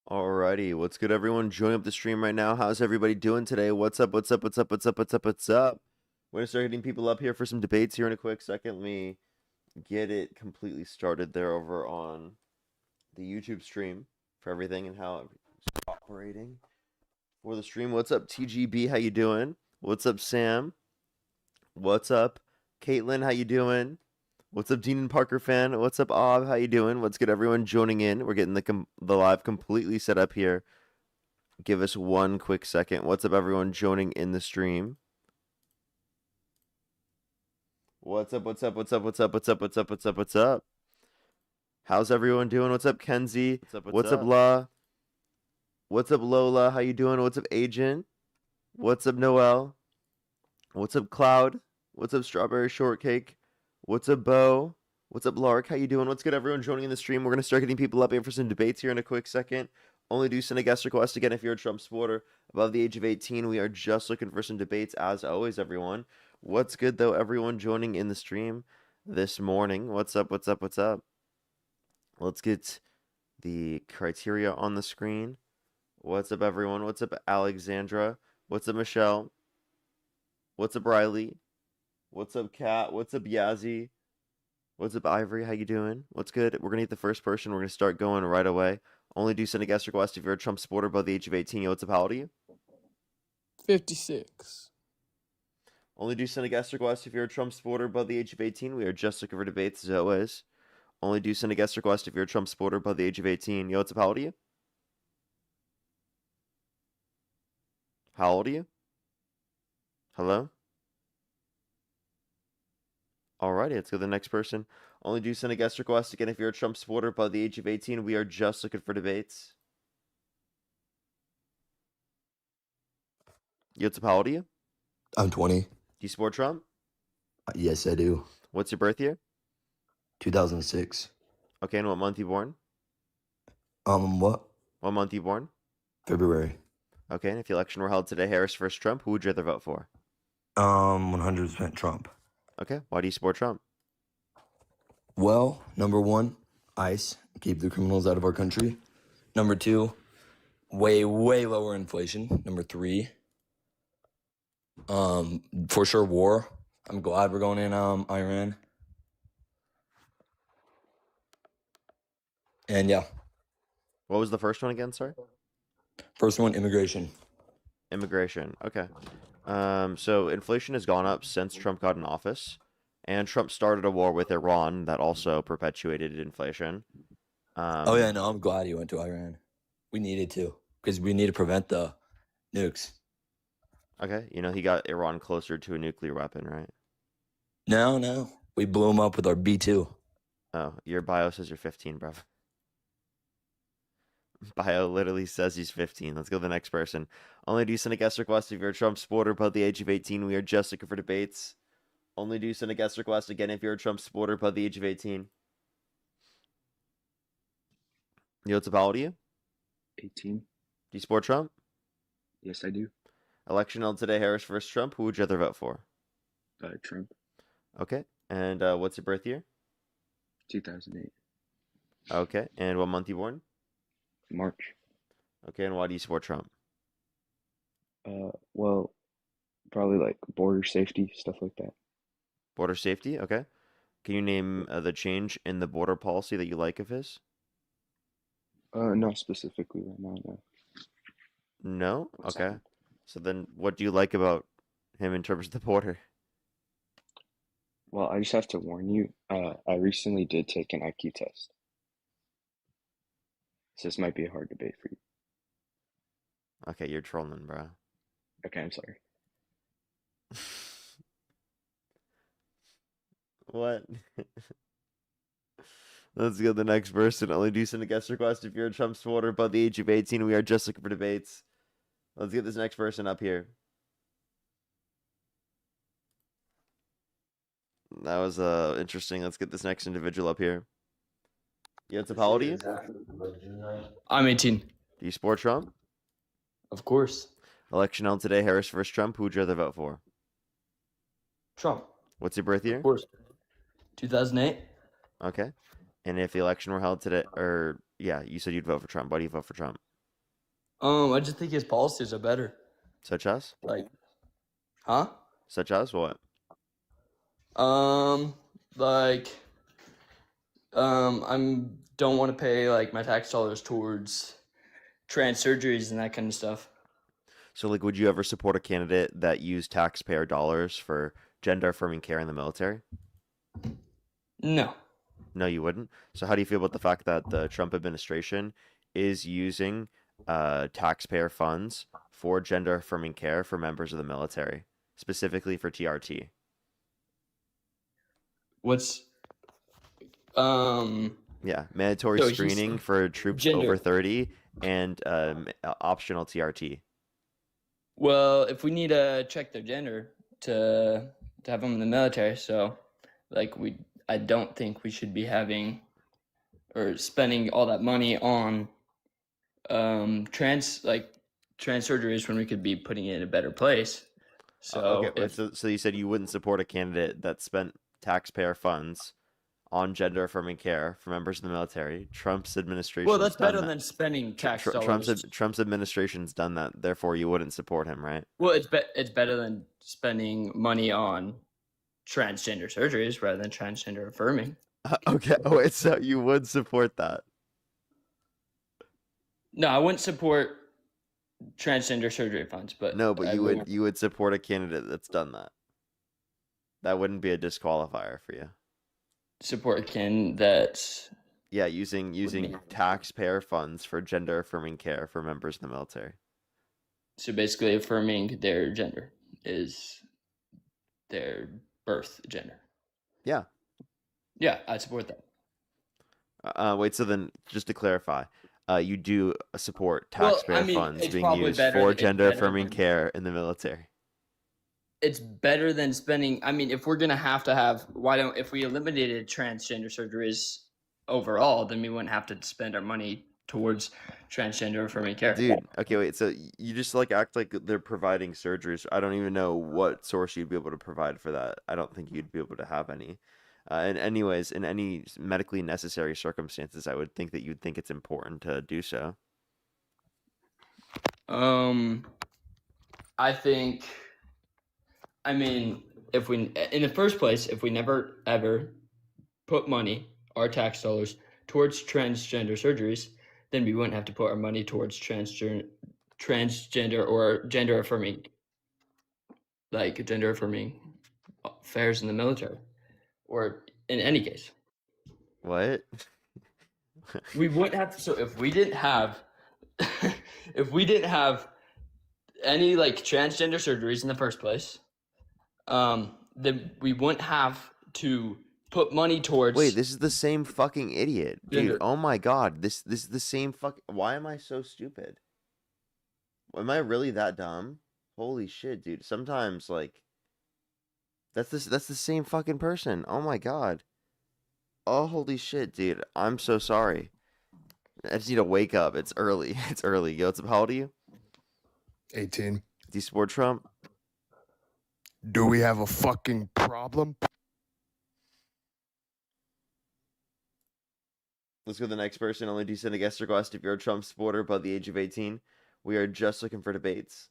Alrighty, what's good, everyone? Joining up the stream right now. How's everybody doing today? What's up? What's up? What's up? What's up? What's up? What's up? We're gonna start getting people up here for some debates here in a quick second. Let me get it completely started there over on the YouTube stream for everything and how everything's operating for the stream. What's up, TGB? How you doing? What's up, Sam? What's up, Caitlin? How you doing? What's up, Dean and Parker fan? What's up, Ob? How you doing? What's good, everyone joining in? We're getting the live completely set up here. Give us one quick second. What's up, everyone joining in the stream? What's up? What's up? What's up? What's up? What's up? What's up? What's up? What's up? How's everyone doing? What's up, Kenzie? What's up, La? What's up, Lola? How you doing? What's up, Agent? What's up, Noel? What's up, Cloud? What's up, Strawberry Shortcake? What's up, Bo? What's up, Lark? How you doing? What's good, everyone joining in the stream? We're gonna start getting people up here for some debates here in a quick second. Only do send a guest request again if you're a Trump supporter above the age of 18. We are just looking for some debates as always, everyone. What's good though, everyone joining in the stream this morning? What's up? What's up? What's up? Let's get the criteria on the screen. What's up, everyone? What's up, Alexandra? What's up, Michelle? What's up, Riley? What's up, Kat? What's up, Yazzie? What's up, Ivory? How you doing? What's good? We're gonna get the first person. We're gonna start going right away. Only do send a guest request if you're a Trump supporter above the age of 18. Yo, what's up? How old are you? 56. Only do send a guest request if you're a Trump supporter above the age of 18. We are just looking for debates as always. Only do send a guest request if you're a Trump supporter above the age of 18. Yo, what's up? How old are you? How old are you? Hello? Alrighty, let's go to the next person. Only do send a guest request again if you're a Trump supporter above the age of 18. We are just looking for debates. Yo, what's up? How old are you? I'm 20. Do you support Trump? Yes, I do. What's your birth year? 2006. Okay, and what month you born? What? What month you born? February. Okay, and if the election were held today, Harris versus Trump, who would you rather vote for? 100% Trump. Okay, why do you support Trump? Well, number one, ICE, keep the criminals out of our country. Number two, way lower inflation. Number three, for sure war. I'm glad we're going in Iran. And yeah. What was the first one again, sorry? First one, immigration. Immigration, okay. So inflation has gone up since Trump got in office, and Trump started a war with Iran that also perpetuated inflation. Oh yeah, no, I'm glad he went to Iran. We needed to, because we need to prevent the nukes. Okay, you know, he got Iran closer to a nuclear weapon, right? No, we blew him up with our B-2. Oh, your bio says you're 15, bruv. Bio literally says he's 15. Let's go to the next person. Only do send a guest request if you're a Trump supporter above the age of 18. We are just looking for debates. Only do send a guest request again if you're a Trump supporter above the age of 18. Yo, what's up? How old are you? 18. Do you support Trump? Yes, I do. Election held today, Harris versus Trump. Who would you rather vote for? Trump. Okay. And what's your birth year? 2008. Okay. And what month you born? March. Okay. And why do you support Trump? Well, probably like border safety, stuff like that. Border safety? Okay. Can you name the change in the border policy that you like of his? Not specifically right now, no. No? What's Okay. happened? So then what do you like about him in terms of the border? Well, I just have to warn you, I recently did take an IQ test. So this might be a hard debate for you. Okay, you're trolling, bro. Okay, I'm sorry. What? Let's go to the next person. Only do send a guest request if you're a Trump supporter above the age of 18. We are just looking for debates. Let's get this next person up here. That was interesting. Let's get this next individual up here. Yeah, what's up? How old are you? I'm 18. Do you support Trump? Of course. Election held today, Harris versus Trump. Who would you rather vote for? Trump. What's your birth year? Of course. 2008. Okay. And if the election were held today, or yeah, you said you'd vote for Trump. Why do you vote for Trump? I just think his policies are better. Such as? Like, huh? Such as what? Like, I'm don't want to pay like my tax dollars towards trans surgeries and that kind of stuff. So, like, would you ever support a candidate that used taxpayer dollars for gender affirming care in the military? No. No, you wouldn't. So, how do you feel about the fact that the Trump administration is using taxpayer funds for gender affirming care for members of the military, specifically for TRT? What's Yeah, mandatory So he's screening for troops gender. over 30 and optional TRT. Well, if we need to check their gender to have them in the military, so like I don't think we should be having or spending all that money on trans surgeries when we could be putting it in a better place. So Okay, if so you said you wouldn't support a candidate that spent taxpayer funds on gender affirming care for members of the military. Trump's administration. well, that's better than spending tax dollars. Trump's administration's done that. Therefore, you wouldn't support him, right? Well, it's better than spending money on transgender surgeries rather than transgender affirming. Okay. Oh, wait. So you would support that? No, I wouldn't support transgender surgery funds, but No, but I you would support a candidate that's done that. That wouldn't be a disqualifier for you. support a kin that's Yeah, using taxpayer funds for gender affirming care for members of the military. so basically affirming their gender is their birth gender. Yeah. Yeah, I support that. Wait. So then, just to clarify, you do support Well, taxpayer I mean, funds it's being probably used better- for it's gender better affirming than- care in the military. It's better than spending. I mean, if we're gonna have to have, if we eliminated transgender surgeries overall, then we wouldn't have to spend our money towards transgender affirming care. Dude, okay, wait. So you just like act like they're providing surgeries. I don't even know what source you'd be able to provide for that. I don't think you'd be able to have any. And anyways, in any medically necessary circumstances, I would think that you'd think it's important to do so. I think. I mean, if we, in the first place, if we never ever put money, our tax dollars, towards transgender surgeries, then we wouldn't have to put our money towards transgender or gender affirming affairs in the military, or in any case. What? We wouldn't have. So if we didn't have, any like transgender surgeries in the first place, then we wouldn't have to put money towards. Wait, this is the same fucking idiot, dude. Gender. Oh my god, this is the same fuck. Why am I so stupid? Am I really that dumb? Holy shit, dude. Sometimes like that's the same fucking person. Oh my god. Oh holy shit, dude. I'm so sorry. I just need to wake up. It's early. It's early. Yo, how old are you? 18. Do you support Trump? Do we have a fucking problem? Let's go to the next person. Only do send a guest request if you're a Trump supporter above the age of 18. We are just looking for debates.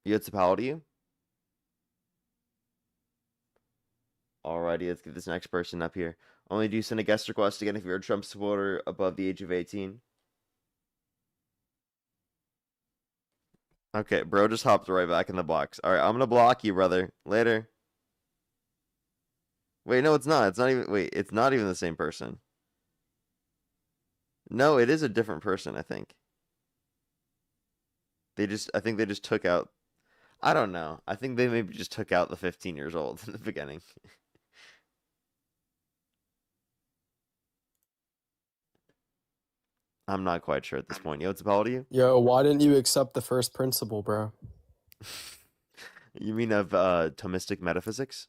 Yotsub, how old are you? Alrighty, let's get this next person up here. Only do send a guest request again if you're a Trump supporter above the age of 18. Okay, bro just hopped right back in the box. Alright, I'm gonna block you, brother. Later. Wait, no, it's not. It's not even. Wait, it's not even the same person. No, it is a different person, I think. I think they just took out. I don't know. I think they maybe just took out the 15 years old in the beginning. I'm not quite sure at this point. Yo, how old are you? Yo, why didn't you accept the first principle, bro? You mean of Thomistic metaphysics?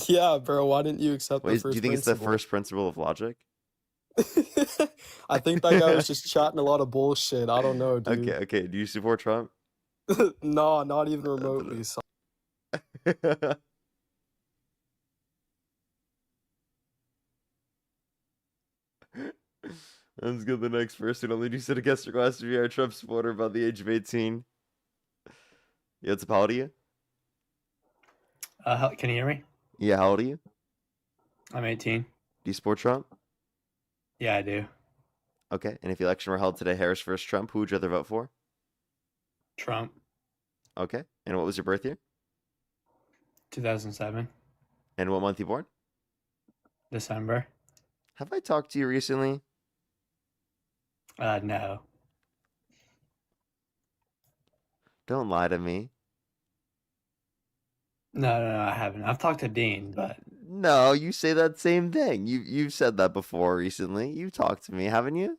Yeah, bro, why didn't you accept the Wait, first do you think it's the principle? first principle of logic? I think that guy was just chatting a lot of bullshit. I don't know, dude. Okay. Do you support Trump? No, not even remotely. So Let's go to the next person. Only do send a guest request if you are a Trump supporter above the age of 18. Yeah, what's up? How old are you? Can you hear me? Yeah, how old are you? I'm 18. Do you support Trump? Yeah, I do. Okay, and if the election were held today, Harris versus Trump, who would you rather vote for? Trump, Okay, and what was your birth year? 2007, And what month you born? December. Have I talked to you recently? No. Don't lie to me. No, I haven't. I've talked to Dean, but No, you say that same thing. You've said that before recently. You've talked to me, haven't you?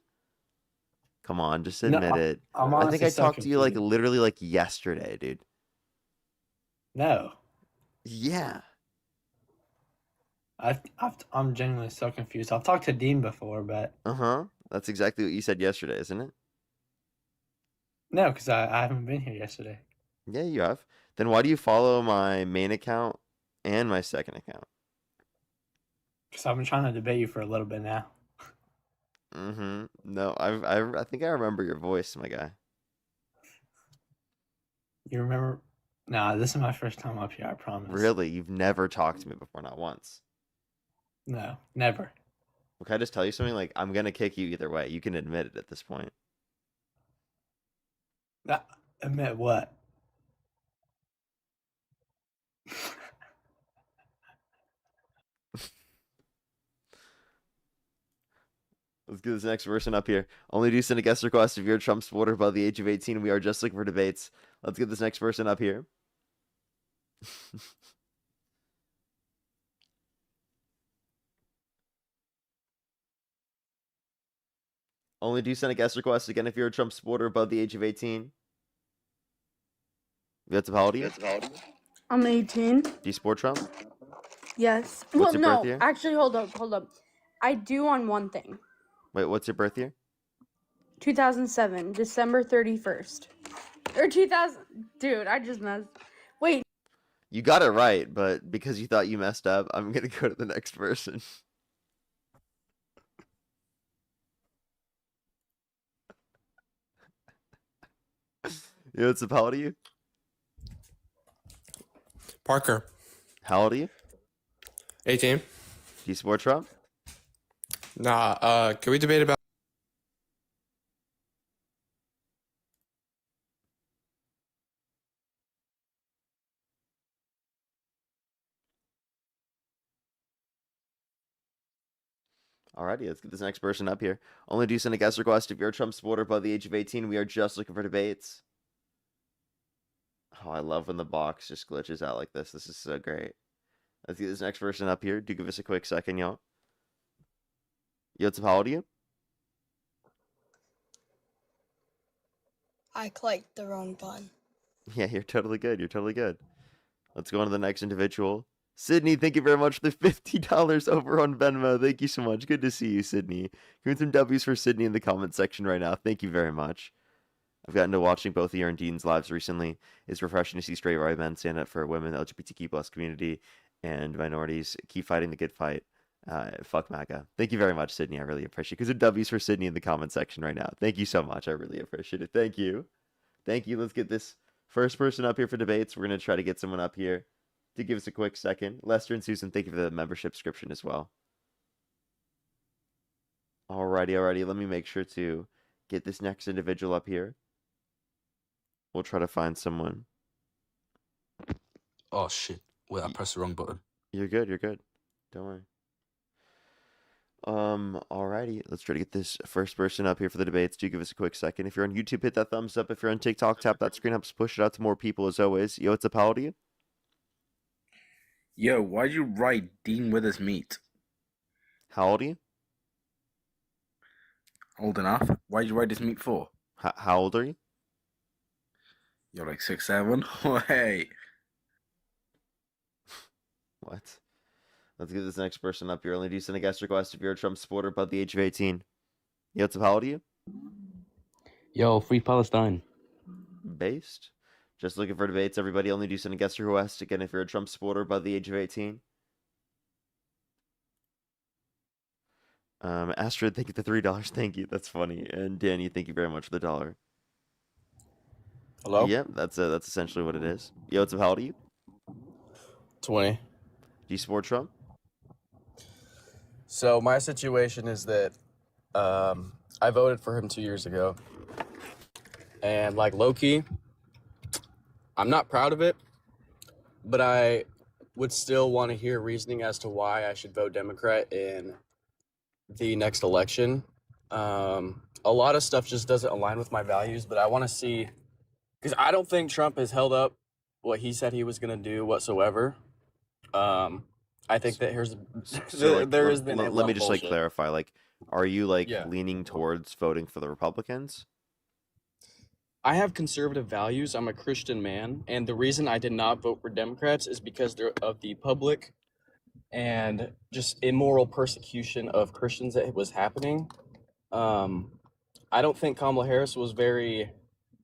Come on, just No, admit it. I'm I think honestly I so talked to you like confused. literally like yesterday, dude. No. Yeah. I'm genuinely so confused. I've talked to Dean before, but Uh-huh. That's exactly what you said yesterday, isn't it? no, because I haven't been here yesterday. Yeah, you have. Then why do you follow my main account and my second account? Because I've been trying to debate you for a little bit now. Mm-hmm. No, I think I remember your voice, my guy. You remember? Nah, this is my first time up here, I promise. Really? You've never talked to me before, not once. No, never. Well, can I just tell you something? Like, I'm gonna kick you either way. You can admit it at this point. Admit what? Let's get this next person up here. Only do send a guest request if you're a Trump supporter above the age of 18. We are just looking for debates. Let's get this next person up here. Only do send a guest request again if you're a Trump supporter above the age of 18. What's up, how old are you? I'm 18. Do you support Trump? Yes. What's Well, your no, birth year? actually, hold up. I do on one thing. Wait, what's your birth year? 2007, December 31st. Or 2000. Dude, I just messed. Wait. You got it right, but because you thought you messed up, I'm gonna go to the next person. Yeah, what's up, how old are you? Parker, How old are you? 18. Do you support Trump? Nah, can we debate about Alrighty, let's get this next person up here. Only do send a guest request if you're a Trump supporter above the age of 18. We are just looking for debates. Oh, I love when the box just glitches out like this. This is so great. Let's get this next person up here. Do give us a quick second, y'all. Yo, what's up, how old are you? I clicked the wrong button. Yeah, you're totally good. You're totally good. Let's go on to the next individual. Sydney, thank you very much for the $50 over on Venmo. Thank you so much. Good to see you, Sydney. Give me some W's for Sydney in the comment section right now. Thank you very much. I've gotten to watching both of your and Dean's lives recently. It's refreshing to see straight white men stand up for women, the LGBTQ plus community, and minorities. Keep fighting the good fight. Fuck MAGA. Thank you very much, Sydney. I really appreciate it. Because of W's for Sydney in the comment section right now. Thank you so much. I really appreciate it. Thank you. Thank you. Let's get this first person up here for debates. We're going to try to get someone up here to give us a quick second. Lester and Susan, thank you for the membership subscription as well. Alrighty. Let me make sure to get this next individual up here. We'll try to find someone. Oh shit! Wait, I pressed the wrong button. You're good. Don't worry. Alrighty. Let's try to get this first person up here for the debates. Do give us a quick second. If you're on YouTube, hit that thumbs up. If you're on TikTok, tap that screen. Helps push it out to more people as always. Yo, what's up, how old are you? Yo, why'd you write Dean Withers meat? How old are you? Old enough. Why'd you write this meat for? How old are you? You're like 6'7". Wait. What? Let's get this next person up here. Only do send a guest request if you're a Trump supporter above the age of 18. Yo, what's up, how old are you? Yo, free Palestine. Based. Just looking for debates, everybody. Only do send a guest request again if you're a Trump supporter above the age of 18. Astrid, thank you for the $3. Thank you. That's funny. And Danny, thank you very much for the $1. Hello? Yep, that's essentially what it is. Yo, what's up? How old are you? 20. Do you support Trump? So my situation is that I voted for him 2 years ago. And like low-key, I'm not proud of it, but I would still want to hear reasoning as to why I should vote Democrat in the next election. A lot of stuff just doesn't align with my values, but I want to see, because I don't think Trump has held up what he said he was going to do whatsoever. I think that there has been let me just like bullshit. clarify. Like, are you like Yeah. leaning towards voting for the Republicans? I have conservative values. I'm a Christian man, and the reason I did not vote for Democrats is because they're of the public and just immoral persecution of Christians that was happening. I don't think Kamala Harris was very,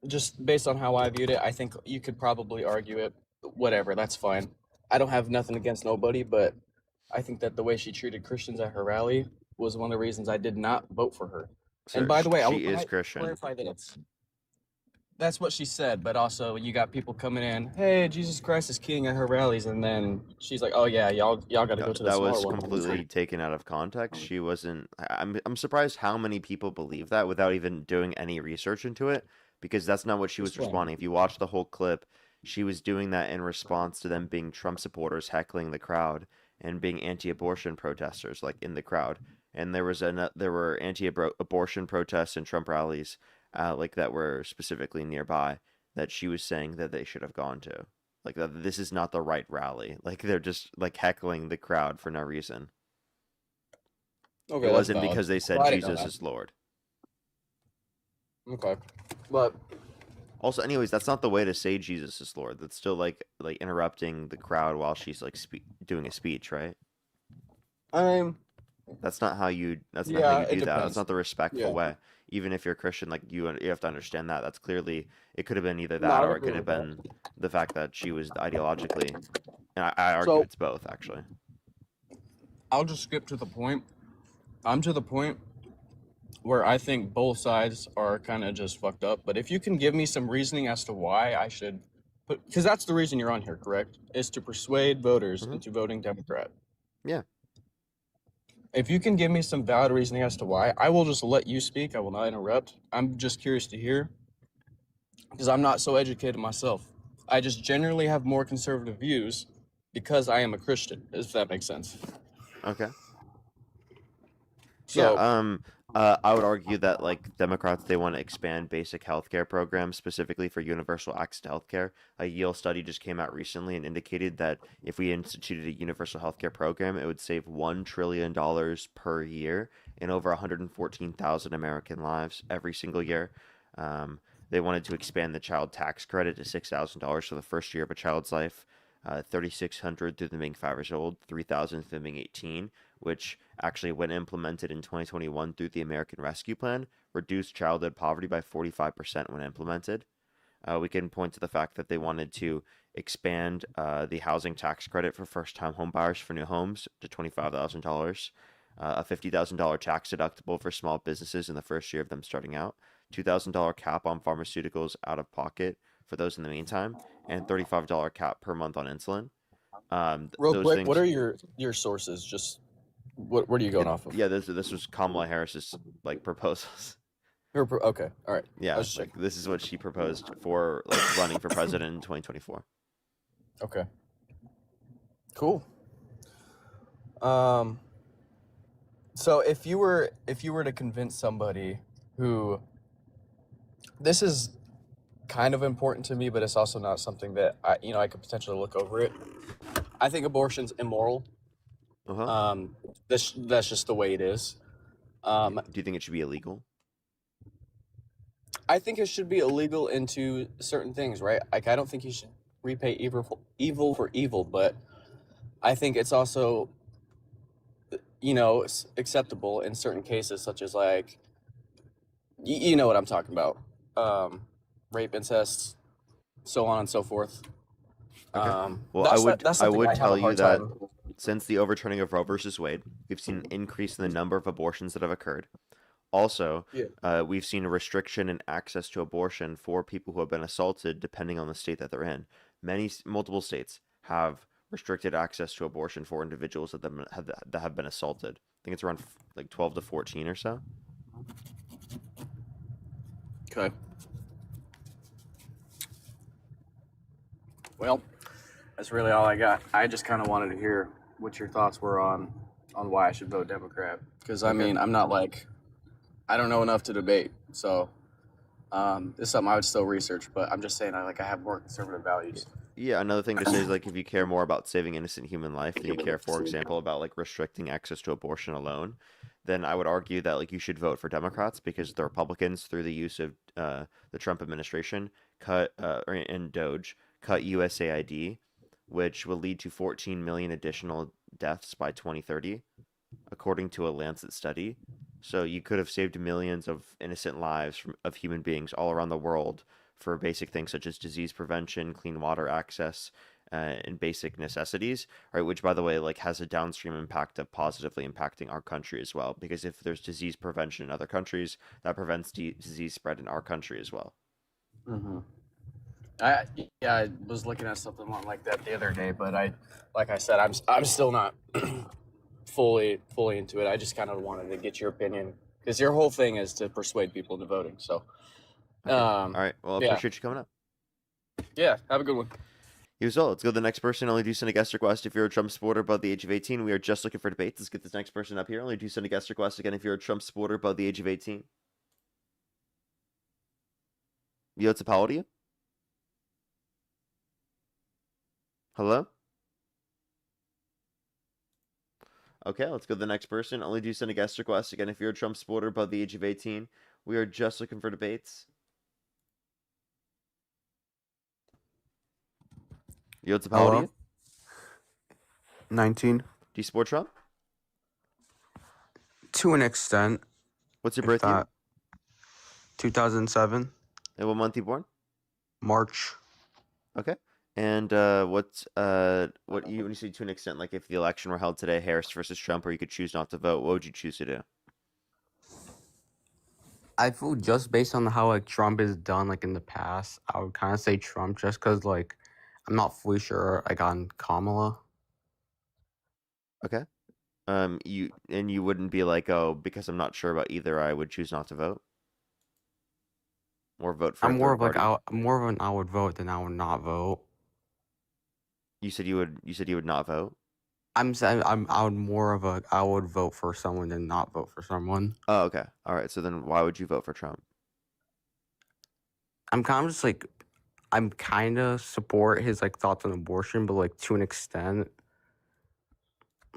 just based on how I viewed it, I think you could probably argue it. Whatever, that's fine. I don't have nothing against nobody, but I think that the way she treated Christians at her rally was one of the reasons I did not vote for her. So and by the way, she is Christian. clarify that that's what she said, but also you got people coming in, hey, Jesus Christ is king at her rallies, and then she's like, oh yeah, y'all got to go to the That smaller was one. completely taken out of context. She wasn't. I'm surprised how many people believe that without even doing any research into it, because that's not what she was responding. If you watch the whole clip, she was doing that in response to them being Trump supporters heckling the crowd and being anti-abortion protesters like in the crowd. And there were anti-abortion protests and Trump rallies like that were specifically nearby that she was saying that they should have gone to. Like that this is not the right rally. Like they're just like heckling the crowd for no reason. Okay, It that's wasn't valid. because they said Well, I didn't know Jesus that. is Lord. Okay, but Also, anyways, that's not the way to say Jesus is Lord. That's still like interrupting the crowd while she's like doing a speech, right? That's not how you. That's not how you it do that. That's depends. not the respectful Yeah. way. Even if you're Christian, like you have to understand that. That's clearly it could have been either No, that I or it agree could have with that. been the fact that she was ideologically. And I argue So- it's both actually. I'll just skip to the point. I'm to the point where I think both sides are kind of just fucked up. But if you can give me some reasoning as to why I should put, because that's the reason you're on here, correct? Is to persuade voters into voting Democrat. Yeah. If you can give me some valid reasoning as to why, I will just let you speak. I will not interrupt. I'm just curious to hear because I'm not so educated myself. I just generally have more conservative views because I am a Christian, if that makes sense. Okay. So, Yeah. I would argue that like Democrats, they want to expand basic healthcare programs specifically for universal access to healthcare. A Yale study just came out recently and indicated that if we instituted a universal healthcare program, it would save $1 trillion per year and over 114,000 American lives every single year. They wanted to expand the child tax credit to $6,000 for the first year of a child's life, 3,600 through them being 5 years old, 3,000 through them being 18, which actually, when implemented in 2021 through the American Rescue Plan, reduced childhood poverty by 45% when implemented. We can point to the fact that they wanted to expand the housing tax credit for first-time home buyers for new homes to $25,000, a $50,000 tax deductible for small businesses in the first year of them starting out, $2,000 cap on pharmaceuticals out of pocket for those in the meantime, and $35 cap per month on insulin. real Those quick, things, what are your sources? Just what are you going off of? Yeah, this was Kamala Harris's like proposals. Okay, all right. Yeah, Let's like check. this is what she proposed for like running for president in 2024. Okay. Cool. So if you were to convince somebody who, this is kind of important to me, but it's also not something that I could potentially look over it. I think abortion's immoral. That's just the way it is. Do you think it should be illegal? I think it should be illegal into certain things, right? Like I don't think you should repay evil for evil, but I think it's also acceptable in certain cases, such as like you know what I'm talking about, rape, incest, so on and so forth. Okay. Well, I would tell you that. Since the overturning of Roe versus Wade, we've seen an increase in the number of abortions that have occurred. Also, we've seen a restriction in access to abortion for people who have been assaulted, depending on the state that they're in. Multiple states have restricted access to abortion for individuals that have been assaulted. I think it's around like 12 to 14 or so. Okay. Well, that's really all I got. I just kind of wanted to hear what your thoughts were on why I should vote Democrat. Because, I mean, I'm not like, I don't know enough to debate. So this is something I would still research. But I'm just saying I have more conservative values. Yeah, another thing to say is like if you care more about saving innocent human life than you care, for example, about like restricting access to abortion alone, then I would argue that like you should vote for Democrats because the Republicans, through the use of the Trump administration, and Doge cut USAID, which will lead to 14 million additional deaths by 2030, according to a Lancet study. So you could have saved millions of innocent lives of human beings all around the world for basic things such as disease prevention, clean water access, and basic necessities, right? Which, by the way, like has a downstream impact of positively impacting our country as well. Because if there's disease prevention in other countries, that prevents disease spread in our country as well. Mm-hmm. I was looking at something like that the other day, but like I said, I'm still not fully into it. I just kind of wanted to get your opinion because your whole thing is to persuade people into voting. So, okay. All right. Well, I appreciate you coming up. Yeah. Have a good one. You as well. Let's go to the next person. Only do send a guest request if you're a Trump supporter above the age of 18. We are just looking for debates. Let's get this next person up here. Only do send a guest request again if you're a Trump supporter above the age of 18. Yo, what's up? How old are you? Hello? Okay, let's go to the next person. Only do send a guest request again if you're a Trump supporter above the age of 18. We are just looking for debates. Yo, what's up? How old are you? 19. Do you support Trump? To an extent. What's your birth year? 2007. And what month you born? March. Okay. And when you say to an extent, like if the election were held today, Harris versus Trump, or you could choose not to vote, what would you choose to do? I feel just based on how like Trump is done like in the past, I would kind of say Trump just because like I'm not fully sure like on Kamala. Okay. You wouldn't be like, oh, because I'm not sure about either, I would choose not to vote, or vote for I'm a more third of like party. I'm more of an I would vote than I would not vote. You said you would not vote. I'm saying I would more of a I would vote for someone than not vote for someone. Oh, okay. All right. So then why would you vote for Trump? I'm kind of just like I'm kind of support his like thoughts on abortion, but like to an extent.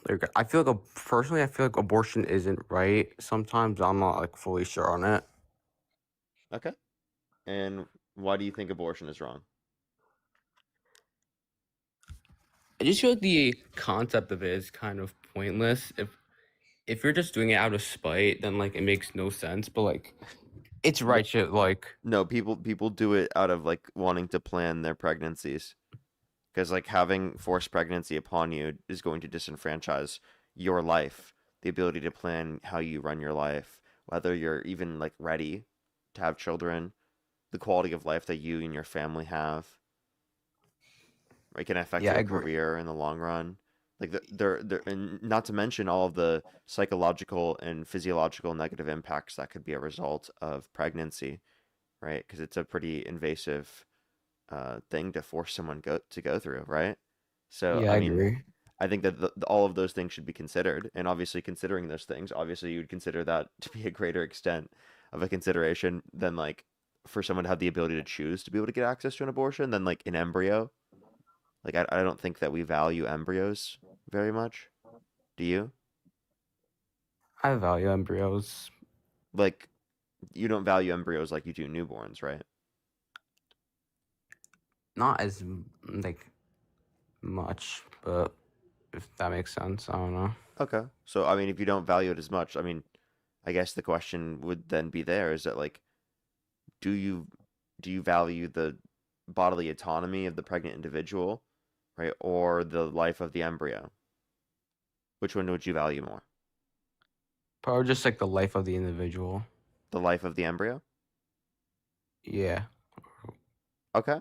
Like I feel like personally, I feel like abortion isn't right. Sometimes I'm not like fully sure on it. Okay. And why do you think abortion is wrong? I just feel like the concept of it is kind of pointless. If you're just doing it out of spite, then like it makes no sense. But like, it's right shit. Like No, people do it out of like wanting to plan their pregnancies, because like having forced pregnancy upon you is going to disenfranchise your life, the ability to plan how you run your life, whether you're even like ready to have children, the quality of life that you and your family have. It can affect your career in the long run. Like and not to mention all of the psychological and physiological negative impacts that could be a result of pregnancy, right? Because it's a pretty invasive thing to force someone to go through, right? So yeah, I agree. I think that all of those things should be considered, and obviously considering those things, obviously you would consider that to be a greater extent of a consideration than like for someone to have the ability to choose to be able to get access to an abortion than like an embryo. Like I don't think that we value embryos very much. Do you? I value embryos. Like you don't value embryos like you do newborns, right? Not as like much, but if that makes sense, I don't know. Okay. So I mean, if you don't value it as much, I mean, I guess the question would then be there is that like, do you value the bodily autonomy of the pregnant individual, right, or the life of the embryo? Which one would you value more? Probably just like the life of the individual. The life of the embryo? Yeah. Okay.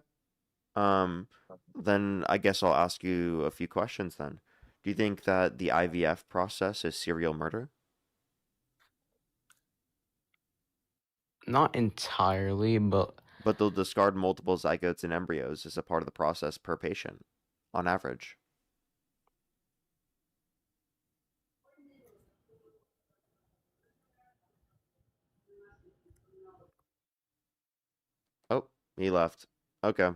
Then I guess I'll ask you a few questions then. Do you think that the IVF process is serial murder? Not entirely, but But they'll discard multiple zygotes and embryos as a part of the process per patient, on average. Oh, he left. Okay.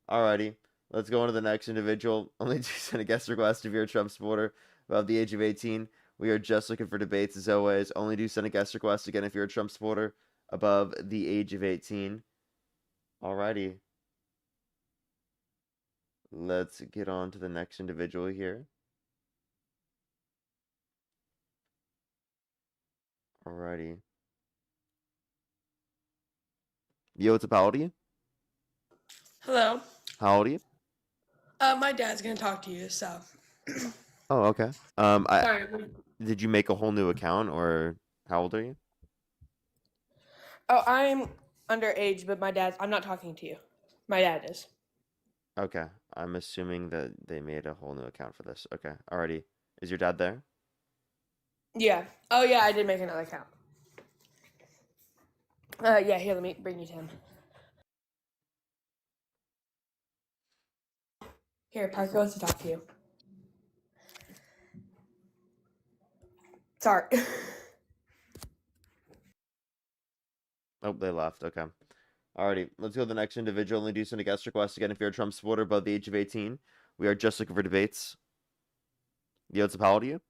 Alrighty. Let's go on to the next individual. Only do send a guest request if you're a Trump supporter above the age of 18. We are just looking for debates as always. Only do send a guest request again if you're a Trump supporter above the age of 18. Alrighty. Let's get on to the next individual here. Alrighty. Yo, what's up? How old are you? Hello. How old are you? My dad's gonna talk to you, so. Oh, okay. Sorry. Did you make a whole new account or how old are you? Oh, I'm underage, but I'm not talking to you. My dad is. Okay. I'm assuming that they made a whole new account for this. Okay. Alrighty. Is your dad there? Yeah. Oh, yeah, I did make another account. Yeah, here, let me bring you to him. Here, Parker wants to talk to you. Sorry. Oh, they left. Okay. Alrighty. Let's go to the next individual. Only do send a guest request again if you're a Trump supporter above the age of 18. We are just looking for debates. Yo, what's up? How old are you?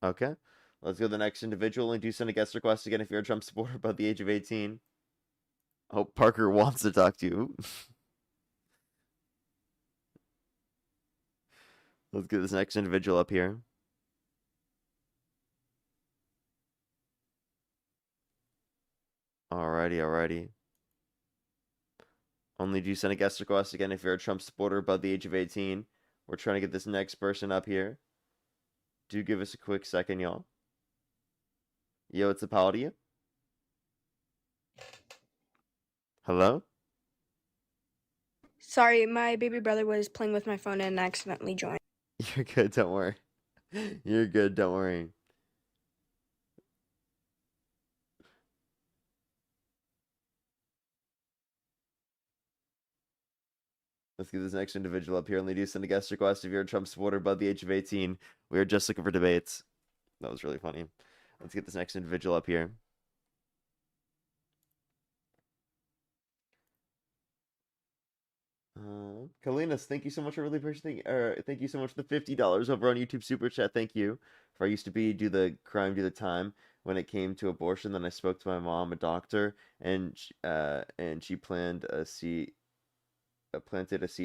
Okay. Let's go to the next individual. Only do send a guest request again if you're a Trump supporter above the age of 18. Oh, Parker wants to talk to you. Let's get this next individual up here. Alrighty. Only do send a guest request again if you're a Trump supporter above the age of 18. We're trying to get this next person up here. Do give us a quick second, y'all. Yo, what's up? How old are you? Hello? Sorry, my baby brother was playing with my phone and accidentally joined. You're good, don't worry. You're good, don't worry. Let's get this next individual up here. Only do send a guest request if you're a Trump supporter above the age of 18. We are just looking for debates. That was really funny. Let's get this next individual up here. Kalinas, thank you so much. I really appreciate thank you so much for the $50 over on YouTube Super Chat. Thank you. For I used to be do the crime, do the time when it came to abortion. Then I spoke to my mom, a doctor, and she planted a seed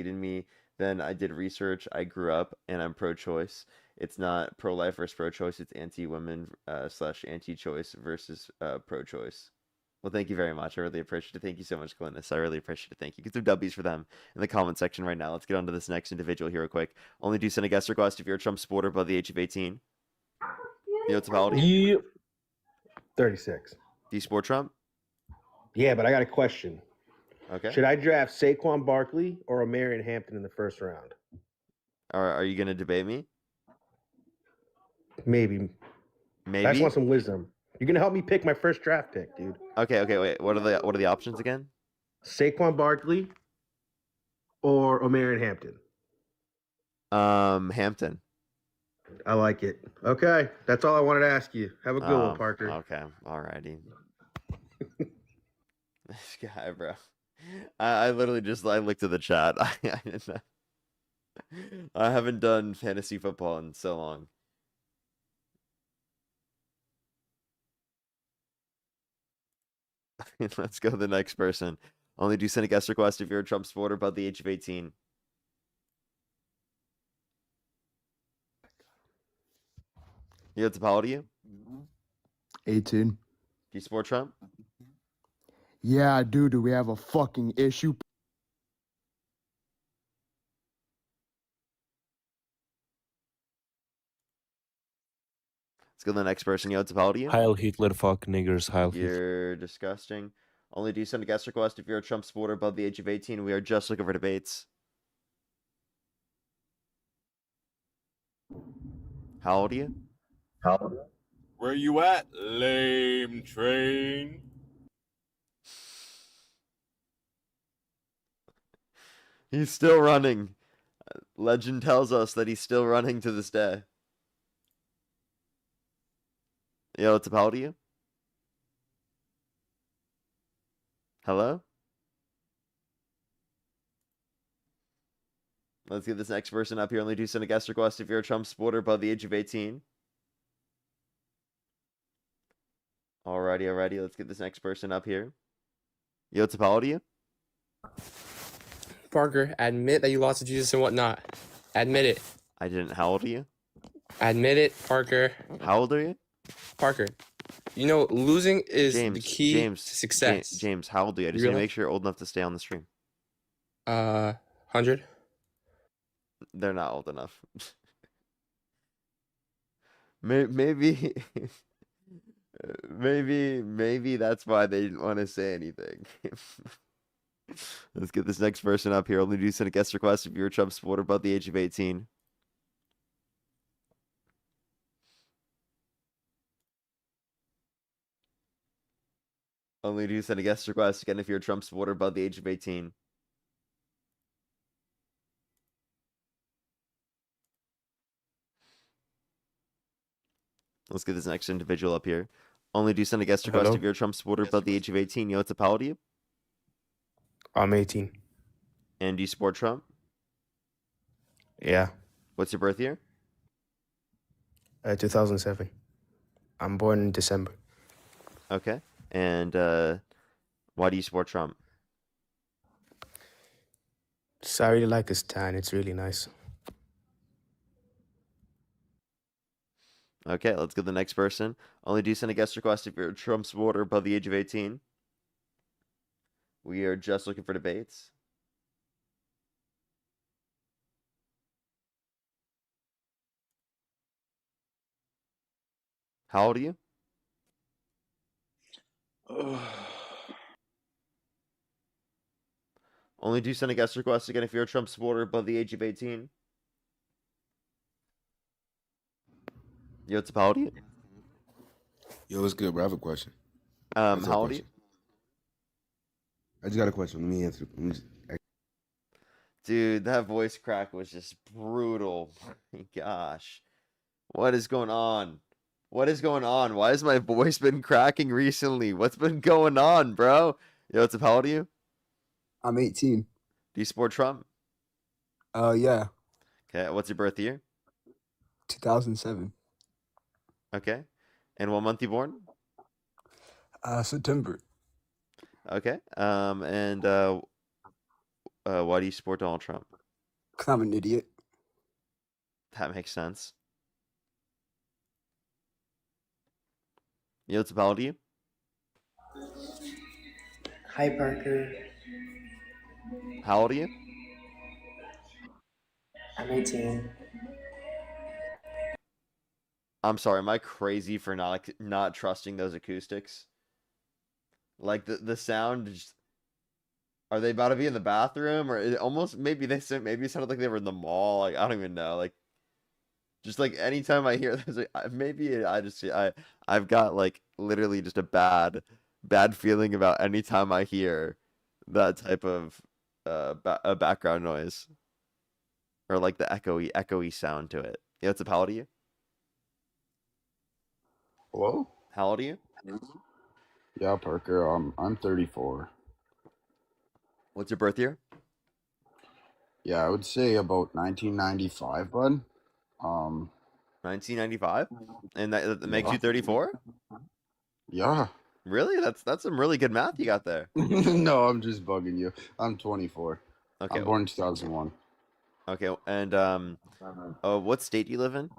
in me. Then I did research. I grew up, and I'm pro-choice. It's not pro-life versus pro-choice. It's anti-women / anti-choice versus pro-choice. Well, thank you very much. I really appreciate it. Thank you so much, Glennis. I really appreciate it. Thank you. Get some W's for them in the comment section right now. Let's get on to this next individual here real quick. Only do send a guest request if you're a Trump supporter above the age of 18. You know what's about you? Yeah. 36. Do you support Trump? Yeah, but I got a question. Okay. Should I draft Saquon Barkley or Omarion Hampton in the first round? Are you going to debate me? Maybe. I just want some wisdom. You're going to help me pick my first draft pick, dude. Okay, wait. What are the options again? Saquon Barkley or Omarion Hampton? Hampton. I like it. Okay, that's all I wanted to ask you. Have a good one, Parker. Okay, alrighty. This guy, bro. I literally just looked at the chat. I haven't done fantasy football in so long. Let's go to the next person. Only do send a guest request if you're a Trump supporter above the age of 18. You know, how old are you? 18. Do you support Trump? Yeah, I do. Do we have a fucking issue? Let's go to the next person. Yo, what's up? How old are you? Heil Hitler, fuck niggers, Heil Hitler. You're disgusting. Only do send a guest request if you're a Trump supporter above the age of 18. We are just looking for debates. How old are you? Where you at, lame train? He's still running. Legend tells us that he's still running to this day. Yo, what's up? How old are you? Hello? Let's get this next person up here. Only do send a guest request if you're a Trump supporter above the age of 18. Alrighty. Let's get this next person up here. Yo, what's up? How old are you? Parker, admit that you lost to Jesus and whatnot. Admit it. I didn't. How old are you? Admit it, Parker. How old are you? Parker, you know, losing is James, the key to success. James, how old are you? I just need to make sure you're old enough to stay on the stream. 100? They're not old enough. Maybe, maybe that's why they didn't want to say anything. Let's get this next person up here. Only do send a guest request if you're a Trump supporter above the age of 18. Only do send a guest request again if you're a Trump supporter above the age of 18. Let's get this next individual up here. Only do send a guest request if you're a Trump supporter above the age of 18. Yo, what's up? How old are you? I'm 18. And do you support Trump? Yeah. What's your birth year? 2007. I'm born in December. Okay. And why do you support Trump? So I really like this town. It's really nice. Okay, let's get the next person. Only do send a guest request if you're a Trump supporter above the age of 18. We are just looking for debates. How old are you? Only do send a guest request again if you're a Trump supporter above the age of 18. Yo, what's up? How old are you? Yo, what's good, bro? I have a question. How old are you? I just got a question. Let me answer. Dude, that voice crack was just brutal. My gosh. What is going on? What is going on? Why has my voice been cracking recently? What's been going on, bro? Yo, what's up? How old are you? I'm 18. Do you support Trump? Yeah. Okay, what's your birth year? 2007. Okay. And what month you born? September. Okay. And why do you support Donald Trump? 'Cause I'm an idiot. That makes sense. Yo, what's up? How old are you? Hi, Parker. How old are you? I'm 18. I'm sorry, am I crazy for not trusting those acoustics? Like the sound just, are they about to be in the bathroom, or it almost maybe it sounded like they were in the mall. Like I don't even know. Like just like anytime I hear this, maybe I've got like literally just a bad feeling about anytime I hear that type of a background noise, or like the echoey sound to it. Yeah, what's up? How old are you? Hello? How old are you? Yeah, Parker. I'm 34. What's your birth year? Yeah, I would say about 1995, bud. 1995? And that makes Yeah. you 34? Yeah. Really? That's some really good math you got there. No, I'm just bugging you. I'm 24. Okay. I'm born in 2001. Okay, and what state do you live in?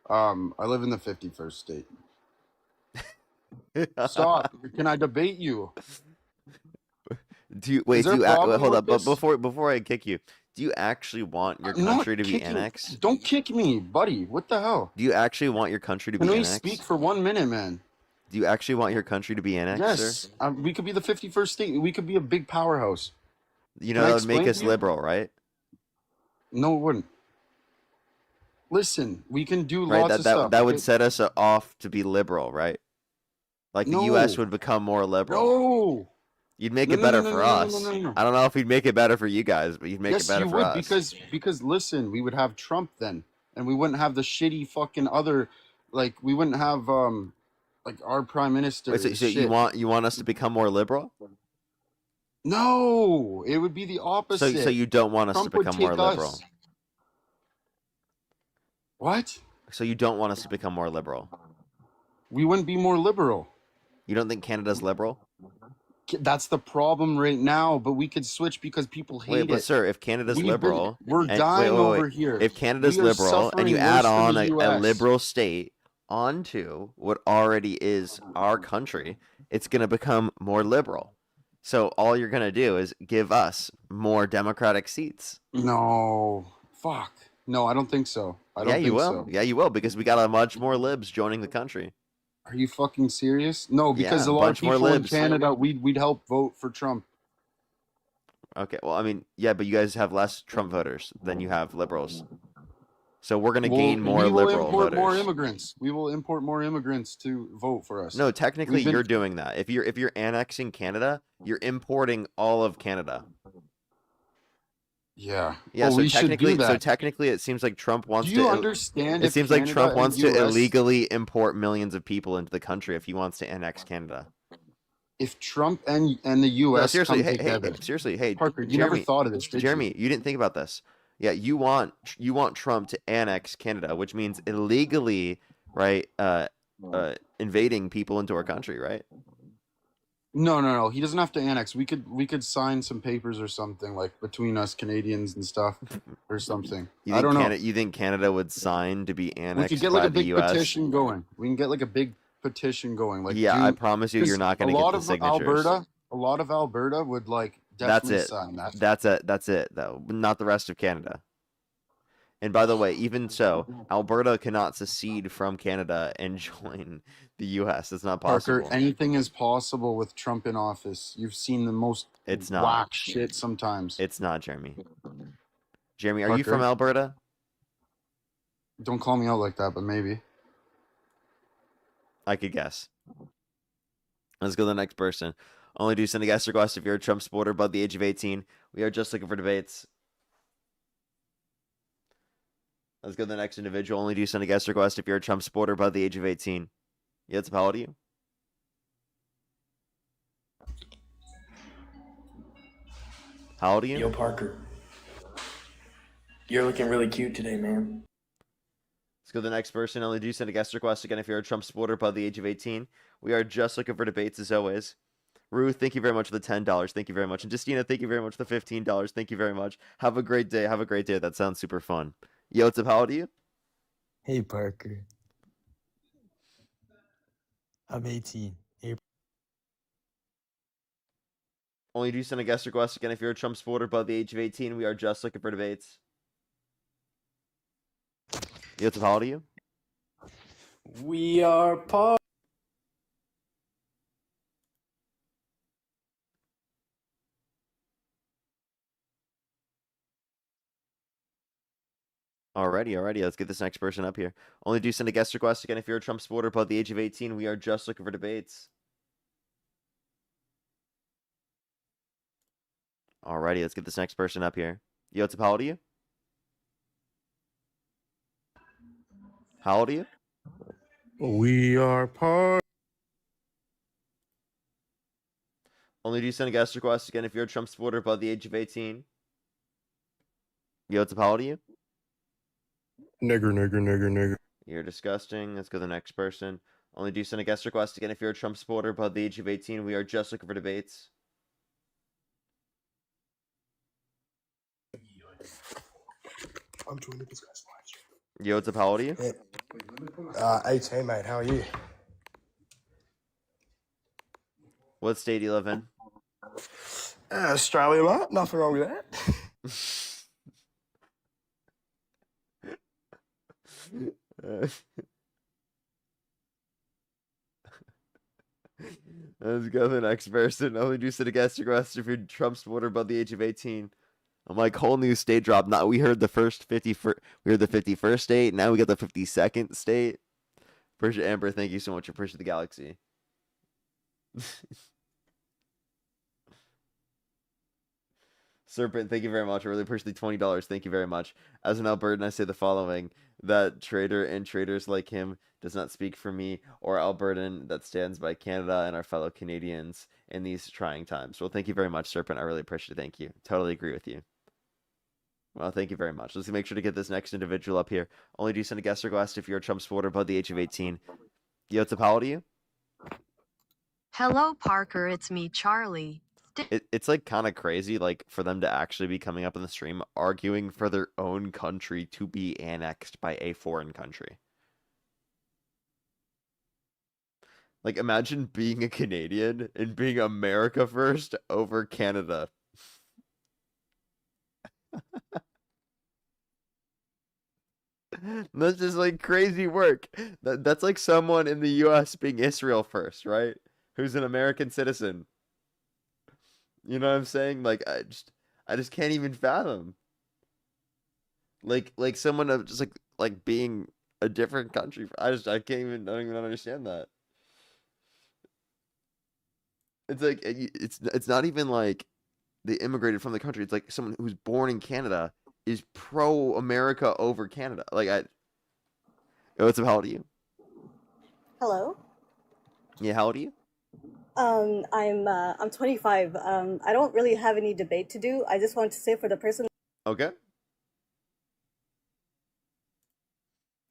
I live in the 51st state. Stop. Can I debate you? Do you wait? Is there Do a you problem hold with up? But this? before I kick you, Do you actually want your I'm not country to be kicking. annexed? Don't kick me, buddy. What the hell? Do you actually want your country to be Can we annexed? speak for 1 minute, man? Do you actually want your country to be annexed, sir? Yes. We could be the 51st state. We could be a big powerhouse. You Can know I that would make explain us to you? liberal, right? No, it wouldn't. Listen, we can do Right. lots That of that stuff. that would okay? set us off to be liberal, right? Like the U.S. No. would become more liberal. No. You'd make No, it no, better no, no, for no, no, us. no, no, no. I don't know if you'd make it better for you guys, but you'd make it Yes, better you for would us. because listen, we would have Trump then, and we wouldn't have the shitty fucking other, like we wouldn't have like our prime minister. Wait, so is you shit. want us to become more liberal? No, it would be the opposite. So you don't want us Trump to would become more take liberal? us. What? So you don't want us to become more liberal? We wouldn't be more liberal. You don't think Canada's liberal? That's the problem right now, but we could switch because people hate Wait, but it. sir, if Canada's liberal, we're and- dying wait, over here. If Canada's We are liberal and you suffering add worse than on the a US. liberal state onto what already is our country, it's going to become more liberal. So all you're going to do is give us more Democratic seats. No, fuck. No, I don't think so. I don't Yeah, think you will. so. Yeah, you will, because we got a bunch more libs joining the country. Are you fucking serious? No, because Yeah, a lot of bunch more people in libs. Canada, we'd help vote for Trump. Okay, well, I mean, yeah, but you guys have less Trump voters than you have liberals. So we're going to gain more we will liberal import voters. more immigrants. We will import more immigrants to vote for us. No, technically We've been- you're doing that. If you're annexing Canada, you're importing all of Canada. Yeah. Yeah, Well, so we should technically do that. it seems like Trump wants Do you to understand It if seems like Canada Trump and wants to US illegally import millions of people into the country if he wants to annex Canada. If Trump and the U.S. No, seriously, come together, hey, Parker, you Jeremy, never thought of this, did Jeremy, you didn't think about this. Yeah, you want Trump to annex Canada, which means illegally, right, invading people into our country, right? No. He doesn't have to annex. We could sign some papers or something like between us Canadians and stuff or something. I don't know. You think Canada would sign to be We annexed could get like by a the big U.S.? petition going. We can get like a big petition going. Like Yeah, I promise you, you're not going to get the signatures. A lot of Alberta would like That's definitely it. sign that. That's it, though. Not the rest of Canada. And by the way, even so, Alberta cannot secede from Canada and join the U.S. It's not possible. Parker, anything is possible with Trump in office. You've seen the most It's not. whack shit sometimes. It's not, Jeremy. Jeremy, are you Parker? from Alberta? Don't call me out like that, but maybe. I could guess. Let's go to the next person. Only do send a guest request if you're a Trump supporter above the age of 18. We are just looking for debates. Let's go to the next individual. Only do send a guest request if you're a Trump supporter above the age of 18. Yeah, it's how old are you? How old are you? Yo, Parker. You're looking really cute today, man. Let's go to the next person. Only do send a guest request again if you're a Trump supporter above the age of 18. We are just looking for debates as always. Ruth, thank you very much for the $10. Thank you very much. And Justina, thank you very much for the $15. Thank you very much. Have a great day. Have a great day. That sounds super fun. Yo, what's up? How old are you? Hey, Parker. I'm 18. Only do send a guest request again if you're a Trump supporter above the age of 18. We are just looking for debates. Yo, what's up? How old are you? We are part. Alrighty. Let's get this next person up here. Only do send a guest request again if you're a Trump supporter above the age of 18. We are just looking for debates. Alrighty, let's get this next person up here. Yo, what's up? How old are you? How old are you? We are part. Only do send a guest request again if you're a Trump supporter above the age of 18. Yo, what's up? How old are you? Nigger. You're disgusting. Let's go to the next person. Only do send a guest request again if you're a Trump supporter above the age of 18. We are just looking for debates. I'm joining this guy's live. Yo, what's up? How old are you? 18, mate. How are you? What state do you live in? Australia, mate. Nothing wrong with that. Let's go to the next person. Only do sit a guest request if you're Trump supporter above the age of 18. I'm like, whole new state drop. Now we heard the first 51st. We heard the 51st state. Now we got the 52nd state. Appreciate Amber. Thank you so much. Appreciate the galaxy. Serpent, thank you very much. I really appreciate the $20. Thank you very much. As an Albertan, I say the following: that traitor and traitors like him does not speak for me or Albertan that stands by Canada and our fellow Canadians in these trying times. Well, thank you very much, Serpent. I really appreciate it. Thank you. Totally agree with you. Well, thank you very much. Let's make sure to get this next individual up here. Only do send a guest request if you're a Trump supporter above the age of 18. Yo, it's a how old are you? Hello, Parker. It's me, Charlie. It's like kind of crazy, like for them to actually be coming up in the stream arguing for their own country to be annexed by a foreign country. Like, imagine being a Canadian and being America first over Canada. That's just like crazy work. That's like someone in the US being Israel first, right? Who's an American citizen. You know what I'm saying? Like, I just can't even fathom. Like someone of just like being a different country. I don't even understand that. It's like it's not even like they immigrated from the country. It's like someone who's born in Canada is pro America over Canada. Like what's up? How old are you? Hello. Yeah, how old are you? I'm 25. I don't really have any debate to do. I just want to say for the person. Okay.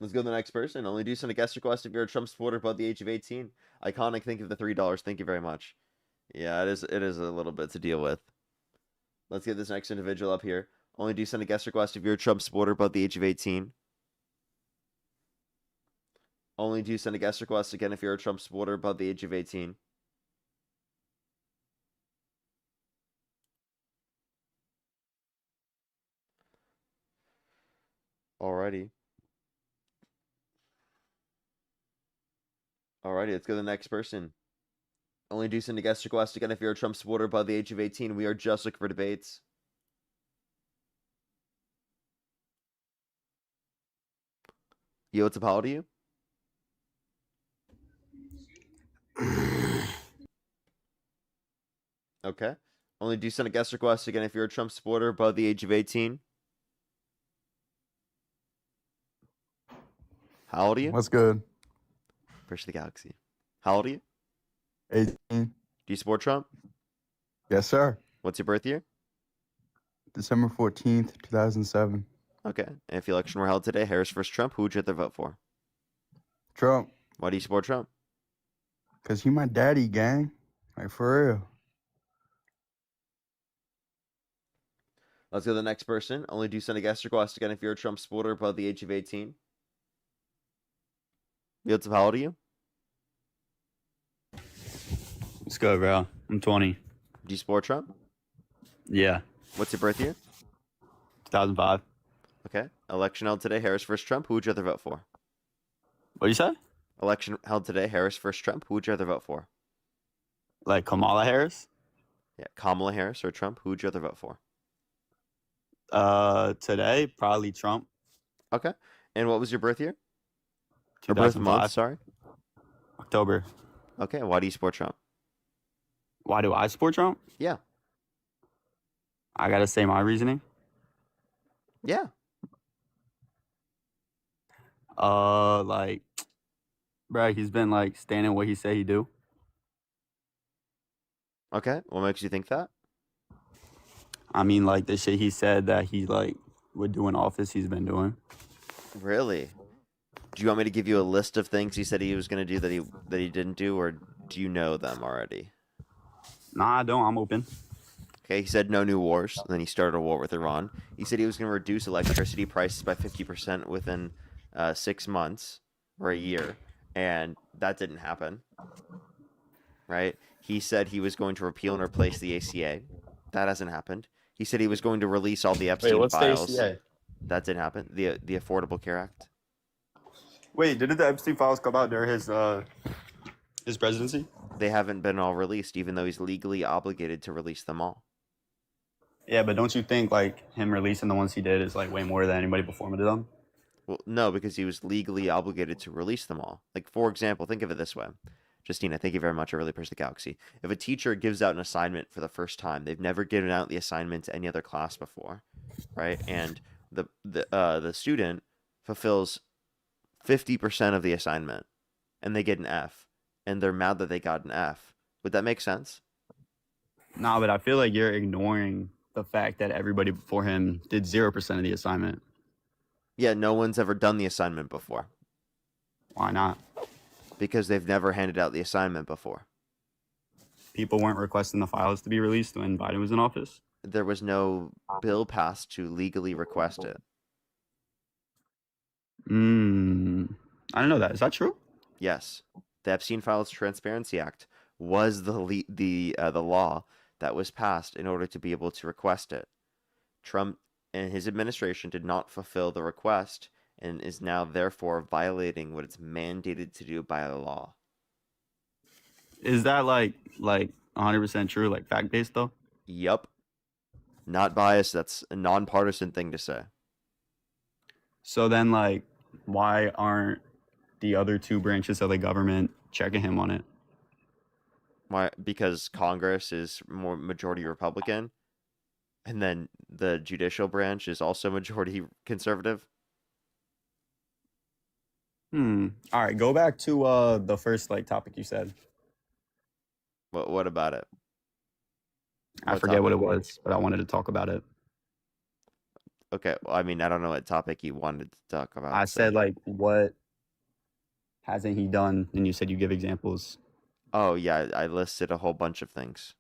Let's go to the next person. Only do send a guest request if you're a Trump supporter above the age of 18. Iconic, think of the $3. Thank you very much. Yeah, it is a little bit to deal with. Let's get this next individual up here. Only do send a guest request if you're a Trump supporter above the age of 18. Only do send a guest request again if you're a Trump supporter above the age of 18. Alrighty. Let's go to the next person. Only do send a guest request again if you're a Trump supporter above the age of 18. We are just looking for debates. Yo, what's up? How old are you? Okay. Only do send a guest request again if you're a Trump supporter above the age of 18. How old are you? What's good? Appreciate the galaxy. How old are you? 18. Do you support Trump? Yes, sir. What's your birth year? December 14th, 2007. Okay. And if the election were held today, Harris versus Trump, who would you rather vote for? Trump. Why do you support Trump? Because he my daddy, gang. Like, for real. Let's go to the next person. Only do send a guest request again if you're a Trump supporter above the age of 18. What's up? How old are you? Let's go, bro. I'm 20. Do you support Trump? Yeah. What's your birth year? 2005. Okay. Election held today, Harris versus Trump. Who would you rather vote for? What do you say? Election held today, Harris versus Trump. Who would you rather vote for? Like Kamala Harris? Yeah, Kamala Harris or Trump. Who would you rather vote for? Today, probably Trump. Okay. And what was your birth year? Or birth month, sorry? October. Okay. Why do you support Trump? Why do I support Trump? Yeah. I gotta say my reasoning. Yeah. Like, bro, he's been like standing what he said he do. Okay. What makes you think that? I mean, like the shit he said that he like would do in office, he's been doing. Really? Do you want me to give you a list of things he said he was going to do that he didn't do, or do you know them already? Nah, I don't. I'm open. Okay, he said no new wars, and then he started a war with Iran. He said he was going to reduce electricity prices by 50% within 6 months or a year, and that didn't happen. Right? He said he was going to repeal and replace the ACA. That hasn't happened. He said he was going to release all the Epstein Wait, what's files. the ACA? That didn't happen. The Affordable Care Act. Wait, didn't the Epstein files come out during his presidency? They haven't been all released, even though he's legally obligated to release them all. Yeah, but don't you think like him releasing the ones he did is like way more than anybody before him did them? Well, no, because he was legally obligated to release them all. Like, for example, think of it this way. Justina, thank you very much. I really appreciate the galaxy. If a teacher gives out an assignment for the first time, they've never given out the assignment to any other class before, right? And the student fulfills 50% of the assignment, and they get an F, and they're mad that they got an F. Would that make sense? Nah, but I feel like you're ignoring the fact that everybody before him did 0% of the assignment. Yeah, no one's ever done the assignment before. Why not? Because they've never handed out the assignment before. People weren't requesting the files to be released when Biden was in office. There was no bill passed to legally request it. I don't know that. Is that true? Yes. The Epstein Files Transparency Act was the law that was passed in order to be able to request it. Trump and his administration did not fulfill the request and is now therefore violating what it's mandated to do by law. Is that like 100% true, like fact-based though? Yup. Not biased. That's a nonpartisan thing to say. So then, like, why aren't the other two branches of the government checking him on it? Why? Because Congress is more majority Republican, and then the judicial branch is also majority conservative. All right, go back to the first like topic you said. What about it? I forget what it was, but I wanted to talk about it. Okay, well, I mean, I don't know what topic you wanted to talk about. I said, like, what hasn't he done? And you said you give examples. Oh, yeah, I listed a whole bunch of things.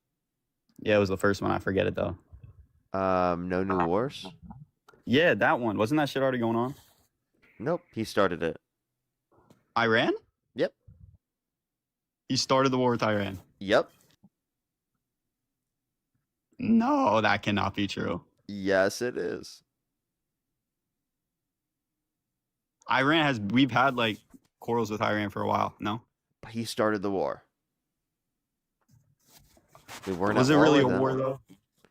Yeah, it was the first one. I forget it, though. No new wars? Yeah, that one. Wasn't that shit already going on? Nope, he started it. Iran? Yep. He started the war with Iran? Yep. No, that cannot be true. Yes, it is. We've had, like, quarrels with Iran for a while, no? But he started the war. We weren't. Was it really a war, though?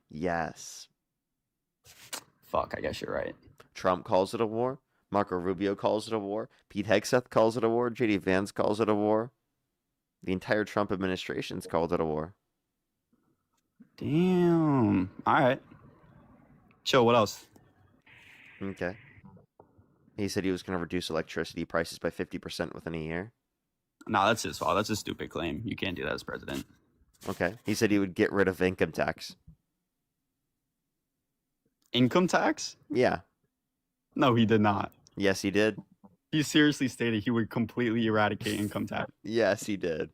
Yes. Fuck, I guess you're right. Trump calls it a war. Marco Rubio calls it a war. Pete Hegseth calls it a war. JD Vance calls it a war. The entire Trump administration's called it a war. Damn. All right. Chill, what else? Okay. He said he was going to reduce electricity prices by 50% within a year. No, that's his fault. That's a stupid claim. You can't do that as president. Okay. He said he would get rid of income tax. Income tax? Yeah. No, he did not. Yes, he did. He seriously stated he would completely eradicate income tax. Yes, he did.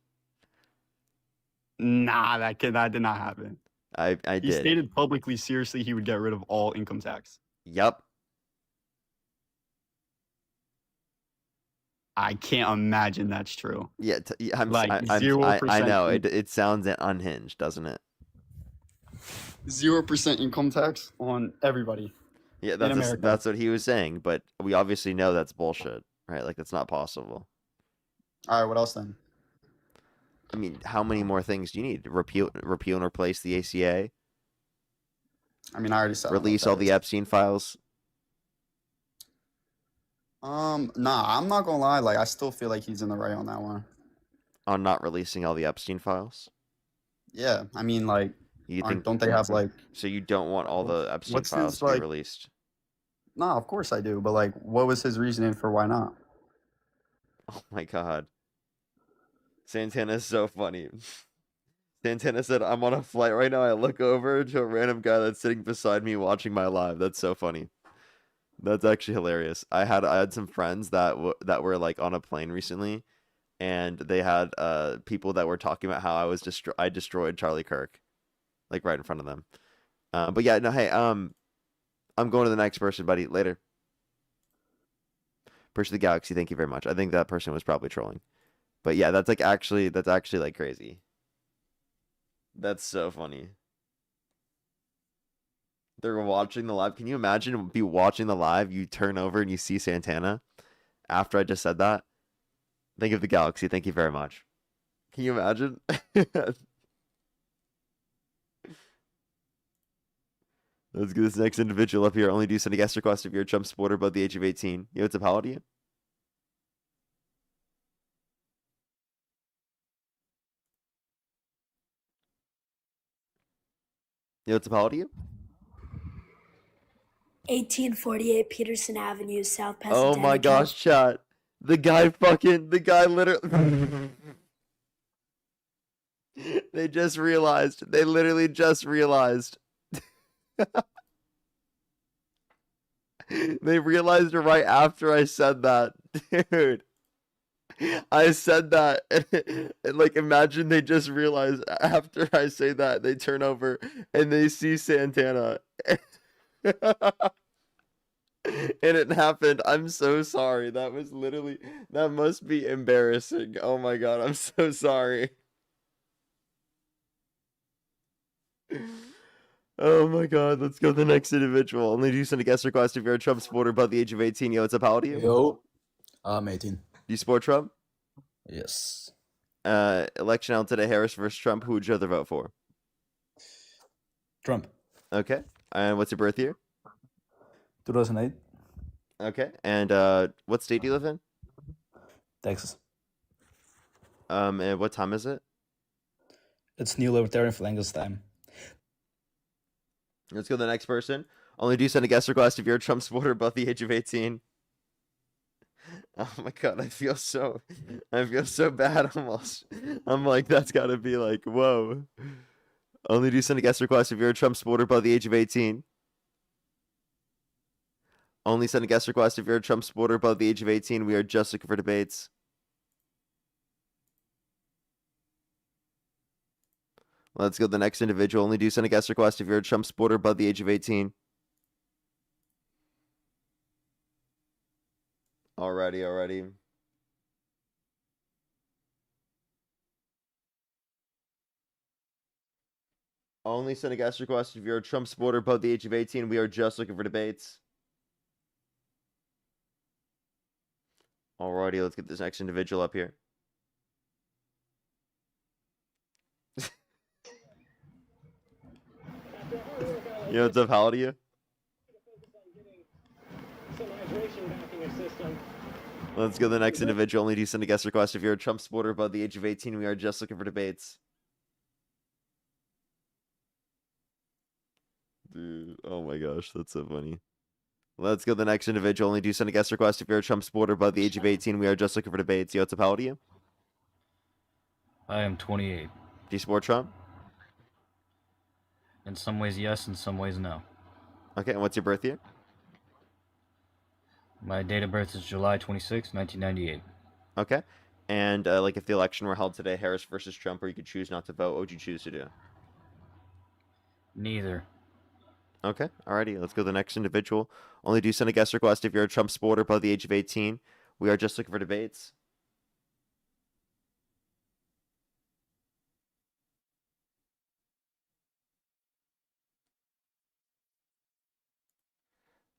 Nah, that did not happen. I did. He stated publicly, seriously, he would get rid of all income tax. Yup. I can't imagine that's true. Yeah, I'm like I 0%. I know it sounds unhinged, doesn't it? 0% income tax on everybody. Yeah, in America. that's what he was saying, but we obviously know that's bullshit, right? Like that's not possible. All right, what else then? I mean, how many more things do you need? Repeal and replace the ACA? I mean, I already said Release all the Epstein files? Nah, I'm not gonna lie. Like, I still feel like he's in the right on that one. On not releasing all the Epstein files? Yeah, I mean, like, don't they have like? So you don't want all the Epstein what's files his, to be like- released? Nah, of course I do. But like, what was his reasoning for why not? Oh my god. Santana is so funny. Santana said, I'm on a flight right now. I look over to a random guy that's sitting beside me watching my live. That's so funny. That's actually hilarious. I had some friends that were like on a plane recently, and they had people that were talking about how I destroyed Charlie Kirk, like right in front of them. But yeah, no, hey, I'm going to the next person, buddy. Later. Person of the Galaxy, thank you very much. I think that person was probably trolling. But yeah, that's actually like crazy. That's so funny. They're watching the live. Can you imagine be watching the live, you turn over and you see Santana after I just said that. Think of the galaxy. Thank you very much. Can you imagine? Let's get this next individual up here. Only do send a guest request if you're a Trump supporter above the age of 18. Yo, what's up? How old are you? Yo, what's up? How old are you? 1848 Peterson Avenue, South Oh Pasadena. my gosh, chat. The guy literally... They just realized. They literally just realized. They realized it right after I said that. Dude. I said that. And like, imagine they just realized after I say that, they turn over and they see Santana. And it happened. I'm so sorry. That was literally, that must be embarrassing. Oh my God. I'm so sorry. Oh my God. Let's go to the next individual. Only do send a guest request if you're a Trump supporter above the age of 18. Yo, what's up? How old are you? Yo, I'm 18. Do you support Trump? Yes. Election out today, Harris versus Trump. Who would you rather vote for? Trump. Okay. And what's your birth year? 2008. Okay. And what state do you live in? Texas. And what time is it? It's New Libertarian Flangers time. Let's go to the next person. Only do send a guest request if you're a Trump supporter above the age of 18. Oh my God, I feel so bad almost. I'm like, that's gotta be like, whoa. Only do send a guest request if you're a Trump supporter above the age of 18. Only send a guest request if you're a Trump supporter above the age of 18. We are just looking for debates. Let's go to the next individual. Only do send a guest request if you're a Trump supporter above the age of 18. Alrighty. Only send a guest request if you're a Trump supporter above the age of 18. We are just looking for debates. Alrighty, let's get this next individual up here. Yo, what's up? How old are you? Let's go to the next individual. Only do send a guest request if you're a Trump supporter above the age of 18. We are just looking for debates. Dude, oh my gosh, that's so funny. Let's go to the next individual. Only do send a guest request if you're a Trump supporter above the age of 18. We are just looking for debates. Yo, what's up? How old are you? I am 28. Do you support Trump? In some ways, yes. In some ways, no. Okay, and what's your birth year? My date of birth is July 26, 1998. Okay. And like if the election were held today, Harris versus Trump, or you could choose not to vote, what would you choose to do? Neither. Okay, alrighty. Let's go to the next individual. Only do send a guest request if you're a Trump supporter above the age of 18. We are just looking for debates.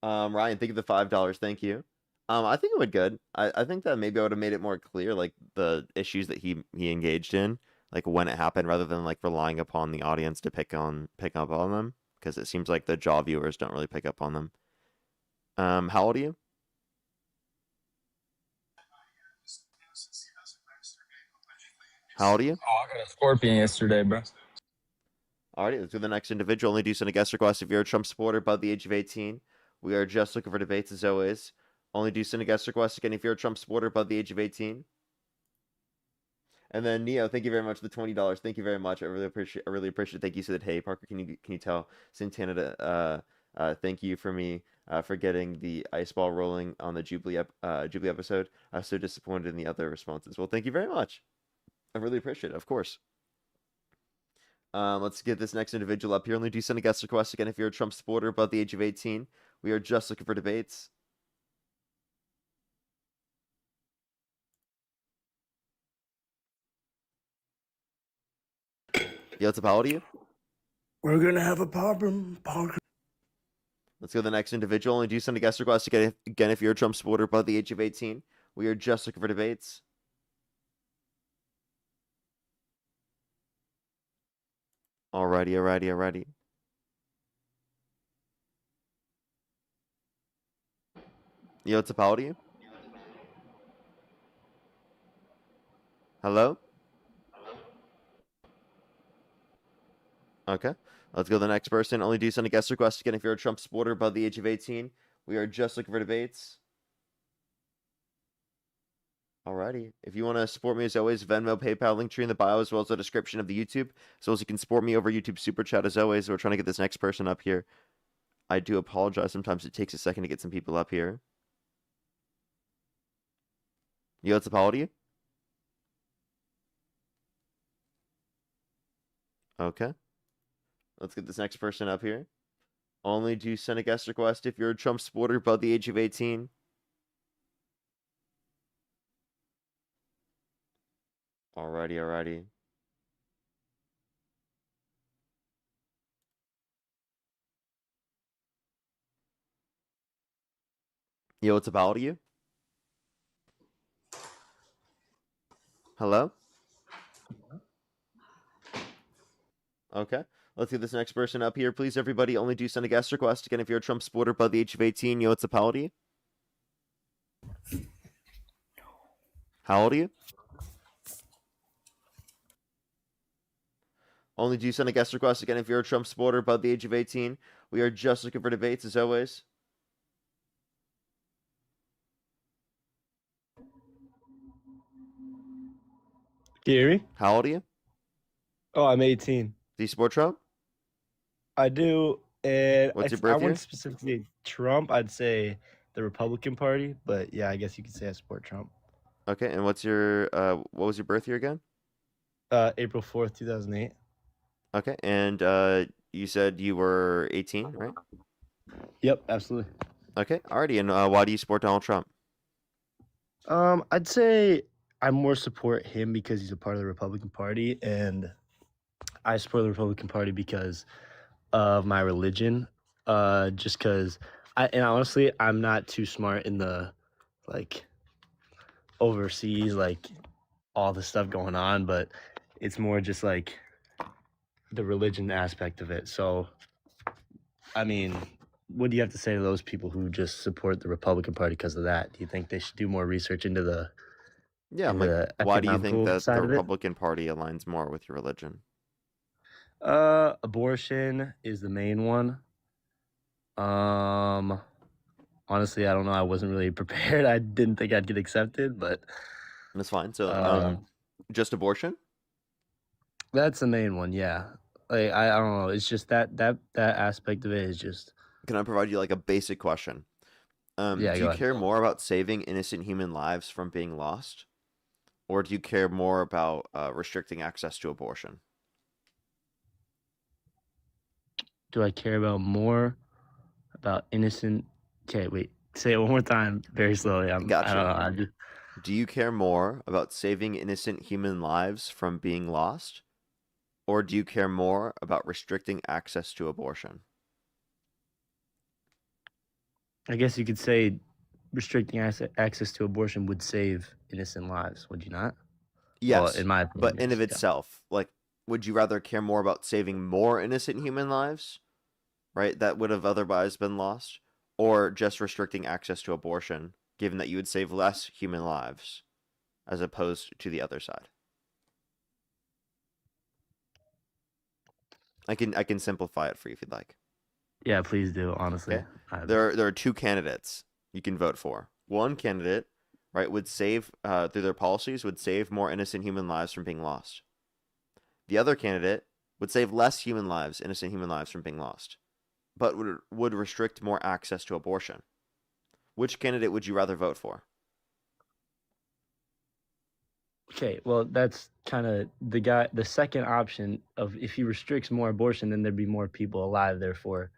Ryan, thank you for the $5. Thank you. I think it went good. I think that maybe I would have made it more clear, like the issues that he engaged in, like when it happened, rather than like relying upon the audience to pick up on them, because it seems like the jaw viewers don't really pick up on them. How old are you? How old are you? Oh, I got a scorpion yesterday, bro. Alrighty, let's do the next individual. Only do send a guest request if you're a Trump supporter above the age of 18. We are just looking for debates as always. Only do send a guest request again if you're a Trump supporter above the age of 18. And then Neo, thank you very much for the $20. Thank you very much. I really appreciate it. Thank you. Said, hey Parker, can you tell Santana to thank you for me for getting the ice ball rolling on the Jubilee episode. I was so disappointed in the other responses. Well, thank you very much. I really appreciate it, of course. Let's get this next individual up here. Only do send a guest request again if you're a Trump supporter above the age of 18. We are just looking for debates. Yo, what's up? How old are you? We're gonna have a problem, Parker. Let's go to the next individual. Only do send a guest request again if you're a Trump supporter above the age of 18. We are just looking for debates. Alrighty. Yo, what's up, how old are you? Hello? Okay. Let's go to the next person. Only do send a guest request again if you're a Trump supporter above the age of 18. We are just looking for debates. Alrighty. If you want to support me, as always, Venmo, PayPal, link tree in the bio, as well as the description of the YouTube. As well as you can support me over YouTube Super Chat, as always. We're trying to get this next person up here. I do apologize. Sometimes it takes a second to get some people up here. Yo, what's up, how old are you? Okay. Let's get this next person up here. Only do send a guest request if you're a Trump supporter above the age of 18. Alrighty. Yo, what's up, how old are you? Hello? Okay. Let's get this next person up here. Please, everybody, only do send a guest request. Again, if you're a Trump supporter above the age of 18, yo, what's up, how old are you? How old are you? Only do send a guest request. Again, if you're a Trump supporter above the age of 18. We are just looking for debates, as always. Can you hear me? How old are you? Oh, I'm 18. Do you support Trump? I do. And What's your I birth year? wouldn't specifically Trump. I'd say the Republican Party. But yeah, I guess you could say I support Trump. Okay, and what's your what was your birth year again? April 4th, 2008. Okay, and you said you were 18, right? Yep, absolutely. Okay, alrighty, and why do you support Donald Trump? I'd say I more support him because he's a part of the Republican Party, and I support the Republican Party because of my religion. Just because and honestly, I'm not too smart in the like overseas, like all the stuff going on, but it's more just like the religion aspect of it. So, I mean, what do you have to say to those people who just support the Republican Party because of that? Do you think they should do more research into the Why do you think economical that side the of it? Republican Party aligns more with your religion? Abortion is the main one. Honestly, I don't know. I wasn't really prepared. I didn't think I'd get accepted, but that's fine. So, just abortion? That's the main one. Yeah. Like I don't know. It's just that aspect of it is just. Can I provide you like a basic question? Yeah, do go you ahead. care more about saving innocent human lives from being lost, or do you care more about restricting access to abortion? Do I care about more about innocent? Okay, wait. Say it one more time, very slowly. I don't know. I just. Do you care more about saving innocent human lives from being lost, or do you care more about restricting access to abortion? I guess you could say restricting access to abortion would save innocent lives. Would you not? Yes, Well, in my opinion, but in yes, of yeah. itself, like, would you rather care more about saving more innocent human lives, right, that would have otherwise been lost, or just restricting access to abortion, given that you would save less human lives, as opposed to the other side? I can simplify it for you if you'd like. Yeah, please do. Honestly, Okay. There are two candidates you can vote for. One candidate, right, would save through their policies would save more innocent human lives from being lost. The other candidate would save less innocent human lives from being lost, but would restrict more access to abortion. Which candidate would you rather vote for? Okay, well, that's kind of the second option of if he restricts more abortion, then there'd be more people alive. Therefore,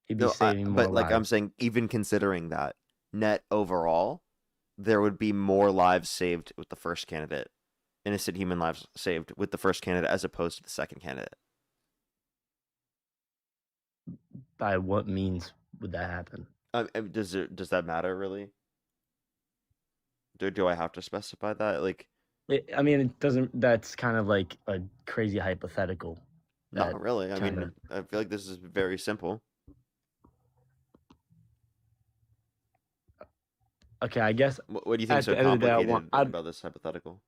he'd be saving more But like I'm lives. saying, even considering that net overall, there would be more lives saved with the first candidate, innocent human lives saved with the first candidate as opposed to the second candidate. By what means would that happen? Does that matter really? Do I have to specify that? Like, I mean, it doesn't. That's kind of like a crazy hypothetical. not really. I kind mean, I feel like this is very simple. Okay, I guess. What do you think at so the end of the day, complicated about this hypothetical?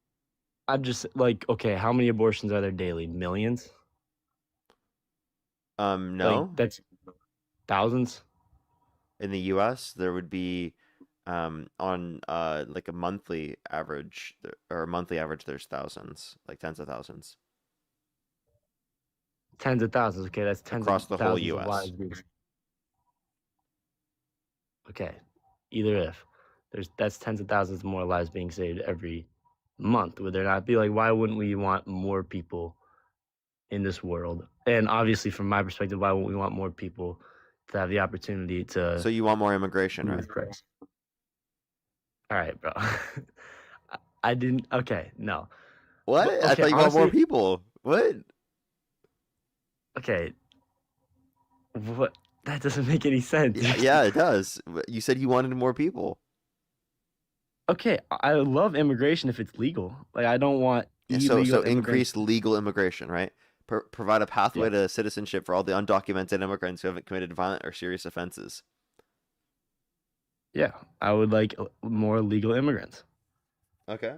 I'm just like, okay, how many abortions are there daily? Millions? No. Like, that's thousands. In the U.S., there would be, on like a monthly average there's thousands, like tens of thousands Tens of thousands. Okay, that's tens across of the whole thousands of U.S. lives being. Okay, either if that's tens of thousands more lives being saved every month. Would there not be? Like, why wouldn't we want more people in this world? And obviously, from my perspective, why wouldn't we want more people to have the opportunity to? So you want more immigration, right? All right, bro. I didn't. Okay, no. What? But, I okay, thought you want more honestly- people. What? Okay. What? That doesn't make any sense. Yeah, it does. You said you wanted more people. Okay, I love immigration if it's legal. Like, I don't want Yeah, illegal so immigrants. increase legal immigration, right? Provide a pathway to citizenship for all the undocumented immigrants who haven't committed violent or serious offenses. Yeah, I would like more legal immigrants. Okay.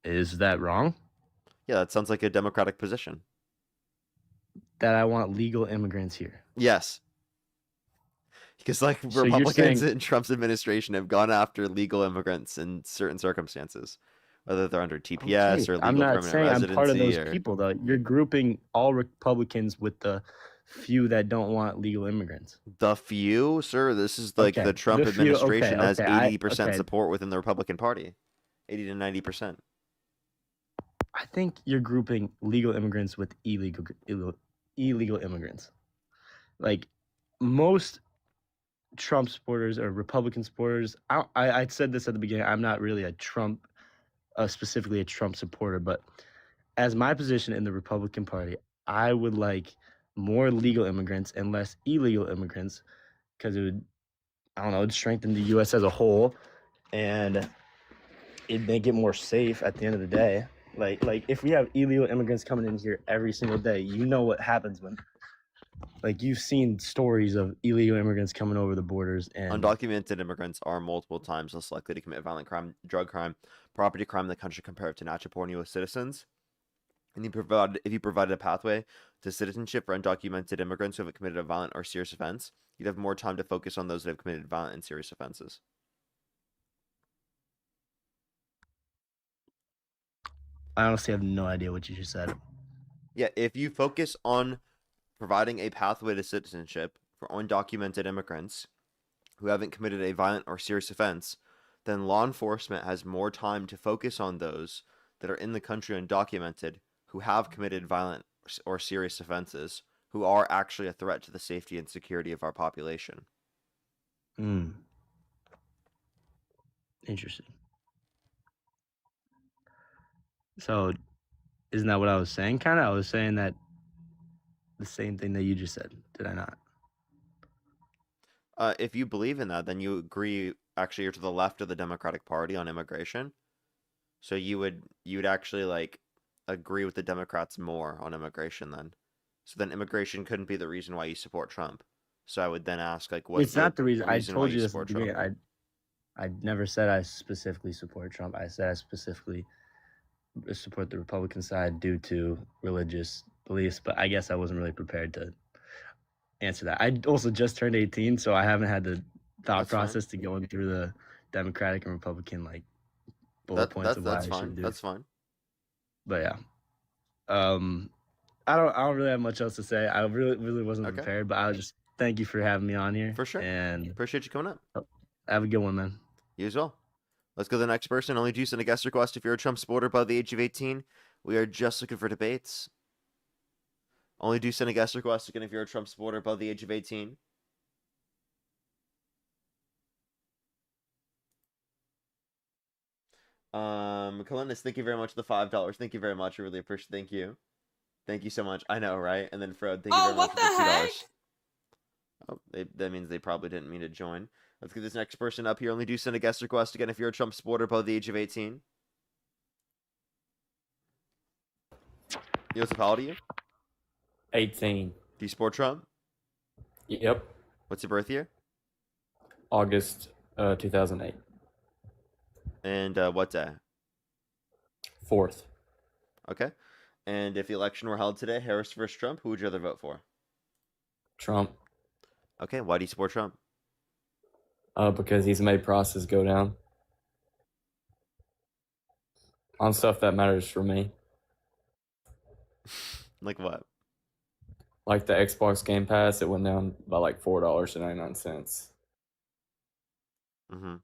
Is that wrong? Yeah, that sounds like a democratic position. That I want legal immigrants here. Yes. Because like So you're Republicans saying- in Trump's administration have gone after legal immigrants in certain circumstances, whether they're under TPS or legal I'm not permanent saying I'm residency. part of those or... people, though. You're grouping all Republicans with the few that don't want legal immigrants. The few, sir. This is like Okay, the Trump the few- administration okay, has okay, 80% okay. support within the Republican Party, 80 to 90%. I think you're grouping legal immigrants with illegal immigrants. Like most Trump supporters or Republican supporters, I said this at the beginning. I'm not really a Trump, specifically a Trump supporter, but as my position in the Republican Party, I would like more legal immigrants and less illegal immigrants because it would, I don't know, it'd strengthen the U.S. as a whole, and it'd make it more safe at the end of the day. Like if we have illegal immigrants coming in here every single day, you know what happens when, like, you've seen stories of illegal immigrants coming over the borders, and Undocumented immigrants are multiple times less likely to commit violent crime, drug crime, property crime in the country compared to natural-born U.S. citizens. And if you provided a pathway to citizenship for undocumented immigrants who haven't committed a violent or serious offense, you'd have more time to focus on those that have committed violent and serious offenses. I honestly have no idea what you just said. Yeah, if you focus on providing a pathway to citizenship for undocumented immigrants who haven't committed a violent or serious offense, then law enforcement has more time to focus on those that are in the country undocumented who have committed violent or serious offenses, who are actually a threat to the safety and security of our population. Interesting. So, isn't that what I was saying? Kind of, I was saying that the same thing that you just said. Did I not? If you believe in that, then you agree. Actually, you're to the left of the Democratic Party on immigration, so you would actually like agree with the Democrats more on immigration then. So then immigration couldn't be the reason why you support Trump. So I would then ask, like, what's It's not the reason. I why told you this at support the Trump? beginning. I never said I specifically support Trump. I said I specifically support the Republican side due to religious beliefs, but I guess I wasn't really prepared to answer that. I also just turned 18, so I haven't had the thought process to going through the Democratic and Republican like bullet points of why That's I fine. should do. That's fine. But yeah, I don't really have much else to say. I really wasn't prepared, but I just thank you for having me on here. For sure. And Appreciate you coming up. Have a good one, man. You as well. Let's go to the next person. Only do send a guest request if you're a Trump supporter above the age of 18. We are just looking for debates. Only do send a guest request again if you're a Trump supporter above the age of 18. Kalinis, thank you very much for the $5. Thank you very much. I really appreciate it. Thank you. Thank you so much. I know, right? And then Fred, thank you very much for the $2. Oh, that means they probably didn't mean to join. Let's get this next person up here. Only do send a guest request again if you're a Trump supporter above the age of 18. Joseph, how old are you? 18. Do you support Trump? Yep. What's your birth year? August 2008. And what day? 4th. Okay. And if the election were held today, Harris versus Trump, who would you rather vote for? Trump. Okay. Why do you support Trump? Because he's made prices go down on stuff that matters for me. Like what? Like the Xbox Game Pass, it went down by like $4.99. Mm-hmm.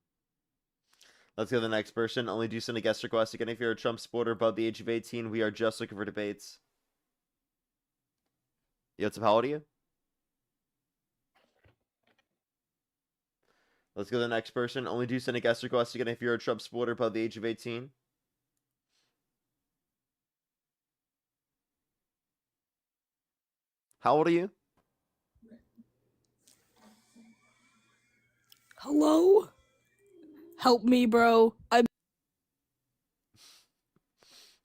Let's go to the next person. Only do send a guest request again if you're a Trump supporter above the age of 18. We are just looking for debates. Joseph, how old are you? Let's go to the next person. Only do send a guest request again if you're a Trump supporter above the age of 18. How old are you? Hello? Help me, bro.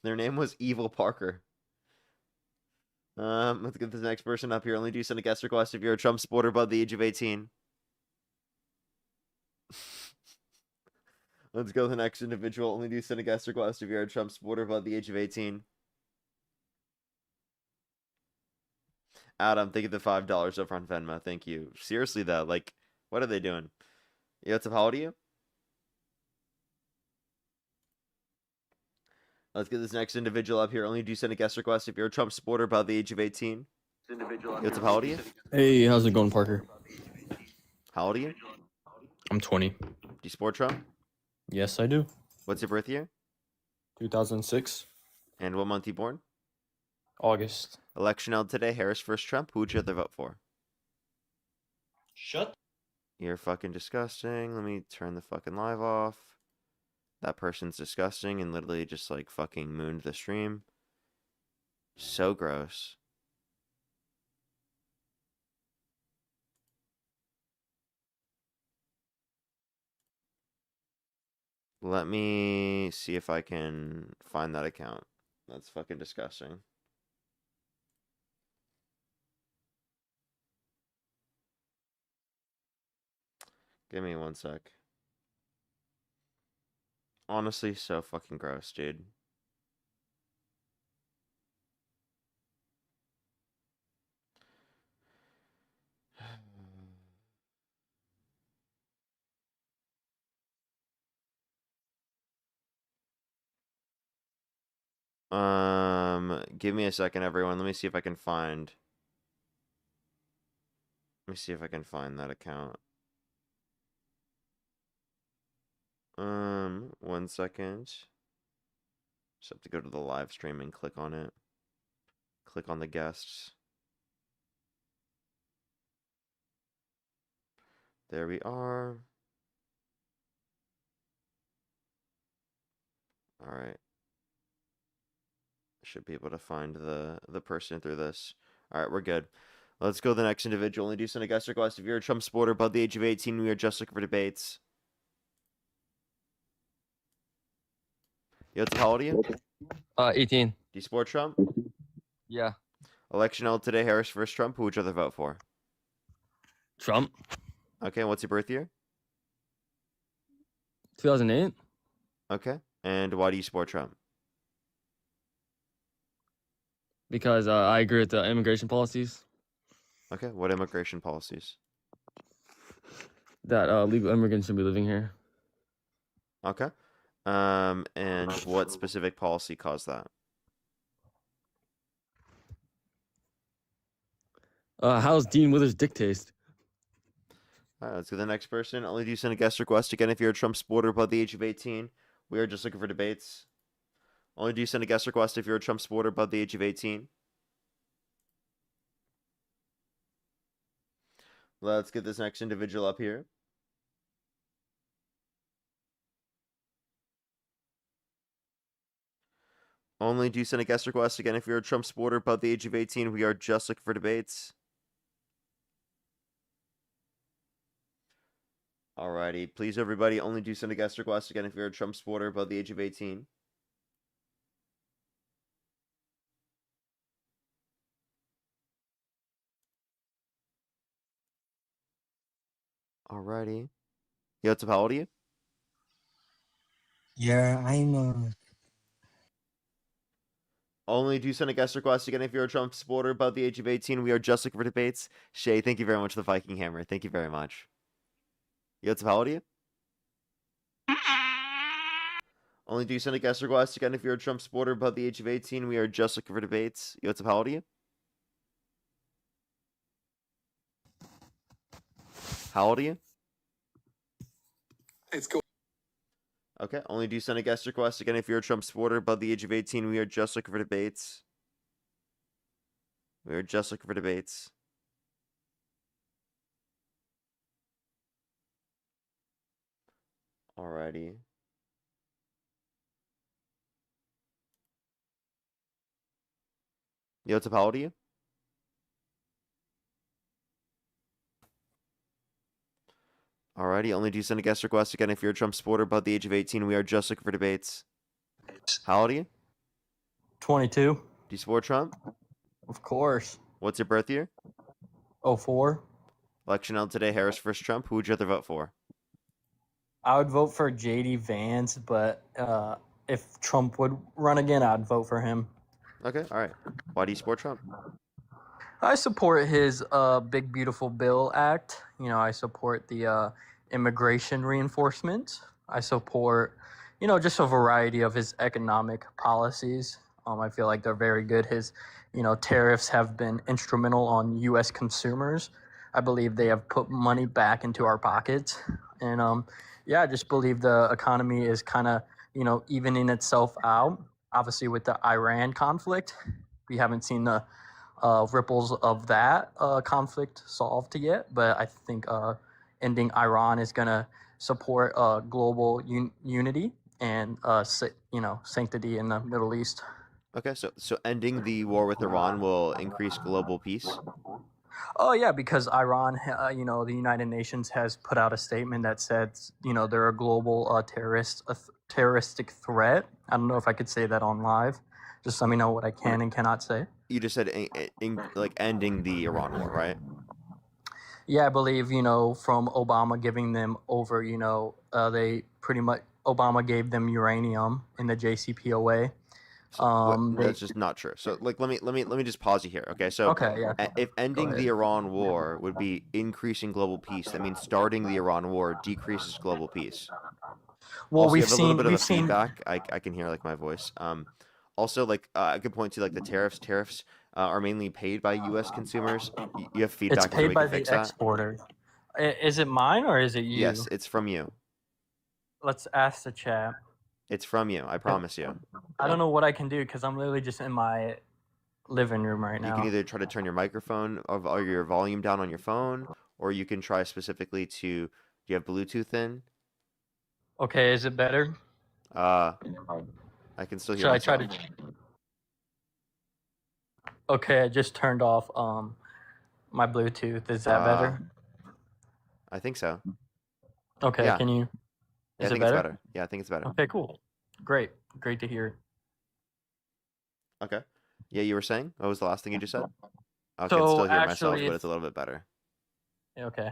Their name was Evil Parker. Let's get this next person up here. Only do send a guest request if you're a Trump supporter above the age of 18. Let's go to the next individual. Only do send a guest request if you're a Trump supporter above the age of 18. Adam, thank you for the $5 up on Venmo. Thank you. Seriously, though, like, what are they doing? Joseph, how old are you? Let's get this next individual up here. Only do send a guest request if you're a Trump supporter above the age of 18. Joseph, how old are you? Hey, how's it going, Parker? How old are you? I'm 20. Do you support Trump? Yes, I do. What's your birth year? 2006. And what month you born? August. Election held today. Harris versus Trump. Who would you rather vote for? Shut. You're fucking disgusting. Let me turn the fucking live off. That person's disgusting and literally just like fucking mooned the stream. So gross. Let me see if I can find that account. That's fucking disgusting. Give me 1 sec. Honestly, so fucking gross, dude. Give me a second, everyone. Let me see if I can find. Let me see if I can find that account. 1 second. Just have to go to the live stream and click on it. Click on the guests. There we are. All right. Should be able to find the person through this. All right, we're good. Let's go to the next individual. Only do send a guest request if you're a Trump supporter above the age of 18. We are just looking for debates. Yo, how old are you? 18. Do you support Trump? Yeah. Election held today. Harris versus Trump. Who would you rather vote for? Trump. Okay, what's your birth year? 2008. Okay, and why do you support Trump? Because I agree with the immigration policies. Okay, what immigration policies? That legal immigrants should be living here. Okay. And what specific policy caused that? How's Dean Withers' dick taste? All right, let's go to the next person. Only do send a guest request again if you're a Trump supporter above the age of 18. We are just looking for debates. Only do send a guest request if you're a Trump supporter above the age of 18. Let's get this next individual up here. Only do send a guest request again if you're a Trump supporter above the age of 18. We are just looking for debates. Alrighty. Please, everybody, only do send a guest request again if you're a Trump supporter above the age of 18. Alrighty. Yo, what's up? How old are you? Yeah, Only do send a guest request again if you're a Trump supporter above the age of 18. We are just looking for debates. Shay, thank you very much for the Viking Hammer. Thank you very much. Yo, what's up? How old are you? Only do send a guest request again if you're a Trump supporter above the age of 18. We are just looking for debates. Yo, what's up? How old are you? How old are you? It's cool. Okay, only do send a guest request again if you're a Trump supporter above the age of 18. We are just looking for debates. We are just looking for debates. Alrighty. Yo, what's up? How old are you? Alrighty, only do send a guest request again if you're a Trump supporter above the age of 18. We are just looking for debates. How old are you? 22. Do you support Trump? Of course. What's your birth year? 04. Election held today, Harris versus Trump. Who would you rather vote for? I would vote for JD Vance, but if Trump would run again, I'd vote for him. Okay, alright. Why do you support Trump? I support his Big Beautiful Bill Act. You know, I support the immigration reinforcement. I support, you know, just a variety of his economic policies. I feel like they're very good. His, you know, tariffs have been instrumental on U.S. consumers. I believe they have put money back into our pockets. And, yeah, I just believe the economy is kind of, you know, evening itself out. Obviously, with the Iran conflict, we haven't seen the ripples of that conflict solved yet, but I think ending Iran is going to support global unity and you know, sanctity in the Middle East. Okay, so ending the war with Iran will increase global peace? Oh yeah, because Iran, you know, the United Nations has put out a statement that says, you know, they're a global terroristic threat. I don't know if I could say that on live. Just let me know what I can and cannot say. You just said like ending the Iran war, right? Yeah, I believe, you know, from Obama giving them over, you know, they pretty much, Obama gave them uranium in the JCPOA. That's just not true. So like let me just pause you here. Okay, so okay, yeah. If ending the Iran war would be increasing global peace, that means starting the Iran war decreases global peace. Well, also, we've you have a little bit of seen feedback. I can hear like my voice. Also, like I could point to like the tariffs. Tariffs are mainly paid by U.S. consumers. You have feedback. It's paid by the exporter. Is it mine or is it you? Yes, it's from you. Let's ask the chat. It's from you. I promise you. I don't know what I can do because I'm literally just in my living room right now. You can either try to turn your microphone or your volume down on your phone, or you can try specifically to. Do you have Bluetooth in? Okay, is it better? I can still hear myself. Should I try to? Okay, I just turned off my Bluetooth. Is that better? I think so. Okay, yeah. Can you? Yeah, I think it's better. Yeah, I think it's better. Okay, cool. Great to hear. Okay. Yeah, you were saying? What was the last thing you just said? I so can still hear actually, myself, but it's a little bit better. Okay.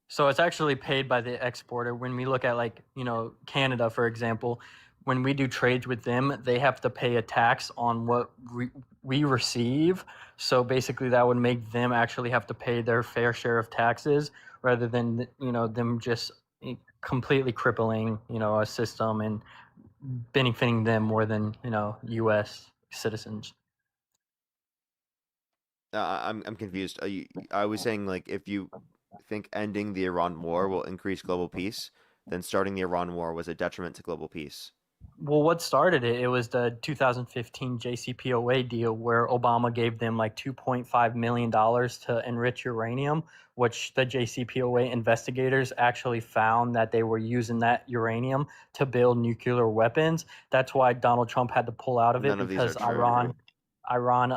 So it's actually paid by the exporter. When we look at, like, you know, Canada, for example, when we do trades with them, they have to pay a tax on what we receive. So basically that would make them actually have to pay their fair share of taxes rather than, you know, them just completely crippling, you know, a system and benefiting them more than, you know, U.S. citizens. I'm confused. I was saying, like, if you think ending the Iran war will increase global peace, then starting the Iran war was a detriment to global peace. Well, what started it? It was the 2015 JCPOA deal where Obama gave them like $2.5 million to enrich uranium, which the JCPOA investigators actually found that they were using that uranium to build nuclear weapons. That's why Donald Trump had to pull out of it because Iran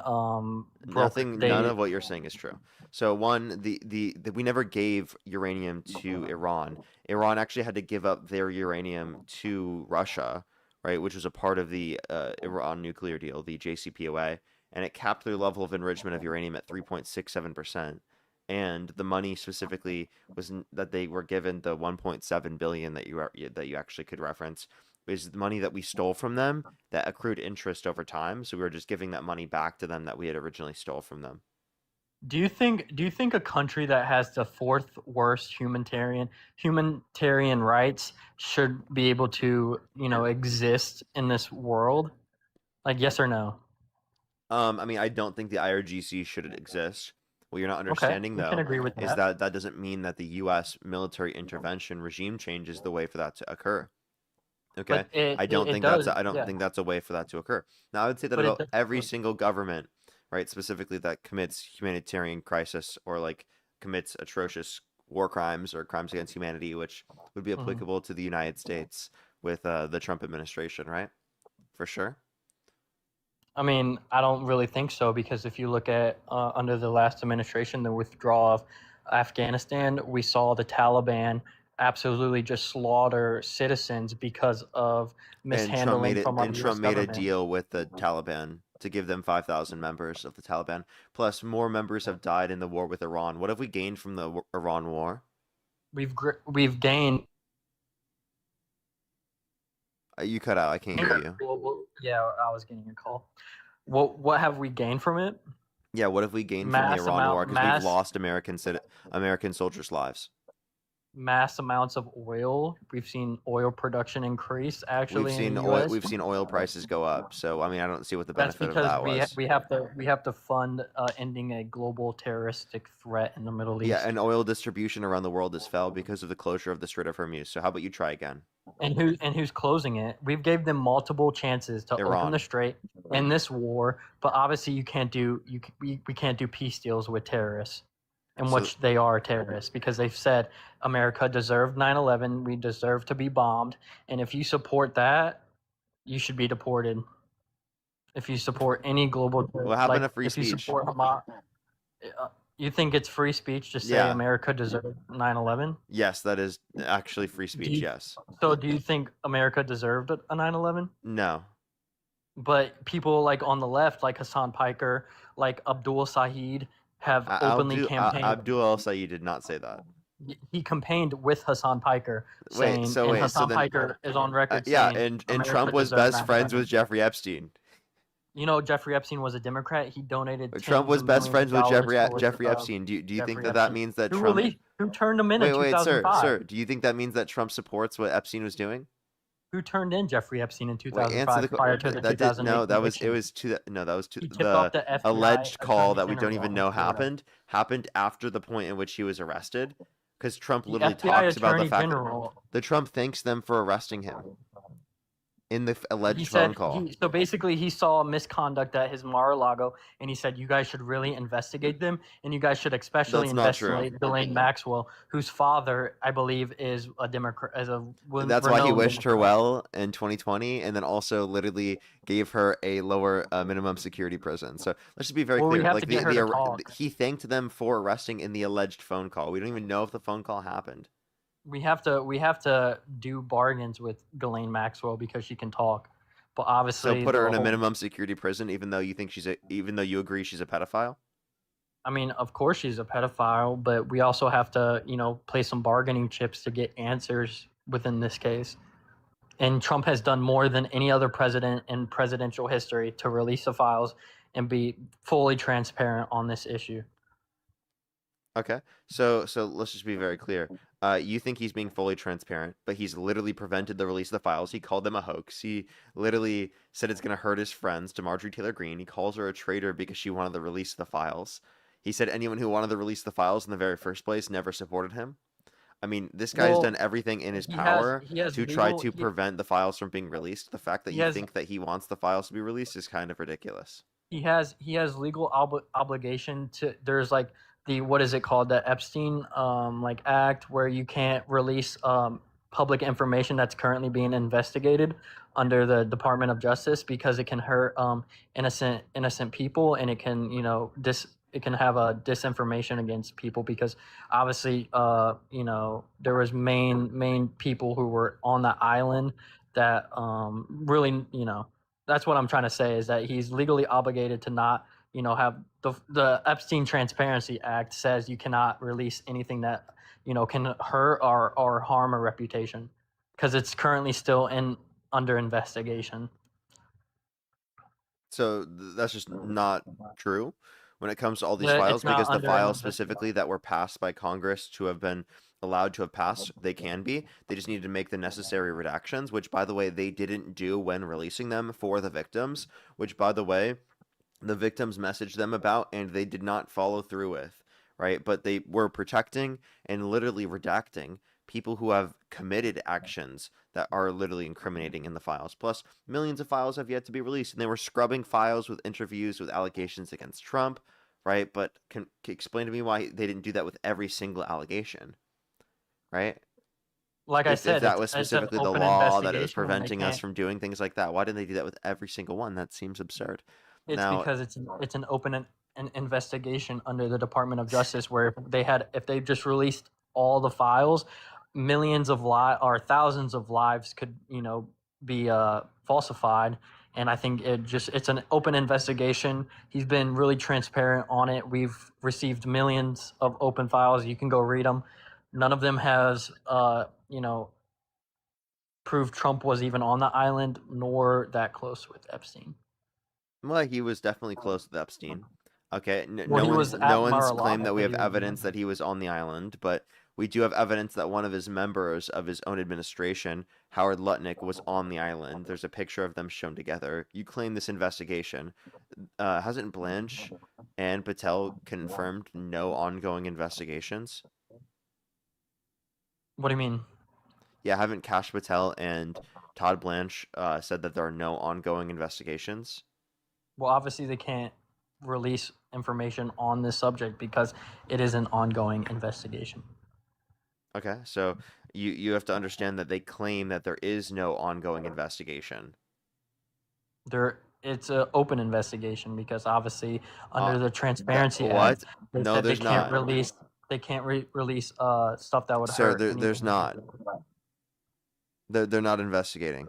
broke None of what you're saying is true. So one, the we never gave uranium to Iran. Iran actually had to give up their uranium to Russia, right, which was a part of the Iran nuclear deal, the JCPOA, and it capped their level of enrichment of uranium at 3.67%. And the money specifically was that they were given, the 1.7 billion that you actually could reference, is the money that we stole from them that accrued interest over time. So we were just giving that money back to them that we had originally stole from them. Do you think a country that has the fourth worst humanitarian rights should be able to, exist in this world? Like, yes or no? I mean, I don't think the IRGC should exist. What you're not Okay, understanding, we can though, agree with is that. that doesn't mean that the U.S. military intervention regime change is the way for that to occur. Okay, But it I don't it think does, I don't yeah. think that's a way for that to occur. Now, I would say that But it about does. every single government, right, specifically that commits humanitarian crisis or like commits atrocious war crimes or crimes against humanity, which would be Mhm. applicable to the United States with the Trump administration, right? For sure. I mean, I don't really think so, because if you look at under the last administration, the withdrawal of Afghanistan, we saw the Taliban absolutely just slaughter citizens because of mishandling from our And U.S. Trump made a government. deal with the Taliban to give them 5,000 members of the Taliban. Plus, more members have died in the war with Iran. What have we gained from the Iran war? We've gained. You cut out. I can't hear you. Yeah, I was getting a call. What have we gained from it? Yeah, what have we gained from the Iran war? Because we've lost American soldiers' lives. Mass amounts of oil. We've seen oil production increase actually in the US. We've seen oil prices go up. So I mean, I don't see what the That's benefit of that because was. we have to fund ending a global terroristic threat in the Middle East. Yeah, and oil distribution around the world has fell because of the closure of the Strait of Hormuz. So how about you try again? And who's closing it? We've gave them multiple chances to Iran. open the strait in this war, but obviously we can't do peace deals with terrorists, in So- which they are terrorists, because they've said America deserved 9/11, we deserve to be bombed, and if you support that, you should be deported. If you support any global, What happened to free if you speech? support Hamas, you think it's free speech to say Yeah. America deserved 9/11? Yes, that is actually free speech. Yes. So do you think America deserved a 9/11? No. But people like on the left, like Hassan Piker, like Abdul Saeed, have openly campaigned. Abdul al-Saeed did not say that. He campaigned with Hassan Piker, saying, Hassan Piker is on record yeah, saying, and America Trump was deserved best friends 9/11. with Jeffrey Epstein. You know, Jeffrey Epstein was a Democrat. He donated. Trump was best friends with Jeffrey Jeffrey Epstein. Do you think Jeffrey that Epstein. means that Who Trump? Who turned him in in Wait, 2005? sir. Do you think that means that Trump supports what Epstein was doing? Who turned in Jeffrey Epstein in Wait, 2005 answer the prior to the 2008 no, that was conviction? to He tipped off the FBI alleged call Attorney that we don't General even know on Florida. happened after the point in which he was arrested, because Trump The literally FBI talks about the Attorney fact General. that Trump thanks them for arresting him in the He alleged said phone call. so basically he saw misconduct at his Mar-a-Lago, and he said you guys should really investigate them, and you guys should especially That's not true. investigate Ghislaine Maxwell, whose father I believe is a Democrat, That's why he renowned wished her Democrat. well in 2020, and then also literally gave her a lower minimum security prison. So let's just be very Well, we clear. have Like to get her to talk. he thanked them for arresting in the alleged phone call. We don't even know if the phone call happened. We have to do bargains with Ghislaine Maxwell because she can talk, but obviously So put her in a the whole- minimum security prison, even though you agree she's a pedophile. I mean, of course she's a pedophile, but we also have to, play some bargaining chips to get answers within this case. And Trump has done more than any other president in presidential history to release the files and be fully transparent on this issue. Okay, so let's just be very clear. You think he's being fully transparent, but he's literally prevented the release of the files. He called them a hoax. He literally said it's going to hurt his friends, to Marjorie Taylor Greene. He calls her a traitor because she wanted the release of the files. He said anyone who wanted to release the files in the very first place never supported him. I mean, this guy's Well, done everything in his he power has to try legal- to prevent the files from being released. The fact that He you has- think that he wants the files to be released is kind of ridiculous. He has legal obligation to. There's like the what is it called, the Epstein act, where you can't release public information that's currently being investigated. under the Department of Justice because it can hurt innocent people, and it can it can have a disinformation against people because obviously there was main people who were on the island that really that's what I'm trying to say is that he's legally obligated to not have the Epstein Transparency Act says you cannot release anything that can hurt or harm a reputation because it's currently still under investigation. So that's just not true when it comes to all these It's files, not because the under files specifically that were passed by Congress to have been allowed to have passed, they can be. They just needed to make the necessary redactions, which, by the way, they didn't do when releasing them for the victims, which, by the way, the victims messaged them about and they did not follow through with, right? But they were protecting and literally redacting people who have committed actions that are literally incriminating in the files. Plus, millions of files have yet to be released, and they were scrubbing files with interviews with allegations against Trump, right? But can explain to me why they didn't do that with every single allegation, right? Like I said, if that it's was an specifically the open law that it was investigation and they preventing us can't. from doing things like that, why didn't they do that with every single one? That seems absurd. It's Now, because it's an open an investigation under the Department of Justice where if they just released all the files, millions of or thousands of lives could be falsified. And I think it's an open investigation. He's been really transparent on it. We've received millions of open files. You can go read them. None of them has proved Trump was even on the island nor that close with Epstein. well, he was definitely close with Epstein. Okay, Well, he was at no one's Mar-a-Lago, claimed that we but have he was evidence that he was on the island, but we do have evidence that one of his members of his own administration, Howard Lutnick, was on the island. There's a picture of them shown together. You claim this investigation. Hasn't Blanche and Patel confirmed no ongoing investigations? What do you mean? Yeah, haven't Kash Patel and Todd Blanche said that there are no ongoing investigations? Well, obviously they can't release information on this subject because it is an ongoing investigation. Okay, so you have to understand that they claim that there is no ongoing investigation. It's an open investigation because obviously under the Transparency what? Act, No, that there's they can't not. release stuff that would Sir, hurt. there's not. They're not investigating.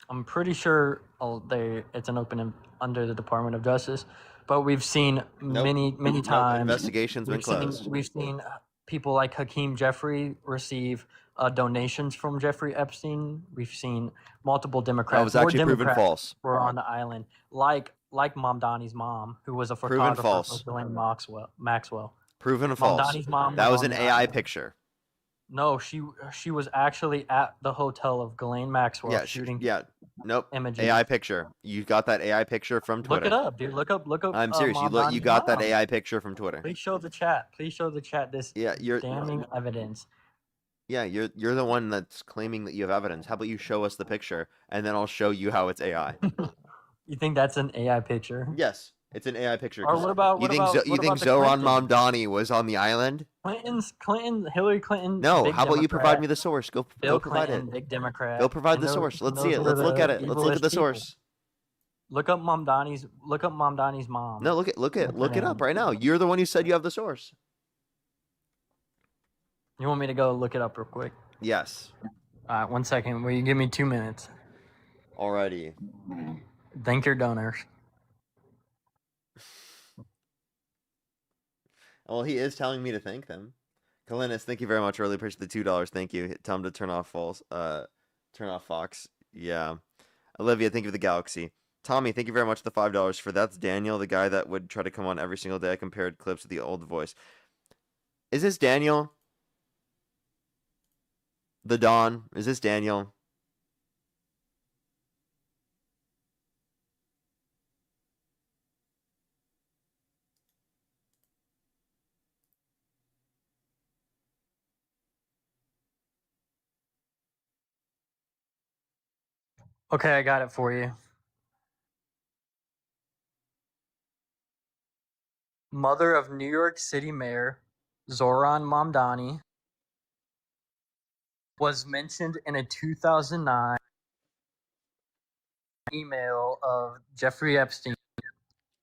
I'm pretty sure it's an open under the Department of Justice, but we've seen many times investigations been closed. We've seen people like Hakeem Jeffrey receive donations from Jeffrey Epstein. We've seen multiple Democrats. That was actually proven false. Were on the island, like Mamdani's mom, who was a Proven photographer false. for Ghislaine Maxwell. Proven false. Mamdani's mom That was on an the AI island. picture. No, she was actually at the hotel of Ghislaine Maxwell shooting. Nope. images. AI picture. You got that AI picture from Twitter. Look it up, dude. Look up. I'm serious. You Mamdani's got that mom. AI picture from Twitter. Please show the chat. This you're damning evidence. Yeah, you're the one that's claiming that you have evidence. How about you show us the picture and then I'll show you how it's AI. You think that's an AI picture? Yes, it's an AI picture. Or what about you think Zoran Mamdani was on the island? Hillary Clinton. No, big how about you Democrat. provide me the source? Go provide Clinton, it. big Democrat. Go provide And the those- source. Let's those see it. are Let's look the at it. Let's look at the evilest people. source. Look up Mamdani's mom. No, look it up right now. You're the one who said you have the source. You want me to go look it up real quick? Yes. All right, 1 second. Will you give me 2 minutes? Alrighty. Thank your donors. Well, he is telling me to thank them. Kalinis, thank you very much. Really appreciate the $2. Thank you. Tell him to turn off Fox. Yeah. Olivia, thank you for the Galaxy. Tommy, thank you very much for the $5 for that's Daniel, the guy that would try to come on every single day. I compared clips with the old voice. Is this Daniel? The Dawn? Is this Daniel? Okay, I got it for you. Mother of New York City Mayor Zoran Mamdani was mentioned in a 2009 email of Jeffrey Epstein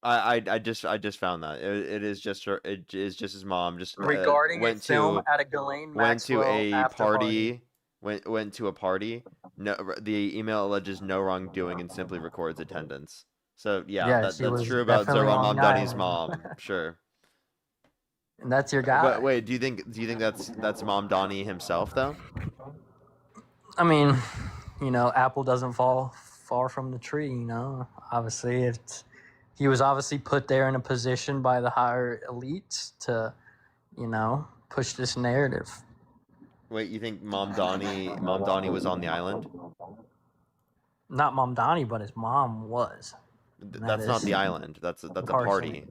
I just found that it is just her. It is just his mom. Just regarding a went film to at a Ghislaine went to Maxwell a after party. Went to a party. No, the email alleges no wrongdoing and simply records attendance. So yeah, Yeah, she that's was true about definitely Zoran on the Mamdani's island. mom. Sure. And that's your guy. But wait, do you think that's Mamdani himself though? I mean, apple doesn't fall far from the tree. Obviously, he was obviously put there in a position by the higher elites to, push this narrative. Wait, you think Mamdani was on the island? Not Mamdani, but his mom was. That's not the island. That's a party.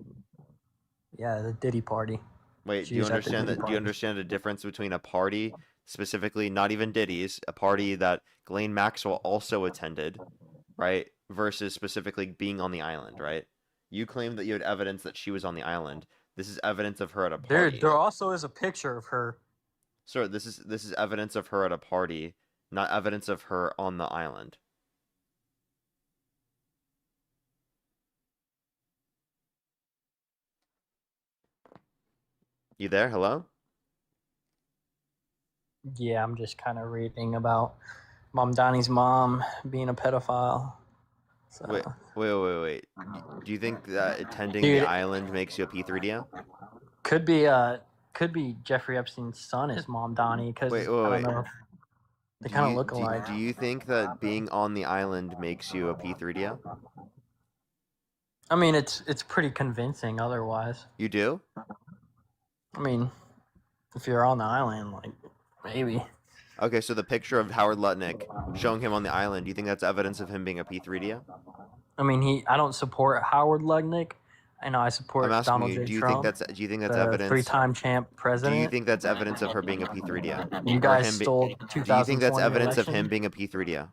Yeah, the Diddy party. Wait, do you understand that? Do you understand the difference between a party, specifically not even Diddy's, a party that Ghislaine Maxwell also attended, right? Versus specifically being on the island, right? You claim that you had evidence that she was on the island. This is evidence of her at a party. There also is a picture of her. Sir, this is evidence of her at a party, not evidence of her on the island. You there? Hello? Yeah, I'm just kind of reading about Mamdani's mom being a pedophile. So. Wait. Do you think that attending Dude, the island makes you a P3DO? Could be Jeffrey Epstein's son is Mamdani because I don't know if they kind of look alike. Do you think that being on the island makes you a P3DO? I mean, it's pretty convincing otherwise. You do? I mean, if you're on the island, like, maybe. Okay, so the picture of Howard Lutnick showing him on the island, do you think that's evidence of him being a P3DO? I mean, I don't support Howard Lutnick. I know I support Donald J. Trump. Do you think that's the evidence? Three-time champ president. Do you think that's evidence of her being a P3DO? You guys stole 2020 Do you think that's evidence election? of him being a P3DO?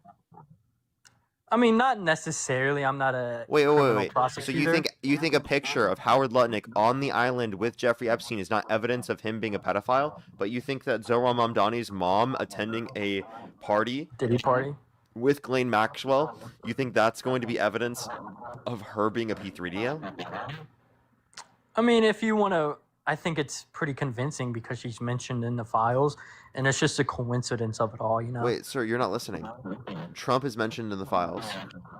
I mean, not necessarily. I'm not a Wait. prosecutor. So you think a picture of Howard Lutnick on the island with Jeffrey Epstein is not evidence of him being a pedophile, but you think that Zoran Mamdani's mom attending a party, Diddy party, with Ghislaine Maxwell, you think that's going to be evidence of her being a P3DO? I mean, if you want to, I think it's pretty convincing because she's mentioned in the files, and it's just a coincidence of it all, Wait, sir, you're not listening. Trump is mentioned in the files.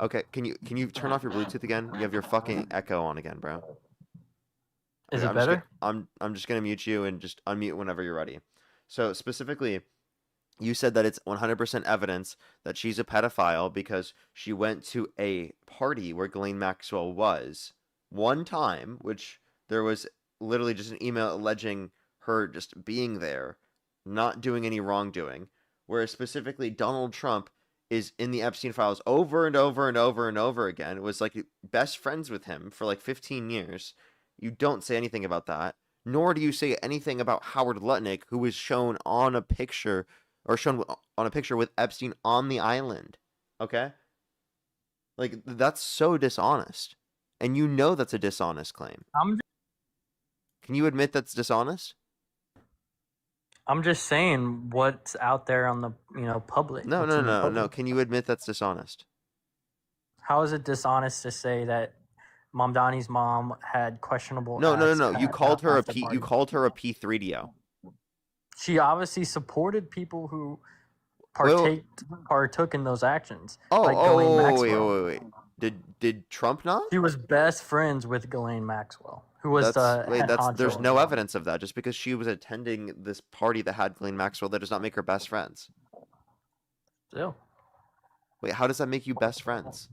Okay, can you turn off your Bluetooth again? You have your fucking echo on again, bro. Is it better? I'm just gonna mute you and just unmute whenever you're ready. So specifically, you said that it's 100% evidence that she's a pedophile because she went to a party where Ghislaine Maxwell was one time, which there was literally just an email alleging her just being there, not doing any wrongdoing, whereas specifically Donald Trump is in the Epstein files over and over and over and over again, was like best friends with him for like 15 years. You don't say anything about that, nor do you say anything about Howard Lutnick, who was shown on a picture with Epstein on the island. Okay? Like, that's so dishonest. And you know that's a dishonest claim. Can you admit that's dishonest? I'm just saying what's out there on the public. No. Can you admit that's dishonest? How is it dishonest to say that Mamdani's mom had questionable? No. You called her a P3DO. She obviously supported people who partook in those actions. Wait. Did Trump not? He was best friends with Ghislaine Maxwell, who was there's no evidence of that. Just because she was attending this party that had Ghislaine Maxwell, that does not make her best friends. Still. Wait, how does that make you best friends?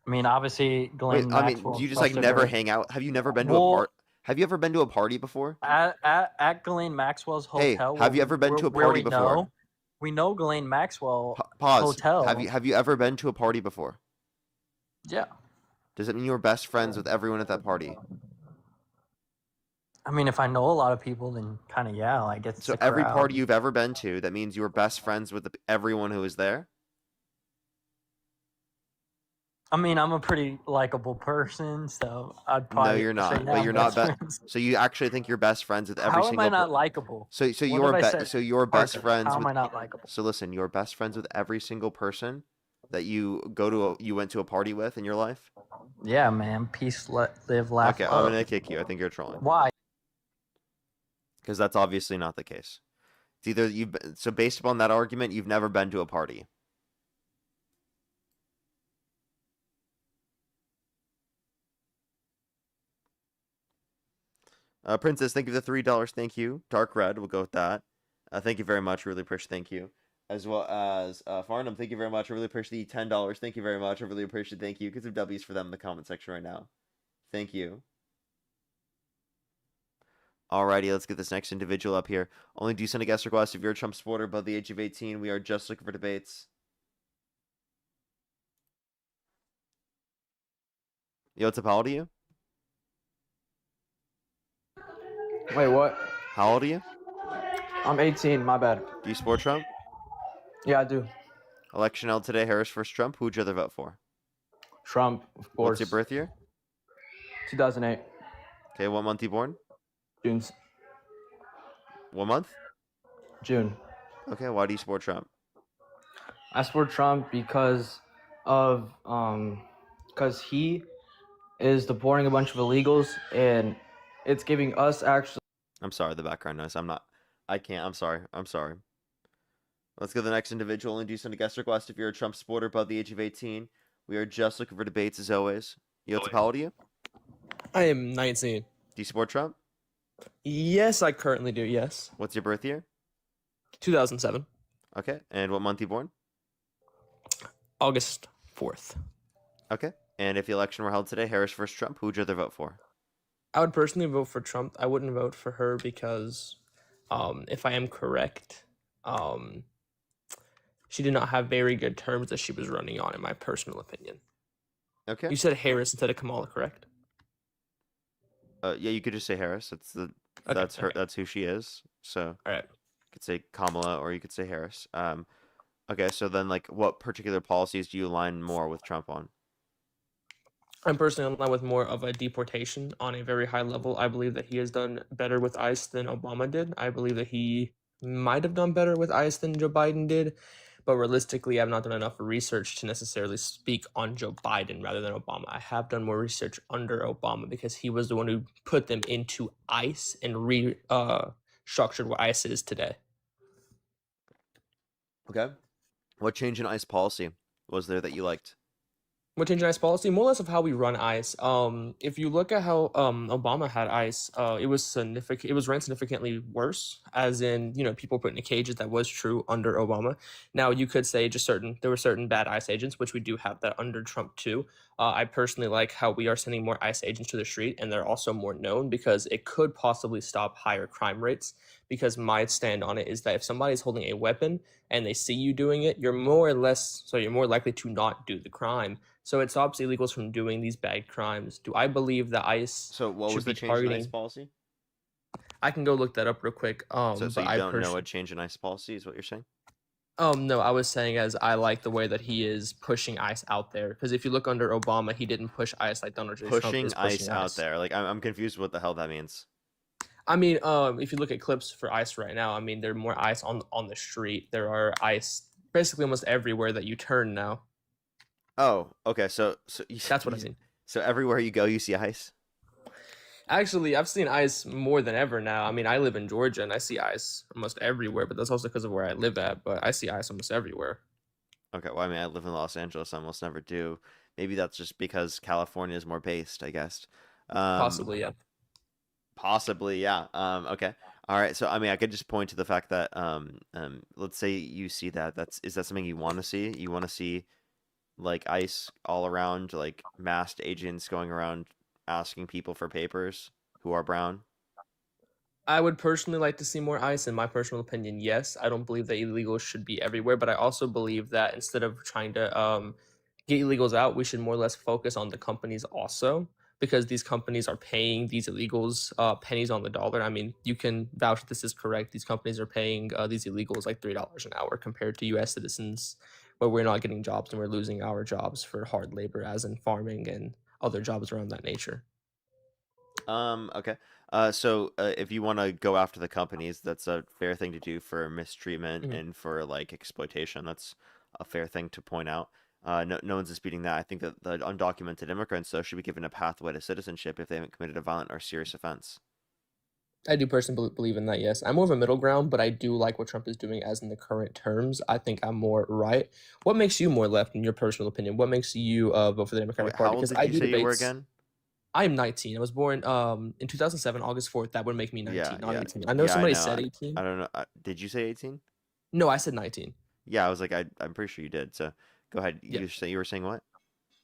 I mean, obviously, Ghislaine Maxwell. Do you just like never hang out? Have you never been to a party? Have you ever been to a party before? At Ghislaine Maxwell's hotel. Hey, have you ever been to a party before? We know Ghislaine Maxwell Pause. hotel. Have you ever been to a party before? Yeah. Does it mean you were best friends with everyone at that party? I mean, if I know a lot of people, then kind of yeah. Like it's so every party you've ever been to, that means you were best friends with everyone who was there. I mean, I'm a pretty likable person, so I'd No, probably you're say not. yeah, But I'm you're not. best friends. So you actually think you're best friends with every How am I single. not likable? So What you're have I said? so you're best Parker, friends how am with. I not likable? So listen, you're best friends with every single person that you you went to a party with in your life. Yeah, man. Peace, live, laugh, Okay, I'm love. gonna kick you. I think you're trolling. Why? Because that's obviously not the case. It's either so based upon that argument, you've never been to a party. Princess, thank you for the $3. Thank you. Dark red, we'll go with that. Thank you very much. Really appreciate. Thank you. As well as Farnham, thank you very much. I really appreciate the $10. Thank you very much. I really appreciate. Thank you. Get some W's for them in the comment section right now. Thank you. Alrighty, let's get this next individual up here. Only do send a guest request if you're a Trump supporter above the age of 18. We are just looking for debates. Yo, what's up? How old are you? Wait, what? How old are you? I'm 18, my bad. Do you support Trump? Yeah, I do. Election held today, Harris versus Trump. Who would you rather vote for? Trump, of What's course. your birth year? 2008. Okay, what month you born? June. What month? June. Okay, why do you support Trump? I support Trump because of because he is deporting a bunch of illegals and it's giving us actually. I'm sorry, the background noise. I can't. I'm sorry. Let's go to the next individual and do send a guest request if you're a Trump supporter above the age of 18. We are just looking for debates as always. Yo, what's up? How old are you? I am 19. Do you support Trump? Yes, I currently do, yes. What's your birth year? 2007. Okay, and what month you born? August 4th. Okay, and if the election were held today, Harris versus Trump, who would you rather vote for? I would personally vote for Trump. I wouldn't vote for her because, if I am correct, she did not have very good terms that she was running on, in my personal opinion. Okay. You said Harris instead of Kamala, correct? Yeah, you could just say Harris. Okay, That's her. okay. That's who she is. So, all right. You could say Kamala or you could say Harris. Okay. So then, like, what particular policies do you align more with Trump on? I'm personally in line with more of a deportation on a very high level. I believe that he has done better with ICE than Obama did. I believe that he might have done better with ICE than Joe Biden did. But realistically, I've not done enough research to necessarily speak on Joe Biden rather than Obama. I have done more research under Obama because he was the one who put them into ICE and structured what ICE is today. Okay. What change in ICE policy was there that you liked? What change in ICE policy? More or less of how we run ICE. If you look at how Obama had ICE, it was significant. It was ran significantly worse, as in people put in cages. That was true under Obama. Now you could say there were certain bad ICE agents, which we do have that under Trump too. I personally like how we are sending more ICE agents to the street, and they're also more known because it could possibly stop higher crime rates. Because my stand on it is that if somebody's holding a weapon and they see you doing it, you're more likely to not do the crime. So it stops illegals from doing these bad crimes. Do I believe that ICE So what should was the be change in targeting? ICE policy? I can go look that up real quick. So But you I don't know personally, what change in ICE policy is what you're saying? no, I was saying as I like the way that he is pushing ICE out there. Because if you look under Obama, he didn't push ICE like Donald J. Trump Pushing is ICE pushing out ICE. there. Like I'm confused what the hell that means. I mean, if you look at clips for ICE right now, I mean, there are more ICE on the street. There are ICE basically almost everywhere that you turn now. Oh, okay. So That's what I mean. So everywhere you go, you see ICE. Actually, I've seen ICE more than ever now. I mean, I live in Georgia and I see ICE almost everywhere, but that's also because of where I live at. But I see ICE almost everywhere. Okay. Well, I mean, I live in Los Angeles. I almost never do. Maybe that's just because California is more based, I guess. Possibly, yeah. Possibly, yeah. Okay. All right. So, I mean, I could just point to the fact that, let's say you see that. Is that something you want to see? You want to see, like, ICE all around, like, masked agents going around asking people for papers who are brown? I would personally like to see more ICE. In my personal opinion, yes. I don't believe that illegals should be everywhere, but I also believe that instead of trying to get illegals out, we should more or less focus on the companies also, because these companies are paying these illegals pennies on the dollar. I mean, you can vouch that this is correct. These companies are paying these illegals like $3 an hour compared to U.S. citizens but we're not getting jobs and we're losing our jobs for hard labor, as in farming and other jobs around that nature. Okay. So if you want to go after the companies, that's a fair thing to do for mistreatment and for like exploitation. That's a fair thing to point out. No one's disputing that. I think that the undocumented immigrants, though, should be given a pathway to citizenship if they haven't committed a violent or serious offense. I do personally believe in that, yes. I'm more of a middle ground, but I do like what Trump is doing as in the current terms. I think I'm more right. What makes you more left in your personal opinion? What makes you vote for the Democratic Wait, Party? how old Because did I you do say you were debates. again? I am 19. I was born in 2007, August 4th. That would make me 19, not 18. I know Yeah, somebody know. said 18. I don't know. Did you say 18? No, I said 19. Yeah, I was like, I'm pretty sure you did. So go ahead. Yeah. You were saying what?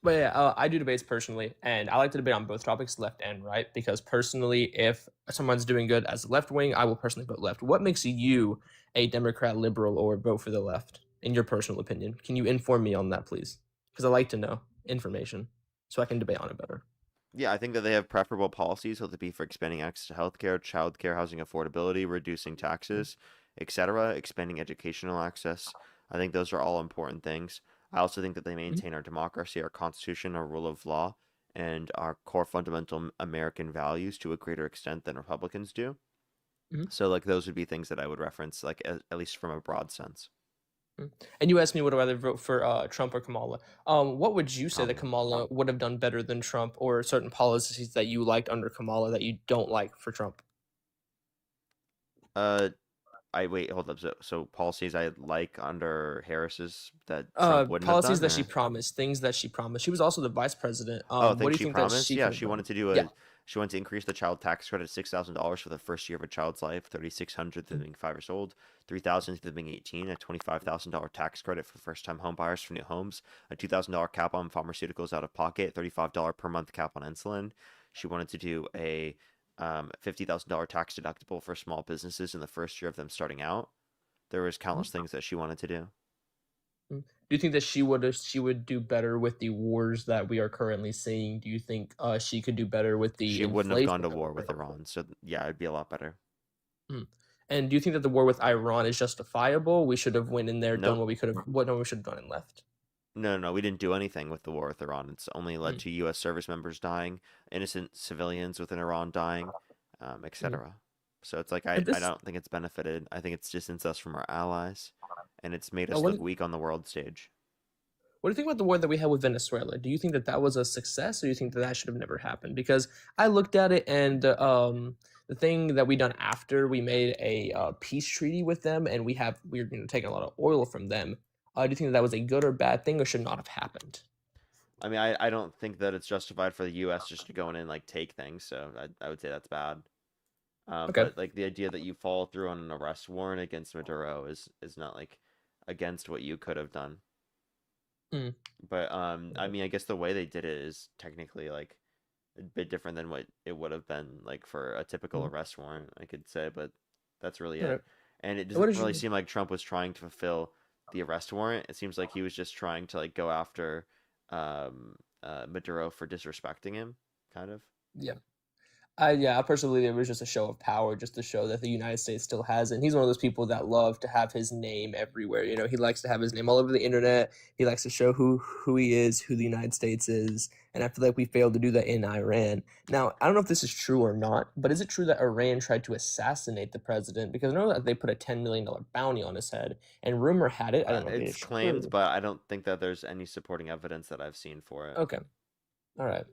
But yeah, I do debates personally, and I like to debate on both topics, left and right, because personally, if someone's doing good as a left wing, I will personally vote left. What makes you a Democrat, liberal, or vote for the left, in your personal opinion? Can you inform me on that, please? Because I like to know information so I can debate on it better. Yeah, I think that they have preferable policies, whether it be for expanding access to healthcare, childcare, housing affordability, reducing taxes, etc., expanding educational access. I think those are all important things. I also think that they maintain our democracy, our constitution, our rule of law, and our core fundamental American values to a greater extent than Republicans do. So, like, those would be things that I would reference, like, at least from a broad sense. And you asked me, would I rather vote for Trump or Kamala? What would you say that Kamala would have done better than Trump, or certain policies that you liked under Kamala that you don't like for Trump? Wait, hold up. So policies I like under Harris's that Trump wouldn't have Policies done, that she promised, things that she promised. She was also the vice president. Oh, What do you she think promised? that she Yeah, could she have wanted to done? do Yeah. she wanted to increase the child tax credit to $6,000 for the first year of a child's life, 3,600 to them being 5 years old, 3,000 to them being 18, a $25,000 tax credit for first-time home buyers for new homes, a $2,000 cap on pharmaceuticals out of pocket, $35 per month cap on insulin. She wanted to do a $50,000 tax deductible for small businesses in the first year of them starting out. There was countless things that she wanted to do. Do you think that she would do better with the wars that we are currently seeing? Do you think she could do better with the She wouldn't have gone to inflation? war with Iran, so yeah, it'd be a lot better. And do you think that the war with Iran is justifiable? We should have went in there, done Nope. what we could have, what we should have done and left. No, we didn't do anything with the war with Iran. It's only led to U.S. service members dying, innocent civilians within Iran dying, etc. So it's like I don't think it's benefited. I think it's distanced us from our allies, and it's made us look weak on the world stage. What do you think about the war that we had with Venezuela? Do you think that that was a success, or do you think that that should have never happened? Because I looked at it, and the thing that we done after we made a peace treaty with them, and we're taking a lot of oil from them. Do you think that was a good or bad thing, or should not have happened? I mean, I don't think that it's justified for the U.S. just to go in and like take things. So I would say that's bad. Okay. But like the idea that you follow through on an arrest warrant against Maduro is not like against what you could have done. But I mean, I guess the way they did it is technically like a bit different than what it would have been like for a typical arrest warrant, I could say, but that's really it. And it doesn't really seem like Trump was trying to fulfill the arrest warrant. It seems like he was just trying to like go after Maduro for disrespecting him, kind of. Yeah. I personally believe it was just a show of power, just to show that the United States still has it. And he's one of those people that love to have his name everywhere. You know, he likes to have his name all over the internet. He likes to show who he is, who the United States is. And I feel like we failed to do that in Iran. Now, I don't know if this is true or not, but is it true that Iran tried to assassinate the president? Because I know that they put a $10 million bounty on his head. And rumor had it, I don't know if It's it's claimed, true. but I don't think that there's any supporting evidence that I've seen for it. Okay. All right.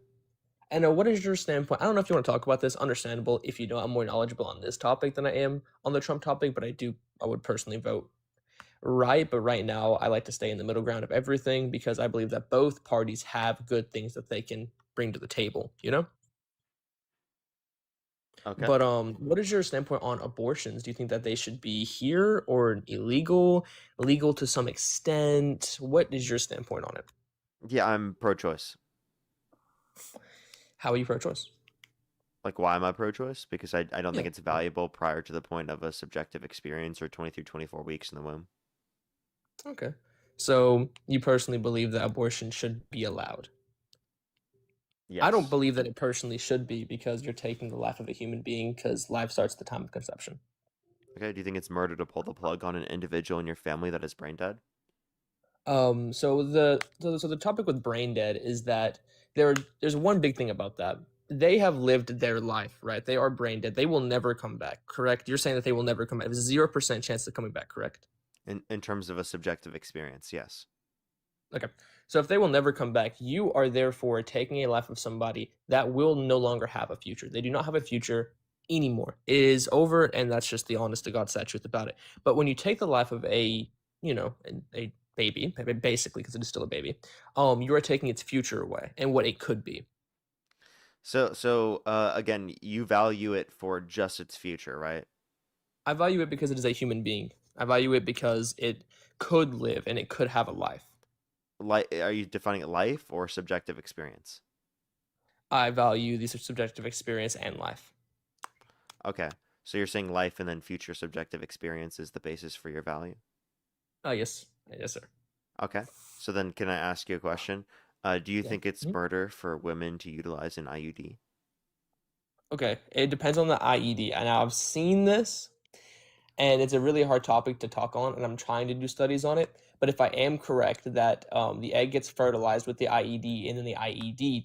And what is your standpoint? I don't know if you want to talk about this. Understandable if you know. I'm more knowledgeable on this topic than I am on the Trump topic, but I would personally vote right. But right now, I like to stay in the middle ground of everything because I believe that both parties have good things that they can bring to the table, you know? Okay. But what is your standpoint on abortions? Do you think that they should be here or illegal, legal to some extent? What is your standpoint on it? Yeah, I'm pro-choice. How are you pro-choice? Like, why am I pro-choice? Because I don't think it's valuable prior to the point of a subjective experience or 20 through 24 weeks in the womb. Okay. So you personally believe that abortion should be allowed? Yes. I don't believe that it personally should be because you're taking the life of a human being because life starts at the time of conception. Okay, do you think it's murder to pull the plug on an individual in your family that is brain dead? So the topic with brain dead is that there's one big thing about that. They have lived their life, right? They are brain dead. They will never come back, correct? You're saying that they will never come back. There's 0% chance of coming back, correct? In terms of a subjective experience, yes. Okay. So if they will never come back, you are therefore taking a life of somebody that will no longer have a future. They do not have a future anymore. It is over, and that's just the honest to God sad truth about it. But when you take the life of a baby, basically, because it is still a baby, you are taking its future away and what it could be. So again, you value it for just its future, right? I value it because it is a human being. I value it because it could live and it could have a life. Are you defining it life or subjective experience? I value the subjective experience and life. Okay. So you're saying life and then future subjective experience is the basis for your value? Yes. Yes, sir. Okay. So then can I ask you a question? Do you think it's murder for women to utilize an IUD? Okay. It depends on the IED. And I've seen this, and it's a really hard topic to talk on, and I'm trying to do studies on it. But if I am correct that the egg gets fertilized with the IED, and then the IED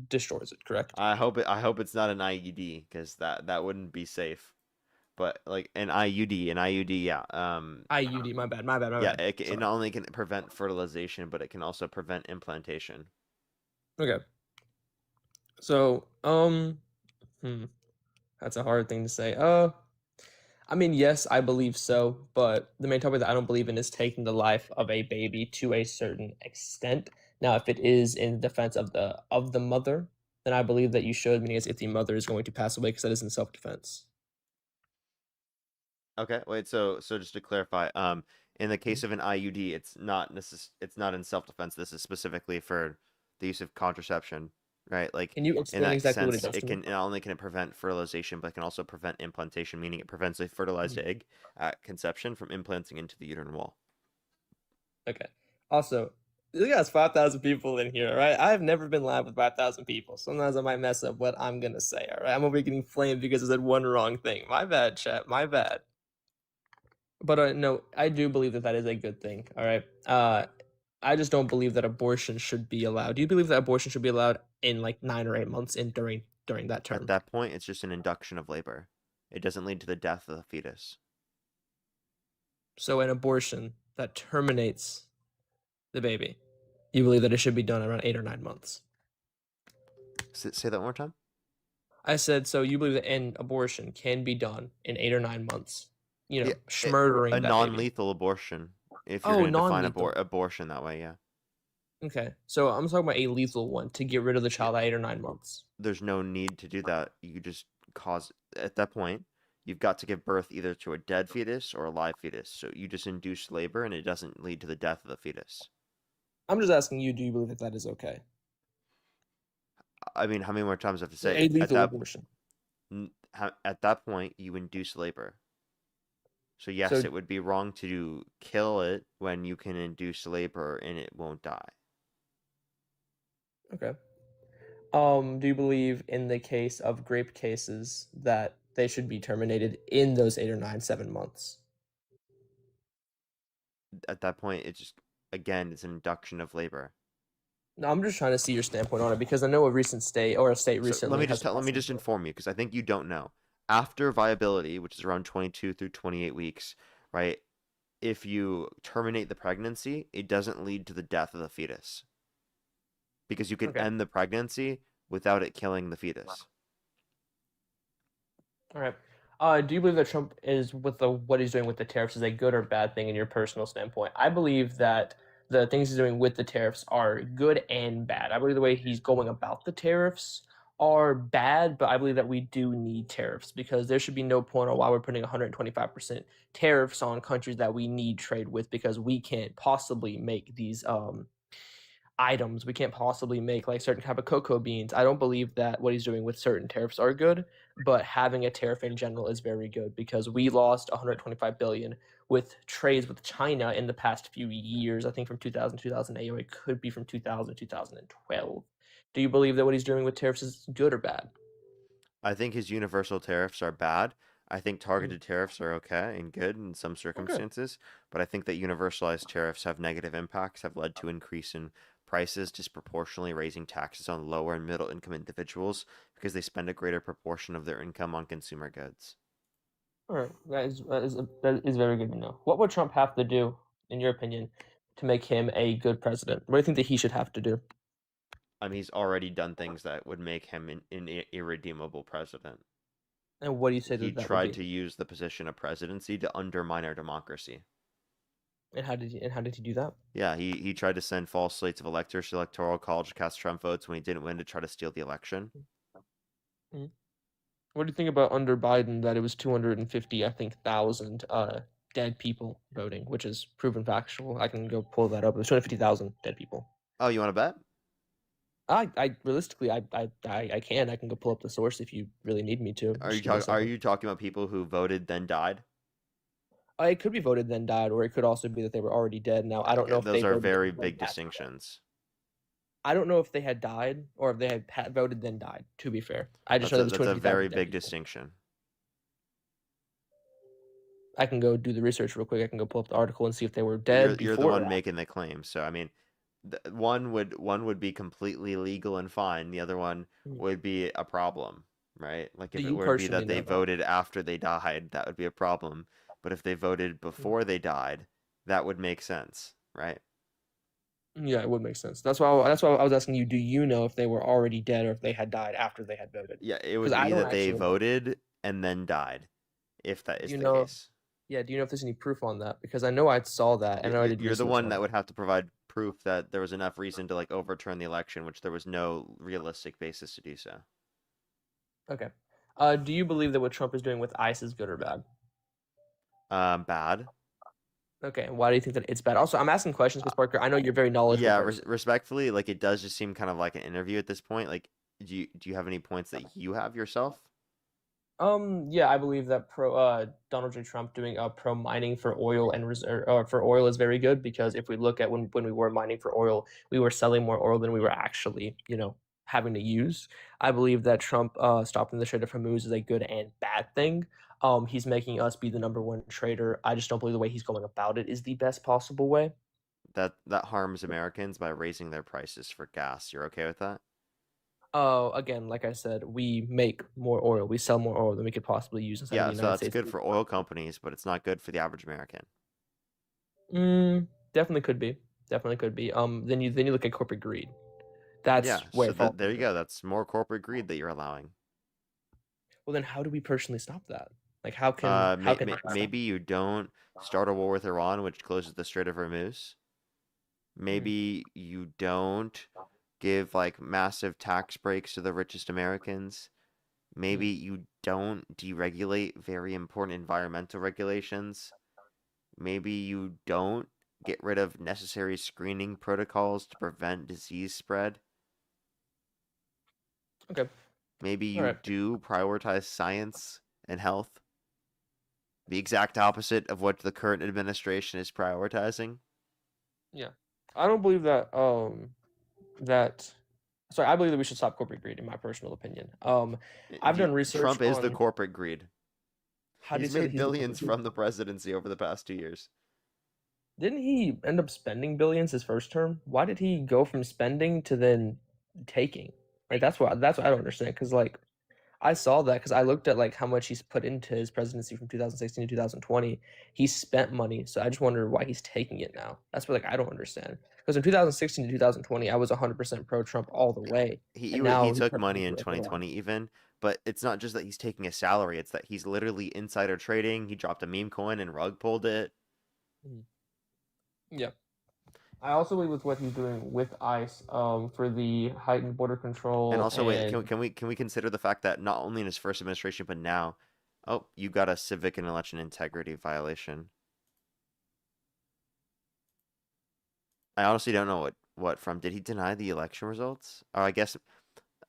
destroys it, correct? I hope it's not an IUD because that wouldn't be safe. But like an IUD, yeah. IUD, my bad. Yeah, it not only can prevent fertilization, but it can also prevent implantation. Okay. So, that's a hard thing to say. I mean, yes, I believe so, but the main topic that I don't believe in is taking the life of a baby to a certain extent. Now, if it is in defense of the mother, then I believe that you should, meaning as if the mother is going to pass away, because that is in self-defense. Okay, wait. So just to clarify, in the case of an IUD, it's not in self-defense. This is specifically for the use of contraception, right? Like Can you in explain that exactly what sense, it does it to can me? not only can it prevent fertilization, but it can also prevent implantation, meaning it prevents a fertilized egg at conception from implanting into the uterine wall. Okay. Also, look at us 5,000 people in here, right? I've never been live with 5,000 people. Sometimes I might mess up what I'm gonna say, all right? I'm gonna be getting flamed because I said one wrong thing. My bad, chat. My bad. But no, I do believe that is a good thing, all right? I just don't believe that abortion should be allowed. Do you believe that abortion should be allowed in like 9 or 8 months in during that term? At that point, it's just an induction of labor. It doesn't lead to the death of the fetus. So an abortion that terminates the baby, you believe that it should be done around 8 or 9 months? Say that one more time. I said, so you believe that an abortion can be done in 8 or 9 months? You know, Yeah, murdering a that non-lethal abortion. If you're going to define abortion that way, yeah. Okay, so I'm talking about a lethal one to get rid of the child at 8 or 9 months. There's no need to do that. You just cause at that point. You've got to give birth either to a dead fetus or a live fetus. So you just induce labor, and it doesn't lead to the death of the fetus. I'm just asking you, do you believe that is okay? I mean, how many more times do I have to say? A lethal abortion. At that point, you induce labor. So yes, it would be wrong to kill it when you can induce labor and it won't die. Okay. Do you believe in the case of rape cases that they should be terminated in those 8 or 9, 7 months? At that point, it's just, again, it's an induction of labor. No, I'm just trying to see your standpoint on it because I know a state recently. So let me just inform you because I think you don't know. After viability, which is around 22 through 28 weeks, right? If you terminate the pregnancy, it doesn't lead to the death of the fetus. Because you can end the pregnancy without it killing the fetus. All right. Do you believe that Trump is with what he's doing with the tariffs is a good or bad thing in your personal standpoint? I believe that the things he's doing with the tariffs are good and bad. I believe the way he's going about the tariffs are bad, but I believe that we do need tariffs because there should be no point on why we're putting 125% tariffs on countries that we need trade with because we can't possibly make these items. We can't possibly make like certain type of cocoa beans. I don't believe that what he's doing with certain tariffs are good, but having a tariff in general is very good because we lost 125 billion with trades with China in the past few years. I think from 2000 2008, or it could be from 2000 2012. Do you believe that what he's doing with tariffs is good or bad? I think his universal tariffs are bad. I think targeted tariffs are okay and good in some circumstances, but I think that universalized tariffs have negative impacts, have led to increase in prices, disproportionately raising taxes on lower and middle income individuals because they spend a greater proportion of their income on consumer goods. All right, that is very good to know. What would Trump have to do, in your opinion, to make him a good president? What do you think that he should have to do? He's already done things that would make him an irredeemable president. And what do you say He that that would tried be? to use the position of presidency to undermine our democracy. And how did he do that? Yeah, he tried to send false slates of electors to electoral college to cast Trump votes when he didn't win to try to steal the election. Mhm. What do you think about under Biden that it was 250, I think, thousand dead people voting, which is proven factual. I can go pull that up. It was 250,000 dead people. Oh, you want to bet? I realistically, I can. I can go pull up the source if you really need me to. Are Just you give me a are second. you talking about people who voted then died? It could be voted then died, or it could also be that they were already dead. Now I don't know if Those they are voted very and then big died. distinctions. I don't know if they had died or if they had voted then died. To be fair, I just know there was That's a 250,000 very dead big people. distinction. I can go do the research real quick. I can go pull up the article and see if they were dead You're the before. one making the claim, so I mean, one would be completely legal and fine. The other one would be a problem, right? Like if Do it you would be personally that they know that? voted after they died, that would be a problem. But if they voted before they died, that would make sense, right? Yeah, it would make sense. That's why I was asking you. Do you know if they were already dead or if they had died after they had voted? Yeah, it Because would I be don't that they actually know. voted and then died, if that Do is you the know? case. Yeah. Do you know if there's any proof on that? Because I know I saw that. I know I did You're the research one on that it. would have to provide proof that there was enough reason to like overturn the election, which there was no realistic basis to do so. Okay. Do you believe that what Trump is doing with ICE is good or bad? Bad. Okay. And why do you think that it's bad? Also, I'm asking questions because Parker, I know you're a very knowledgeable Yeah, person. respectfully, like it does just seem kind of like an interview at this point. Like, do you have any points that you have yourself? Yeah, I believe that Donald J. Trump doing pro mining for oil and for oil is very good because if we look at when we were mining for oil, we were selling more oil than we were actually, having to use. I believe that Trump stopping the Strait of Hormuz is a good and bad thing. He's making us be the number one trader. I just don't believe the way he's going about it is the best possible way. That harms Americans by raising their prices for gas. You're okay with that? Again, like I said, we make more oil. We sell more oil than we could possibly use inside of Yeah, the so United that's States. good for oil companies, but it's not good for the average American. Definitely could be. Definitely could be. Then you look at corporate greed. That's Yeah, where so it falls there you into. go. That's more corporate greed that you're allowing. Well, then how do we personally stop that? Like, how can Maybe you don't start a war with Iran, which closes the Strait of Hormuz. Maybe you don't give like massive tax breaks to the richest Americans. Maybe you don't deregulate very important environmental regulations. Maybe you don't get rid of necessary screening protocols to prevent disease spread. Okay. Maybe you Alright. do prioritize science and health. The exact opposite of what the current administration is prioritizing. Yeah, I don't believe that. I believe that we should stop corporate greed, in my personal opinion. I've done research. Trump is the on corporate greed. how do you He's say that made he's the billions corporate from the presidency over the past 2 years. Didn't he end up spending billions his first term? Why did he go from spending to then taking? Like that's what I don't understand. Because like I saw that because I looked at like how much he's put into his presidency from 2016 to 2020. He spent money, so I just wonder why he's taking it now. That's what like I don't understand. Because in 2016 to 2020, I was 100% pro Trump all the way, and now He he's took turning money into in like a little- 2020 even, but it's not just that he's taking a salary, it's that he's literally insider trading. He dropped a meme coin and rug pulled it. Yeah. I also believe with what he's doing with ICE, for the heightened border control. And also, wait, can we consider the fact that not only in his first administration, but now, oh, you got a civic and election integrity violation. I honestly don't know what from. Did he deny the election results? Oh, I guess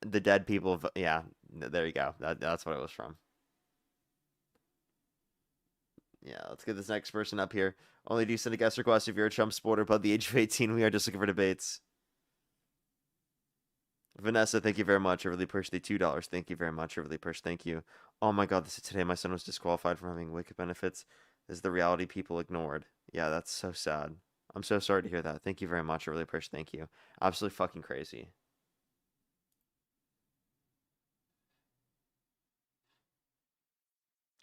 the dead people. Yeah, there you go. That's what it was from. Yeah, let's get this next person up here. Only do send a guest request if you're a Trump supporter above the age of 18. We are just looking for debates. Vanessa, thank you very much. I really appreciate the $2. Thank you very much. I really appreciate. Thank you. Oh my God, this is today. My son was disqualified from having WIC benefits. This is the reality people ignored. Yeah, that's so sad. I'm so sorry to hear that. Thank you very much. I really appreciate. Thank you. Absolutely fucking crazy.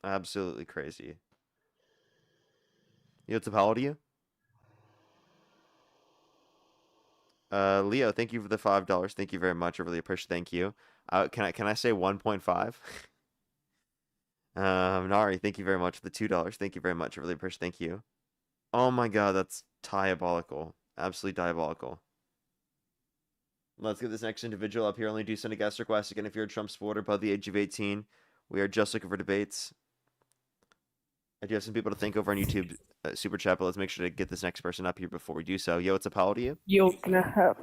Absolutely crazy. What's up? How old are you? Leo, thank you for the $5. Thank you very much. I really appreciate. Thank you. Can I say 1.5? Nari, thank you very much for the $2. Thank you very much. I really appreciate. Thank you. Oh my God, that's diabolical. Absolutely diabolical. Let's get this next individual up here. Only do send a guest request. Again, if you're a Trump supporter above the age of 18, we are just looking for debates. I do have some people to thank over on YouTube Super Chat, but let's make sure to get this next person up here before we do so. Yo, what's up? How old are you? Yo, can I have?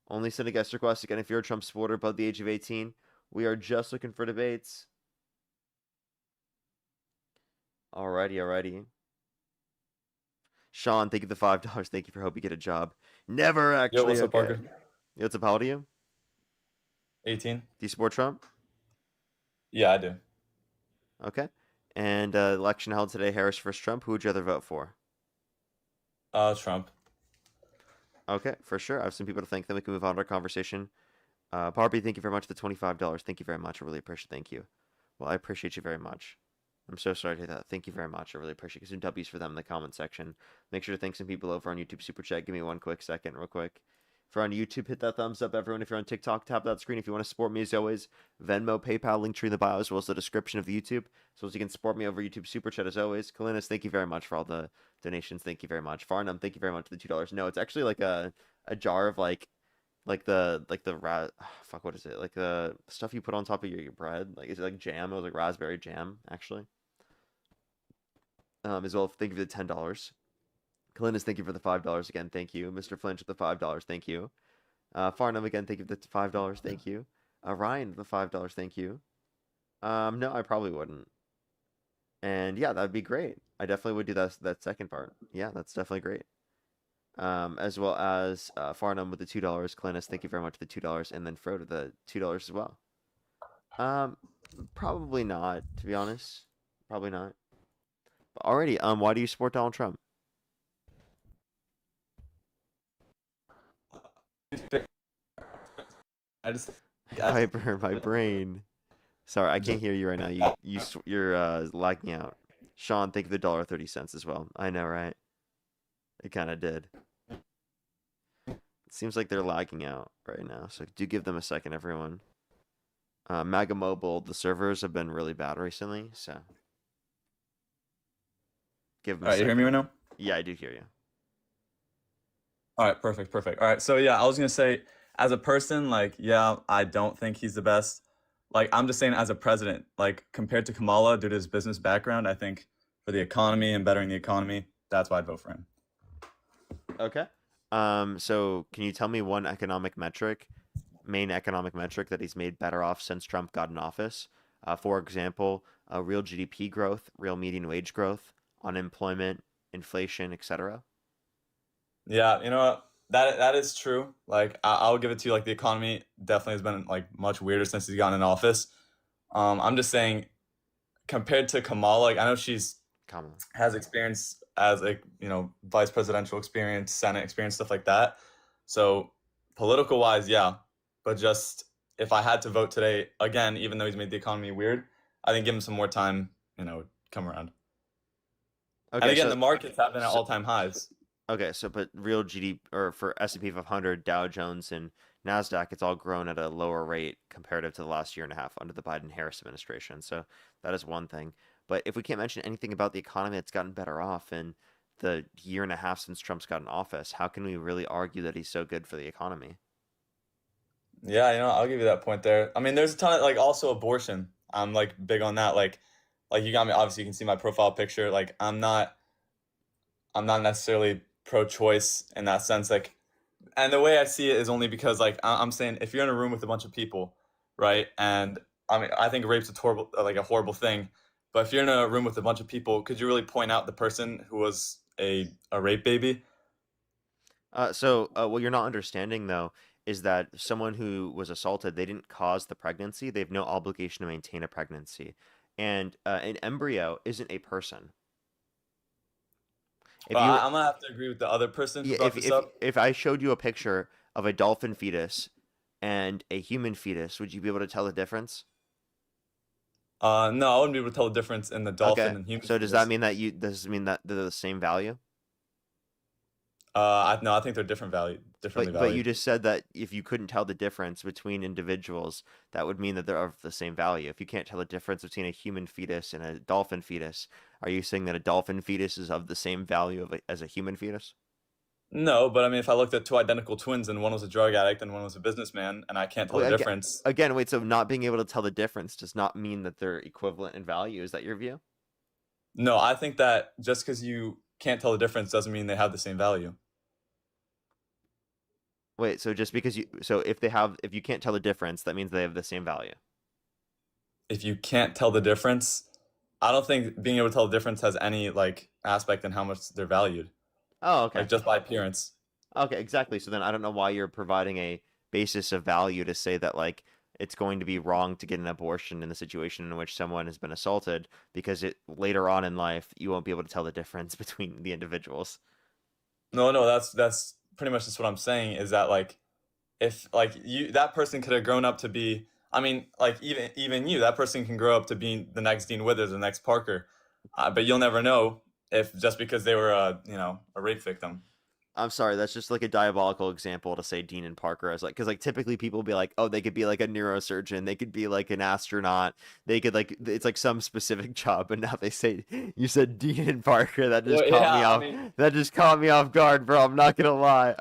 Only send a guest request. Again, if you're a Trump supporter above the age of 18, we are just looking for debates. Alrighty. Sean, thank you for the $5. Thank you for hope you get a job. Never actually. Yo, what's up, okay. Parker? Yo, what's up? How old are you? 18. Do you support Trump? Yeah, I do. Okay. And election held today, Harris versus Trump. Who would you rather vote for? Trump. Okay, for sure. I have some people to thank. Then we can move on to our conversation. Barbie, thank you very much for the $25. Thank you very much. I really appreciate it. Thank you. Well, I appreciate you very much. I'm so sorry to hear that. Thank you very much. I really appreciate it. Get some W's for them in the comment section. Make sure to thank some people over on YouTube Super Chat. Give me one quick second, real quick. If you're on YouTube, hit that thumbs up, everyone. If you're on TikTok, tap that screen. If you want to support me, as always, Venmo, PayPal, link tree in the bio, as well as the description of the YouTube. So as you can support me over YouTube Super Chat, as always. Kalinas, thank you very much for all the donations. Thank you very much. Farnham, thank you very much for the $2. No, it's actually like a jar of what is it? Like the stuff you put on top of your bread. Like, is it like jam? It was like raspberry jam, actually. As well, thank you for the $10. Kalinas, thank you for the $5 again. Thank you. Mr. Flinch with the $5. Thank you. Farnham again, thank you for the $5. Thank you. Ryan, the $5. Thank you. No, I probably wouldn't. And yeah, that'd be great. I definitely would do that second part. Yeah, that's definitely great. As well as Farnham with the $2. Kalinas, thank you very much for the $2, and then Frodo the $2 as well. Probably not, to be honest. Probably not. But already, why do you support Donald Trump? Piper, my brain. Sorry, I can't hear you right now. You're lagging out. Sean, thank you for the $1.30 as well. I know, right? It kind of did. It seems like they're lagging out right now, so do give them a second, everyone. MAGA Mobile, the servers have been really bad recently, so give them a second. You hear me right now? Yeah, I do hear you. All right, perfect. All right, so yeah, I was gonna say, as a person, like, yeah, I don't think he's the best. Like, I'm just saying, as a president, like, compared to Kamala, due to his business background, I think for the economy and bettering the economy, that's why I'd vote for him. Okay. So can you tell me one main economic metric that he's made better off since Trump got in office? For example, real GDP growth, real median wage growth, unemployment, inflation, etc. Yeah, you know what? That is true. Like, I'll give it to you. Like, the economy definitely has been like much weirder since he's gotten in office. I'm just saying, compared to Kamala, like, I know has experience as vice presidential experience, Senate experience, stuff like that. So political wise, yeah. But just if I had to vote today, again, even though he's made the economy weird, I think give him some more time, come around. Okay, and again, so, the markets have been at all-time highs. Okay, so but real GDP, or for S&P 500, Dow Jones, and NASDAQ, it's all grown at a lower rate comparative to the last year and a half under the Biden-Harris administration. So that is one thing. But if we can't mention anything about the economy that's gotten better off in the year and a half since Trump's got in office, how can we really argue that he's so good for the economy? Yeah, I'll give you that point there. I mean, there's a ton of, like, also abortion. I'm, like, big on that. Like you got me, obviously you can see my profile picture. Like, I'm not necessarily pro-choice in that sense. Like, and the way I see it is only because, like, I'm saying, if you're in a room with a bunch of people, right? And I mean, I think rape's a horrible thing. But if you're in a room with a bunch of people, could you really point out the person who was a rape baby? What you're not understanding though is that someone who was assaulted, they didn't cause the pregnancy. They have no obligation to maintain a pregnancy, and an embryo isn't a person. If But you, I'm gonna have to agree with the other person who yeah, brought this up. if I showed you a picture of a dolphin fetus and a human fetus, would you be able to tell the difference? No, I wouldn't be able to tell the difference in the dolphin Okay. and human So does fetus. that mean does it mean that they're the same value? No, I think they're differently But you valued. just said that if you couldn't tell the difference between individuals, that would mean that they're of the same value. If you can't tell the difference between a human fetus and a dolphin fetus, are you saying that a dolphin fetus is of the same value as a human fetus? No, but I mean, if I looked at two identical twins and one was a drug addict and one was a businessman, and I can't tell Wait, the again, difference. wait, so not being able to tell the difference does not mean that they're equivalent in value. Is that your view? No, I think that just because you can't tell the difference doesn't mean they have the same value. Wait, so just because if you can't tell the difference, that means they have the same value. If you can't tell the difference, I don't think being able to tell the difference has any like aspect in how much they're valued. Oh, okay. Like just by appearance. Okay, exactly. So then I don't know why you're providing a basis of value to say that like it's going to be wrong to get an abortion in the situation in which someone has been assaulted because later on in life you won't be able to tell the difference between the individuals. No, that's pretty much just what I'm saying is that like if like that person could have grown up to be, I mean, like even you, that person can grow up to be the next Dean Withers, the next Parker, but you'll never know if just because they were a rape victim. I'm sorry, that's just like a diabolical example to say Dean and Parker as like, because like typically people be like, oh, they could be like a neurosurgeon, they could be like an astronaut, they could like it's like some specific job, but now they say you said Dean and Parker, that just caught me off. That just caught me off guard, bro. I'm not gonna lie.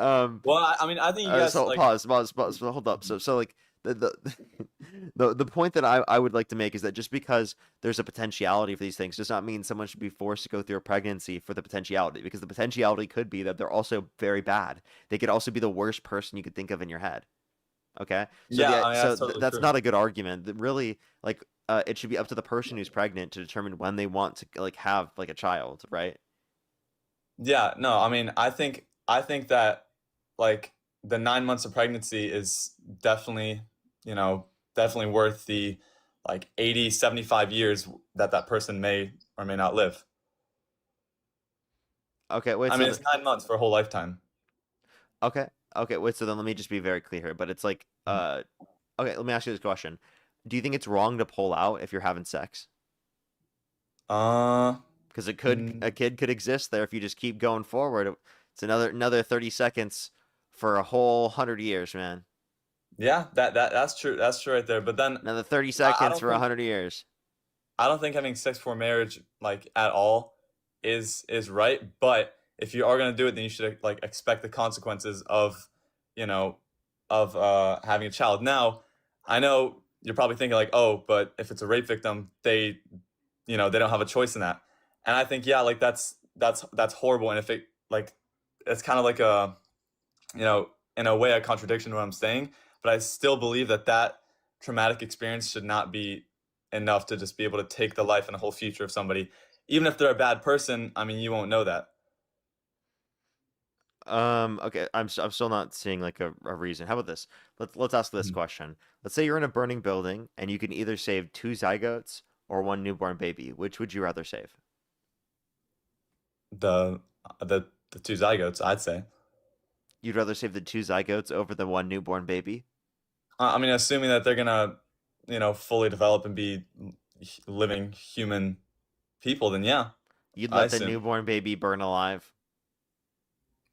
Well, I mean, I think you guys so like pause, hold up. So like the point that I would like to make is that just because there's a potentiality for these things does not mean someone should be forced to go through a pregnancy for the potentiality, because the potentiality could be that they're also very bad. They could also be the worst person you could think of in your head. Okay? So yeah, I mean, that's totally that's true. not a good argument. Really, like it should be up to the person who's pregnant to determine when they want to like have like a child, right? Yeah, no, I mean, I think that like the 9 months of pregnancy is definitely, definitely worth the like 80, 75 years that person may or may not live. Okay, wait. I So mean, it's 9 months for a whole lifetime. okay, wait. So then let me just be very clear here. But it's like, okay, let me ask you this question: do you think it's wrong to pull out if you're having sex? Because a kid could exist there if you just keep going forward. It's another 30 seconds for a whole 100 years, man. Yeah, that's true. That's true right there. But then Another 30 seconds for 100 years. I don't think having sex before marriage like at all is right. But if you are gonna do it, then you should like expect the consequences of, having a child. Now, I know you're probably thinking like, oh, but if it's a rape victim, they don't have a choice in that. And I think, yeah, like that's horrible. And if it like, it's kind of like a, in a way, a contradiction to what I'm saying. But I still believe that traumatic experience should not be enough to just be able to take the life and the whole future of somebody. Even if they're a bad person, I mean, you won't know that. Okay, I'm still not seeing like a reason. How about this? Let's ask this question. Let's say you're in a burning building and you can either save 2 zygotes or 1 newborn baby. Which would you rather save? The 2 zygotes, I'd say. You'd rather save the 2 zygotes over the 1 newborn baby? I mean, assuming that they're gonna, fully develop and be living human people, then yeah. You'd let the newborn baby burn alive?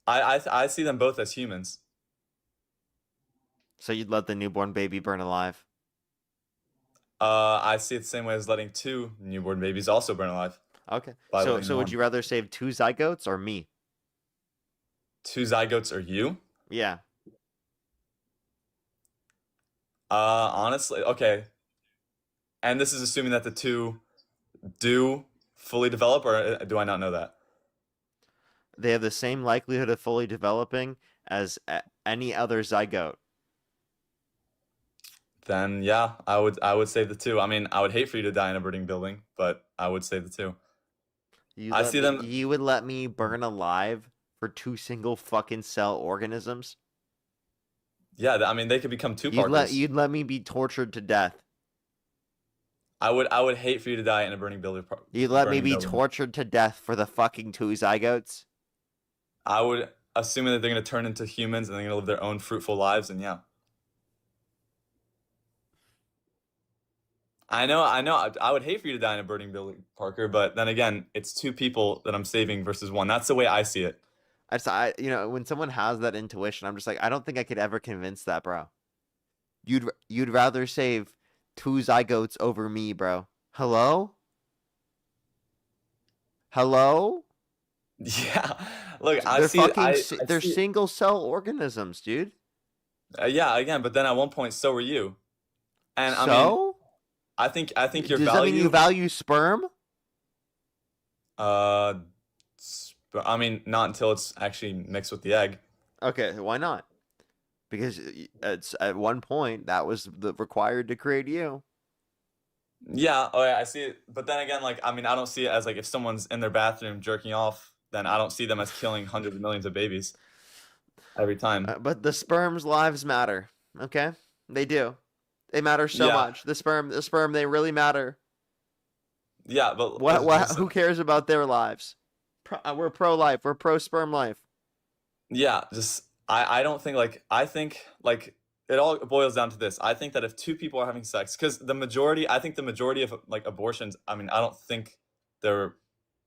I see them both as humans. So you'd let the newborn baby burn alive? I see it the same way as letting 2 newborn babies also burn alive. Okay. So would you rather save 2 zygotes or me? 2 zygotes or you? Yeah. Honestly, okay. And this is assuming that the 2 do fully develop, or do I not know that? They have the same likelihood of fully developing as any other zygote. Then yeah, I would save the 2. I mean, I would hate for you to die in a burning building, but I would save the 2. You would let me burn alive for 2 single fucking cell organisms? Yeah, I mean, they could become two Parkers. You'd let me be tortured to death. I would hate for you to die in a burning building. You'd let me be tortured to death for the fucking 2 zygotes? I would, assuming that they're going to turn into humans and they're going to live their own fruitful lives, and yeah. I know. I would hate for you to die in a burning building, Parker, but then again, it's 2 people that I'm saving versus 1. That's the way I see it. When someone has that intuition, I'm just like, I don't think I could ever convince that, bro. You'd rather save 2 zygotes over me, bro. Hello? Yeah. Look, they're single cell organisms, dude. Yeah, again, but then at one point, so were you. And so? I mean, I think your Does value. that mean you value sperm? I mean, not until it's actually mixed with the egg. Okay, why not? Because it's at one point that was required to create you. Yeah, I see it. But then again, like, I mean, I don't see it as like if someone's in their bathroom jerking off, then I don't see them as killing hundreds of millions of babies every time. But the sperm's lives matter. Okay, they do. They matter so much. The sperm, they really matter. Yeah, but who cares about their lives? We're pro-life. We're pro-sperm life. Yeah, I don't think I think it all boils down to this. I think that if 2 people are having sex, because I think the majority of like abortions, I mean, I don't think they're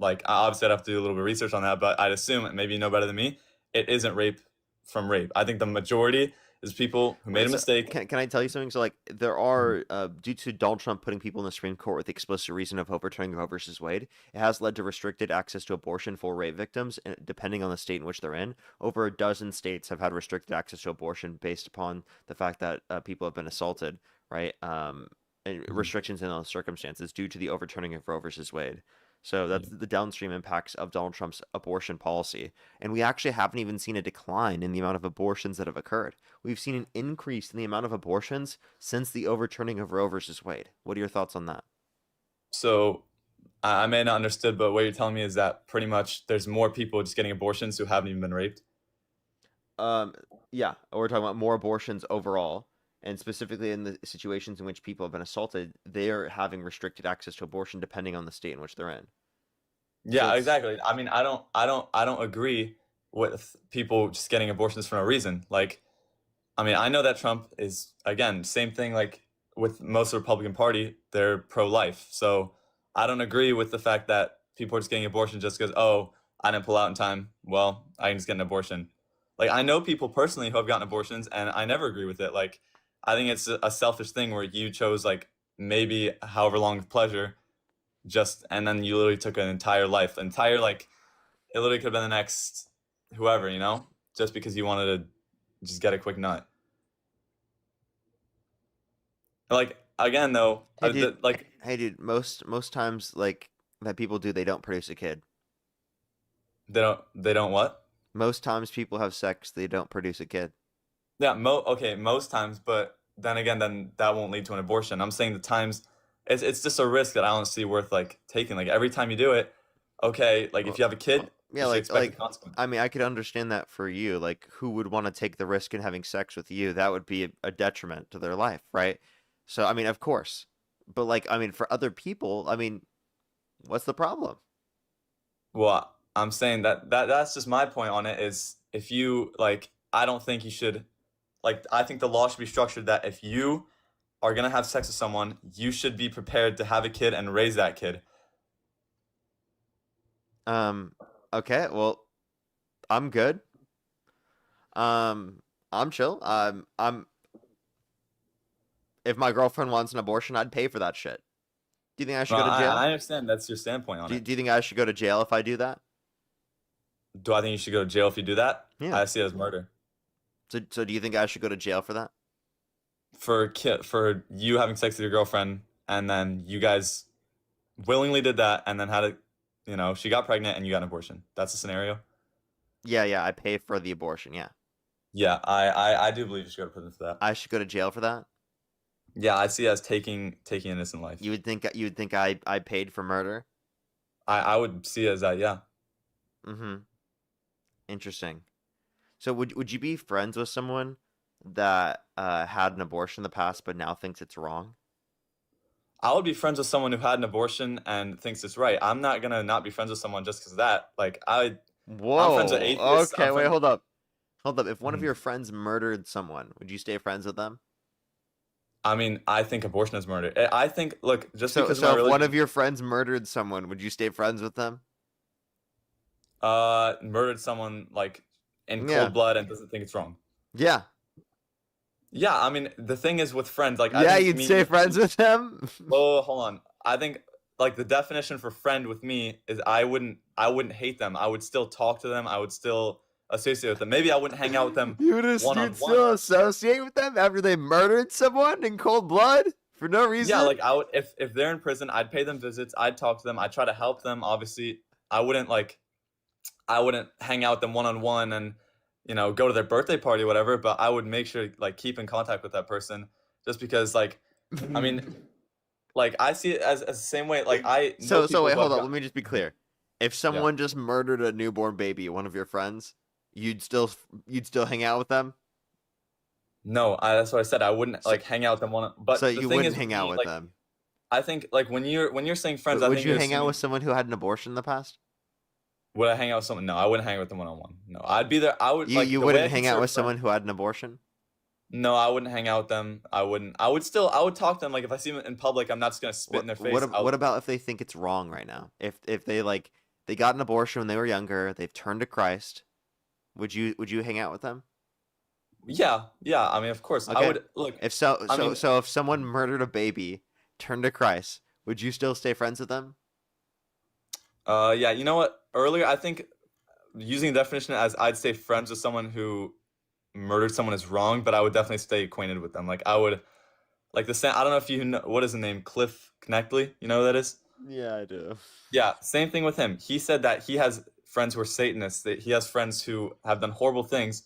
obviously I'd have to do a little bit of research on that, but I'd assume, and maybe you know better than me, it isn't rape from rape. I think the majority is people who made a mistake. Can I tell you something? So there are due to Donald Trump putting people in the Supreme Court with the explicit reason of overturning Roe versus Wade, it has led to restricted access to abortion for rape victims, depending on the state in which they're in. Over a dozen states have had restricted access to abortion based upon the fact that people have been assaulted, right? And restrictions in those circumstances due to the overturning of Roe versus Wade. So that's the downstream impacts of Donald Trump's abortion policy. And we actually haven't even seen a decline in the amount of abortions that have occurred. We've seen an increase in the amount of abortions since the overturning of Roe versus Wade. What are your thoughts on that? So I may not understood, but what you're telling me is that pretty much there's more people just getting abortions who haven't even been raped? Yeah, we're talking about more abortions overall. And specifically in the situations in which people have been assaulted, they are having restricted access to abortion depending on the state in which they're in. Yeah, exactly. I mean, I don't agree with people just getting abortions for no reason. Like, I mean, I know that Trump is, again, same thing like with most of the Republican Party, they're pro-life. So I don't agree with the fact that people are just getting abortions just because, oh, I didn't pull out in time. Well, I can just get an abortion. Like, I know people personally who have gotten abortions, and I never agree with it. Like, I think it's a selfish thing where you chose like maybe however long of pleasure, and then you literally took an entire life, it literally could have been the next whoever, just because you wanted to just get a quick nut. Like, again though, hey dude, most times that people do, they don't produce a kid. They don't what? Most times people have sex, they don't produce a kid. Yeah, most times, but then again, that won't lead to an abortion. I'm saying the times, it's just a risk that I don't see worth taking. Like every time you do it, okay, like if you have a kid, yeah, I mean, I could understand that for you. Like, who would want to take the risk in having sex with you? That would be a detriment to their life, right? So, I mean, of course, but I mean, for other people, I mean, what's the problem? Well, I'm saying that's just my point on it. Is if you I don't think you should. I think the law should be structured that if you are going to have sex with someone, you should be prepared to have a kid and raise that kid. Okay, well, I'm good. I'm chill. If my girlfriend wants an abortion, I'd pay for that shit. Do you think I should go to jail? I understand that's your standpoint on it. Do you think I should go to jail if I do that? Do I think you should go to jail if you do that? Yeah. I see it as murder. So do you think I should go to jail for that? For you having sex with your girlfriend, and then you guys willingly did that, and then had she got pregnant and you got an abortion. That's the scenario? Yeah, I pay for the abortion, yeah. Yeah, I do believe you should go to prison for that. I should go to jail for that? Yeah, I see it as taking innocent life. You would think I paid for murder? I would see it as that, yeah. Mm-hmm. Interesting. So would you be friends with someone that had an abortion in the past but now thinks it's wrong? I would be friends with someone who had an abortion and thinks it's right. I'm not gonna not be friends with someone just because of that. Like I'm friends with Whoa. atheists. Okay, I'm wait, friends. hold up. Hold up. If one of Mhm. your friends murdered someone, would you stay friends with them? I mean, I think abortion is murder. I think, look, just So because of my if one religion, of your friends murdered someone, would you stay friends with them? murdered someone like in Yeah. cold blood and doesn't think it's wrong. Yeah. Yeah, I mean, the thing is with friends, like I Yeah, think you'd me. stay friends with them? Oh, hold on. I think like the definition for friend with me is I wouldn't hate them. I would still talk to them. I would still associate with them. Maybe I wouldn't hang out with them You'd one-on-one. still associate with them after they murdered someone in cold blood for no reason? Yeah, like I would if they're in prison, I'd pay them visits. I'd talk to them. I'd try to help them. Obviously, I wouldn't hang out with them one-on-one and go to their birthday party or whatever, but I would make sure to like keep in contact with that person just because like I mean like I see it as the same way like I know So people wait, who hold have on. Let me just be clear. If someone just murdered a newborn baby, one of your friends, you'd still hang out with them? No, that's what I said. I wouldn't like hang out with them but So the you thing wouldn't is hang with out me, with like, them. I think like when you're saying friends, I Would think you you're hang out assuming, with someone who had an abortion in the past? would I hang out with someone? No, I wouldn't hang out with them one-on-one. No, I'd be there. I would You like you the way I wouldn't hang out consider with friend- someone who had an abortion? No, I wouldn't hang out with them. I wouldn't. I would talk to them. Like if I see them in public, I'm not just gonna spit in their face. What about if they think it's wrong right now? If they got an abortion when they were younger, they've turned to Christ, would you hang out with them? Yeah. I mean, of course, Okay. I would look. If so I mean, if someone murdered a baby, turned to Christ, would you still stay friends with them? yeah. You know what? Earlier, I think using the definition as I'd stay friends with someone who murdered someone is wrong, but I would definitely stay acquainted with them. Like I would, like the same. I don't know if you know what is the name, Cliff Knechtley. You know who that is? Yeah, I do. Yeah, same thing with him. He said that he has friends who are Satanists. That he has friends who have done horrible things,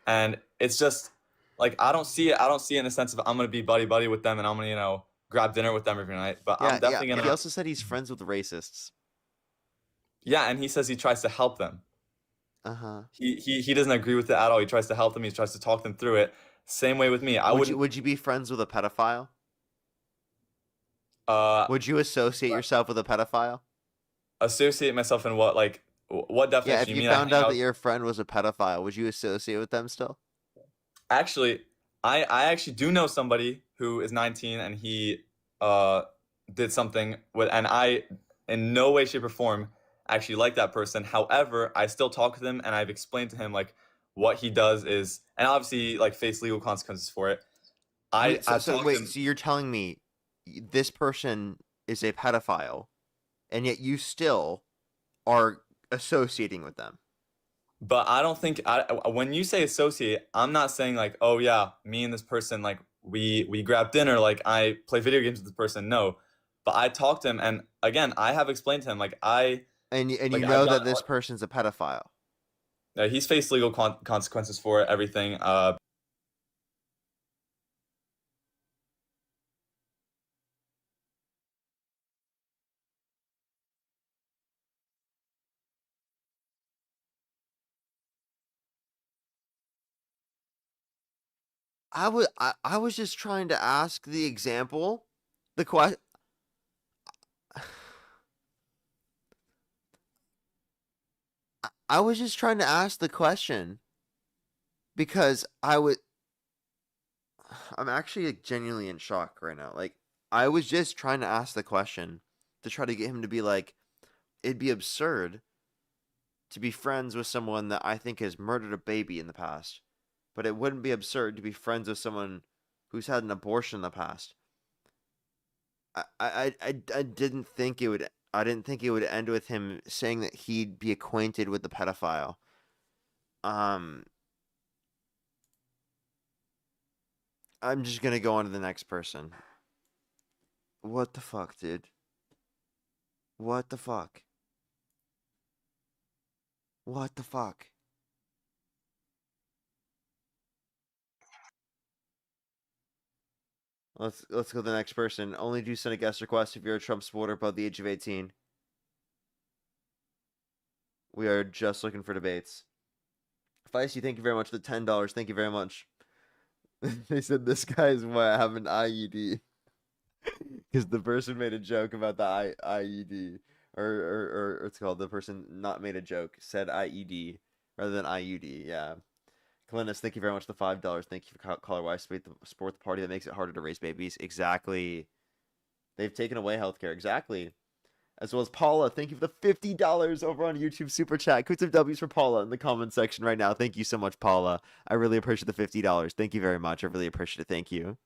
and it's just like I don't see it. I don't see it in the sense of I'm gonna be buddy buddy with them and I'm gonna grab dinner with them every night. But I'm definitely He gonna. also said he's friends with racists. Yeah, and he says he tries to help them. Uh-huh. He doesn't agree with it at all. He tries to help them. He tries to talk them through it. Same way with me. I wouldn't. Would you be friends with a pedophile? Would you associate what? yourself with a pedophile? Associate myself in what? Like what Yeah, definition? if you mean I found hang out that your friend was a pedophile, would you associate with them still? Actually, I actually do know somebody who is 19 and he did something with, and I in no way, shape, or form actually like that person. However, I still talk with him and I've explained to him like what he does is, and obviously like face legal consequences for it. Wait, I've so talked to wait, him. so you're telling me this person is a pedophile, and yet you still are associating with them? But I don't think when you say associate, I'm not saying like, oh yeah, me and this person like we grab dinner, like I play video games with this person. No, but I talked to him, and again, I have explained to him like And you like, know I've that got- this person's a pedophile. he's faced legal consequences for everything. I was just trying to ask the example, the question. I was just trying to ask the question because I'm actually like, genuinely in shock right now. Like I was just trying to ask the question to try to get him to be like, it'd be absurd to be friends with someone that I think has murdered a baby in the past, but it wouldn't be absurd to be friends with someone who's had an abortion in the past. I didn't think it would. I didn't think it would end with him saying that he'd be acquainted with the pedophile. I'm just gonna go on to the next person. What the fuck, dude? What the fuck? What the fuck? Let's go to the next person. Only do send a guest request if you're a Trump supporter above the age of 18. We are just looking for debates. Feisty, thank you very much for the $10. Thank you very much. They said this guy's what have an IED because the person made a joke about the IED or it's called the person not made a joke said IED rather than IUD. Yeah. Clintus, thank you very much for the $5. Thank you for Color Why Sport the party that makes it harder to raise babies. Exactly. They've taken away healthcare. Exactly. As well as Paula, thank you for the $50 over on YouTube Super Chat. Quick some W's for Paula in the comment section right now. Thank you so much, Paula. I really appreciate the $50. Thank you very much. I really appreciate it. Thank you.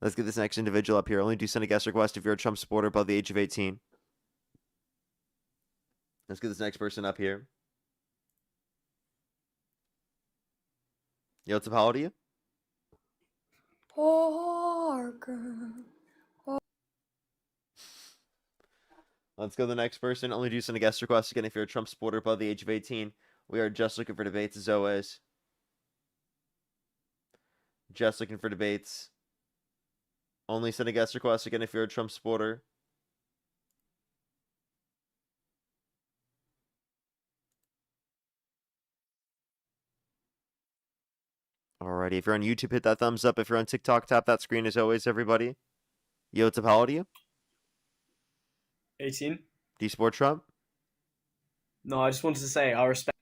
Let's get this next individual up here. Only do send a guest request if you're a Trump supporter above the age of 18. Let's get this next person up here. Yo, what's up? How old are you? Parker. Let's go to the next person. Only do send a guest request again if you're a Trump supporter above the age of 18. We are just looking for debates as always. Just looking for debates. Only send a guest request again if you're a Trump supporter. Alrighty, if you're on YouTube, hit that thumbs up. If you're on TikTok, tap that screen as always, everybody. Yo, what's up? How old are you? 18. Do you support Trump? No, I just wanted to say I respect.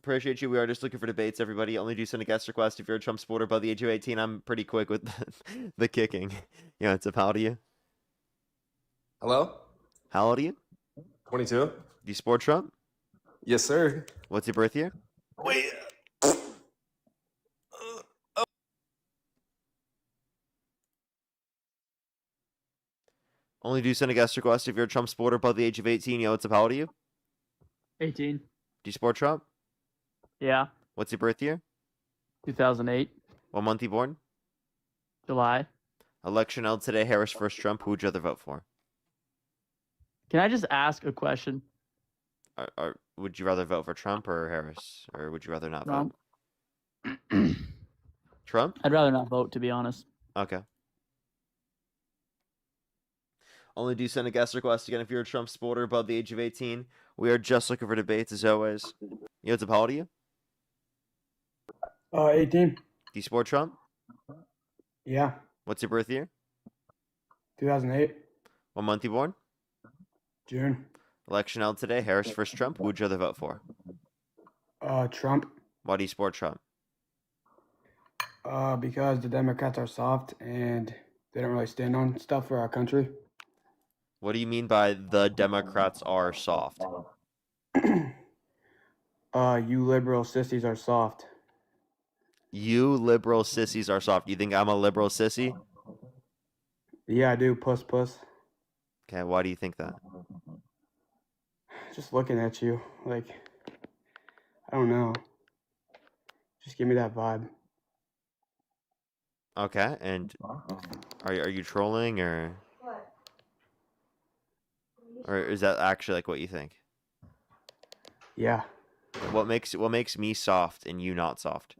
Appreciate you. We are just looking for debates, everybody. Only do send a guest request if you're a Trump supporter above the age of 18. I'm pretty quick with the kicking. Yo, what's up? How old are you? Hello? How old are you? 22. Do you support Trump? Yes, sir. What's your birth year? Wait. Only do send a guest request if you're a Trump supporter above the age of 18. Yo, what's up? How old are you? 18. Do you support Trump? Yeah. What's your birth year? 2008. What month you born? July. Election held today. Harris versus Trump. Who would you rather vote for? Can I just ask a question? Would you rather vote for Trump or Harris? Or would you rather not Trump. vote? Trump? I'd rather not vote, to be honest. Okay. Only do send a guest request again if you're a Trump supporter above the age of 18. We are just looking for debates as always. Yo, what's up? How old are you? 18. Do you support Trump? Yeah. What's your birth year? 2008. What month you born? June. Election held today. Harris versus Trump. Who would you rather vote for? Trump. Why do you support Trump? Because the Democrats are soft and they don't really stand on stuff for our country. What do you mean by the Democrats are soft? You liberal sissies are soft. You liberal sissies are soft. You think I'm a liberal sissy? Yeah, I do. Puss. Okay, why do you think that? Just looking at you, like, I don't know. Just give me that vibe. Okay, and are you trolling or is that actually like what you think? Yeah. What makes me soft and you not soft?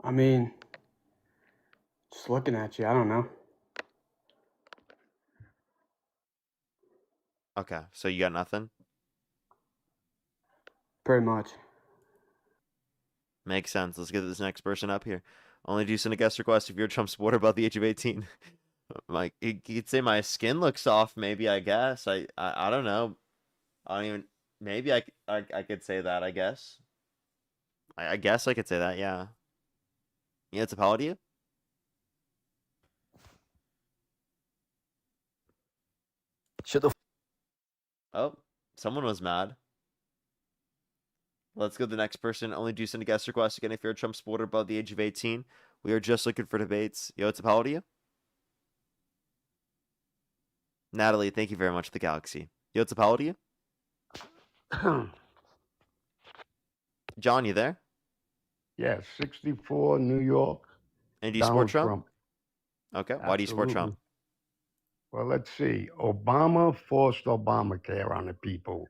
I mean, just looking at you, I don't know. Okay, so you got nothing? Pretty much. Makes sense. Let's get this next person up here. Only do send a guest request if you're a Trump supporter above the age of 18. Like, you could say my skin looks soft, maybe, I guess. I don't know. I don't even... Maybe I could say that, I guess. I guess I could say that, yeah. Yeah, it's a how old are you? Shut the Oh, someone was mad. Let's go to the next person. Only do send a guest request again if you're a Trump supporter above the age of 18. We are just looking for debates. Yo, it's a how old are you? Natalie, thank you very much for the galaxy. Yo, it's a how old are you? John, you there? Yeah, 64, New York. And do you support Trump? Okay, why do you support Absolutely. Trump? Well, let's see. Obama forced Obamacare on the people.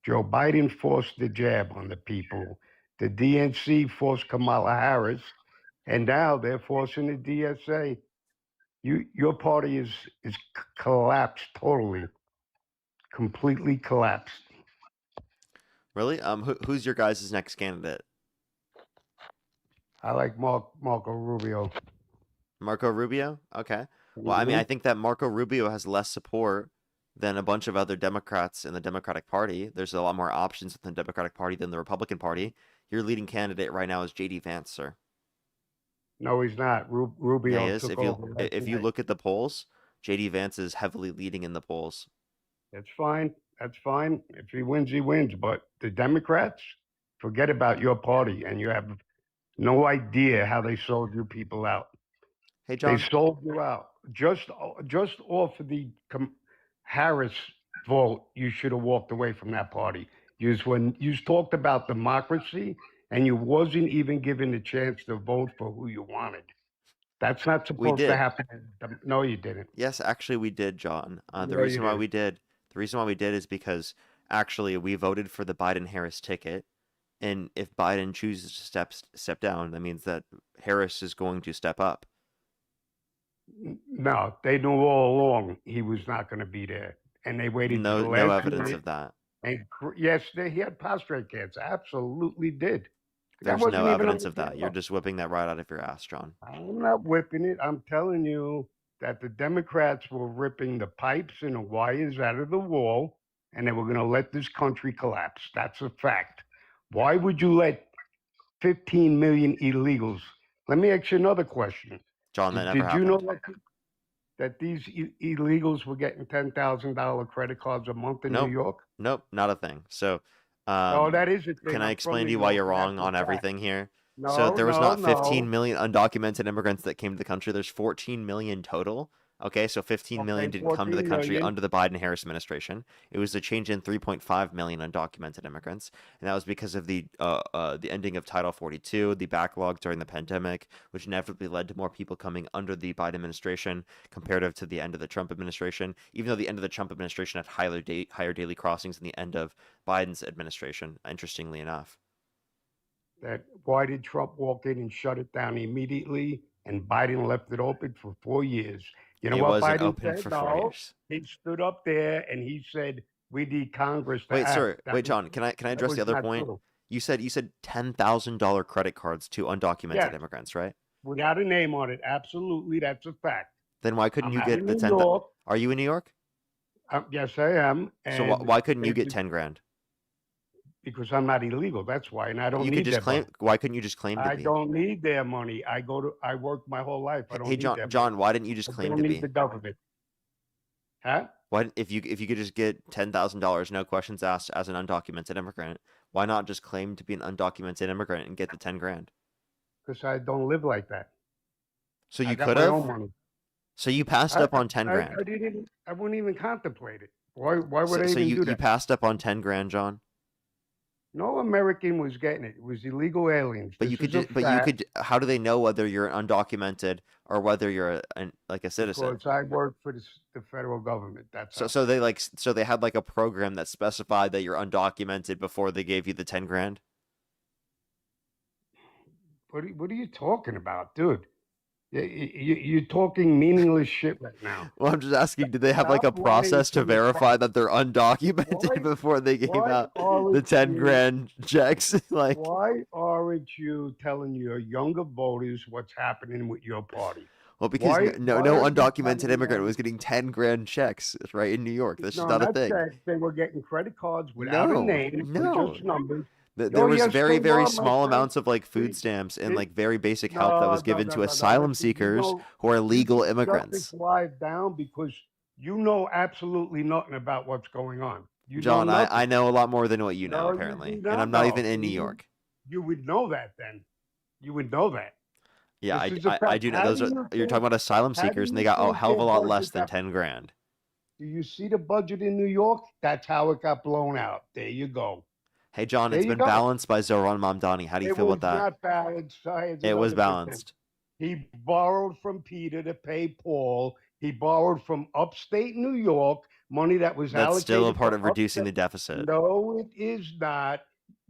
Joe Biden forced the jab on the people. The DNC forced Kamala Harris. And now they're forcing the DSA. Your party is collapsed totally. completely collapsed. Really? Who's your guys' next candidate? I like Marco Rubio. Marco Rubio? Okay. Well, I mean, I think that Marco Rubio has less support than a bunch of other Democrats in the Democratic Party. There's a lot more options within the Democratic Party than the Republican Party. Your leading candidate right now is J.D. Vance, sir. No, he's not. Rubio Yeah, he is. took If you over. if you tonight. look at the polls, J.D. Vance is heavily leading in the polls. That's fine. That's fine. If he wins, he wins. But the Democrats, forget about your party, and you have no idea how they sold you people out. Hey, They John. sold you out just off of the Harris vote. You should have walked away from that party. When you talked about democracy, and you wasn't even given the chance to vote for who you wanted. That's not We supposed to did. happen. No, you didn't. Yes, actually, we did, John. The No, reason you why didn't. the reason why we did is because actually we voted for the Biden-Harris ticket, and if Biden chooses to step down, that means that Harris is going to step up. No, they knew all along he was not going to be there, and they waited to the No last evidence minute. of that. And yes, he had prostate cancer. Absolutely did. That There's wasn't no even evidence on of the that. You're table. just whipping that right out of your ass, John. I'm not whipping it. I'm telling you that the Democrats were ripping the pipes and the wires out of the wall, and they were going to let this country collapse. That's a fact. Why would you let 15 million illegals? Let me ask you another question. John, that never Did you know happened. that these illegals were getting $10,000 credit cards a month in New Nope. York? Nope, not a thing. So, No, that is a thing. can I I'm from explain to New you why York, you're and wrong that's a on fact. everything here? No, So there was no, not 15 no. million undocumented immigrants that came to the country. There's 14 million total. Okay, so 15 million Okay, didn't come to the 14 country million. under the Biden-Harris administration. It was a change in 3.5 million undocumented immigrants, and that was because of the ending of Title 42, the backlog during the pandemic, which inevitably led to more people coming under the Biden administration comparative to the end of the Trump administration. Even though the end of the Trump administration had higher daily crossings than the end of Biden's administration, interestingly enough. Why did Trump walk in and shut it down immediately, and Biden left it open for 4 years? You know It what wasn't Biden open said? for 4 No, years. he stood up there and he said, "We need Congress to Wait, act." sir. That Wait, was, John. Can I that address was the other not point? true. You said $10,000 credit cards to undocumented Yes, immigrants, right? without a name on it. Absolutely, that's a fact. Then why couldn't I'm you out get in the New 10? York. Are you in New York? Yes, I am. So And why couldn't you they- get 10 grand? because I'm not illegal. That's why, and I don't You could need just their claim. money. Why couldn't you just claim to I be? don't need their money. I work my whole life. I don't Hey, need their John. money. Why didn't you just I claim don't to need be? the government. Huh? Why, if you could just get $10,000, no questions asked, as an undocumented immigrant, why not just claim to be an undocumented immigrant and get the 10 grand? Because I don't live like that. So I you got could my have. own money. So you passed up on 10 grand. I wouldn't even contemplate it. Why would I So even you do that? passed up on 10 grand, John. No American was getting it. It was illegal aliens. But This you could is a just, but you fact could. How do they know whether you're undocumented or whether you're like a citizen? because I work for the federal government. That's how. So they had like a program that specified that you're undocumented before they gave you the 10 grand. What are you talking about, dude? You're talking meaningless shit right now. Well, I'm just asking, did they have like a Stop lying process to to the verify that they're undocumented before they gave why out the aren't 10 you- grand checks? Like, Why aren't you telling your younger voters what's happening with your party? well, because Why no aren't you undocumented telling immigrant them- was getting 10 grand checks right in New York. That's just No, not a not thing. checks. They were getting credit cards without No, a name, no. just numbers. There was yes, very, they very were, my small friend. amounts of like food stamps and like very basic help that was given to No. asylum seekers who are legal Shut immigrants. this live down because you know absolutely nothing about what's going on. You John, know nothing. I know a lot more than what you know, No, you apparently. do And I'm not know. even in New York. You would know that then. You would know that. Yeah, This is a I fact. do know. How those do are, you you're think- talking about asylum how do seekers, and you they got a think hell of a their lot budget less than got- 10 grand. Do you see the budget in New York? That's how it got blown out. There you go. Hey, John, There it's you been go. balanced by Zoran Mamdani. How do you It feel was about that? not balanced. It was balanced. He borrowed from Peter to pay Paul. He borrowed from upstate New York money that was That's allocated. still a part for of reducing the upstate- deficit. No, it is not.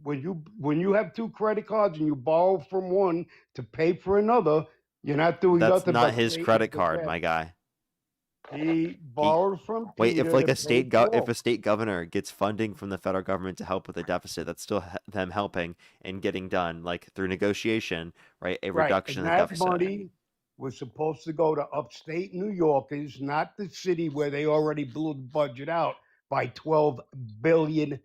When you have two credit cards and you borrow from one to pay for another, you're not doing That's nothing. not but his creating credit the card, debt. my guy. He borrowed from Wait, if Peter like to a pay if Paul. a state governor gets funding from the federal government to help with a deficit, that's still them helping and getting done, like through negotiation, right? A Right, reduction and in the that deficit. money was supposed to go to upstate New Yorkers, not the city where they already blew the budget out by $12 billion.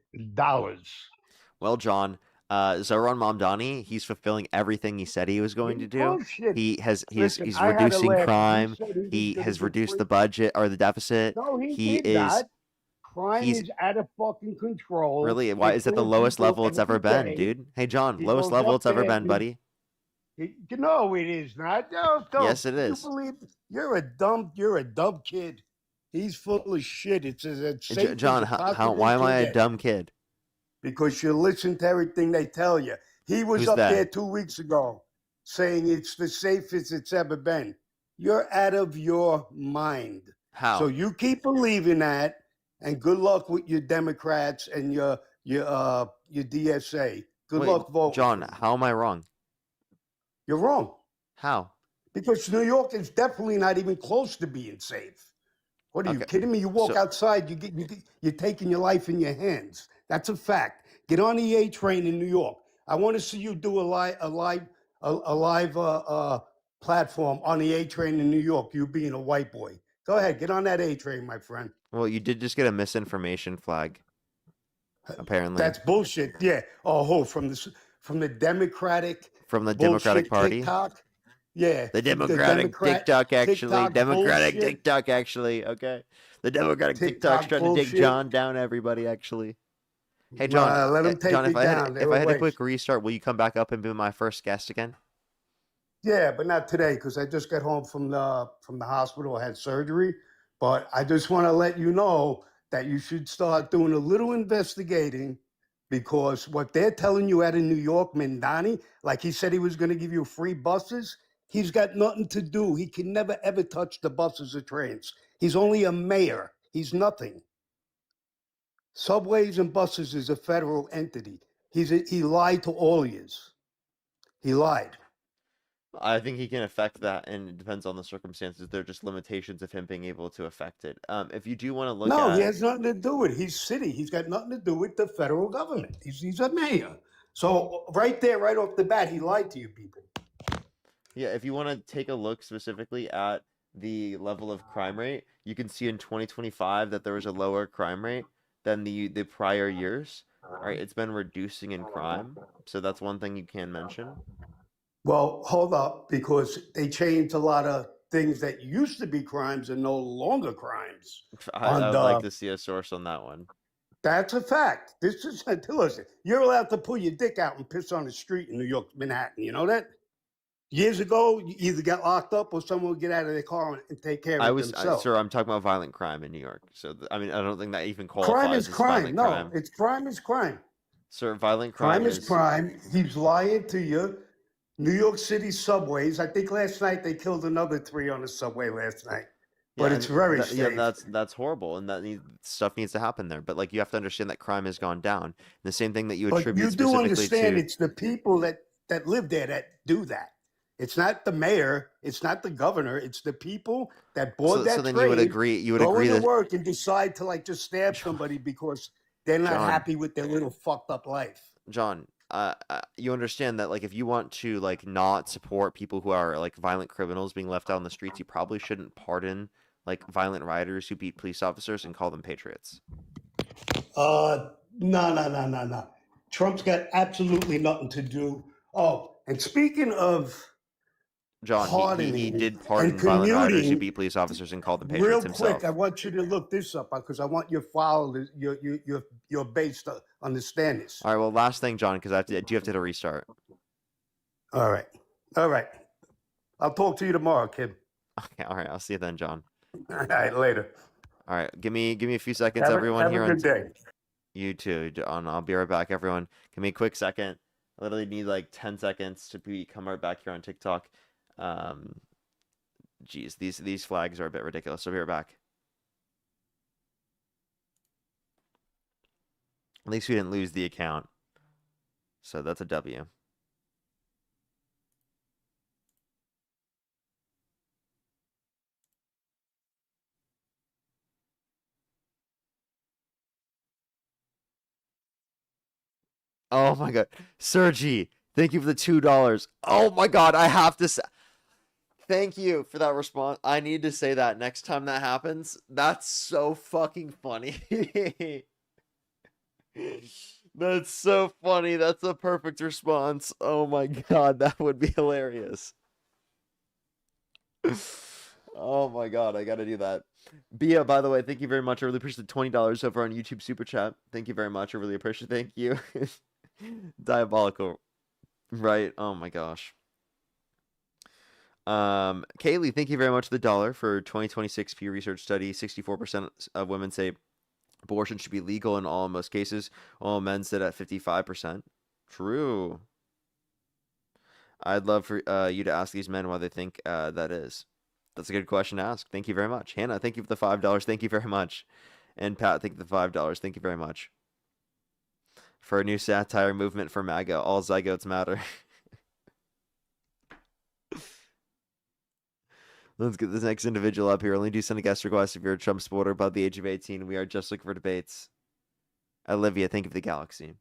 Well, John, Zohran Mamdani, he's fulfilling everything he said he was going to do. Bullshit. He's Listen, I had to reducing laugh when he crime. said he was He gonna has give reduced free. the budget or the deficit. No, he He did is not. Crime he's is out of fucking control. really why They is it the kill lowest people level it's ever every been, day. dude? Hey, John, He lowest goes level up it's ever there. been, buddy. No, it is not. No, don't. Yes, it You is. believe you're a dumb kid. He's full of shit. It's as safe John, as it how possibly why am can I a get. dumb kid? Because you listen to everything they tell you. He was Who's up that? there 2 weeks ago saying it's the safest it's ever been. You're out of your mind. How? So you keep believing that, and good luck with your Democrats and your DSA. Good Wait, luck voting. John, how am I wrong? You're wrong. How? Because New York is definitely not even close to being safe. What are you kidding me? You walk outside, you're taking your life in your hands. That's a fact. Get on the A train in New York. I want to see you do a live platform on the A train in New York. You being a white boy. Go ahead, get on that A train, my friend. Well, you did just get a misinformation flag. Apparently. That's bullshit. Yeah. Oh, from the Democratic Democratic Party. TikTok. Yeah. The Democratic TikTok actually. Democratic bullshit. TikTok actually. Okay. The Democratic TikTok's trying to take bullshit. John down, everybody, actually. Hey, John. Let him take John, me if I down. had a quick restart, will you come back up and be my first guest again? Yeah, but not today because I just got home from the hospital. I had surgery. But I just want to let you know that you should start doing a little investigating, because what they're telling you out in New York, Mandani, like he said he was going to give you free buses, he's got nothing to do. He can never, ever touch the buses or trains. He's only a mayor. He's nothing. Subways and buses is a federal entity. He lied to all yous. He lied. I think he can affect that, and it depends on the circumstances. There are just limitations of him being able to affect it. If you do want to look No, at... he has nothing to do with it. He's city. He's got nothing to do with the federal government. He's a mayor. So right there, right off the bat, he lied to you people. Yeah, if you want to take a look specifically at the level of crime rate, you can see in 2025 that there was a lower crime rate than the prior years. All right, it's been reducing in crime, so that's one thing you can mention. Well, hold up, because they changed a lot of things that used to be crimes and no longer crimes. I would like to see a source on that one. That's a fact. This is, listen, you're allowed to pull your dick out and piss on the street in New York, Manhattan. You know that? Years ago, you either got locked up or someone would get out of their car and take care of themselves. Sir, I'm talking about violent crime in New York. So, I mean, I don't think that even qualifies crime is as crime. violent No, crime. it's crime is crime. Sir, violent crime Crime is crime. He's lying to you. New York City subways. I think last night they killed another 3 on the subway last night. But it's very safe. Yeah, that's horrible, and stuff needs to happen there. But like, you have to understand that crime has gone down. And the same thing that you attribute but you do specifically understand to... it's the people that live there that do that. It's not the mayor. It's not the governor. It's the people that board that so then train. You would agree go into that work and decide to like just stab somebody because they're not happy with their little fucked up life. John, you understand that, like, if you want to, like, not support people who are, like, violent criminals being left out on the streets, you probably shouldn't pardon, like, violent rioters who beat police officers and call them patriots. No. Trump's got absolutely nothing to do. Oh, and speaking of John, he did pardon violent rioters who beat police officers and called them patriots himself. Real quick, I want you to look this up because I want your followers, your base to understand this. All right, well, last thing, John, because I do have to hit a restart. All right. I'll talk to you tomorrow, kid. Okay, all right, I'll see you then, John. All right, later. All right, give me a few seconds, everyone. Have here a good day. You too, John. I'll be right back, everyone. Give me a quick second. I literally need like 10 seconds to come right back here on TikTok. Geez, these flags are a bit ridiculous. I'll be right back. At least we didn't lose the account, so that's a W. Oh my god. Sergi, thank you for the $2. Oh my god, I have to say thank you for that response. I need to say that next time that happens. That's so fucking funny. That's so funny. That's a perfect response. Oh my god, that would be hilarious. Oh my god, I gotta do that. Bia, by the way, thank you very much. I really appreciate the $20 over on YouTube Super Chat. Thank you very much. I really appreciate it. Thank you. Diabolical. Right? Oh my gosh. Kaylee, thank you very much for the dollar for 2026 Pew Research study. 64% of women say abortion should be legal in all most cases. All men sit at 55%. True. I'd love for you to ask these men why they think that is. That's a good question to ask. Thank you very much. Hannah, thank you for the $5. Thank you very much. And Pat, thank you for the $5. Thank you very much. For a new satire movement for MAGA, all zygotes matter. Let's get this next individual up here. Only do send a guest request if you're a Trump supporter above the age of 18. We are just looking for debates. Olivia, thank you for the galaxy.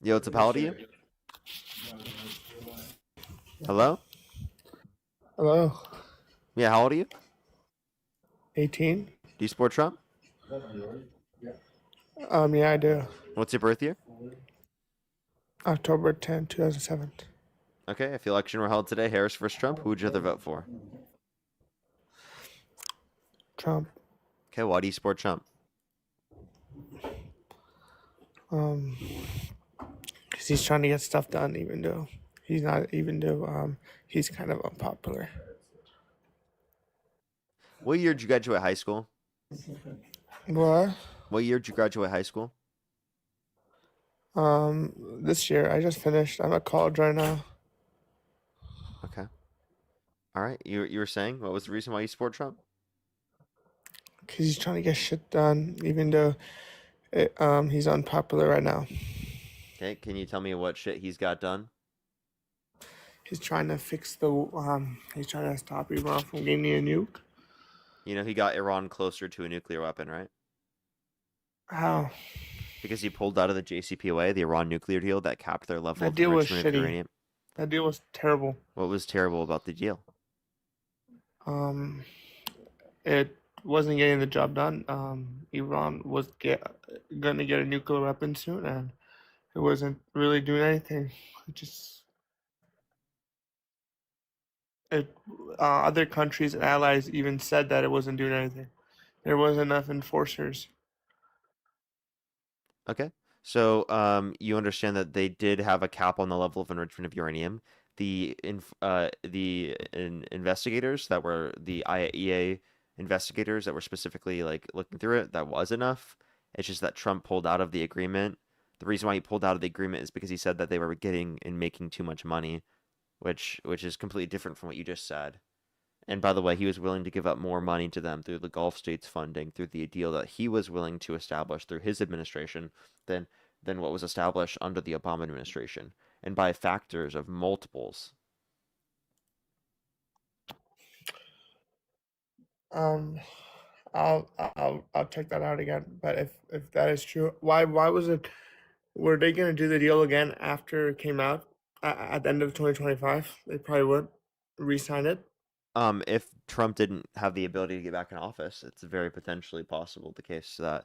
Yo, what's up? How old are you? Hello? Hello. Yeah, how old are you? 18. Do you support Trump? Yeah, I do. What's your birth year? October 10, 2007. Okay, if the election were held today, Harris versus Trump, who would you rather vote for? Trump. Okay, why do you support Trump? Because he's trying to get stuff done, even though he's not, even though he's kind of unpopular. What year did you graduate high school? What? What year did you graduate high school? This year I just finished. I'm at college right now. Okay. All right. You were saying what was the reason why you support Trump? Because he's trying to get shit done, even though he's unpopular right now. Okay. Can you tell me what shit he's got done? He's trying to fix the he's trying to stop Iran from getting a nuke. You know, he got Iran closer to a nuclear weapon, right? How? Because he pulled out of the JCPOA, the Iran nuclear deal that capped their level That of deal was enrichment of shitty. uranium. That deal was terrible. What was terrible about the deal? It wasn't getting the job done. Iran was gonna get a nuclear weapon soon, and it wasn't really doing anything. Other countries and allies even said that it wasn't doing anything. There wasn't enough enforcers. Okay. So, you understand that they did have a cap on the level of enrichment of uranium. The investigators that were the IAEA investigators that were specifically like looking through it, that was enough. It's just that Trump pulled out of the agreement. The reason why he pulled out of the agreement is because he said that they were getting and making too much money, which is completely different from what you just said. And by the way, he was willing to give up more money to them through the Gulf states funding, through the deal that he was willing to establish through his administration than what was established under the Obama administration, and by factors of multiples. I'll check that out again. But if that is true, why was it? Were they gonna do the deal again after it came out at the end of 2025? They probably would re-sign it. If Trump didn't have the ability to get back in office, it's very potentially possible the case that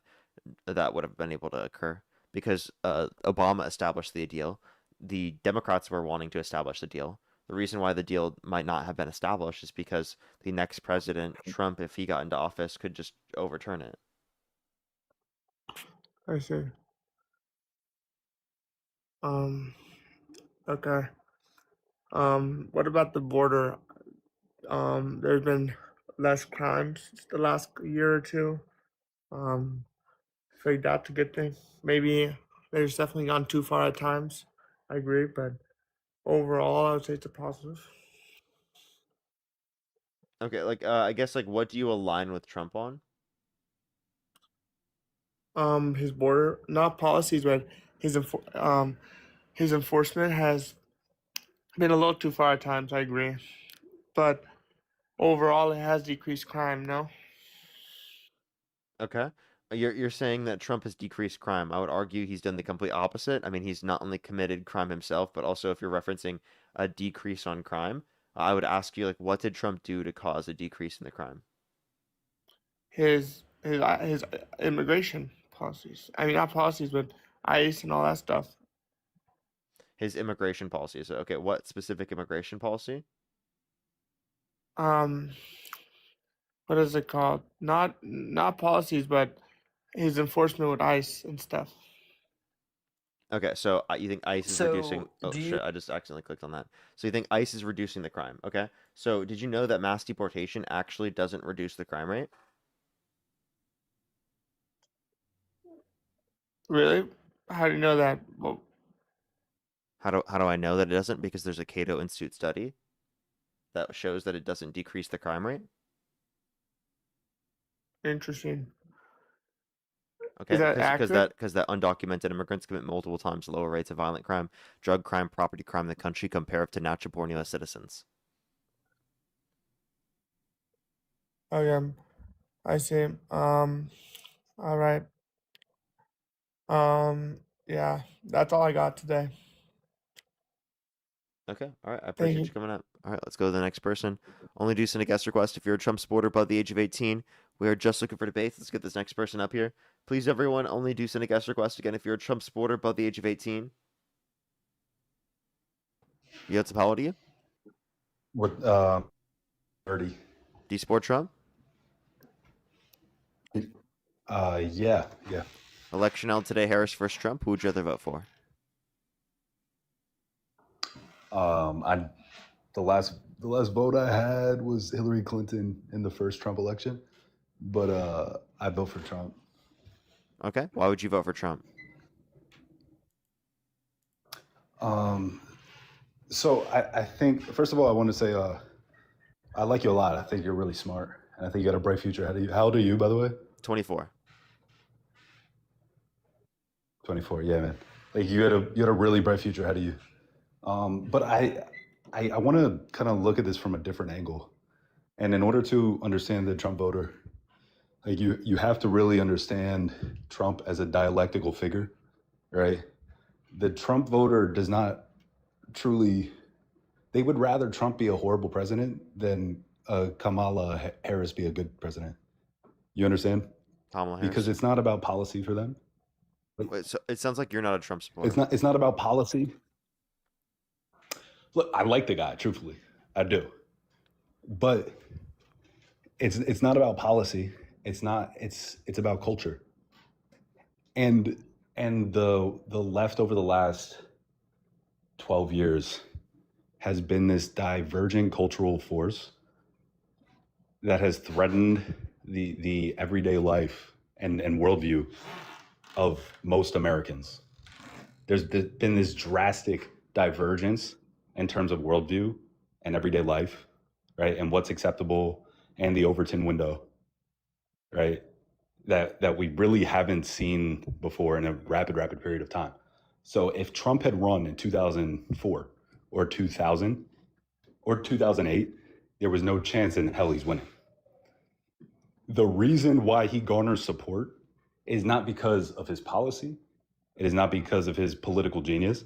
that would have been able to occur because Obama established the deal. The Democrats were wanting to establish the deal. The reason why the deal might not have been established is because the next president, Trump, if he got into office, could just overturn it. I see. Okay. What about the border? There's been less crimes the last year or two. I think that's a good thing. Maybe there's definitely gone too far at times. I agree, but overall, I would say it's a positive. Okay, like I guess like what do you align with Trump on? His border, not policies, but his enforcement has been a little too far at times. I agree, but overall, it has decreased crime. No. Okay. You're saying that Trump has decreased crime. I would argue he's done the complete opposite. I mean, he's not only committed crime himself, but also if you're referencing a decrease on crime, I would ask you like, what did Trump do to cause a decrease in the crime? His immigration policies. I mean, not policies, but ICE and all that stuff. His immigration policies. Okay, what specific immigration policy? What is it called? Not policies, but his enforcement with ICE and stuff. Okay, so you think ICE is reducing? So, Oh do shit, you? I just accidentally clicked on that. So you think ICE is reducing the crime? Okay, so did you know that mass deportation actually doesn't reduce the crime rate? Really? How do you know that? Well, How do I know that it doesn't? Because there's a Cato Institute study that shows that it doesn't decrease the crime rate. interesting. Okay, Is that accurate? because that undocumented immigrants commit multiple times lower rates of violent crime, drug crime, property crime in the country compared to natural-born U.S. citizens. Okay, I see. All right. Yeah, that's all I got today. Okay, all right. I Thank appreciate you. you coming up. All right, let's go to the next person. Only do send a guest request if you're a Trump supporter above the age of 18. We are just looking for debates. Let's get this next person up here. Please, everyone, only do send a guest request again if you're a Trump supporter above the age of 18. Yotsup, how old are you? What 30. Do you support Trump? Yeah. Election held today, Harris versus Trump. Who would you rather vote for? The last vote I had was Hillary Clinton in the first Trump election, but I vote for Trump. Okay, why would you vote for Trump? So I think first of all I want to say I like you a lot. I think you're really smart, and I think you got a bright future ahead of you. How old are you, by the way? 24. 24. Yeah, man. Like you had a really bright future ahead of you. But I want to kind of look at this from a different angle. And in order to understand the Trump voter, like you have to really understand Trump as a dialectical figure, right? The Trump voter does not truly, they would rather Trump be a horrible president than Kamala Harris be a good president. You understand? Kamala Harris. Because it's not about policy for them. Wait, so it sounds like you're not a Trump supporter. It's not about policy. Look, I like the guy, truthfully. I do. But it's not about policy. It's about culture. And the left over the last 12 years has been this divergent cultural force that has threatened the everyday life and worldview of most Americans. There's been this drastic divergence in terms of worldview and everyday life, right? And what's acceptable and the Overton window, right? That we really haven't seen before in a rapid period of time. So if Trump had run in 2004 or 2000 or 2008, there was no chance in hell he's winning. The reason why he garners support is not because of his policy. It is not because of his political genius.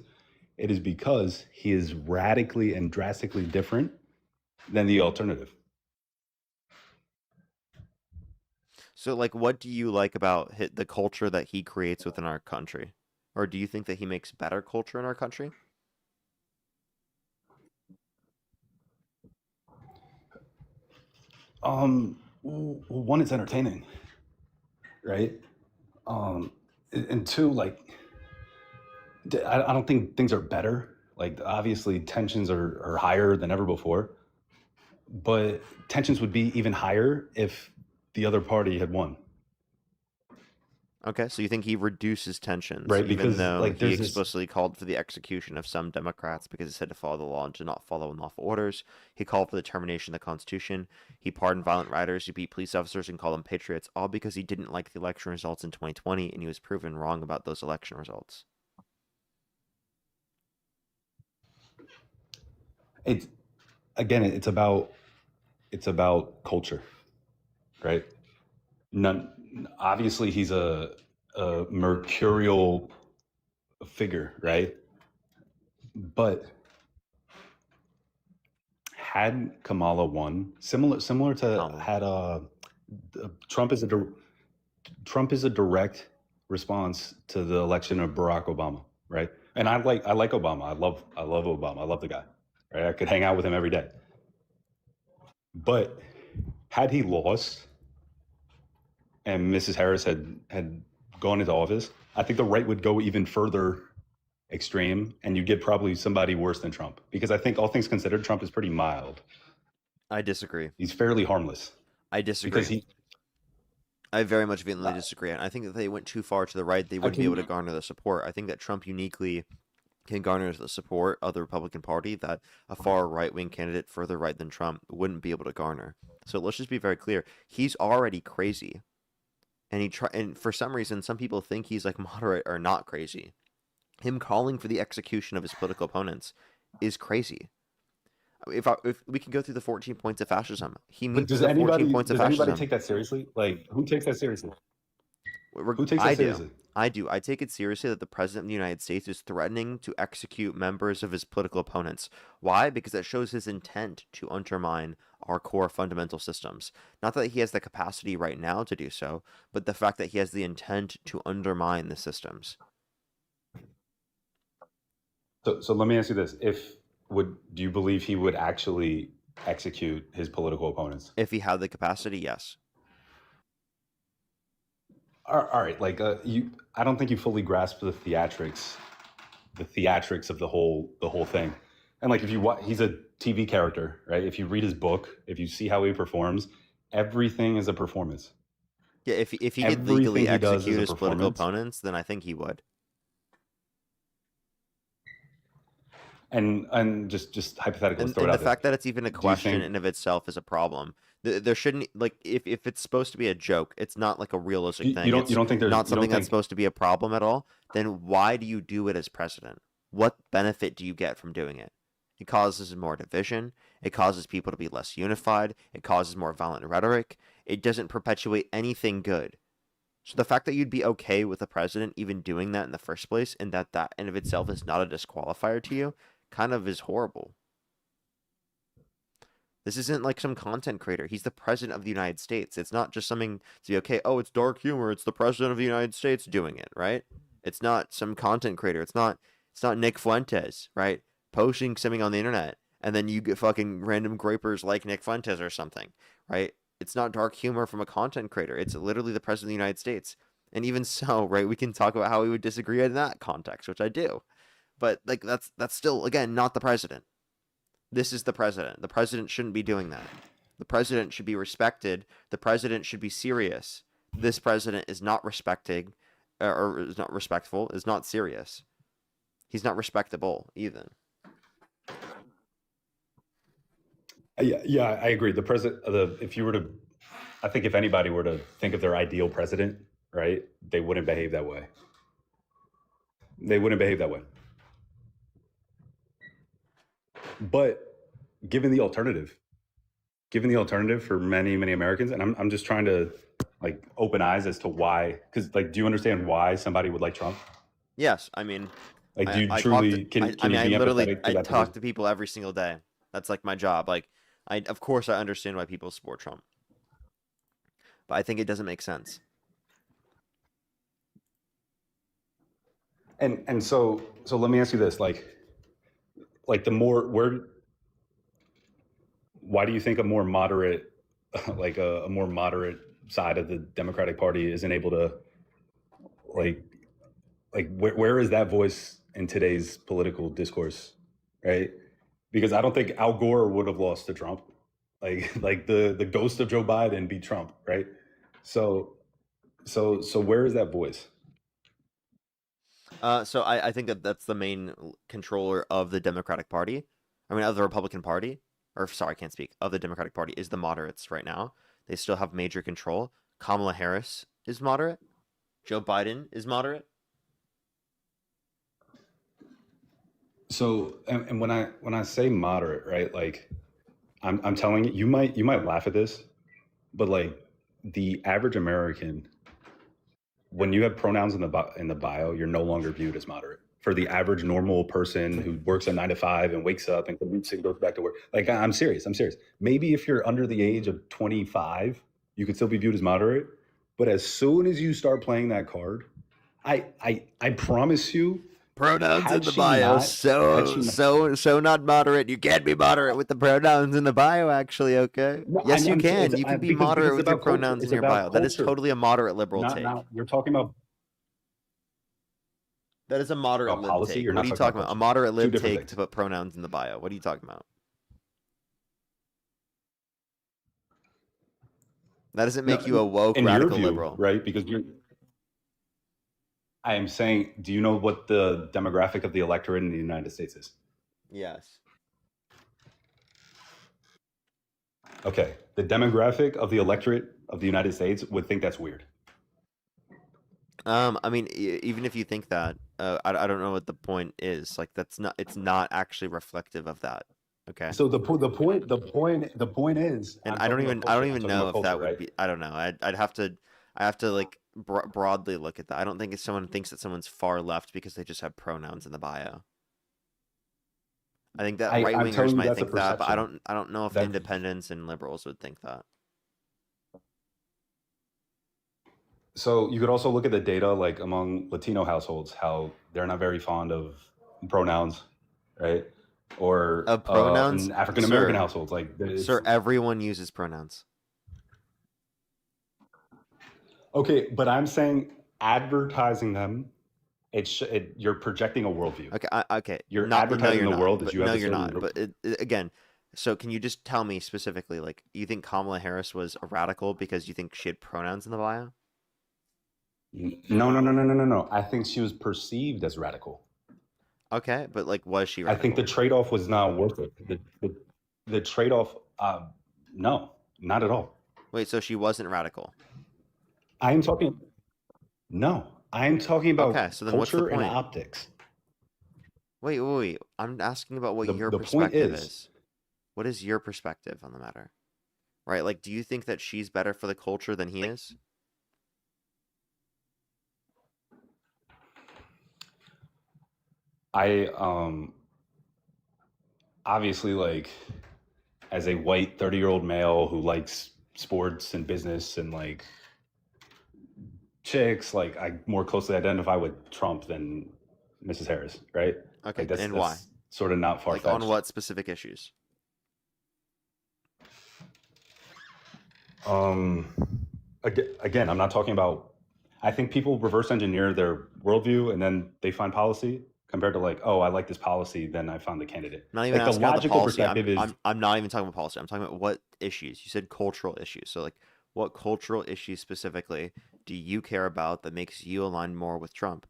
It is because he is radically and drastically different than the alternative. So, like, what do you like about the culture that he creates within our country? Or do you think that he makes better culture in our country? One, it's entertaining, right? And two, like, I don't think things are better. Like, obviously, tensions are higher than ever before, but tensions would be even higher if the other party had won. Okay, so you think he reduces tensions, Right, even because, though like, he there's this- explicitly called for the execution of some Democrats because he said to follow the law and to not follow unlawful orders. He called for the termination of the Constitution. He pardoned violent rioters who beat police officers and called them patriots, all because he didn't like the election results in 2020, and he was proven wrong about those election results. It's about culture, right? None obviously he's a mercurial figure, right? But had Kamala won, similar to had Trump is a direct response to the election of Barack Obama, right? And I like Obama. I love Obama. I love the guy. Right? I could hang out with him every day. But had he lost and Mrs. Harris had gone into office, I think the right would go even further extreme, and you get probably somebody worse than Trump. Because I think, all things considered, Trump is pretty mild. I disagree. He's fairly harmless. I disagree. Because I very much vehemently disagree. I think that they went too far to the right. They wouldn't be able to garner the support. I think that Trump uniquely can garner the support of the Republican Party that a far right-wing candidate further right than Trump wouldn't be able to garner. So let's just be very clear. He's already crazy. And for some reason, some people think he's like moderate or not crazy. Him calling for the execution of his political opponents is crazy. If we can go through the 14 points of fascism, he meets the 14 points of fascism. Does anybody take that seriously? Like, who takes that seriously? Who takes that seriously? I do. I take it seriously that the President of the United States is threatening to execute members of his political opponents. Why? Because that shows his intent to undermine our core fundamental systems. Not that he has the capacity right now to do so, but the fact that he has the intent to undermine the systems. So let me ask you this: do you believe he would actually execute his political opponents? If he had the capacity, yes. All right, like I don't think you fully grasp the theatrics of the whole thing. And like, if you watch, he's a TV character, right? If you read his book, if you see how he performs, everything is a performance. Yeah, if he could legally execute his political opponents, then I think he would. And just hypothetically, and the fact that it's even a question in and of itself is a problem. There shouldn't, like, if it's supposed to be a joke, it's not like a realistic thing. You don't think there's not something that's supposed to be a problem at all? Then why do you do it as president? What benefit do you get from doing it? It causes more division. It causes people to be less unified. It causes more violent rhetoric. It doesn't perpetuate anything good. So the fact that you'd be okay with the president even doing that in the first place, and that in of itself is not a disqualifier to you, kind of is horrible. This isn't like some content creator. He's the president of the United States. It's not just something to be okay, oh, it's dark humor. It's the president of the United States doing it, right? It's not some content creator. It's not Nick Fuentes, right? Posting something on the internet, and then you get fucking random grapers like Nick Fuentes or something, right? It's not dark humor from a content creator. It's literally the president of the United States. And even so, right, we can talk about how we would disagree in that context, which I do. But like that's still, again, not the president. This is the president. The president shouldn't be doing that. The president should be respected. The president should be serious. This president is not respecting, or is not respectful, is not serious. He's not respectable either. Yeah, I agree. The president, I think if anybody were to think of their ideal president, right, they wouldn't behave that way. They wouldn't behave that way. But given the alternative for many, many Americans, and I'm just trying to like open eyes as to why, because like, do you understand why somebody would like Trump? Yes, I mean, like, do you truly can you be empathetic to that talk position? to people every single day. That's like my job. Like, of course I understand why people support Trump, but I think it doesn't make sense. And so let me ask you this, like why do you think a more moderate, like a more moderate side of the Democratic Party isn't able to, like where is that voice in today's political discourse, right? Because I don't think Al Gore would have lost to Trump, like the ghost of Joe Biden beat Trump, right? So where is that voice? So I think that's the main controller of the Democratic Party. I mean, of the Republican Party. Or, sorry, I can't speak. Of the Democratic Party is the moderates right now. They still have major control. Kamala Harris is moderate. Joe Biden is moderate. So, and when I say moderate, right, like I'm telling you, you might laugh at this, but like the average American when you have pronouns in the bio, you're no longer viewed as moderate. For the average normal person who works a 9 to 5 and wakes up and commutes and goes back to work, like I'm serious. Maybe if you're under the age of 25, you could still be viewed as moderate. But as soon as you start playing that card, I promise you, Pronouns in had the she bio. not- had she not- So not moderate. You can't be moderate with the pronouns in the bio, actually, okay? No, Yes, you I'm- can. it's- You can be because moderate it's with your about culture. pronouns It's in your about bio. That is culture. totally a moderate liberal Not, take. not, you're talking about That is a moderate about lib policy. take. You're What not are you talking talking about about? A culture. moderate Two lib different take things. to put pronouns in the bio. What are you talking about? That doesn't make you a woke in radical your view, liberal. right? Because I am saying, do you know what the demographic of the electorate in the United States is? Yes. Okay, the demographic of the electorate of the United States would think that's weird. I mean, even if you think that, I don't know what the point is. Like, it's not actually reflective of that. Okay. So the point is, And I'm I don't talking even about culture. I'm know talking if about that culture, would right? be. I don't know. I have to like broadly look at that. I don't think if someone thinks that someone's far left because they just have pronouns in the bio. I think that I'm right telling wingers you might that's a think that, but perception. I don't know if That- independents and liberals would think that. So you could also look at the data, like among Latino households, how they're not very fond of pronouns, right? Or Of pronouns, in African American sir. households, like it's- Sir, everyone uses pronouns. Okay, but I'm saying advertising them, you're projecting a worldview. Okay, okay. You're no, advertising you're the not. world But as you have no, a you're certain not. group. But again, so can you just tell me specifically, like, you think Kamala Harris was a radical because you think she had pronouns in the bio? No. I think she was perceived as radical. Okay, but like, was she I radical? think the trade-off was not worth it. The trade-off, no, not at all. Wait, so she wasn't radical? I'm talking about Okay, so then what's the culture and point? optics. Wait. I'm asking about what your The point perspective is- is. What is your perspective on the matter? Right? Like, do you think that she's better for the culture than he is? I obviously, like, as a white 30-year-old male who likes sports and business and like chicks, like, I more closely identify with Trump than Mrs. Harris, right? Okay, Like, and why? that's sort of not far-fetched. Like, on what specific issues? Again, I'm not talking about. I think people reverse engineer their worldview and then they find policy compared to, like, oh, I like this policy, then I found the candidate. Not even Like, the asking about the logical policy. perspective is I'm not even talking about policy. I'm talking about what issues. You said cultural issues. So, like, what cultural issues specifically do you care about that makes you align more with Trump?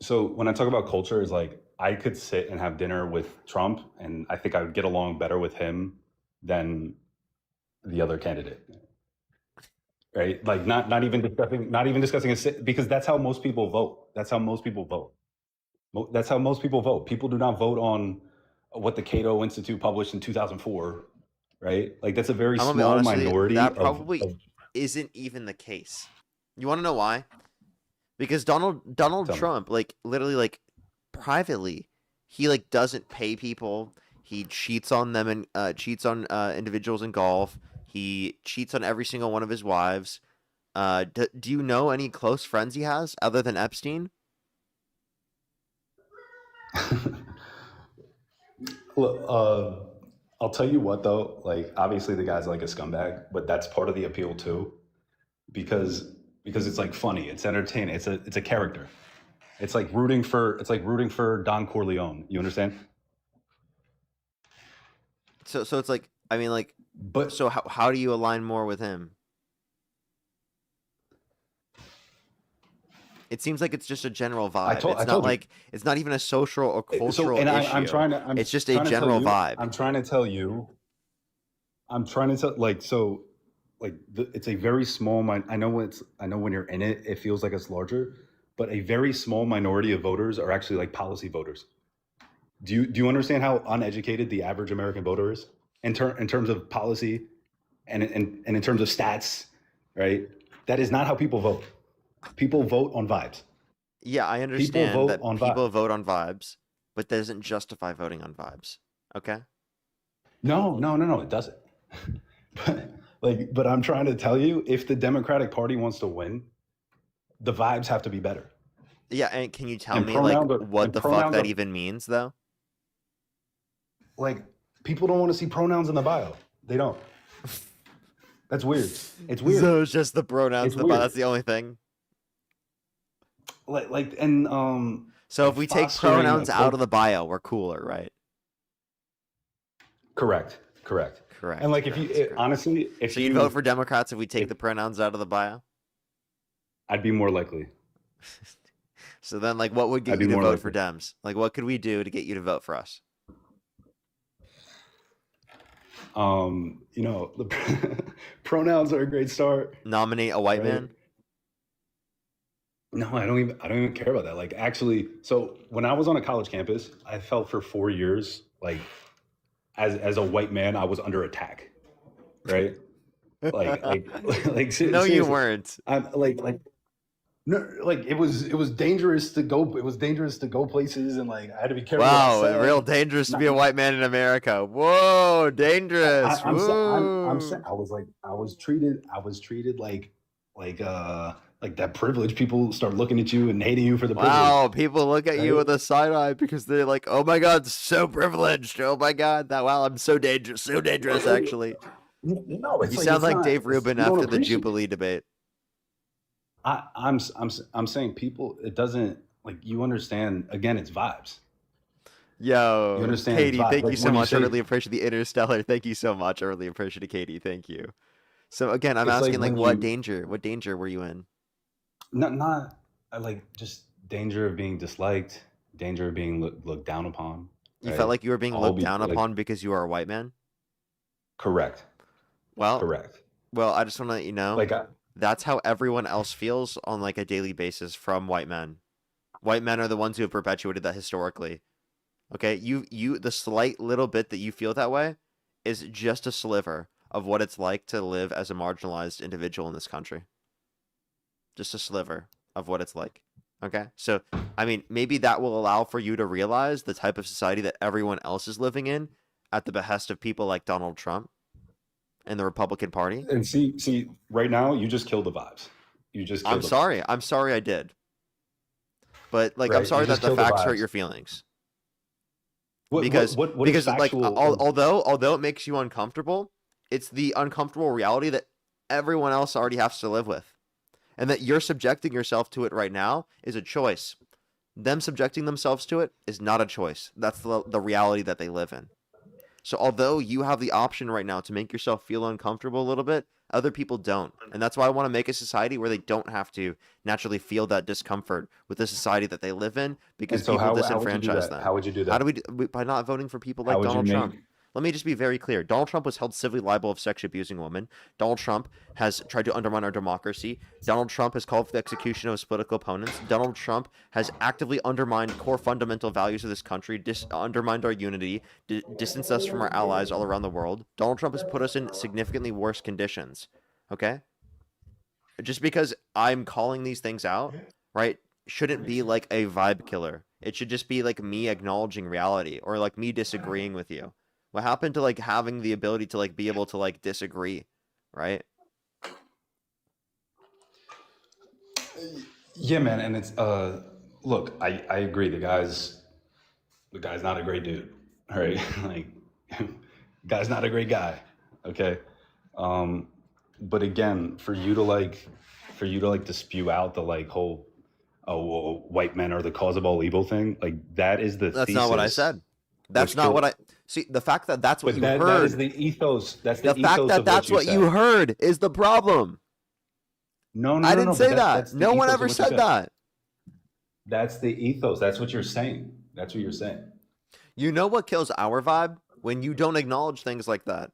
so when I talk about culture, is like I could sit and have dinner with Trump, and I think I would get along better with him than the other candidate. Right? Like, not even discussing because that's how most people vote. That's how most people vote. That's how most people vote. People do not vote on what the Cato Institute published in 2004, right? Like, that's a very I'm gonna be small honest with you, minority. that probably isn't even the case. You want to know why? Because Donald Tell me. Trump, like, literally, like, privately, he, like, doesn't pay people. He cheats on them and cheats on individuals in golf. He cheats on every single one of his wives. Do you know any close friends he has other than Epstein? Look, I'll tell you what though. Like, obviously the guy's like a scumbag, but that's part of the appeal too, because it's like funny, it's entertaining, it's a character. It's like rooting for Don Corleone. You understand? So it's like, I mean, like, but so how do you align more with him? It seems like it's just a general vibe. It's not even a social or cultural issue. It's just a general vibe. I'm trying to tell you. It's a very small. I know when you're in it, it feels like it's larger, but a very small minority of voters are actually like policy voters. Do you understand how uneducated the average American voter is in terms of policy, and in terms of stats, right? That is not how people vote. People vote on vibes. Yeah, I People understand vote that on people vibes. vote on vibes, but that doesn't justify voting on vibes. Okay? No, it doesn't. But I'm trying to tell you, if the Democratic Party wants to win, the vibes have to be better. Yeah, and can you tell And me like pronouns are what and the fuck pronouns that are even means though? like people don't want to see pronouns in the bio. They don't. That's weird. It's weird. So it's just the pronouns, It's the weird. that's the only thing. So if we take fostering a pronouns out cult- of the bio, we're cooler, right? Correct. And like if you honestly, if So you'd vote for Democrats if we take the pronouns out of the bio? I'd be more likely. So then like what would get I'd be you to more vote likely. for Dems? Like what could we do to get you to vote for us? The pronouns are a great start. Nominate a white Right. man? No, I don't even care about that. Like actually, so when I was on a college campus, I felt for 4 years like as a white man, I was under attack. Right? like No, you seriously. weren't. I'm like no, like it was dangerous to go. It was dangerous to go places, and like I had to be careful. what I Wow, said. real dangerous to be a white man in America. Whoa, dangerous. I'm Whoa. saying I was treated like that privilege. People start looking at you and hating you for the privilege. Wow, people look at you Right? with a side eye because they're like, "Oh my God, so privileged! Oh my God, I'm so dangerous, actually." No, it's You like, sound it's like not- Dave it's- Rubin you don't after the appreciate it. Jubilee debate. I'm saying people. It doesn't like you understand. Again, it's vibes. Yo, You understand Katie, vibe. thank Like, you so when you much. I say- really appreciate the Interstellar. Thank you so much. I really appreciate it, Katie. Thank you. So again, I'm It's like asking like when what you- danger? What danger were you in? Not like just danger of being disliked, danger of being looked down upon. You right? felt like you were being All looked be- down like, upon because you are a white man? Correct. Well, Correct. Well, I just want to let you know, Like that's how everyone else feels on like a daily basis from white men. White men are the ones who have perpetuated that historically. Okay, the slight little bit that you feel that way is just a sliver of what it's like to live as a marginalized individual in this country. Just a sliver of what it's like. Okay, so I mean, maybe that will allow for you to realize the type of society that everyone else is living in at the behest of people like Donald Trump and the Republican Party. And see, right now you just killed the vibes. You just. Killed I'm the sorry. I'm sorry I did. But like, Right, I'm you sorry that just the killed the facts hurt vibes. your feelings. What Because is like factual? although it makes you uncomfortable, it's the uncomfortable reality that everyone else already has to live with, and that you're subjecting yourself to it right now is a choice. Them subjecting themselves to it is not a choice. That's the reality that they live in. So although you have the option right now to make yourself feel uncomfortable a little bit, other people don't. And that's why I want to make a society where they don't have to naturally feel that discomfort with the society that they live in because And so people how would you do disenfranchise that? them. How would you do that? How do we by not voting for people How like would you Donald make- Trump? Let me just be very clear. Donald Trump was held civilly liable of sexually abusing a woman. Donald Trump has tried to undermine our democracy. Donald Trump has called for the execution of his political opponents. Donald Trump has actively undermined core fundamental values of this country, undermined our unity, distanced us from our allies all around the world. Donald Trump has put us in significantly worse conditions. Okay? Just because I'm calling these things out, right, shouldn't be like a vibe killer. It should just be like me acknowledging reality or like me disagreeing with you. What happened to like having the ability to like be able to like disagree, right? Yeah, man, and it's look, I agree. The guy's not a great dude. All right, like guy's not a great guy. Okay, but again, for you to like to spew out the like whole well, white men are the cause of all evil thing, like that is the That's not what I thesis said. That's which not killed- what I see. The fact that that's what But you that heard. is the ethos. That's the, the fact ethos that of that's what you said. heard is the problem. No, I didn't no, say but that. that's the No one ethos of ever what you said that. That's the ethos. That's what you're saying. That's what you're saying. You know what kills our vibe? When you don't acknowledge things like that.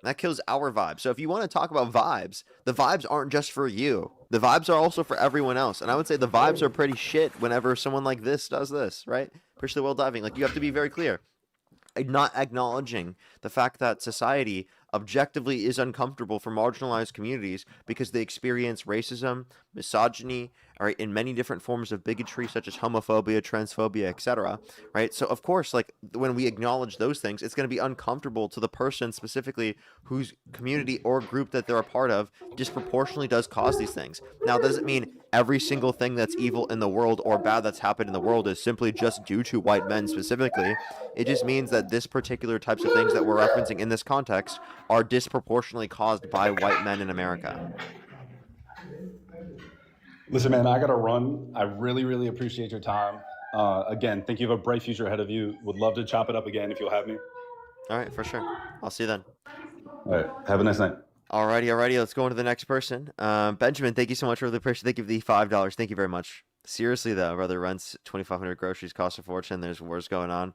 That kills our vibe. So if you want to talk about vibes, the vibes aren't just for you. The vibes are also for everyone else. And I would say the vibes are pretty shit whenever someone like this does this, right? Push the wheel diving. Like, you have to be very clear. Not acknowledging the fact that society objectively is uncomfortable for marginalized communities because they experience racism, misogyny, right, in many different forms of bigotry such as homophobia, transphobia, etc., right? So of course, like when we acknowledge those things, it's going to be uncomfortable to the person specifically whose community or group that they're a part of disproportionately does cause these things. Now, does it mean every single thing that's evil in the world or bad that's happened in the world is simply just due to white men specifically? It just means that this particular types of things that we're referencing in this context are disproportionately caused by white men in America. Listen, man, I gotta run. I really, really appreciate your time. Again, think you have a bright future ahead of you. Would love to chop it up again if you'll have me. All right, for sure. I'll see you then. All right, have a nice night. Alrighty. Let's go on to the next person. Benjamin, thank you so much for the appreciation. Thank you for the $5. Thank you very much. Seriously though, brother, rents 2,500, groceries cost a fortune. There's wars going on,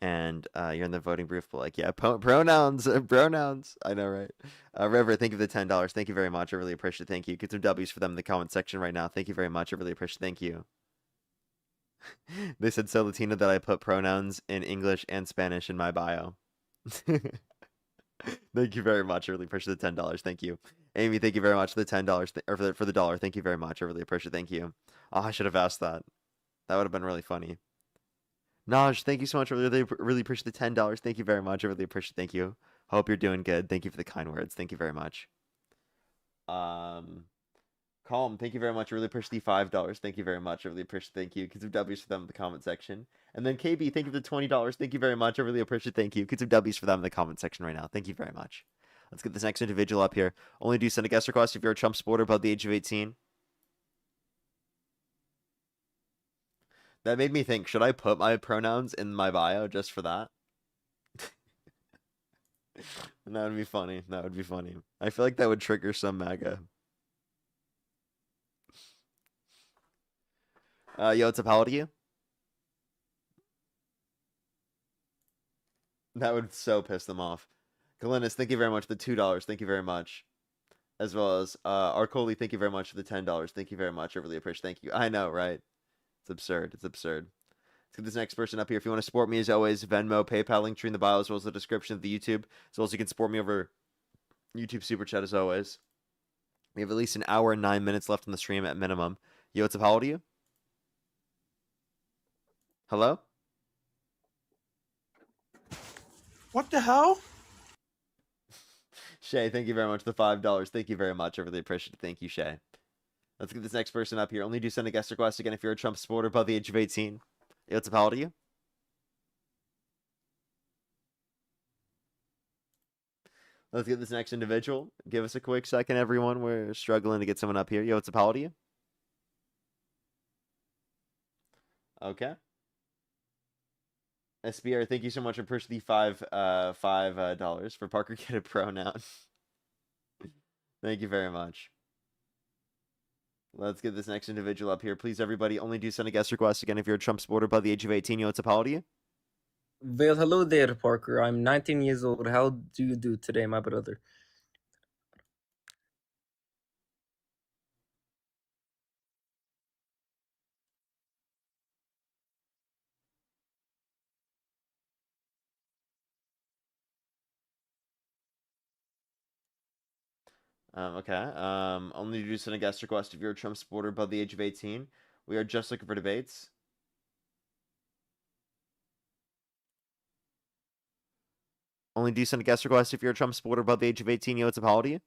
and you're in the voting booth. But like, yeah, pronouns. I know, right? River, thank you for the $10. Thank you very much. I really appreciate it. Thank you. Get some W's for them in the comment section right now. Thank you very much. I really appreciate it. Thank you. They said so Latino that I put pronouns in English and Spanish in my bio. Thank you very much. I really appreciate the $10. Thank you. Amy, thank you very much for the $10 or for the dollar. Thank you very much. I really appreciate it. Thank you. Oh, I should have asked that. That would have been really funny. Naj, thank you so much. I really appreciate the $10. Thank you very much. I really appreciate it. Thank you. Hope you're doing good. Thank you for the kind words. Thank you very much. Calm, thank you very much. I really appreciate the $5. Thank you very much. I really appreciate it. Thank you. Get some W's for them in the comment section. And then KB, thank you for the $20. Thank you very much. I really appreciate it. Thank you. Get some W's for them in the comment section right now. Thank you very much. Let's get this next individual up here. Only do send a guest request if you're a Trump supporter above the age of 18. That made me think, should I put my pronouns in my bio just for that? That would be funny. That would be funny. I feel like that would trigger some MAGA. Yo, what's up? How old are you? That would so piss them off. Galenis, thank you very much for the $2. Thank you very much. As well as Arcoli, thank you very much for the $10. Thank you very much. I really appreciate it. Thank you. I know, right? It's absurd. It's absurd. Let's get this next person up here. If you want to support me, as always, Venmo, PayPal, link tree in the bio, as well as the description of the YouTube. As well as you can support me over YouTube Super Chat, as always. We have at least an hour and 9 minutes left on the stream at minimum. Yo, what's up? How old are you? Hello? What the hell? Shay, thank you very much for the $5. Thank you very much. I really appreciate it. Thank you, Shay. Let's get this next person up here. Only do send a guest request again if you're a Trump supporter above the age of 18. Yo, what's up? How old are you? Let's get this next individual. Give us a quick second, everyone. We're struggling to get someone up here. Yo, what's up? How old are you? Okay. SBR, thank you so much. I appreciate the $5 for Parker Get a Pronoun. Thank you very much. Let's get this next individual up here. Please, everybody, only do send a guest request again if you're a Trump supporter above the age of 18. Yo, what's up? How old are you? Well, hello there, Parker. I'm 19 years old. How do you do today, my brother? Okay. Only do send a guest request if you're a Trump supporter above the age of 18. We are just looking for debates. Only do send a guest request if you're a Trump supporter above the age of 18. Yo, what's up? How old are you?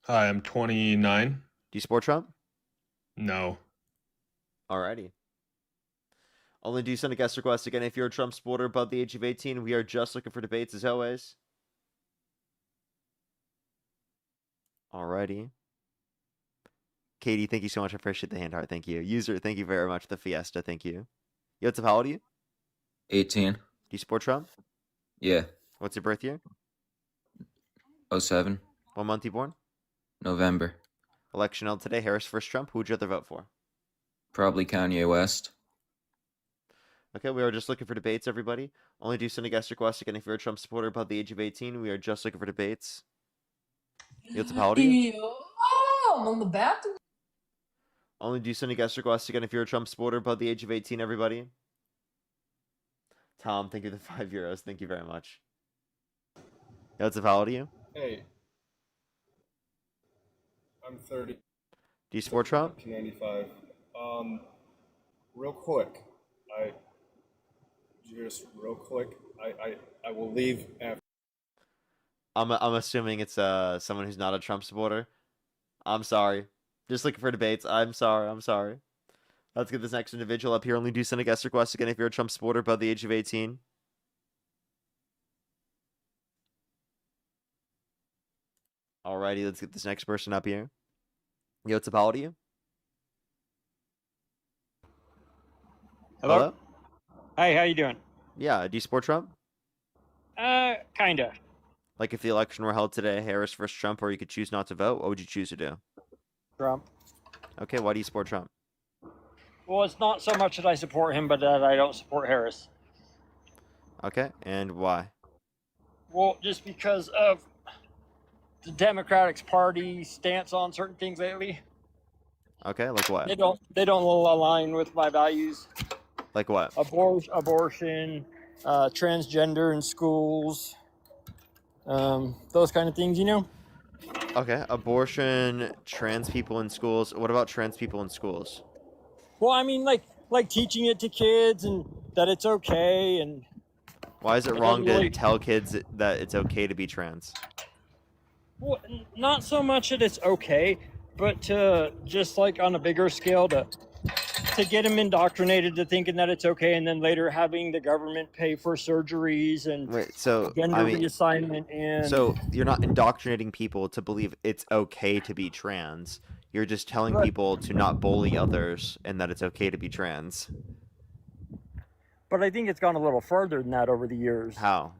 Hi, I'm 29. Do you support Trump? No. Alrighty. Only do send a guest request again if you're a Trump supporter above the age of 18. We are just looking for debates as always. Alrighty. Katie, thank you so much. I appreciate the hand heart. Thank you. User, thank you very much. The Fiesta, thank you. Yo, what's up? How old are you? 18. Do you support Trump? Yeah. What's your birth year? 07. What month you born? November. Election held today. Harris versus Trump. Who would you rather vote for? Probably Kanye West. Okay, we are just looking for debates, everybody. Only do send a guest request again if you're a Trump supporter above the age of 18. We are just looking for debates. Yo, what's up? How old are you? Oh, I'm on the bathroom. Only do send a guest request again if you're a Trump supporter above the age of 18, everybody. Tom, thank you for the €5. Thank you very much. Yo, what's up? How old are you? Hey, I'm 30. Do you support Trump? 1995. Real quick, did you hear this real quick? I will leave after. I'm assuming it's someone who's not a Trump supporter. I'm sorry. Just looking for debates. I'm sorry. Let's get this next individual up here. Only do send a guest request again if you're a Trump supporter above the age of 18. Alrighty, let's get this next person up here. Yo, what's up? How old are you? Hello? Hi, how you doing? Yeah, do you support Trump? Kinda. Like if the election were held today, Harris versus Trump, or you could choose not to vote, what would you choose to do? Trump. Okay, why do you support Trump? Well, it's not so much that I support him, but that I don't support Harris. Okay, and why? Well, just because of the Democratic Party stance on certain things lately. Okay, like what? They don't align with my values. Like what? Abortion, transgender in schools, those kind of things, you know? Okay, abortion, trans people in schools. What about trans people in schools? Well, I mean, like teaching it to kids and that it's okay, and Why is it It wrong doesn't to really- tell kids that it's okay to be trans? well, not so much that it's okay, but to just like on a bigger scale to get them indoctrinated to thinking that it's okay, and then later having the government pay for surgeries and Wait, so gender I mean, reassignment and so you're not indoctrinating people to believe it's okay to be trans. You're just telling But- people to not bully others and that it's okay to be trans. But I think it's gone a little further than that over the years. How?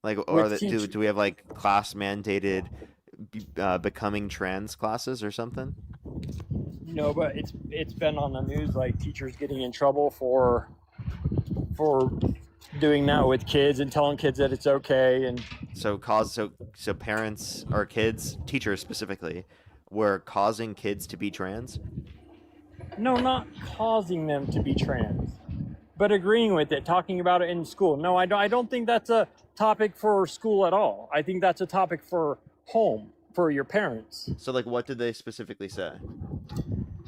Like, or With do we have like class mandated becoming trans classes or something? No, but it's been on the news, like teachers getting in trouble for doing that with kids and telling kids that it's okay, and So parents or kids, teachers specifically, were causing kids to be trans. no, not causing them to be trans, but agreeing with it, talking about it in school. No, I don't think that's a topic for school at all. I think that's a topic for home, for your parents. So like, what did they specifically say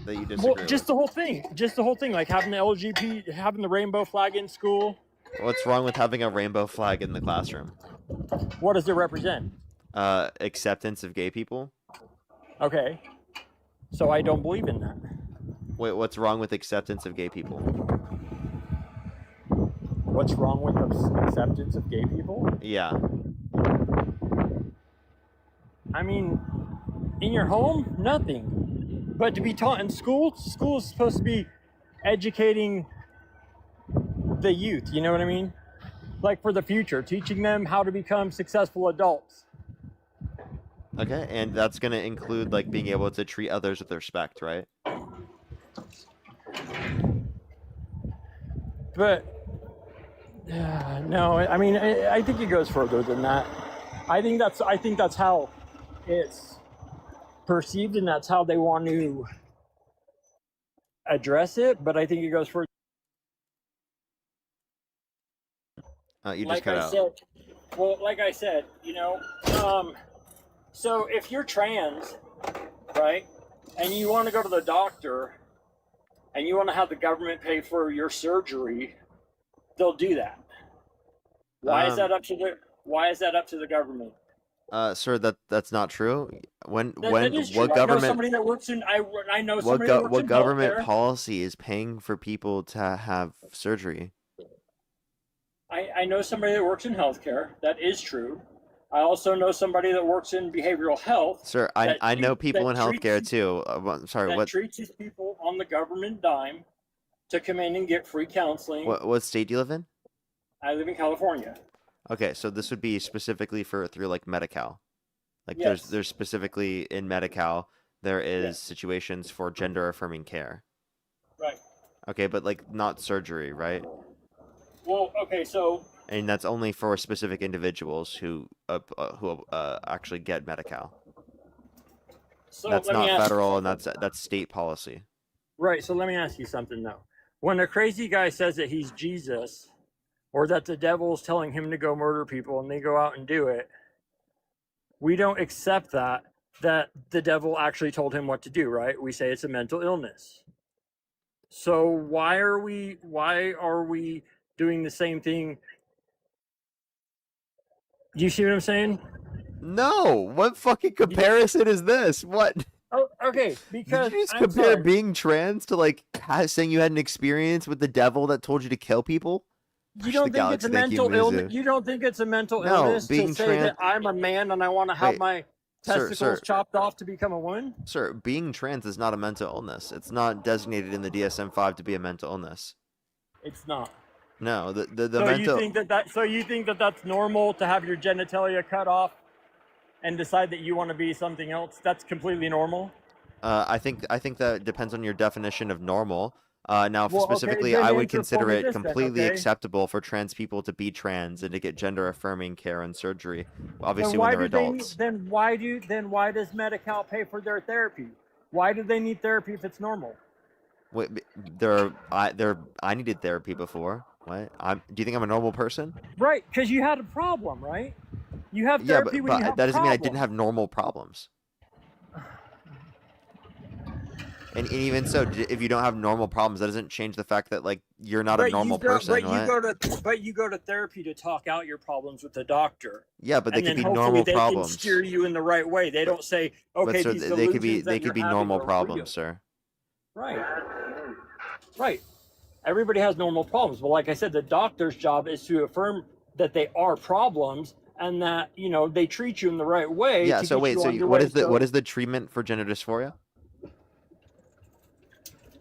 that you disagree Well, with? just the whole thing, like having the LGBT, having the rainbow flag in school. What's wrong with having a rainbow flag in the classroom? What does it represent? Acceptance of gay people. Okay, so I don't believe in that. Wait, what's wrong with acceptance of gay people? What's wrong with the acceptance of gay people? Yeah. I mean, in your home, nothing. But to be taught in school is supposed to be educating the youth, you know what I mean? Like for the future, teaching them how to become successful adults. Okay, and that's gonna include like being able to treat others with respect, right? But no, I mean, I think it goes further than that. I think that's how it's perceived, and that's how they want to address it. But I think it goes further. You just Like cut I out. said, well, like I said, you know, so if you're trans, right, and you want to go to the doctor, and you want to have the government pay for your surgery, they'll do that. Why is that up to the government? Sir, that's not true. That is true. What I know government somebody that works in. I know what somebody that works what in government healthcare. policy is paying for people to have surgery? I know somebody that works in healthcare. That is true. I also know somebody that works in behavioral health. Sir, that I know treat- people that in healthcare treats- too. Sorry, that what treats these people on the government dime to come in and get free counseling. what state do you live in? I live in California. Okay, so this would be specifically through like Medi-Cal. Like Yes. there's specifically in Medi-Cal there is situations for gender affirming care. Right. Okay, but like not surgery, right? Well, okay, so And that's only for specific individuals who actually get Medi-Cal. That's let me not ask you federal, and something. that's state policy. Right. So let me ask you something though. When a crazy guy says that he's Jesus, or that the devil's telling him to go murder people, and they go out and do it, we don't accept that the devil actually told him what to do, right? We say it's a mental illness. So why are we doing the same thing? Do you see what I'm saying? No, what fucking comparison is this? What? Oh, okay, Did because you just I'm compare sorry. being trans to like saying you had an experience with the devil that told you to kill people? You Push don't the think it's a galaxy, thank you, mental illness? Mizu. You don't think it's a mental No, illness to being say trans. that I'm a man and I want to have Wait, my sir, testicles chopped off to become a woman? Sir, being trans is not a mental illness. It's not designated in the DSM-5 to be a mental illness. It's not. No, the So mental. you think that that's normal to have your genitalia cut off and decide that you want to be something else? That's completely normal. I think that depends on your definition of normal. Now, Well, okay, specifically, then I would answer for consider me it this then, completely okay? acceptable for trans people to be trans and to get gender-affirming care and surgery, obviously Then when why they're do adults. then why does Medi-Cal pay for their therapy? Why do they need therapy if it's normal? Wait, I needed therapy before. What? Do you think I'm a normal person? Right, because you had a problem, right? You have Yeah, therapy when you have that doesn't mean I problems. didn't have normal problems. And even so, if you don't have normal problems, that doesn't change the fact that like you're not a normal person. But you go to therapy to talk out your problems with the doctor. Yeah, but they and could then be hopefully normal they problems. can steer you in the right way. They don't say, okay, But sir, these they could be delusions that you're having normal are problems, real. sir. Right. Right. Everybody has normal problems. But like I said, the doctor's job is to affirm that they are problems and that, they treat you in the right way. Yeah. to So get wait. you So on your what way. is the treatment for gender dysphoria?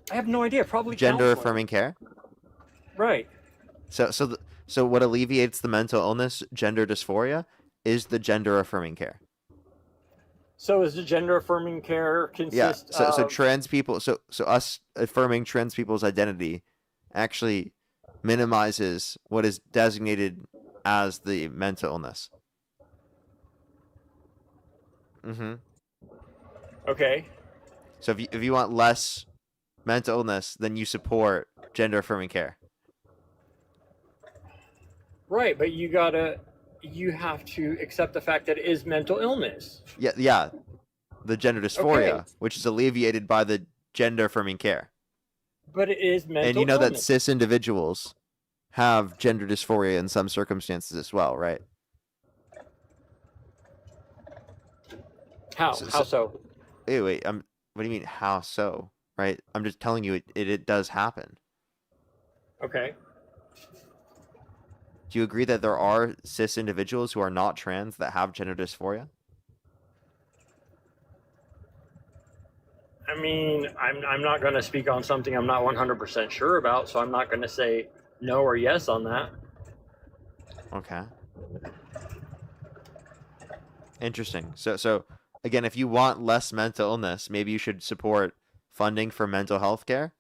I have no idea. Probably Gender counseling. affirming care. Right. So what alleviates the mental illness, gender dysphoria, is the gender affirming care. So is the gender affirming care consist So of... trans people. So us affirming trans people's identity actually minimizes what is designated as the mental illness. Mm-hmm. Okay. So if you want less mental illness, then you support gender affirming care. Right, but you have to accept the fact that it is mental illness. Yeah. The gender dysphoria, Okay. which is alleviated by the gender affirming care. But it is mental And you know that illness. cis individuals have gender dysphoria in some circumstances as well, right? How so? Wait. What do you mean how so? Right? I'm just telling you it does happen. Okay. Do you agree that there are cis individuals who are not trans that have gender dysphoria? I mean, I'm not going to speak on something I'm not 100% sure about, so I'm not going to say no or yes on that. Okay. Interesting. So again, if you want less mental illness, maybe you should support funding for mental health care.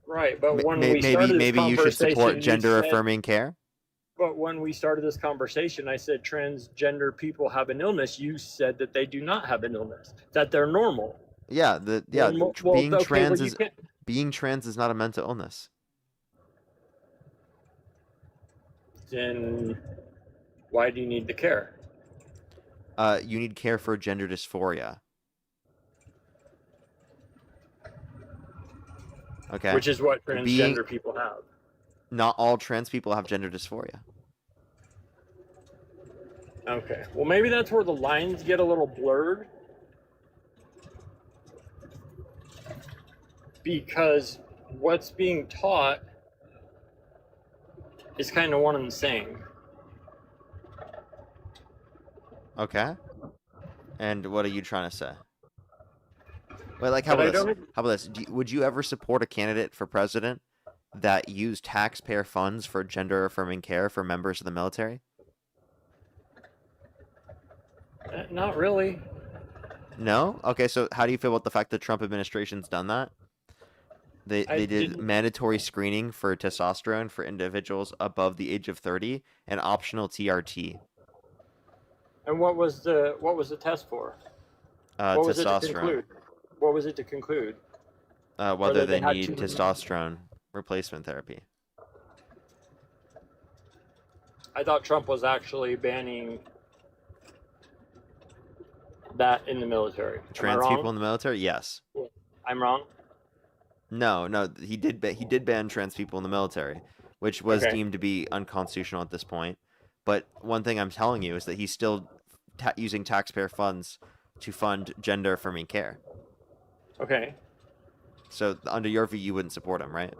Right, but when we started this maybe you should support conversation, you gender said- affirming care. But when we started this conversation, I said transgender people have an illness. You said that they do not have an illness, that they're normal. Yeah, being okay, trans well, you is can't- being trans is not a mental illness. Then why do you need the care? You need care for gender dysphoria. Okay. Which is what transgender people have. Not all trans people have gender dysphoria. Okay. Well, maybe that's where the lines get a little blurred. Because what's being taught is kind of one and the same. Okay. And what are you trying to say? Wait, like how But I about this? don't- How about this? Would you ever support a candidate for president that used taxpayer funds for gender affirming care for members of the military? Not really. No? Okay, so how do you feel about the fact that the Trump administration's done that? They did didn't- mandatory screening for testosterone for individuals above the age of 30 and optional TRT. And what was the test for? What was it to Testosterone. conclude? What was it to conclude? Whether they had need too much- testosterone replacement therapy. I thought Trump was actually banning that in the military. Am I Trans wrong? people in the military? Yes. I'm wrong. No, he did ban trans people in the military, which was Okay. deemed to be unconstitutional at this point. But one thing I'm telling you is that he's still using taxpayer funds to fund gender affirming care. Okay. So under your view, you wouldn't support him, right?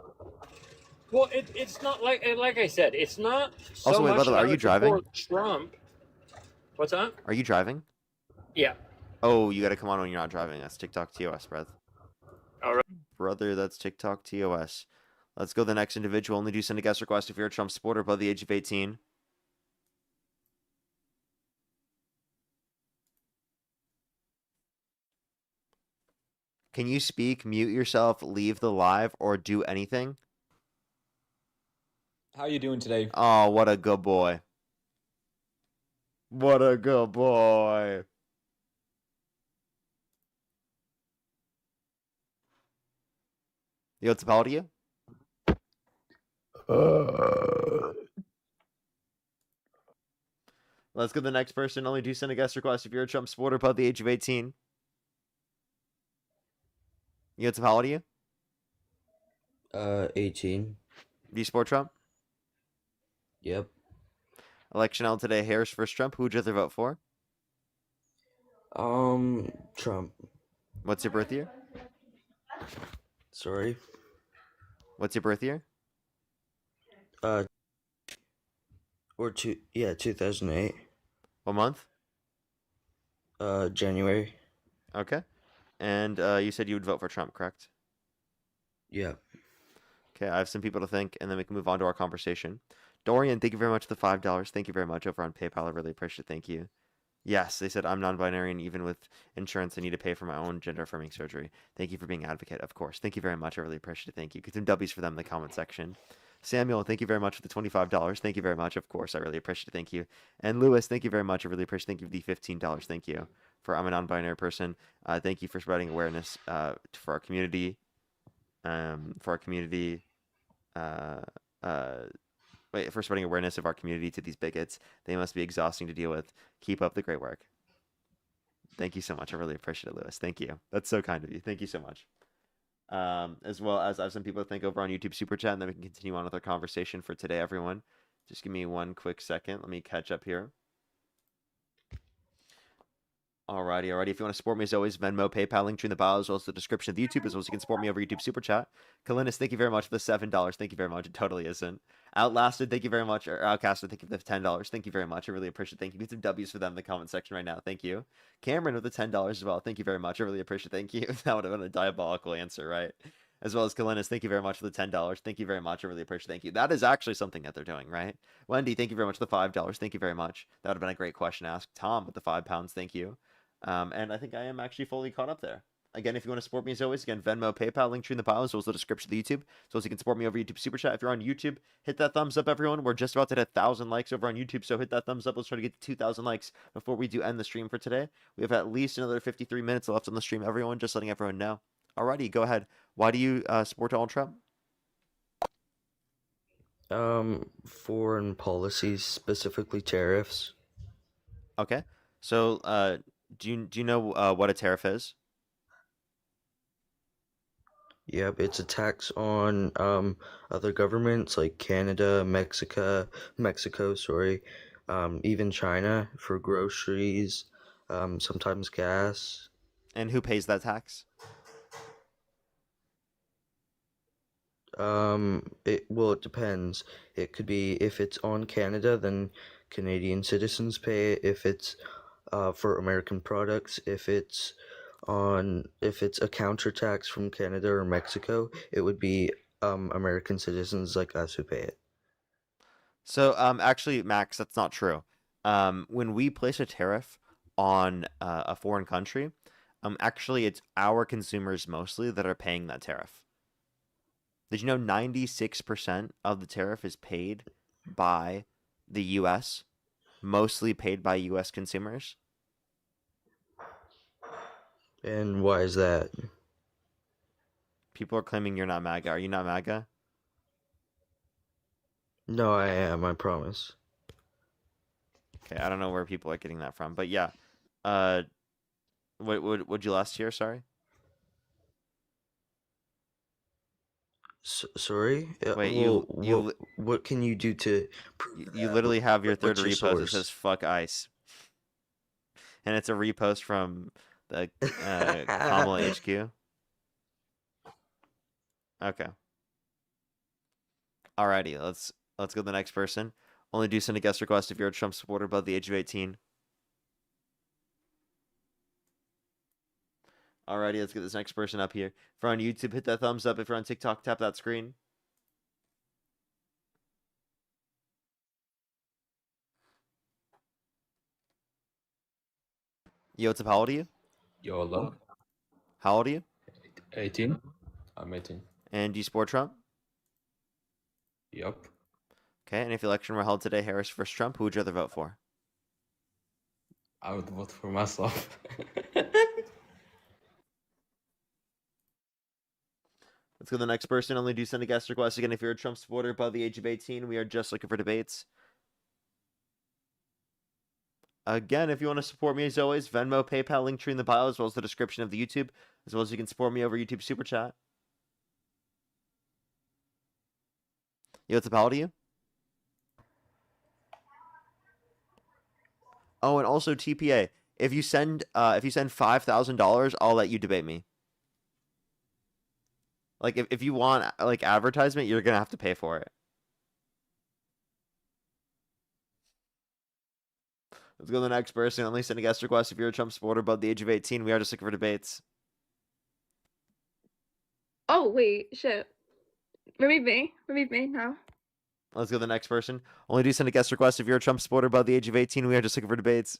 Well, it's not like I said, it's not so Also, wait, much by the way, that are I you would driving? support Trump. What's that? Are you driving? Yeah. Oh, you got to come on when you're not driving. That's TikTok TOS, brother. All right. Brother, that's TikTok TOS. Let's go to the next individual. Only do send a guest request if you're a Trump supporter above the age of 18. Can you speak, mute yourself, leave the live, or do anything? How you doing today? Oh, what a good boy. What a good boy. Yo, what's up, how old are you? Let's go to the next person. Only do send a guest request if you're a Trump supporter above the age of 18. Yo, what's up, how old are you? 18. Do you support Trump? Yep. Election held today. Harris versus Trump. Who would you rather vote for? Trump. What's your birth year? Sorry. What's your birth year? Or 2008. What month? January. Okay. And you said you would vote for Trump, correct? Yeah. Okay, I have some people to thank, and then we can move on to our conversation. Dorian, thank you very much for the $5. Thank you very much over on PayPal. I really appreciate it. Thank you. Yes, they said I'm non-binary, and even with insurance, I need to pay for my own gender-affirming surgery. Thank you for being an advocate, of course. Thank you very much. I really appreciate it. Thank you. Get some W's for them in the comment section. Samuel, thank you very much for the $25. Thank you very much. Of course, I really appreciate it. Thank you. And Lewis, thank you very much. I really appreciate it. Thank you for the $15. Thank you. For I'm a non-binary person. Thank you for spreading awareness for our community. For spreading awareness of our community to these bigots. They must be exhausting to deal with. Keep up the great work. Thank you so much. I really appreciate it, Lewis. Thank you. That's so kind of you. Thank you so much. As well as I have some people to thank over on YouTube Super Chat, and then we can continue on with our conversation for today, everyone. Just give me one quick second. Let me catch up here. Alrighty. If you want to support me, as always, Venmo, PayPal, link in the bio, as well as the description of the YouTube, as well as you can support me over YouTube Super Chat. Kalinis, thank you very much for the $7. Thank you very much. It totally isn't. Outlasted, thank you very much. Or Outcasted, thank you for the $10. Thank you very much. I really appreciate it. Thank you. Get some W's for them in the comment section right now. Thank you. Cameron with the $10 as well. Thank you very much. I really appreciate it. Thank you. That would have been a diabolical answer, right? As well as Kalinis, thank you very much for the $10. Thank you very much. I really appreciate it. Thank you. That is actually something that they're doing, right? Wendy, thank you very much for the $5. Thank you very much. That would have been a great question to ask. Tom with the £5. Thank you. And I think I am actually fully caught up there. Again, if you want to support me as always, again, Venmo, PayPal, link tree in the bio, as well as the description of the YouTube. So as you can support me over YouTube Super Chat. If you're on YouTube, hit that thumbs up, everyone. We're just about to hit 1,000 likes over on YouTube, so hit that thumbs up. Let's try to get to 2,000 likes before we do end the stream for today. We have at least another 53 minutes left on the stream, everyone. Just letting everyone know. Alrighty, go ahead. Why do you support Donald Trump? Foreign policies, specifically tariffs. Okay. So, do you know what a tariff is? Yep, it's a tax on other governments like Canada, Mexico, sorry, even China for groceries, sometimes gas. And who pays that tax? It depends. It could be if it's on Canada, then Canadian citizens pay it. If it's for American products, if it's a counter tax from Canada or Mexico, it would be American citizens like us who pay it. So, actually, Max, that's not true. When we place a tariff on a foreign country, actually, it's our consumers mostly that are paying that tariff. Did you know 96% of the tariff is paid by the U.S., mostly paid by U.S. consumers? And why is that? People are claiming you're not MAGA. Are you not MAGA? No, I am, I promise. Okay, I don't know where people are getting that from, but yeah. What'd you last hear? Sorry. Sorry. Wait, What can you do to? You literally have your third What's your repost. It source? says "fuck ice," and it's a repost from the Kamala HQ. Okay. Alrighty, let's go to the next person. Only do send a guest request if you're a Trump supporter above the age of 18. Alrighty, let's get this next person up here. If you're on YouTube, hit that thumbs up. If you're on TikTok, tap that screen. Yo, what's up? How old are you? Yo, hello. How old are you? 18. I'm 18. And do you support Trump? Yep. Okay, and if the election were held today, Harris versus Trump, who would you rather vote for? I would vote for myself. Let's go to the next person. Only do send a guest request. Again, if you're a Trump supporter above the age of 18, we are just looking for debates. Again, if you want to support me as always, Venmo, PayPal, link tree in the bio, as well as the description of the YouTube, as well as you can support me over YouTube Super Chat. Yo, what's up? How old are you? Oh, and also TPA. If you send $5,000, I'll let you debate me. Like if you want like advertisement, you're gonna have to pay for it. Let's go to the next person. Only send a guest request if you're a Trump supporter above the age of 18. We are just looking for debates. Oh, wait, shit. Remove me now. Let's go to the next person. Only do send a guest request if you're a Trump supporter above the age of 18. We are just looking for debates.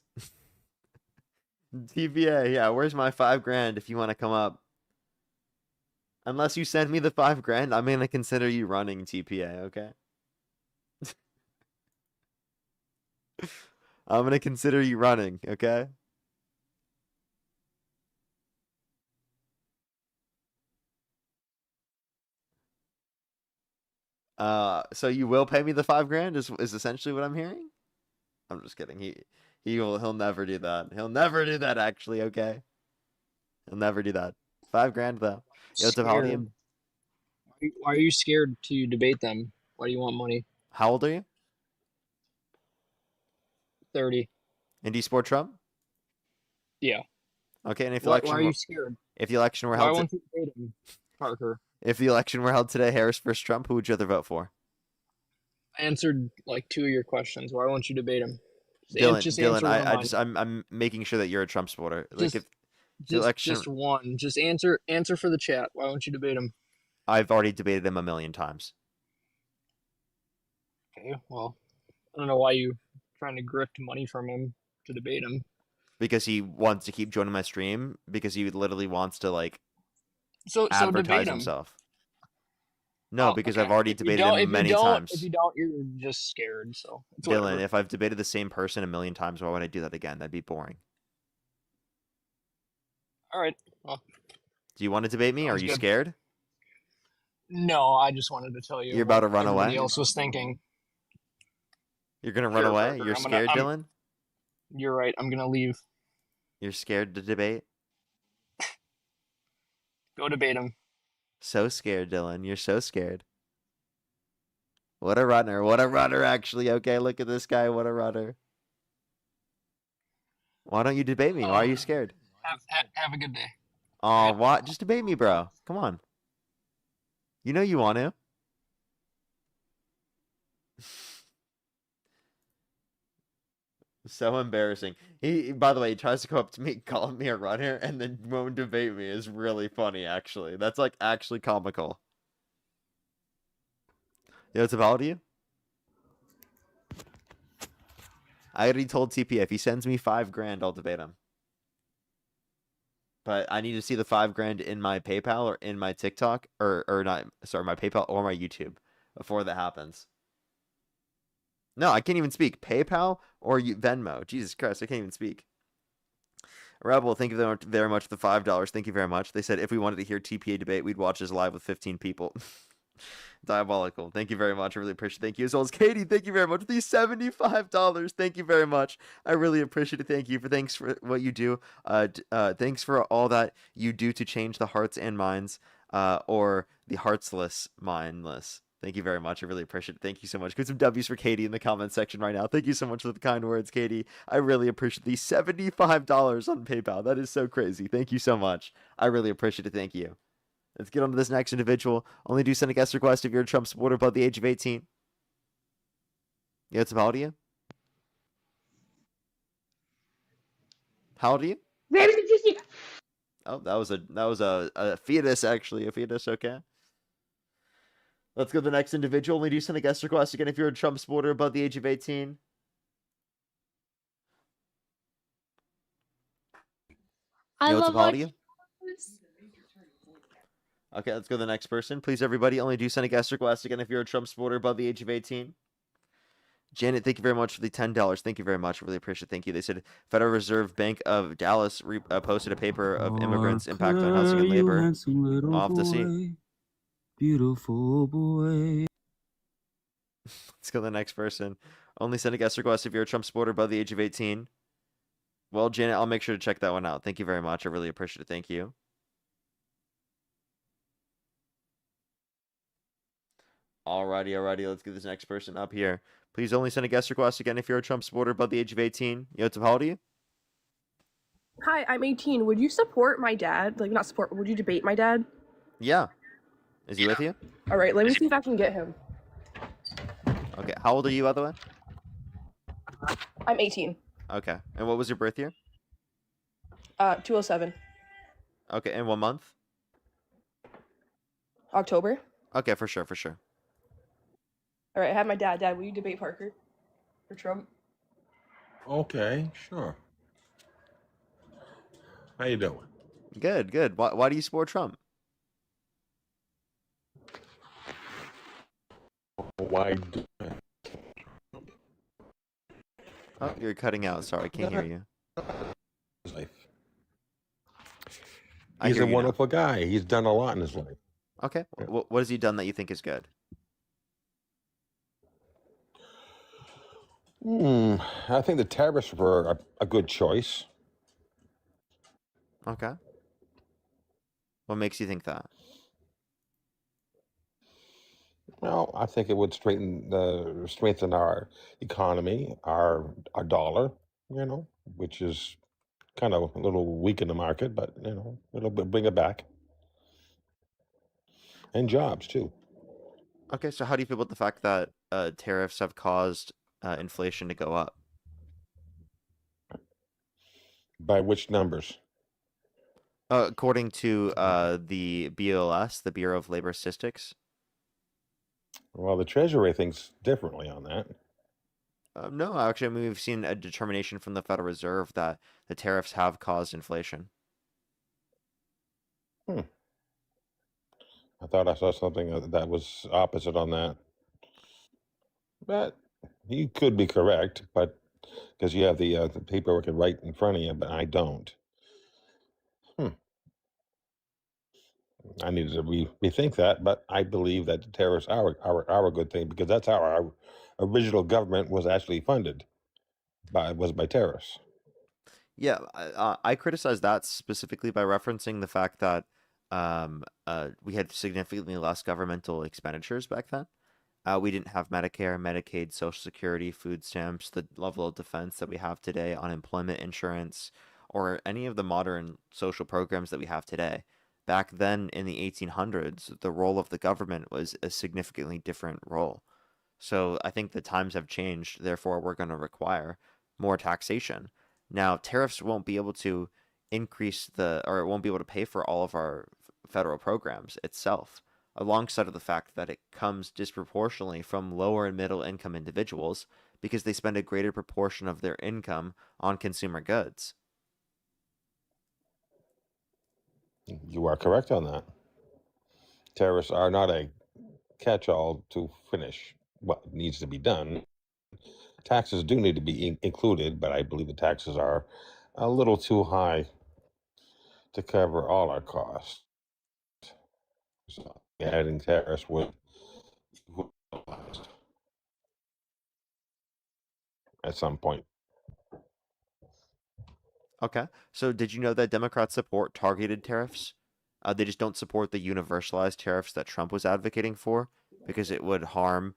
TPA, yeah, where's my $5,000 if you want to come up? Unless you send me the $5,000, I'm gonna consider you running TPA, okay? I'm gonna consider you running, okay? So you will pay me the $5,000 is essentially what I'm hearing? I'm just kidding. He'll never do that. He'll never do that actually, okay? He'll never do that. $5,000 though. Yo, what's up, how old are you? Why are you scared to debate them? Why do you want money? How old are you? 30. And do you support Trump? Yeah. Okay, and if the Why election are you scared? if the election were Why held won't you debate him, Parker? if the election were held today, Harris versus Trump, who would you rather vote for? I answered like 2 of your questions. Why won't you debate him? Dylan, answer one of mine. I'm making sure that you're a Trump supporter. Like Just- if the election, Just one. Just answer for the chat. Why won't you debate him? I've already debated him a million times. Okay, well, I don't know why you trying to grift money from him to debate him. Because he wants to keep joining my stream, because he literally wants to like So advertise debate him. himself. No, Oh, because okay. I've already If you debated don't- him if you many don't- times. If you don't, you're just scared. So it's Dylan, whatever. if I've debated the same person a million times, why would I do that again? That'd be boring. All right. Well, Do you want to debate me? Are Sounds you good. scared? no, I just wanted to tell you. You're about what to run everybody away? else was thinking. You're gonna run Sure, away? Parker, You're I'm scared, gonna- Dylan? You're right. I'm gonna leave. You're scared to debate? Go debate him. So scared, Dylan. You're so scared. What a runner. What a runner, actually. Okay, look at this guy. What a runner. Why don't you debate me? Why are you scared? Have a good day. Oh, what? Just debate me, bro. Come on. You know you want to. So embarrassing. By the way, he tries to go up to me, call me a runner, and then won't debate me. Is really funny, actually. That's like actually comical. Yo, what's up, how old are you? I already told TP if he sends me $5,000, I'll debate him. But I need to see the $5,000 in my PayPal or in my TikTok or not. Sorry, my PayPal or my YouTube before that happens. No, I can't even speak. PayPal or Venmo. Jesus Christ, I can't even speak. Rebel, thank you very much for the $5. Thank you very much. They said if we wanted to hear TPA debate, we'd watch this live with 15 people. Diabolical. Thank you very much. I really appreciate it. Thank you. As well as Katie, thank you very much for the $75. Thank you very much. I really appreciate it. Thanks for what you do. Thanks for all that you do to change the hearts and minds, or the heartsless mindless. Thank you very much. I really appreciate it. Thank you so much. Put some W's for Katie in the comment section right now. Thank you so much for the kind words, Katie. I really appreciate the $75 on PayPal. That is so crazy. Thank you so much. I really appreciate it. Thank you. Let's get on to this next individual. Only do send a guest request if you're a Trump supporter above the age of 18. Yeah, it's how old are you? How old are you? Oh, that was a fetus, actually. A fetus, okay. Let's go to the next individual. Only do send a guest request again if you're a Trump supporter above the age of 18. I What's love up, how old are watching. you? Okay, let's go to the next person. Please, everybody, only do send a guest request again if you're a Trump supporter above the age of 18. Janet, thank you very much for the $10. Thank you very much. I really appreciate it. Thank you. They said Federal Reserve Bank of Dallas posted a paper of immigrants' impact on housing and labor. I'll have to see. Beautiful boy. Let's go to the next person. Only send a guest request if you're a Trump supporter above the age of 18. Well, Janet, I'll make sure to check that one out. Thank you very much. I really appreciate it. Thank you. Alrighty. Let's get this next person up here. Please only send a guest request again if you're a Trump supporter above the age of 18. How old are you? Hi, I'm 18. Would you support my dad? Like, not support, would you debate my dad? Yeah. Is he with you? All right, let me see if I can get him. Okay. How old are you, by the way? I'm 18. Okay. And what was your birth year? 207. Okay. And what month? October. Okay, for sure. All right, I have my dad. Dad, will you debate Parker for Trump? Okay, sure. How you doing? Good. Why do you support Trump? Why do Oh, you're cutting out. Sorry, I can't hear you. life? I He's hear a you now. wonderful guy. He's done a lot in his life. Okay. What has he done that you think is good? I think the tariffs were a good choice. Okay. What makes you think that? Well, I think it would strengthen our economy, our dollar, which is kind of a little weak in the market, but it'll bring it back. And jobs too. Okay, so how do you feel about the fact that tariffs have caused inflation to go up? By which numbers? According to the BLS, the Bureau of Labor Statistics. Well, the Treasury thinks differently on that. No, actually, I mean, we've seen a determination from the Federal Reserve that the tariffs have caused inflation. I thought I saw something that was opposite on that. But you could be correct, but because you have the paperwork right in front of you, but I don't. I needed to rethink that, but I believe that the tariffs are a good thing because that's how our original government was actually funded by tariffs. Yeah, I criticize that specifically by referencing the fact that we had significantly less governmental expenditures back then. We didn't have Medicare, Medicaid, Social Security, food stamps, the level of defense that we have today, unemployment insurance, or any of the modern social programs that we have today. Back then in the 1800s, the role of the government was a significantly different role. So I think the times have changed, therefore we're going to require more taxation. Now, tariffs won't be able to or it won't be able to pay for all of our federal programs itself, alongside of the fact that it comes disproportionately from lower and middle income individuals because they spend a greater proportion of their income on consumer goods. You are correct on that. Tariffs are not a catch-all to finish what needs to be done. Taxes do need to be included, but I believe the taxes are a little too high to cover all our costs. So adding tariffs would at some point. Okay. So did you know that Democrats support targeted tariffs? They just don't support the universalized tariffs that Trump was advocating for because it would harm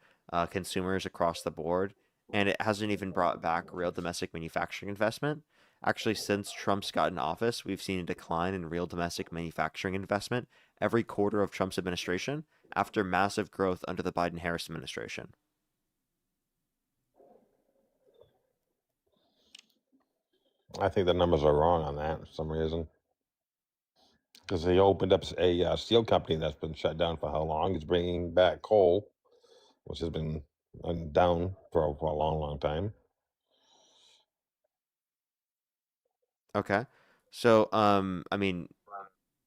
consumers across the board. And it hasn't even brought back real domestic manufacturing investment. Actually, since Trump's got in office, we've seen a decline in real domestic manufacturing investment every quarter of Trump's administration after massive growth under the Biden-Harris administration. I think the numbers are wrong on that for some reason. Because they opened up a steel company that's been shut down for how long? It's bringing back coal, which has been down for a long, long time. Okay. So, I mean,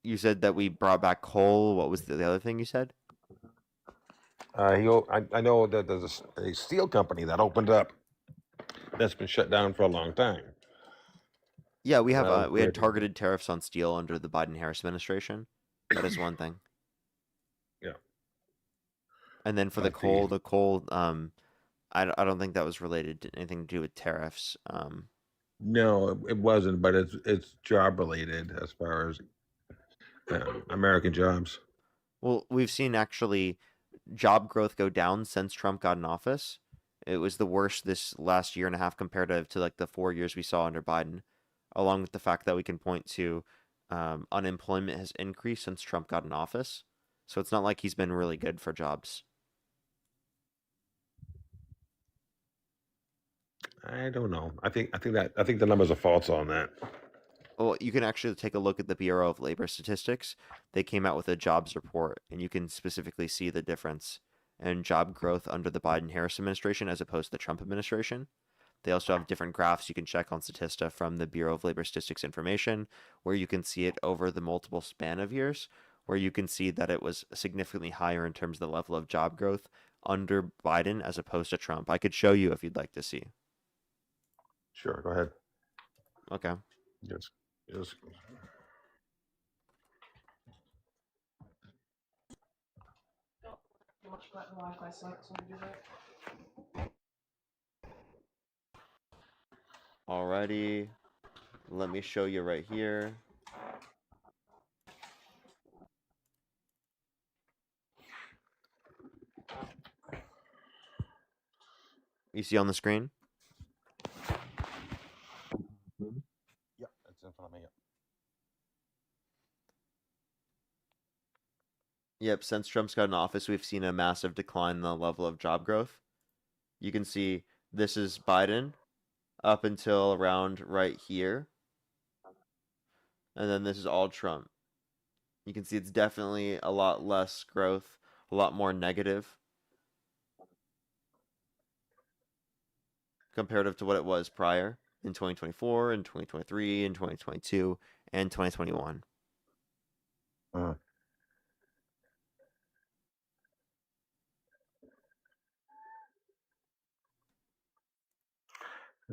you said that we brought back coal. What was the other thing you said? I know that there's a steel company that opened up that's been shut down for a long time. Yeah, we have Well, we had targeted tariffs on steel under the Biden-Harris administration. That is one thing. Yeah. And then for the Like coal, I don't think that was related to anything to do with tariffs. No, it wasn't, but it's job related as far as American jobs. Well, we've seen actually job growth go down since Trump got in office. It was the worst this last year and a half compared to like the 4 years we saw under Biden, along with the fact that we can point to unemployment has increased since Trump got in office. So it's not like he's been really good for jobs. I don't know. I think the numbers are false on that. Well, you can actually take a look at the Bureau of Labor Statistics. They came out with a jobs report, and you can specifically see the difference in job growth under the Biden-Harris administration as opposed to the Trump administration. They also have different graphs you can check on Statista from the Bureau of Labor Statistics information, where you can see it over the multiple span of years, where you can see that it was significantly higher in terms of the level of job growth under Biden as opposed to Trump. I could show you if you'd like to see. Sure, go ahead. Okay. Yes. Yes. Alrighty. Let me show you right here. You see on the screen? Yeah, it's in front of me. Yep, since Trump's got in office, we've seen a massive decline in the level of job growth. You can see this is Biden up until around right here. And then this is all Trump. You can see it's definitely a lot less growth, a lot more negative comparative to what it was prior in 2024 and 2023 and 2022 and 2021.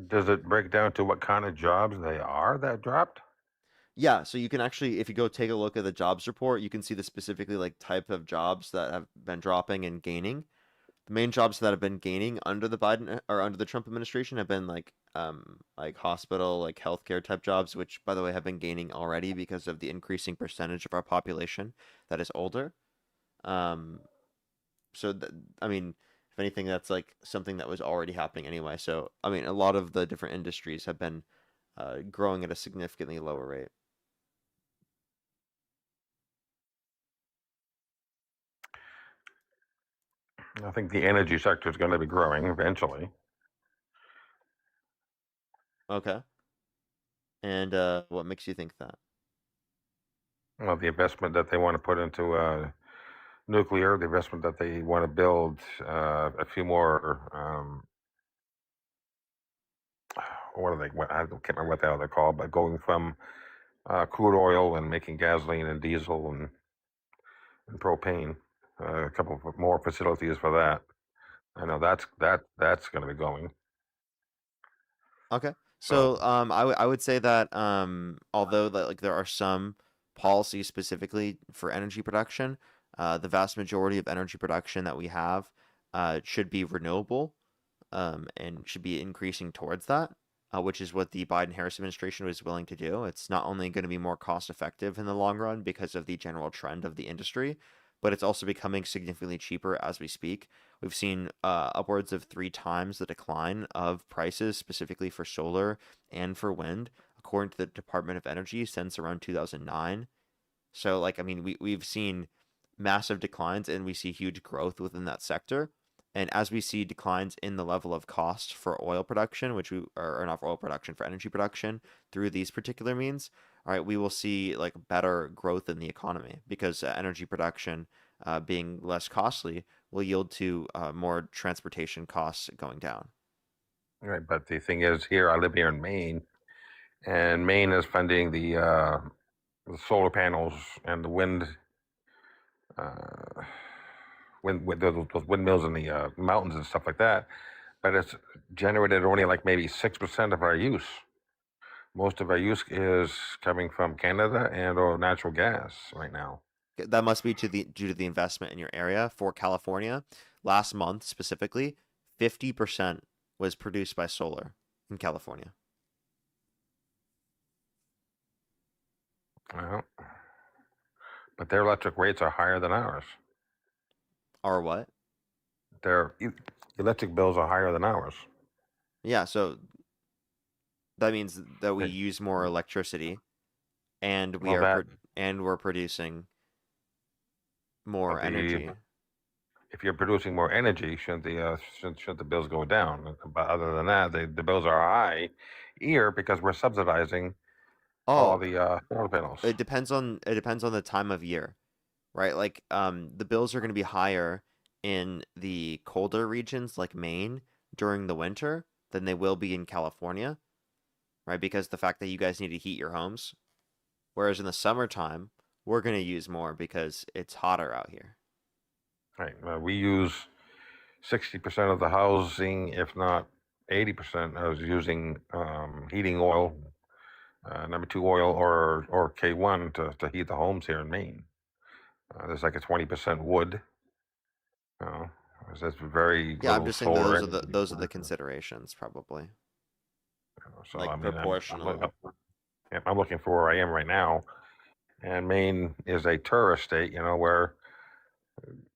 Does it break down to what kind of jobs they are that dropped? Yeah, so you can actually, if you go take a look at the jobs report, you can see the specifically like type of jobs that have been dropping and gaining. The main jobs that have been gaining under the Biden or under the Trump administration have been like hospital, like healthcare type jobs, which by the way have been gaining already because of the increasing percentage of our population that is older. So I mean, if anything, that's like something that was already happening anyway. So I mean, a lot of the different industries have been growing at a significantly lower rate. I think the energy sector is going to be growing eventually. Okay. And what makes you think that? Well, the investment that they want to put into nuclear, the investment that they want to build a few more. What are they? I can't remember what the hell they're called, but going from crude oil and making gasoline and diesel and propane. A couple of more facilities for that. I know that's going to be going. Okay. So I would say that although that like there are some policies specifically for energy production, the vast majority of energy production that we have should be renewable, and should be increasing towards that, which is what the Biden-Harris administration was willing to do. It's not only going to be more cost effective in the long run because of the general trend of the industry, but it's also becoming significantly cheaper as we speak. We've seen upwards of 3 times the decline of prices specifically for solar and for wind, according to the Department of Energy, since around 2009. So, like, I mean, we've seen massive declines and we see huge growth within that sector. And as we see declines in the level of cost for oil production, which we or not for oil production, for energy production through these particular means, all right, we will see like better growth in the economy because energy production being less costly will yield to more transportation costs going down. Right, but the thing is, here I live here in Maine, and Maine is funding the solar panels and the wind, with those windmills in the mountains and stuff like that. But it's generated only like maybe 6% of our use. Most of our use is coming from Canada and or natural gas right now. That must be due to the investment in your area. For California, last month specifically, 50% was produced by solar in California. Well, but their electric rates are higher than ours. Or what? Their electric bills are higher than ours. Yeah, so that means that we use more electricity, and we're producing more energy. If you're producing more energy, shouldn't the bills go down? But other than that, the bills are high here because we're subsidizing all the solar panels. It depends on the time of year, right? Like the bills are going to be higher in the colder regions like Maine during the winter than they will be in California, right? Because the fact that you guys need to heat your homes, whereas in the summertime we're going to use more because it's hotter out here. Right. We use 60% of the housing, if not 80%, is using heating oil, number 2 oil or K1 to heat the homes here in Maine. There's like a 20% wood. That's very I'm just saying those are the considerations probably. So like I mean, proportional. I'm looking for where I am right now, and Maine is a tourist state, where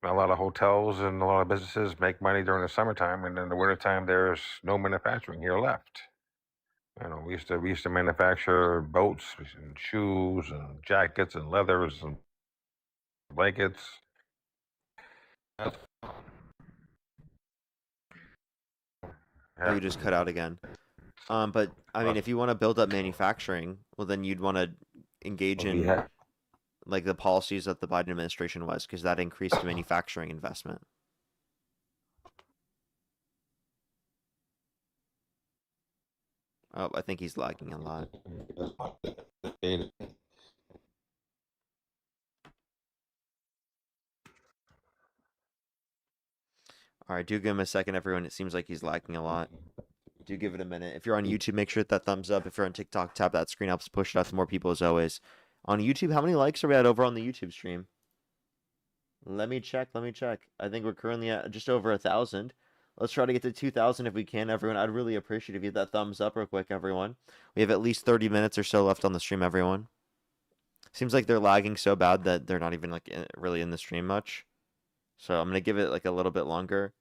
a lot of hotels and a lot of businesses make money during the summertime, and in the wintertime there's no manufacturing here left. We used to manufacture boats and shoes and jackets and leathers and blankets. Oh, you just cut out again. But I mean, if you want to build up manufacturing, well, then you'd want to engage in like the policies that the Biden administration was, because that increased manufacturing investment. Oh, I think he's lagging a lot. All right, do give him a second, everyone. It seems like he's lagging a lot. Do give it a minute. If you're on YouTube, make sure to hit that thumbs up. If you're on TikTok, tap that screen. Helps push it out to more people as always. On YouTube, how many likes are we at over on the YouTube stream? Let me check. I think we're currently at just over 1,000. Let's try to get to 2,000 if we can, everyone. I'd really appreciate if you hit that thumbs up real quick, everyone. We have at least 30 minutes or so left on the stream, everyone. Seems like they're lagging so bad that they're not even like really in the stream much. So I'm gonna give it like a little bit longer.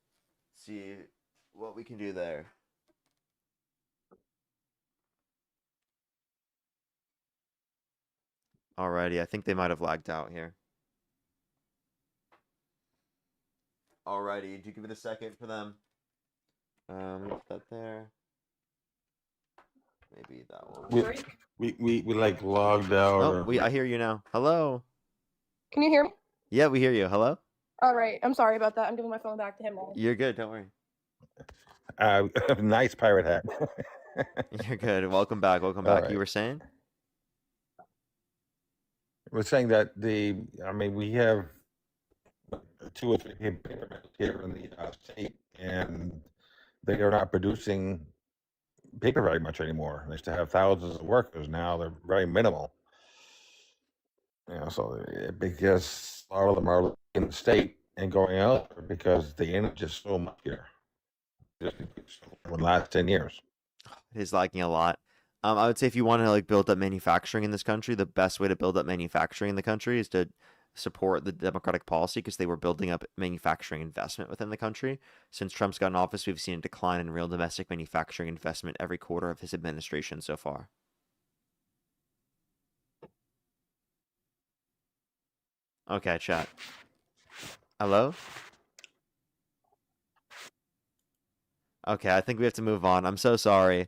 See what we can do there. Alrighty, I think they might have lagged out here. Alrighty, do you give it a second for them? Put that there. Maybe that one. We like logged out. Oh, I hear you now. Hello. Can you hear me? Yeah, we hear you. Hello. All right. I'm sorry about that. I'm giving my phone back to him now. You're good. Don't worry. Nice pirate hat. You're good. Welcome back. Welcome back. Right. You were saying? We're saying that we have 2 or 3 paper mills here in the state, and they are not producing paper very much anymore. They used to have thousands of workers. Now they're very minimal. So because a lot of them are in the state, and going out because the energy is so much here. Just for the last 10 years. It is lagging a lot. I would say if you want to like build up manufacturing in this country, the best way to build up manufacturing in the country is to support the Democratic policy because they were building up manufacturing investment within the country. Since Trump's got in office, we've seen a decline in real domestic manufacturing investment every quarter of his administration so far. Okay, chat. Hello? Okay, I think we have to move on. I'm so sorry.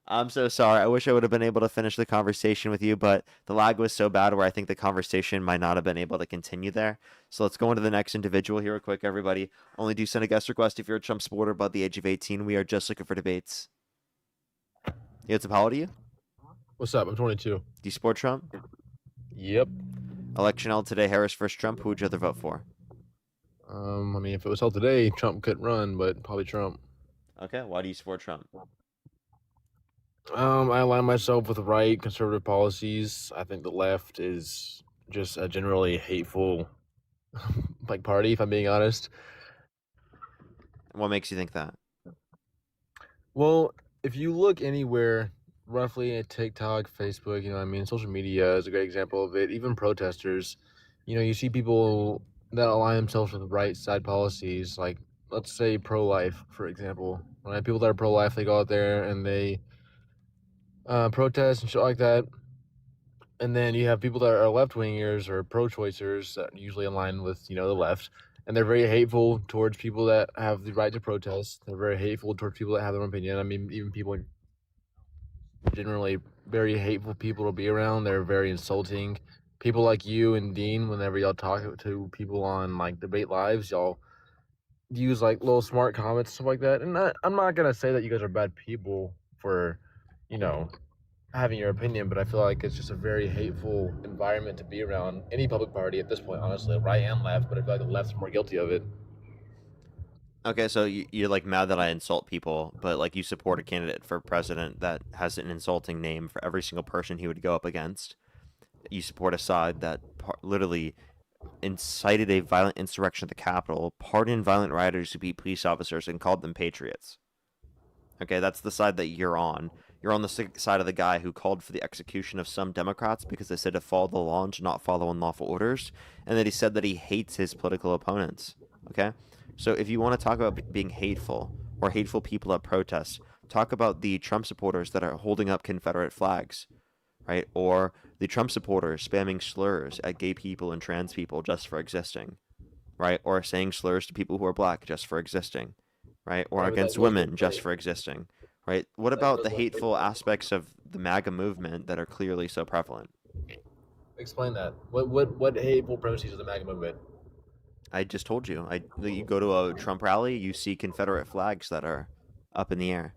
I'm so sorry. I wish I would have been able to finish the conversation with you, but the lag was so bad where I think the conversation might not have been able to continue there. So let's go into the next individual here real quick, everybody. Only do send a guest request if you're a Trump supporter above the age of 18. We are just looking for debates. Yeah, how old are you? What's up? I'm 22. Do you support Trump? Yep. Election held today, Harris versus Trump. Who would you rather vote for? I mean, if it was held today, Trump couldn't run, but probably Trump. Okay, why do you support Trump? I align myself with right conservative policies. I think the left is just a generally hateful like party, if I'm being honest. What makes you think that? Well, if you look anywhere, roughly at TikTok, Facebook, you know what I mean, social media is a great example of it. Even protesters, you know, you see people that align themselves with right side policies, like let's say pro-life, for example. Right? People that are pro-life, they go out there and they protest and shit like that. And then you have people that are left-wingers or pro-choicers that usually align with, you know, the left. And they're very hateful towards people that have the right to protest. They're very hateful towards people that have their own opinion. I mean, even people generally very hateful people to be around. They're very insulting. People like you and Dean, whenever y'all talk to people on like debate lives, y'all use like little smart comments, stuff like that. And I'm not gonna say that you guys are bad people for, you know, having your opinion, but I feel like it's just a very hateful environment to be around any public party at this point, honestly, right and left, but I feel like the left's more guilty of it. Okay, so you're like mad that I insult people, but like you support a candidate for president that has an insulting name for every single person he would go up against. You support a side that literally incited a violent insurrection at the Capitol, pardoned violent rioters who beat police officers, and called them patriots. Okay, that's the side that you're on. You're on the side of the guy who called for the execution of some Democrats because they said to follow the law and to not follow unlawful orders, and that he said that he hates his political opponents. Okay? So if you want to talk about being hateful or hateful people at protests, talk about the Trump supporters that are holding up Confederate flags, right? Or the Trump supporters spamming slurs at gay people and trans people just for existing, right? Or saying slurs to people who are black just for existing, right? Or Yeah, against women just for existing, right? What about the hateful aspects of the MAGA movement that are clearly so prevalent? Explain that. What hateful premises of the MAGA movement? I just told you. You go to a Trump rally, you see Confederate flags that are up in the air.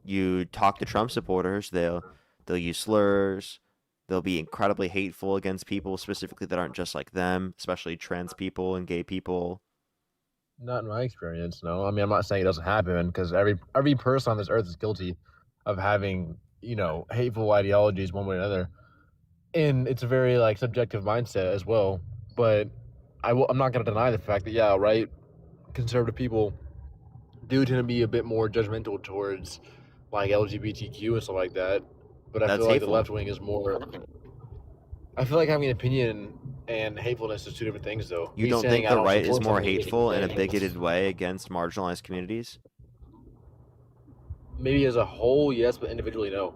You talk to Trump supporters, they'll use slurs. They'll be incredibly hateful against people specifically that aren't just like them, especially trans people and gay people. Not in my experience, no. I mean, I'm not saying it doesn't happen because every person on this earth is guilty of having, you know, hateful ideologies one way or another. And it's a very like subjective mindset as well. But I'm not going to deny the fact that, yeah, right, conservative people do tend to be a bit more judgmental towards like LGBTQ and stuff like that. But I That's feel like hateful. the left wing is more. I feel like having an opinion and hatefulness is two different things, though. You Me don't saying think I the don't right is support more something is hateful in a things. bigoted way against marginalized communities? Maybe as a whole, yes, but individually, no.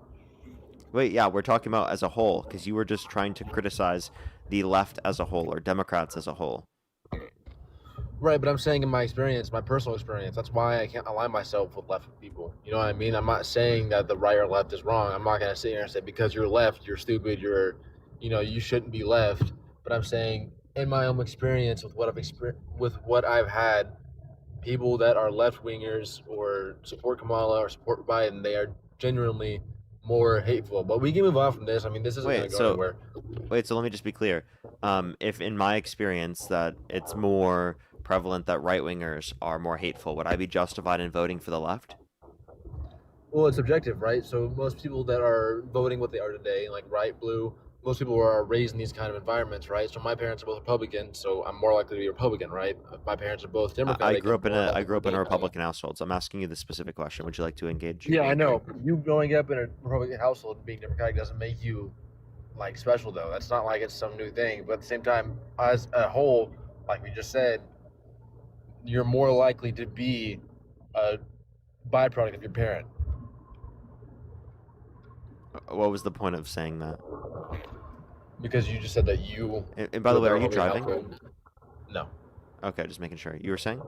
Wait, yeah, we're talking about as a whole, because you were just trying to criticize the left as a whole or Democrats as a whole. Right, but I'm saying in my experience, my personal experience, that's why I can't align myself with left people. You know what I mean? I'm not saying that the right or left is wrong. I'm not going to sit here and say, because you're left, you're stupid, you shouldn't be left. But I'm saying in my own experience with what I've had, people that are left wingers or support Kamala or support Biden, they are genuinely more hateful. But we can move on from this. I mean, this isn't going to go anywhere. Wait, so let me just be clear. If in my experience that it's more prevalent that right-wingers are more hateful, would I be justified in voting for the left? Well, it's subjective, right? So most people that are voting what they are today, like right, blue, most people are raised in these kind of environments, right? So my parents are both Republican, so I'm more likely to be Republican, right? If my parents are both I Democratic, grew I'm up in more a likely to be Democratic. Republican household, so I'm asking you the specific question. Would you like to engage? Yeah, I know. You growing up in a Republican household being Democratic doesn't make you like special though. That's not like it's some new thing. But at the same time, as a whole, like we just said, you're more likely to be a byproduct of your parent. What was the point of saying that? Because you just said that you. And by the way, are you Republican driving? household. No. Okay, just making sure. You were saying?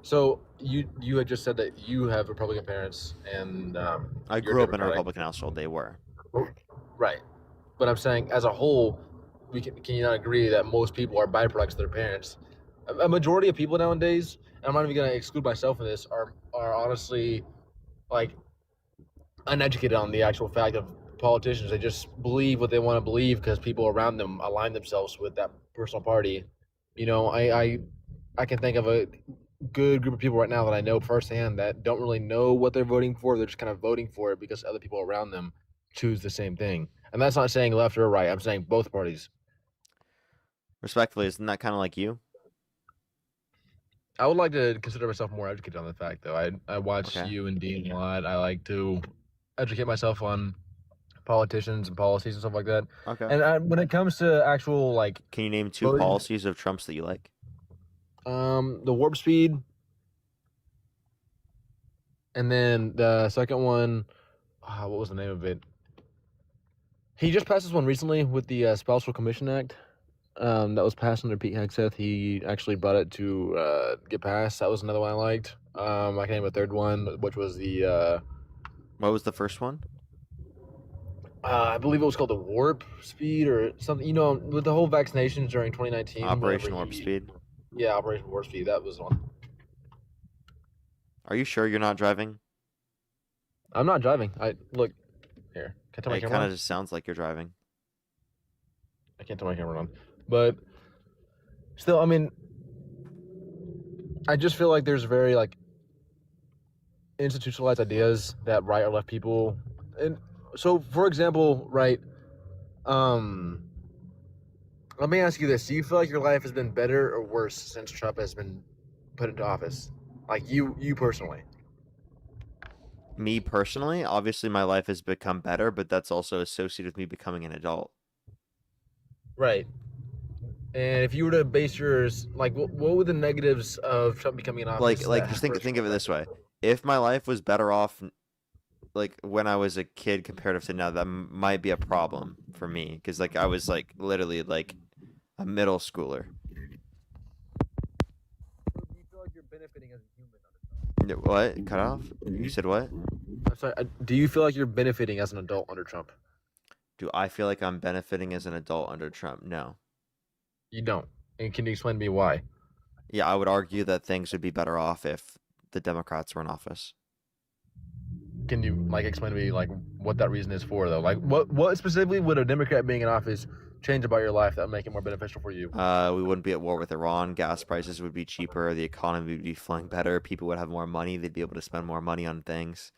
So you had just said that you have Republican parents and I you're grew up in a Democratic. Republican household. They were. Right. But I'm saying, as a whole, can you not agree that most people are byproducts of their parents? A majority of people nowadays, and I'm not even going to exclude myself in this, are honestly like uneducated on the actual fact of politicians. They just believe what they want to believe because people around them align themselves with that personal party. You know, I can think of a good group of people right now that I know firsthand that don't really know what they're voting for. They're just kind of voting for it because other people around them choose the same thing. And that's not saying left or right. I'm saying both parties. Respectfully, isn't that kind of like you? I would like to consider myself more educated on the fact, though. I watch Okay. you and Dean a lot. I like to educate myself on politicians and policies and stuff like that. Okay. And when it comes to actual like, Can you name two voting- policies of Trump's that you like? the warp speed, and then the second one, what was the name of it? He just passed this one recently with the Spousal Commission Act. That was passed under Pete Hegseth. He actually brought it to get passed. That was another one I liked. I can name a third one, which was the What was the first one? I believe it was called the warp speed or something. You know, with the whole vaccinations during 2019. Operation Warp Speed. Yeah, Operation Warp Speed. That was one. Are you sure you're not driving? I'm not driving. I look here. Can I turn my It camera kind on? of just sounds like you're driving. I can't turn my camera on, but still, I mean, I just feel like there's very like institutionalized ideas that right or left people, and so for example, right, let me ask you this: do you feel like your life has been better or worse since Trump has been put into office? Like you personally. Me personally, obviously my life has become better, but that's also associated with me becoming an adult. Right. And if you were to base yours, like, what would the negatives of Trump becoming in office? Like just think of it this way. If my life was better off like when I was a kid comparative to now, that might be a problem for me because like I was like literally like a middle schooler. Do you feel like you're benefiting as a human? What? Cut off? You said what? I'm sorry. Do you feel like you're benefiting as an adult under Trump? Do I feel like I'm benefiting as an adult under Trump? No. You don't. And can you explain to me why? Yeah, I would argue that things would be better off if the Democrats were in office. Can you like explain to me like what that reason is for though? Like what specifically would a Democrat being in office change about your life that would make it more beneficial for you? We wouldn't be at war with Iran. Gas prices would be cheaper. The economy would be flowing better. People would have more money. They'd be able to spend more money on things.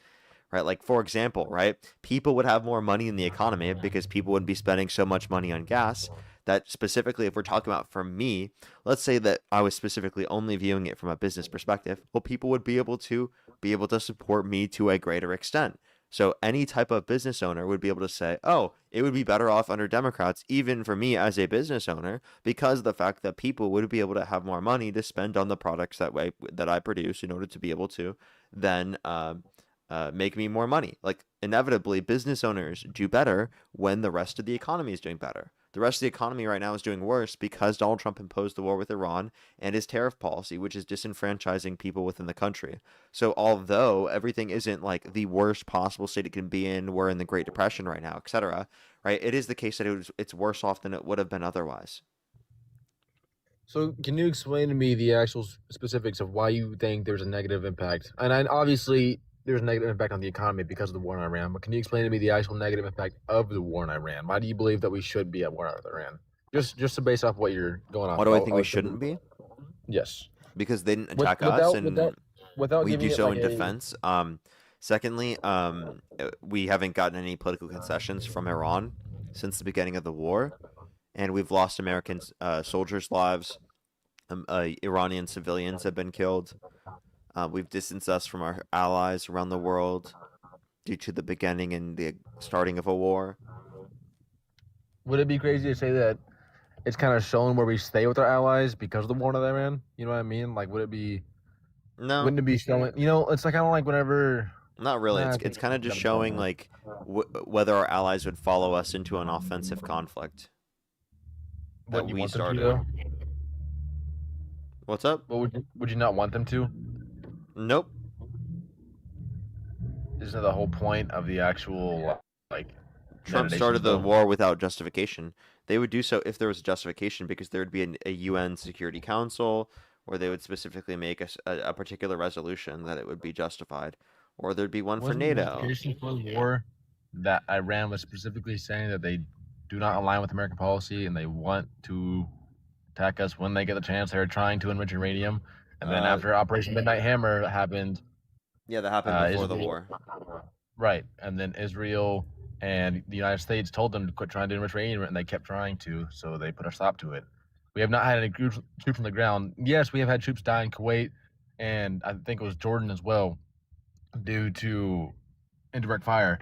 Right? Like, for example, right? People would have more money in the economy because people wouldn't be spending so much money on gas. That specifically, if we're talking about for me, let's say that I was specifically only viewing it from a business perspective. Well, people would be able to support me to a greater extent. So any type of business owner would be able to say, oh, it would be better off under Democrats, even for me as a business owner, because of the fact that people would be able to have more money to spend on the products that I produce in order to be able to then make me more money. Like inevitably, business owners do better when the rest of the economy is doing better. The rest of the economy right now is doing worse because Donald Trump imposed the war with Iran and his tariff policy, which is disenfranchising people within the country. So although everything isn't like the worst possible state it can be in, we're in the Great Depression right now, etc., right? It is the case that it's worse off than it would have been otherwise. So can you explain to me the actual specifics of why you think there's a negative impact? And obviously there's a negative impact on the economy because of the war in Iran, but can you explain to me the actual negative impact of the war in Iran? Why do you believe that we should be at war with Iran? Just to base off what you're going on. Why do I think we shouldn't be? Yes. Because they didn't attack us and without we giving do it so like in defense. Secondly, we haven't gotten any political concessions from Iran. since the beginning of the war, and we've lost American soldiers' lives. Iranian civilians have been killed. We've distanced us from our allies around the world due to the beginning and the starting of a war. Would it be crazy to say that it's kind of shown where we stay with our allies because of the war in Iran? You know what I mean? Like, would it be? No. Wouldn't it be showing? You know, it's like kind of like whenever. Not really. Nah, It's kind of just showing like whether our allies would follow us into an offensive conflict that we started. What's up? Well, would you not want them to? Nope. Isn't that the whole point of the actual like? Trump started the war without justification. They would do so if there was a justification, because there would be a UN Security Council, or they would specifically make a particular resolution that it would be justified, or there'd be one for NATO. Justification for the war that Iran was specifically saying that they do not align with American policy and they want to attack us when they get the chance. They're trying to enrich uranium, and then after Operation Midnight Hammer happened. Yeah, that happened before the war. Right, and then Israel and the United States told them to quit trying to enrich uranium, and they kept trying to, so they put a stop to it. We have not had any troops on the ground. Yes, we have had troops die in Kuwait, and I think it was Jordan as well, due to indirect fire.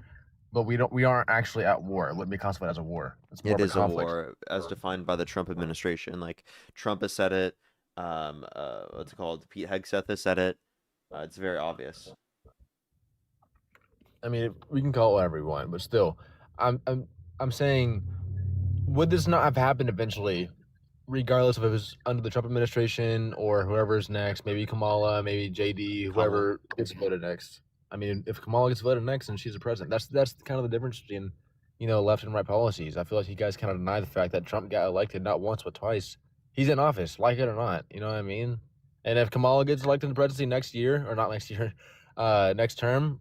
But we aren't actually at war. It wouldn't be classified as a war. It's more It of is a war as defined by the Trump administration. Like, Trump has said it. What's it called? Pete Hegseth has said it. It's very obvious. I mean, we can call it whatever we want, but still, I'm saying, would this not have happened eventually, regardless if it was under the Trump administration or whoever's next? Maybe Kamala, maybe JD, whoever gets voted next. I mean, if Kamala gets voted next and she's the president, that's kind of the difference between, you know, left and right policies. I feel like you guys kind of deny the fact that Trump got elected not once but twice. He's in office, like it or not. You know what I mean? And if Kamala gets elected to the presidency next year, or not next year, next term,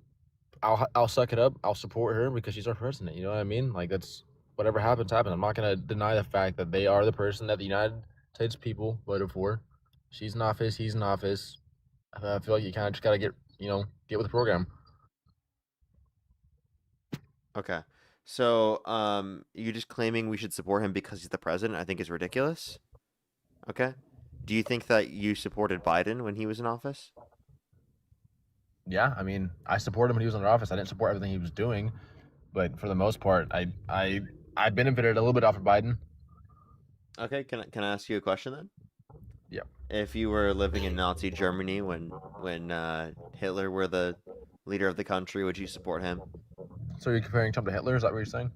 I'll suck it up. I'll support her because she's our president. You know what I mean? Like, that's whatever happens. I'm not gonna deny the fact that they are the person that the United States people voted for. She's in office. He's in office. I feel like you kind of just gotta get with the program. Okay, so you just claiming we should support him because he's the president, I think is ridiculous. Okay, do you think that you supported Biden when he was in office? Yeah, I mean, I supported him when he was in office. I didn't support everything he was doing, but for the most part, I benefited a little bit off of Biden. Okay, can I ask you a question then? Yeah. If you were living in Nazi Germany when Hitler were the leader of the country, would you support him? So you're comparing Trump to Hitler? Is that what you're saying?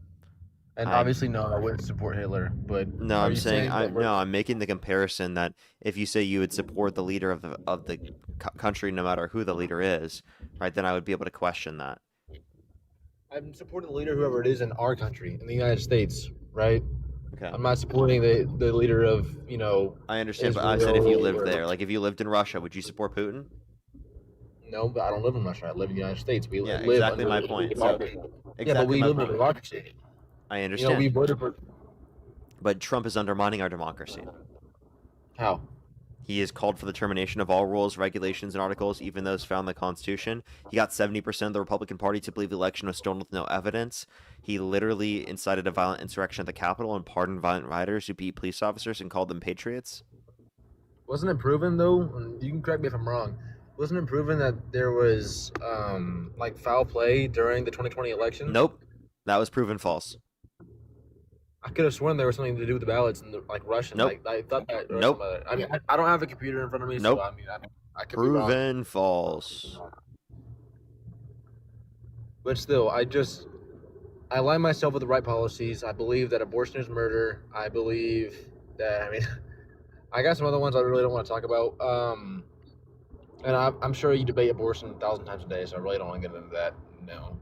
And obviously, no, I wouldn't support Hitler. But no, I'm saying I'm making the comparison that if you say you would support the leader of the country, no matter who the leader is, right? Then I would be able to question that. I'm supporting the leader, whoever it is, in our country, in the United States, right? Okay. I'm not supporting the leader of, you know. I understand, but I said if you lived there, like if you lived in Russia, would you support Putin? No, but I don't live in Russia. I live in the United States. We live exactly under my point. Yeah, but we live in a democracy. I understand. You know, we voted for. But Trump is undermining our democracy. How? He has called for the termination of all rules, regulations, and articles, even those found in the Constitution. He got 70% of the Republican Party to believe the election was stolen with no evidence. He literally incited a violent insurrection at the Capitol and pardoned violent rioters who beat police officers and called them patriots. Wasn't it proven, though? You can correct me if I'm wrong. Wasn't it proven that there was like foul play during the 2020 election? Nope, that was proven false. I could have sworn there was something to do with the ballots and like Russian. Nope. Like, I thought that. Nope. I mean, I don't have a computer in front of me, Nope. so I mean, I could proven be wrong. false. But still, I align myself with the right policies. I believe that abortion is murder. I believe that. I mean, I got some other ones I really don't want to talk about. And I'm sure you debate abortion 1,000 times a day, so I really don't want to get into that. No,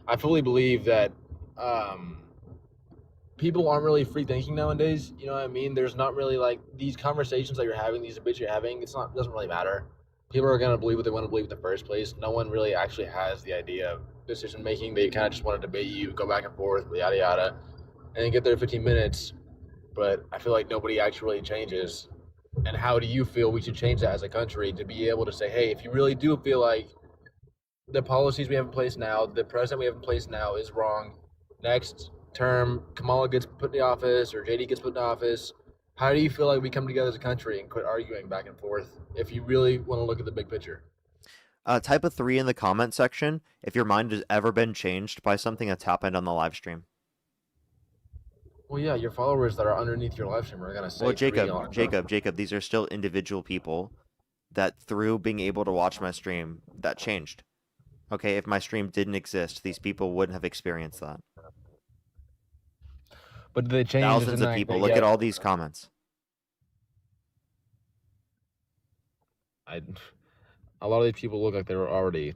I fully believe that people aren't really free thinking nowadays. You know what I mean? There's not really like these conversations that you're having, these debates you're having. Doesn't really matter. People are gonna believe what they want to believe in the first place. No one really actually has the idea of decision making. They kind of just want to debate you, go back and forth, yada yada, and then get there in 15 minutes. But I feel like nobody actually changes. And how do you feel we should change that as a country to be able to say, hey, if you really do feel like the policies we have in place now, the president we have in place now is wrong, next term, Kamala gets put in the office or JD gets put in the office, how do you feel like we come together as a country and quit arguing back and forth if you really want to look at the big picture? Type a 3 in the comment section if your mind has ever been changed by something that's happened on the live stream. Well, yeah, your followers that are underneath your live stream are gonna say. Well, Jacob, these are still individual people that through being able to watch my stream, that changed. Okay, if my stream didn't exist, these people wouldn't have experienced that. But did they change? Thousands of people. Look at all these comments. A lot of these people look like they were already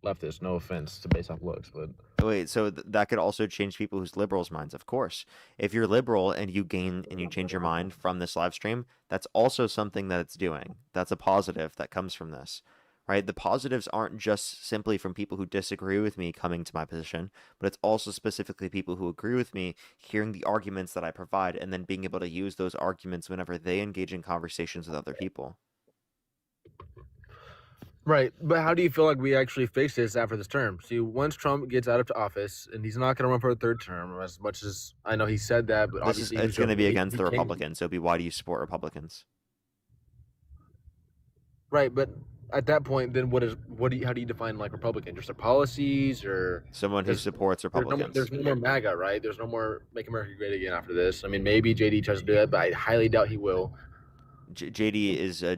leftists. No offense to based off looks, but wait, so that could also change people who's liberals' minds, of course. If you're liberal and you change your mind from this live stream, that's also something that it's doing. That's a positive that comes from this, right? The positives aren't just simply from people who disagree with me coming to my position, but it's also specifically people who agree with me hearing the arguments that I provide and then being able to use those arguments whenever they engage in conversations with other people. Right, but how do you feel like we actually fix this after this term? See, once Trump gets out of office, and he's not going to run for a third term, as much as I know he said that, but obviously it's going to be against the Republicans. So, why do you support Republicans? Right, but at that point, then how do you define like Republican? Just their policies, or someone who supports Republicans? There's no more MAGA, right? There's no more Make America Great Again after this. I mean, maybe JD tries to do that, but I highly doubt he will. JD is a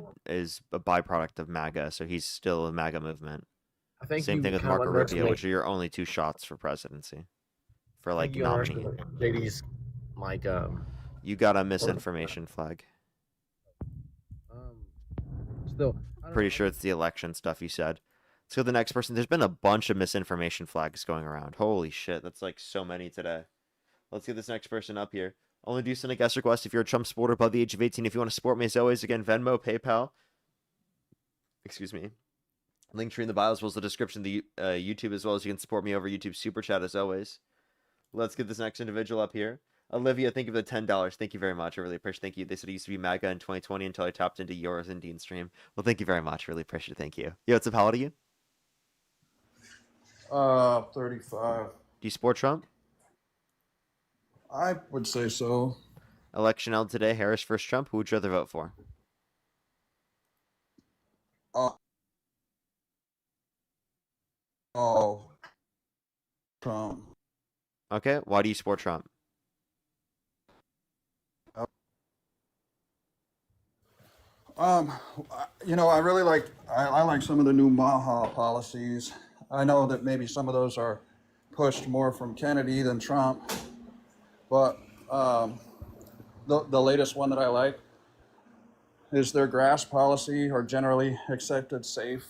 byproduct of MAGA, so he's still a MAGA movement. I think same thing with Marco Rubio, which are your only two shots for presidency, for like nominee. JD's like you got a misinformation flag. Still, pretty sure it's the election stuff you said. Let's go to the next person. There's been a bunch of misinformation flags going around. Holy shit, that's like so many today. Let's get this next person up here. Only do send a guest request if you're a Trump supporter above the age of 18. If you want to support me, as always, again, Venmo, PayPal. Excuse me. Link tree in the bio as well as the description of the YouTube, as well as you can support me over YouTube Super Chat, as always. Let's get this next individual up here. Olivia, thank you for the $10. Thank you very much. I really appreciate it. Thank you. They said it used to be MAGA in 2020 until I tapped into yours and Dean's stream. Well, thank you very much. Really appreciate it. Thank you. Yo, what's up? How old are you? 35. Do you support Trump? I would say so. Election held today, Harris versus Trump. Who would you rather vote for? Trump. Okay, why do you support Trump? I really like I like some of the new MAGA policies. I know that maybe some of those are pushed more from Kennedy than Trump, but the latest one that I like is their grass policy, or generally accepted safe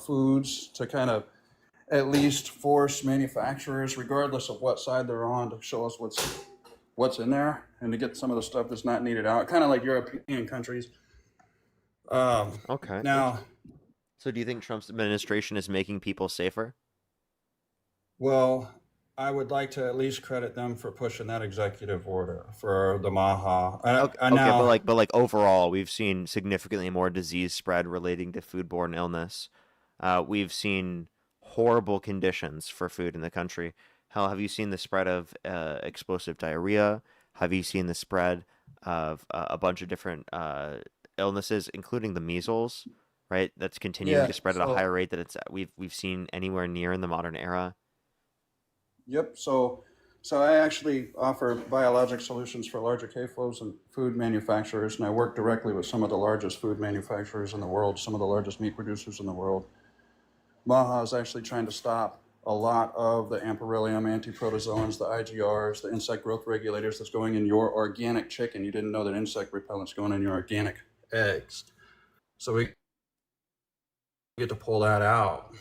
foods, to kind of at least force manufacturers, regardless of what side they're on, to show us what's in there and to get some of the stuff that's not needed out, kind of like European countries. Okay. Now, so do you think Trump's administration is making people safer? Well, I would like to at least credit them for pushing that executive order for the MAGA. But like overall, we've seen significantly more disease spread relating to foodborne illness. We've seen horrible conditions for food in the country. Hell, have you seen the spread of explosive diarrhea? Have you seen the spread of a bunch of different illnesses, including the measles, right? That's continuing to spread at a higher rate that we've seen anywhere near in the modern era. Yep. So I actually offer biologic solutions for larger caseloads and food manufacturers, and I work directly with some of the largest food manufacturers in the world, some of the largest meat producers in the world. MAGA is actually trying to stop a lot of the Amphorillium, antiprotozoans, the IGRs, the insect growth regulators that's going in your organic chicken. You didn't know that insect repellent's going in your organic eggs. So we get to pull that out.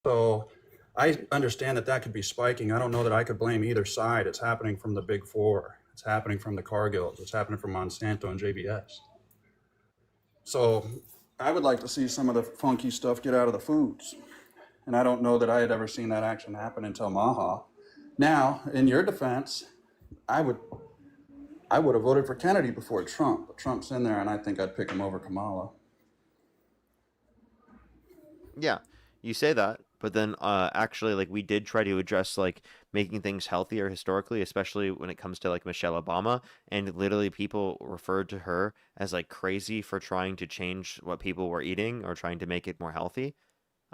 So I understand that could be spiking. I don't know that I could blame either side. It's happening from the big four. It's happening from the Cargills. It's happening from Monsanto and JBS. So I would like to see some of the funky stuff get out of the foods. And I don't know that I had ever seen that action happen until MAGA. Now, in your defense, I would have voted for Kennedy before Trump. But Trump's in there, and I think I'd pick him over Kamala. Yeah, you say that, But then actually like we did try to address like making things healthier historically, especially when it comes to like Michelle Obama, and literally people referred to her as like crazy for trying to change what people were eating or trying to make it more healthy.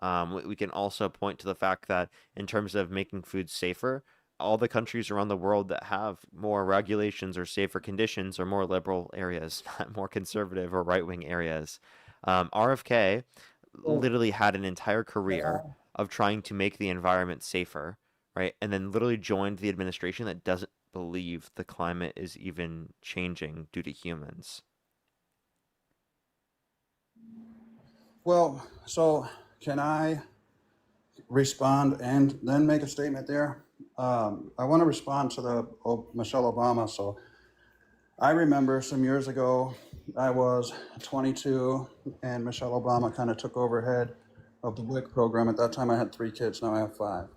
We can also point to the fact that in terms of making food safer, all the countries around the world that have more regulations or safer conditions are more liberal areas, not more conservative or right-wing areas. RFK Well, literally had an entire career yeah. of trying to make the environment safer, right? And then literally joined the administration that doesn't believe the climate is even changing due to humans. Well, so can I respond and then make a statement there? I want to respond to the Michelle Obama. So I remember some years ago, I was 22 and Michelle Obama kind of took over head of the WIC program. At that time, I had 3 kids. Now I have 5.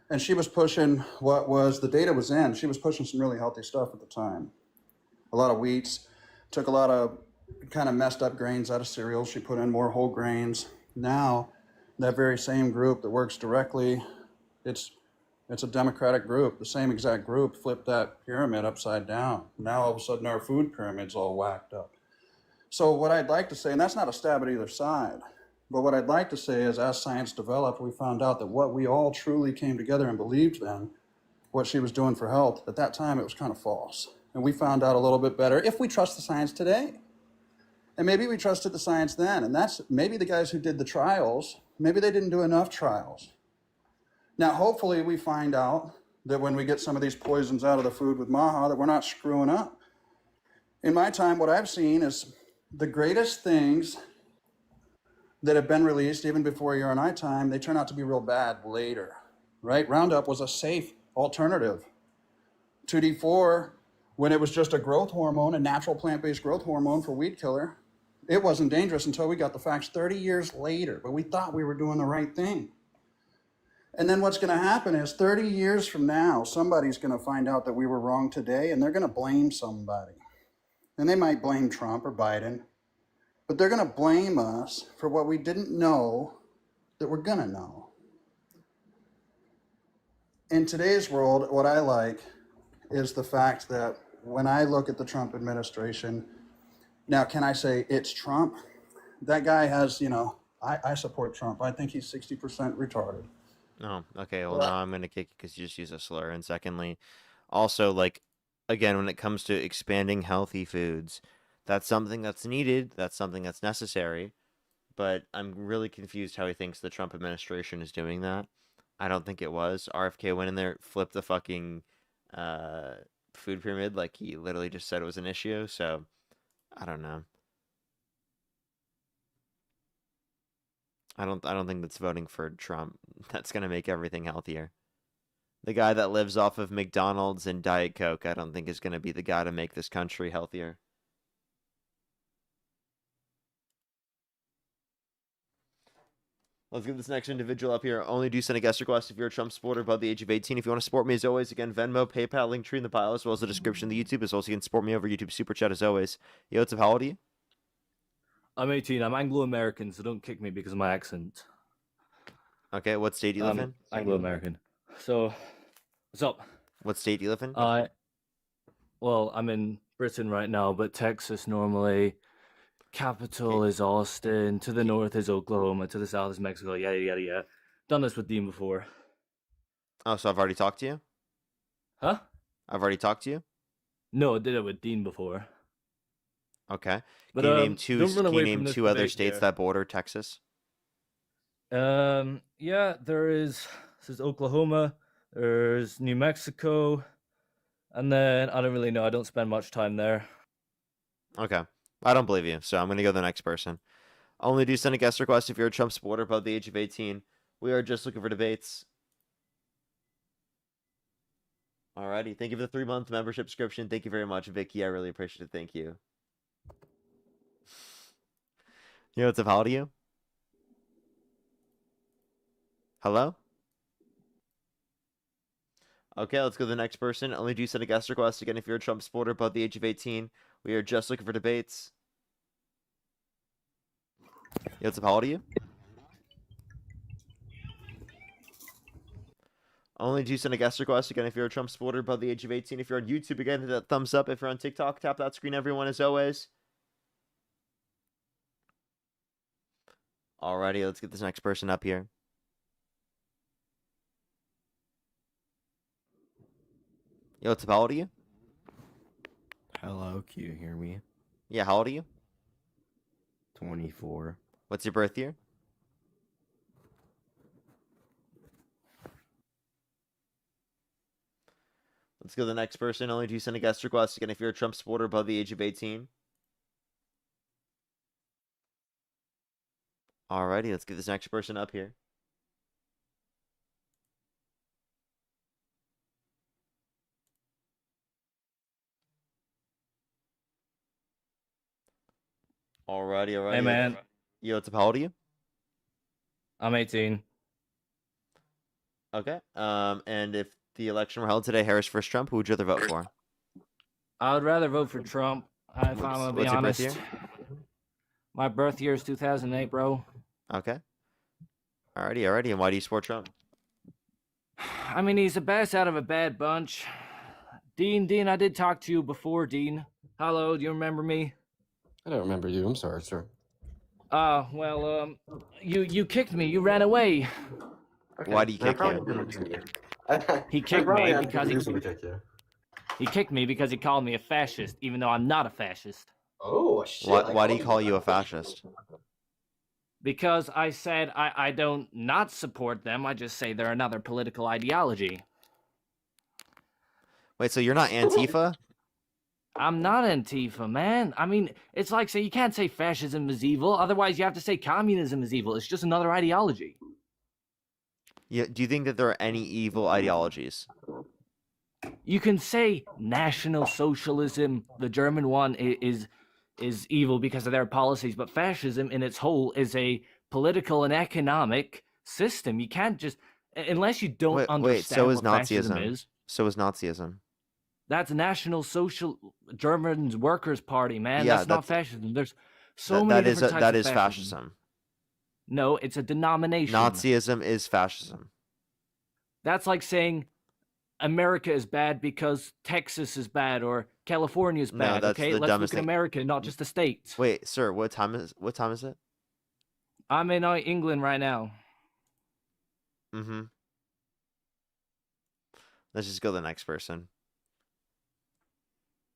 And she was pushing what was, the data was in, she was pushing some really healthy stuff at the time. A lot of wheats, took a lot of kind of messed up grains out of cereals. She put in more whole grains. Now, that very same group that works directly, it's a Democratic group. The same exact group flipped that pyramid upside down. Now all of a sudden our food pyramid's all whacked up. So what I'd like to say, and that's not a stab at either side, but what I'd like to say is as science developed, we found out that what we all truly came together and believed then, what she was doing for health, at that time it was kind of false. And we found out a little bit better if we trust the science today. And maybe we trusted the science then, and that's maybe the guys who did the trials, maybe they didn't do enough trials. Now, hopefully we find out that when we get some of these poisons out of the food with MAGA, that we're not screwing up. In my time, what I've seen is the greatest things that have been released, even before your and I time, they turn out to be real bad later, right? Roundup was a safe alternative. 2D4, when it was just a growth hormone, a natural plant-based growth hormone for weed killer, it wasn't dangerous until we got the facts 30 years later, but we thought we were doing the right thing. And then what's going to happen is 30 years from now, somebody's going to find out that we were wrong today, and they're going to blame somebody. And they might blame Trump or Biden, but they're going to blame us for what we didn't know that we're going to know. In today's world, what I like is the fact that when I look at the Trump administration, now can I say it's Trump? That guy has, I support Trump. I think he's 60% retarded. Oh, okay. Well, now I'm going to kick you because you just use a slur. And secondly, also, like, again, when it comes to expanding healthy foods, that's something that's needed. That's something that's necessary. But I'm really confused how he thinks the Trump administration is doing that. I don't think it was. RFK went in there, flipped the fucking food pyramid like he literally just said it was an issue. So, I don't know. I don't think that's voting for Trump. That's gonna make everything healthier. The guy that lives off of McDonald's and Diet Coke, I don't think is gonna be the guy to make this country healthier. Let's get this next individual up here. Only do send a guest request if you're a Trump supporter above the age of 18. If you want to support me, as always, again, Venmo, PayPal, link tree in the bio, as well as the description of the YouTube, as well as you can support me over YouTube Super Chat, as always. Yo, what's up? How old are you? I'm 18. I'm Anglo-American, so don't kick me because of my accent. Okay, what state do you live in? Anglo-American. So, what's up? What state do you live in? Well, I'm in Britain right now, but Texas normally. Capital is Austin. To the north is Oklahoma. To the south is Mexico. Yada yada yada. Done this with Dean before. Oh, so I've already talked to you? Huh? I've already talked to you? No, I did it with Dean before. Okay. But, Can you name two? don't run Can you away name from this two other debate states here. that border Texas? Yeah, there is. This is Oklahoma. There's New Mexico, and then I don't really know. I don't spend much time there. Okay. I don't believe you, so I'm going to go to the next person. Only do send a guest request if you're a Trump supporter above the age of 18. We are just looking for debates. Alrighty. Thank you for the 3-month membership subscription. Thank you very much, Vicky. I really appreciate it. Thank you. You know what's up? How old are you? Hello? Okay, let's go to the next person. Only do send a guest request again if you're a Trump supporter above the age of 18. We are just looking for debates. Yo, what's up? How old are you? Only do send a guest request again if you're a Trump supporter above the age of 18. If you're on YouTube, again, hit that thumbs up. If you're on TikTok, tap that screen, everyone, as always. Alrighty, let's get this next person up here. Yo, what's up? How old are you? Hello, can you hear me? Yeah, how old are you? 24. What's your birth year? Let's go to the next person. Only do send a guest request again if you're a Trump supporter above the age of 18. Alrighty, let's get this next person up here. Alrighty. Hey, man. Yo, what's up? How old are you? I'm 18. Okay. And if the election were held today, Harris versus Trump, who would you rather vote for? I would rather vote for Trump, if I'm gonna be What's your birth honest. year? My birth year is 2008, bro. Okay. Alrighty. And why do you support Trump? I mean, he's the best out of a bad bunch. Dean, I did talk to you before, Dean. Hello, do you remember me? I don't remember you. I'm sorry, sir. You kicked me. You ran away. Okay. Why do you kick probably him? didn't do He I kicked probably me had because good reason to kick you. he kicked me because he called me a fascist, even though I'm not a fascist. Oh shit! Why do you call you a fascist? Because I said I don't not support them. I just say they're another political ideology. Wait, so you're not Antifa? I'm not Antifa, man. I mean, it's like say you can't say fascism is evil. Otherwise, you have to say communism is evil. It's just another ideology. Yeah. Do you think that there are any evil ideologies? You can say National Socialism, the German one, is evil because of their policies, but fascism in its whole is a political and economic system. You can't just unless you don't understand Wait, so is what fascism Nazism. is. So is Nazism. That's National Social German Workers' Party, man. Yeah, that's not that's- fascism. There's so many different types that of is fascism. No, it's a denomination. Nazism is fascism. That's like saying America is bad because Texas is bad or California is No, bad. that's Okay, the let's dumbest look at thing. America, not just the states. Wait, sir, what time is it? I'm in England right now. Mm-hmm. Let's just go to the next person.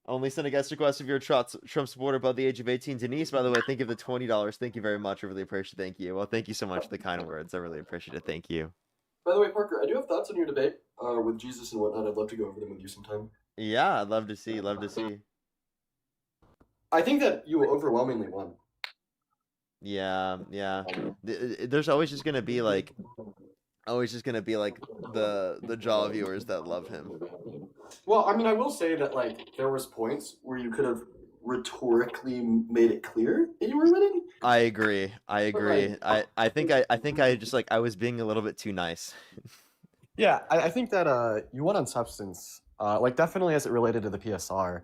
Only send a guest request if you're a Trump supporter above the age of 18. Denise, by the way, thank you for the $20. Thank you very much. I really appreciate it. Thank you. Well, thank you so much for the kind words. I really appreciate it. Thank you. By the way, Parker, I do have thoughts on your debate with Jesus and whatnot. I'd love to go over them with you sometime. Yeah, I'd love to see. I think that you overwhelmingly won. Yeah. There's always just gonna be like the jaw viewers that love him. Well, I mean, I will say that like there was points where you could have rhetorically made it clear that you were winning. I agree. I think I just I was being a little bit too nice. Yeah, I think that you won on substance, like definitely as it related to the PSR.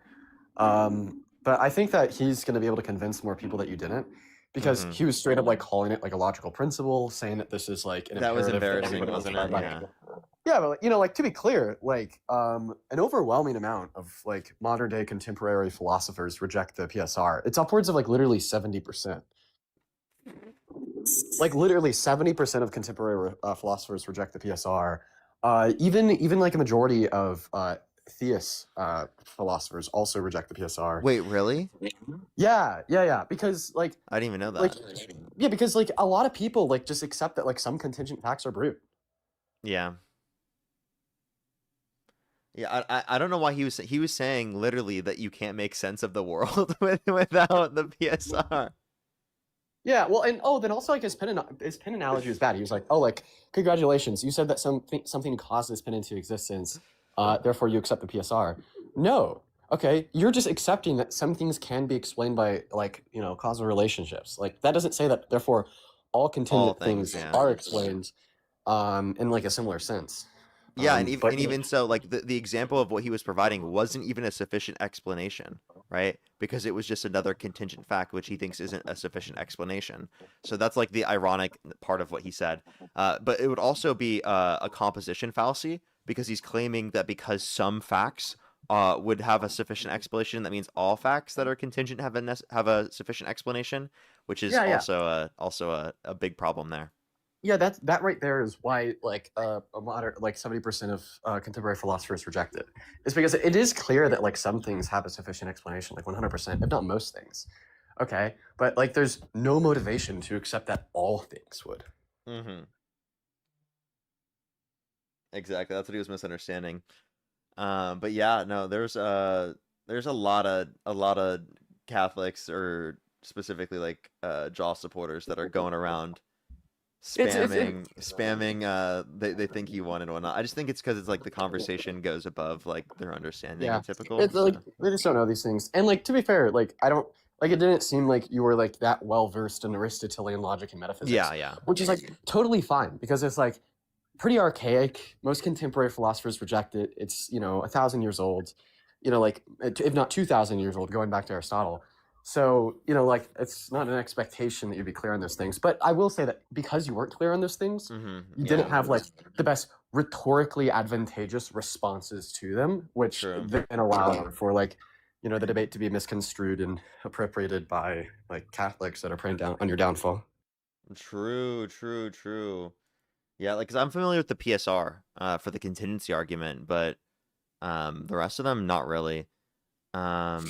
But I think that he's going to be able to convince more people that you didn't, because he was straight up like calling it like a logical principle, saying that this is like an That was imperative embarrassing, everybody wasn't it? should Yeah. Yeah, but you know, like to be clear, like an overwhelming amount of like modern day contemporary philosophers reject the PSR. It's upwards of like literally 70%. Like literally 70% of contemporary philosophers reject the PSR. Even like a majority of theist philosophers also reject the PSR. Wait, really? Yeah. Because like I didn't even know that. like yeah, because like a lot of people like just accept that like some contingent facts are brute. Yeah. Yeah, I don't know why he was saying literally that you can't make sense of the world without the PSR. Yeah, well, and then also like his pen analogy was bad. He was like, "Oh, like congratulations, you said that something caused this pen into existence, therefore you accept the PSR." No, okay, you're just accepting that some things can be explained by like causal relationships. Like that doesn't say that therefore all contingent things things, yeah. are explained in like a similar sense. Yeah, and But even so, like the example of what he was providing wasn't even a sufficient explanation, right? Because it was just another contingent fact, which he thinks isn't a sufficient explanation. So that's like the ironic part of what he said. But it would also be a composition fallacy because he's claiming that because some facts would have a sufficient explanation, that means all facts that are contingent have a sufficient explanation, which is yeah. also a big problem there. Yeah, that right there is why like a modern like 70% of contemporary philosophers reject it. It's because it is clear that like some things have a sufficient explanation, like 100%, if not most things. Okay, but like there's no motivation to accept that all things would. Mm-hmm. Exactly, that's what he was misunderstanding. But yeah, no, there's a lot of Catholics or specifically like Jaw supporters that are going around spamming they think he won and whatnot. I just think it's because it's like the conversation goes above like their understanding Yeah, and typical. it's like they just don't know these things. And like to be fair, like I don't like it didn't seem like you were like that well versed in Aristotelian logic and metaphysics. Yeah. Which is like totally fine because it's like pretty archaic. Most contemporary philosophers reject it. It's 1,000 years old, like if not 2,000 years old, going back to Aristotle. So like it's not an expectation that you'd be clear on those things. But I will say that because you weren't clear on those things, you didn't have like the best rhetorically advantageous responses to them, which then allow for like the debate to be misconstrued and appropriated by like Catholics that are preying down on your downfall. True. Yeah, like, because I'm familiar with the PSR for the contingency argument, but the rest of them, not really. I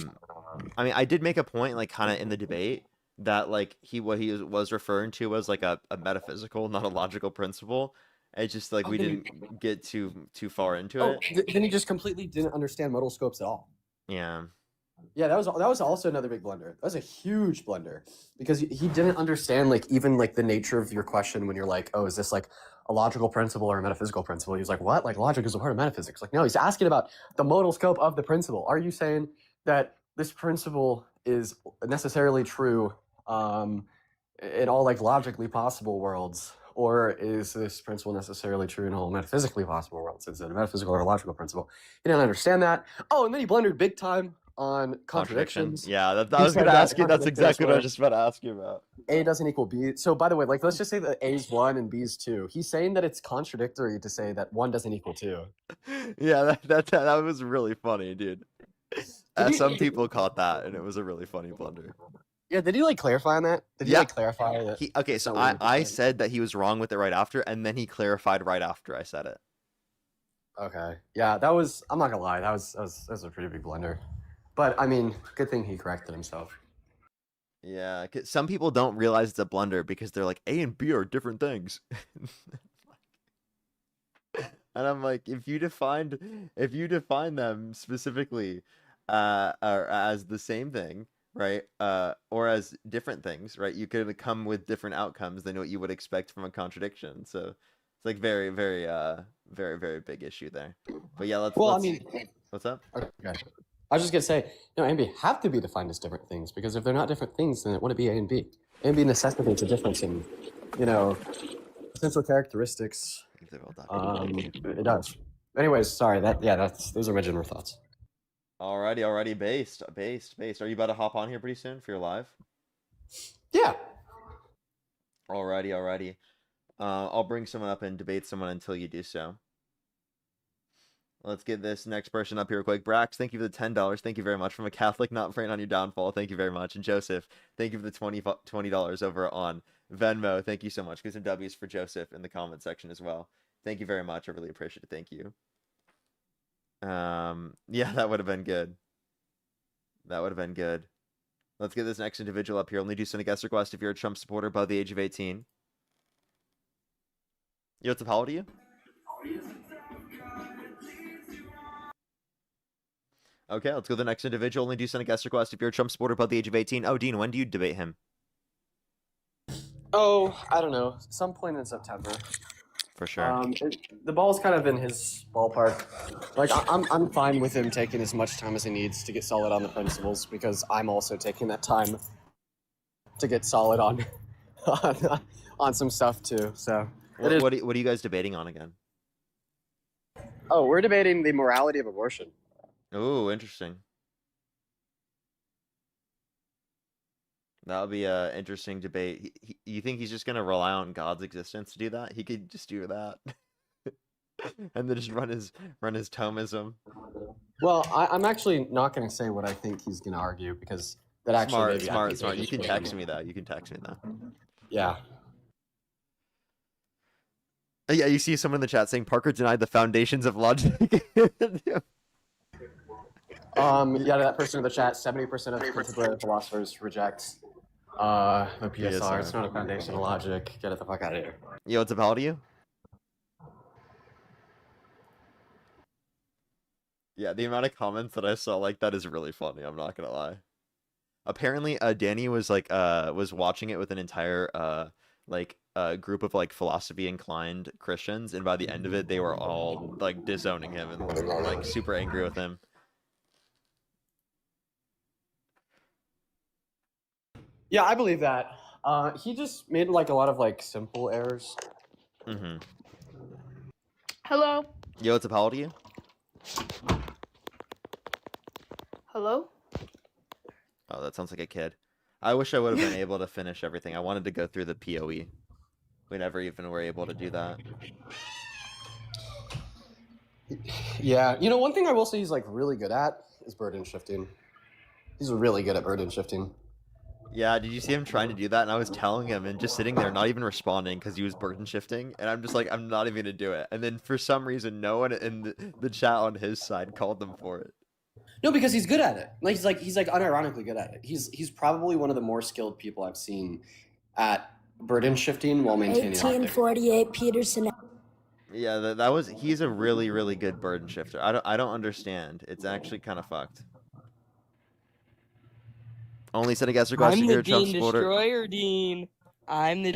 mean, I did make a point, like, kind of in the debate that, like, what he was referring to was, like, a metaphysical, not a logical principle. It's just, like, we didn't get too far into it. Then he just completely didn't understand modal scopes at all. Yeah. Yeah, that was also another big blunder. That was a huge blunder because he didn't understand like even like the nature of your question when you're like, oh, is this like a logical principle or a metaphysical principle? He was like, what? Like logic is a part of metaphysics. Like, no, he's asking about the modal scope of the principle. Are you saying that this principle is necessarily true in all like logically possible worlds? Or is this principle necessarily true in all metaphysically possible worlds? Is it a metaphysical or a logical principle? He didn't understand that. Oh, and then he blundered big time on contradictions. Yeah, I was going to ask you. That's exactly what I was just about to ask you about. A doesn't equal B. So, by the way, like, let's just say that A's 1 and B's 2. He's saying that it's contradictory to say that 1 doesn't equal 2. Yeah, that was really funny, dude. Some people caught that, and it was a really funny blunder. Yeah, did he like clarify on that? Did he like clarify that? Okay, so I said that he was wrong with it right after, and then he clarified right after I said it. Okay, yeah, that was. I'm not gonna lie, that was a pretty big blunder. But I mean, good thing he corrected himself. Yeah, 'cause some people don't realize it's a blunder because they're like A and B are different things. And I'm like, if you define them specifically or as the same thing, right? Or as different things, right? You could come with different outcomes than what you would expect from a contradiction. So it's like very, very, very, very big issue there. But yeah, let's. What's up? Okay. I was just gonna say, A and B have to be defined as different things because if they're not different things, then it wouldn't be A and B. A and B necessitates a difference in, essential characteristics. It does. Anyways, sorry. Those are my general thoughts. Alrighty. Based. Are you about to hop on here pretty soon for your live? Yeah. Alrighty. I'll bring someone up and debate someone until you do so. Let's get this next person up here quick. Brax, thank you for the $10. Thank you very much. From a Catholic not praying on your downfall. Thank you very much. And Joseph, thank you for the $20 over on Venmo. Thank you so much. Get some W's for Joseph in the comment section as well. Thank you very much. I really appreciate it. Thank you. Yeah, that would have been good. Let's get this next individual up here. Only do send a guest request if you're a Trump supporter above the age of 18. Yo, what's up? How old are you? Okay, let's go to the next individual. Only do send a guest request if you're a Trump supporter above the age of 18. Oh, Dean, when do you debate him? Oh, I don't know. Some point in September. For sure. The ball's kind of in his ballpark. Like I'm fine with him taking as much time as he needs to get solid on the principles because I'm also taking that time to get solid on on some stuff too. So what are you guys debating on again? Oh, we're debating the morality of abortion. Ooh, interesting. That would be a interesting debate. You think he's just gonna rely on God's existence to do that? He could just do that, and then just run his Thomism. Well, I'm actually not going to say what I think he's going to argue because that actually Smart. You can text me that. Yeah. Yeah, you see someone in the chat saying Parker denied the foundations of logic. Yeah, that person in the chat, 70% of contemporary philosophers reject the PSR. It's not a foundation of logic. Get it the fuck out of here. Yo, what's up, how old are you? Yeah, the amount of comments that I saw like that is really funny, I'm not gonna lie. Apparently, Danny was like was watching it with an entire group of like philosophy inclined Christians, and by the end of it they were all like disowning him and like super angry with him. Yeah, I believe that. He just made like a lot of like simple errors. Mm-hmm. Hello? Yo, what's up, how old are you? Hello? Oh, that sounds like a kid. I wish I would have been able to finish everything. I wanted to go through the PoE. We never even were able to do that. Yeah, you know, one thing I will say he's like really good at is burden shifting. He's really good at burden shifting. Yeah, did you see him trying to do that? And I was telling him and just sitting there, not even responding because he was burden shifting. And I'm just like, I'm not even going to do it. And then for some reason, no one in the chat on his side called them for it. No, because he's good at it. He's like unironically good at it. He's probably one of the more skilled people I've seen at burden shifting while maintaining. 1848 Peterson. Yeah, he's a really, really good burden shifter. I don't understand. It's actually kind of fucked. Only said a guest request if you're a Trump supporter. Destroyer, Dean. I'm the.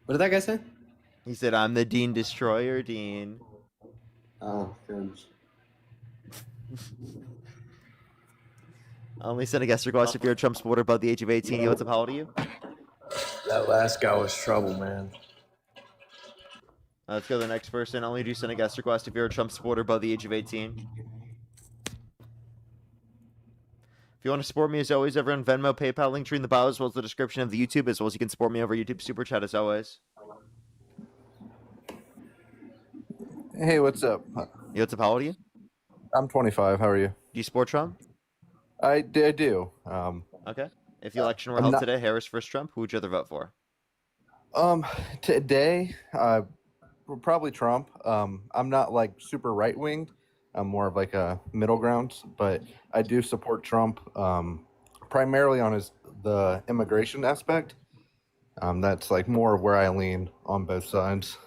What did that guy say? He said, "I'm the Dean Destroyer, Dean." Oh, good. Only sent a guest request if you're a Trump supporter above the age of 18. Yo, what's up? How old are you? That last guy was trouble, man. Let's go to the next person. Only do send a guest request if you're a Trump supporter above the age of 18. If you want to support me, as always, over on Venmo, PayPal, link tree in the bio, as well as the description of the YouTube, as well as you can support me over YouTube Super Chat, as always. Hey, what's up? Yo, what's up? How old are you? I'm 25. How are you? Do you support Trump? I do. Okay. If the election were held today, Harris versus Trump, who would you rather vote for? Today, probably Trump. I'm not like super right winged. I'm more of like a middle ground, but I do support Trump primarily on the immigration aspect. That's like more of where I lean on both sides.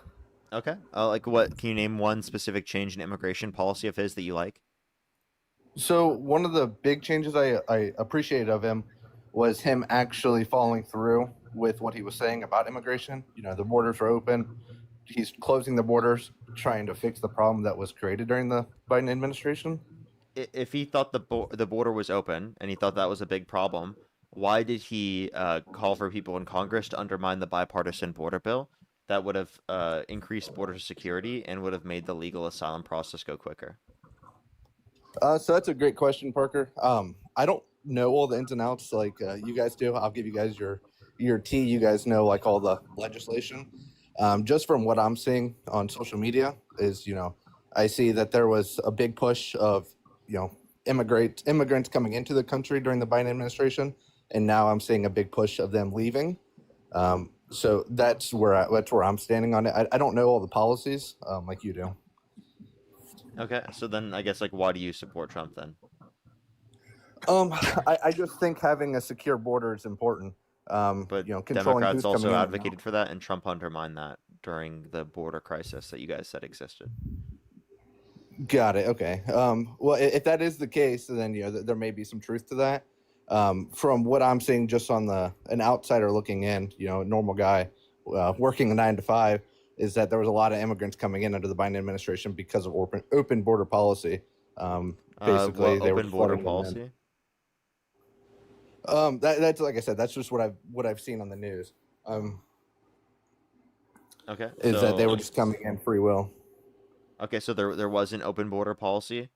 Okay. Like what? Can you name one specific change in immigration policy of his that you like? So one of the big changes I appreciated of him was him actually following through with what he was saying about immigration. You know, the borders are open. He's closing the borders, trying to fix the problem that was created during the Biden administration. If he thought the border was open and he thought that was a big problem, why did he call for people in Congress to undermine the bipartisan border bill that would have increased border security and would have made the legal asylum process go quicker? So that's a great question, Parker. I don't know all the ins and outs like you guys do. I'll give you guys your tea. You guys know like all the legislation. Just from what I'm seeing on social media is, you know, I see that there was a big push of, you know, immigrants coming into the country during the Biden administration, and now I'm seeing a big push of them leaving. So that's where I'm standing on it. I don't know all the policies like you do. Okay, so then I guess like why do you support Trump then? I just think having a secure border is important. But you know, controlling Democrats who's also coming in. advocated for that, and Trump undermined that during the border crisis that you guys said existed. Got it. Okay. Well, if that is the case, then you know there may be some truth to that. From what I'm seeing, just on an outsider looking in, you know, a normal guy working a 9 to 5, is that there was a lot of immigrants coming in under the Biden administration because of open border policy. Basically, they were open border flooding them in. policy. That's like I said. That's just what I've seen on the news. Okay. Is that they were just coming in free will. Okay, so there was an open border policy.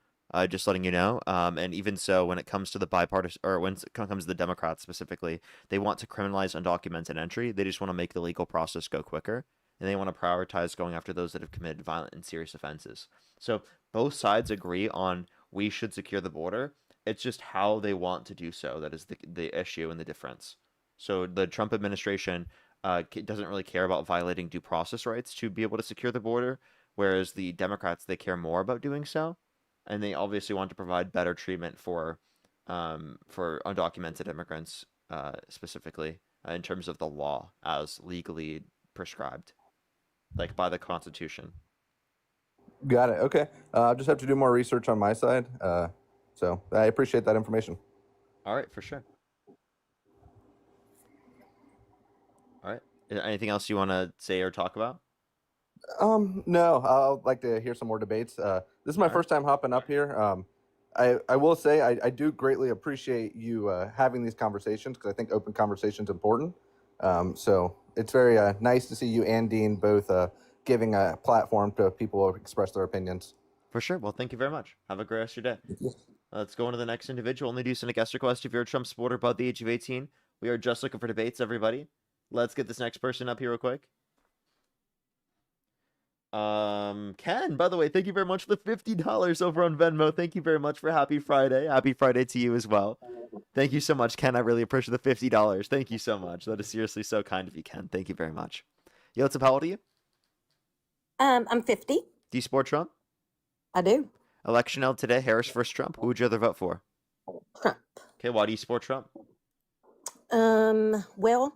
Just letting you know. And even so, when it comes to the bipartisan, or when it comes to the Democrats specifically, they want to criminalize undocumented entry. They just want to make the legal process go quicker, and they want to prioritize going after those that have committed violent and serious offenses. So both sides agree on we should secure the border. It's just how they want to do so that is the issue and the difference. So the Trump administration doesn't really care about violating due process rights to be able to secure the border, whereas the Democrats, they care more about doing so, and they obviously want to provide better treatment for undocumented immigrants specifically in terms of the law as legally prescribed, like by the Constitution. Got it. Okay. I'll just have to do more research on my side. So I appreciate that information. All right, for sure. All right. Anything else you want to say or talk about? No, I'll like to hear some more debates. This is my first time hopping up here. I will say I do greatly appreciate you having these conversations because I think open conversation is important. So it's very nice to see you and Dean both giving a platform to people to express their opinions. For sure. Well, thank you very much. Have a great rest of your day. Let's go on to the next individual. Only do send a guest request if you're a Trump supporter above the age of 18. We are just looking for debates, everybody. Let's get this next person up here real quick. Ken, by the way, thank you very much for the $50 over on Venmo. Thank you very much for Happy Friday. Happy Friday to you as well. Thank you so much, Ken. I really appreciate the $50. Thank you so much. That is seriously so kind of you, Ken. Thank you very much. Yo, what's up? How old are you? I'm 50. Do you support Trump? I do. Election held today, Harris versus Trump. Who would you rather vote for? Trump. Okay, why do you support Trump? Well,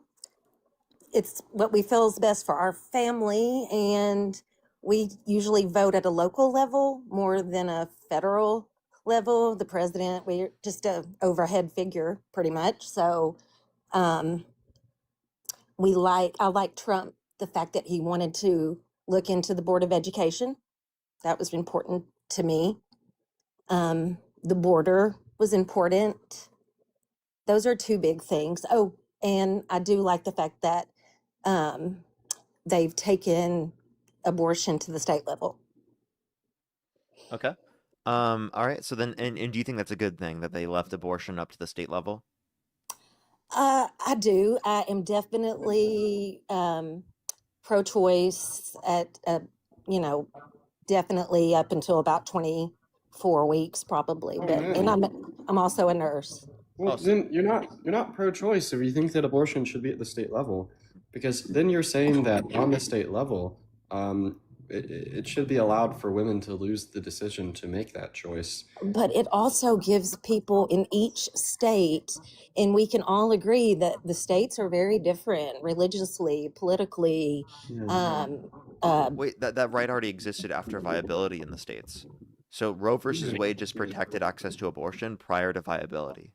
it's what we feel is best for our family, and we usually vote at a local level more than a federal level. The president, we're just a overhead figure pretty much. So I like Trump, the fact that he wanted to look into the Board of Education. That was important to me. The border was important. Those are two big things. Oh, and I do like the fact that they've taken abortion to the state level. Okay. All right. So then, and do you think that's a good thing that they left abortion up to the state level? I do. I am definitely pro-choice at, definitely up until about 24 weeks probably. But and I'm also a nurse. Well, then you're not pro-choice if you think that abortion should be at the state level, because then you're saying that on the state level, it should be allowed for women to lose the decision to make that choice. But it also gives people in each state, and we can all agree that the states are very different religiously, politically. Wait, that right already existed after viability in the states. So Roe versus Wade just protected access to abortion prior to viability.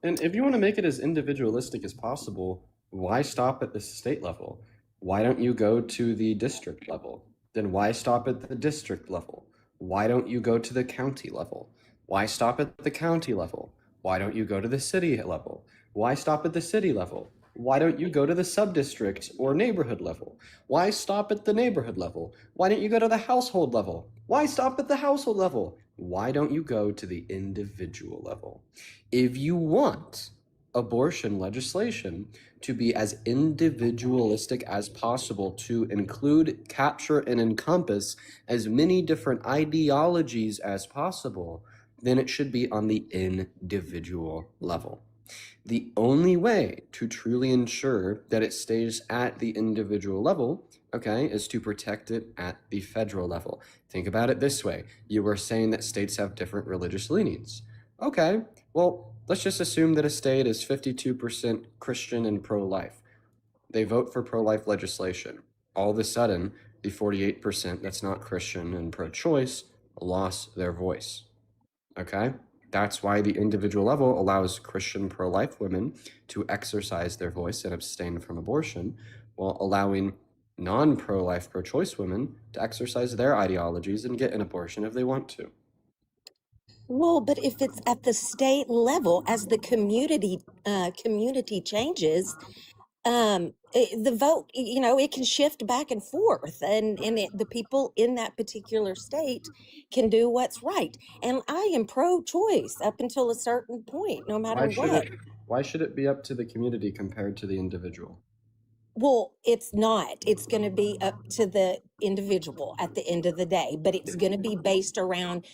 And if you want to make it as individualistic as possible, why stop at the state level? Why don't you go to the district level? Then why stop at the district level? Why don't you go to the county level? Why stop at the county level? Why don't you go to the city level? Why stop at the city level? Why don't you go to the sub-district or neighborhood level? Why stop at the neighborhood level? Why don't you go to the household level? Why stop at the household level? Why don't you go to the individual level? If you want abortion legislation to be as individualistic as possible, to include, capture, and encompass as many different ideologies as possible, then it should be on the individual level. The only way to truly ensure that it stays at the individual level, okay, is to protect it at the federal level. Think about it this way. You were saying that states have different religious leanings. Okay, well, let's just assume that a state is 52% Christian and pro-life. They vote for pro-life legislation. All of a sudden, the 48% that's not Christian and pro-choice lost their voice. Okay? That's why the individual level allows Christian pro-life women to exercise their voice and abstain from abortion, while allowing non-pro-life, pro-choice women to exercise their ideologies and get an abortion if they want to. Well, but if it's at the state level, as the community changes, the vote, it can shift back and forth, and the people in that particular state can do what's right. And I am pro-choice up until a certain point, no matter what. Why should it be up to the community compared to the individual? Well, it's not. It's going to be up to the individual at the end of the day, but it's going to be based around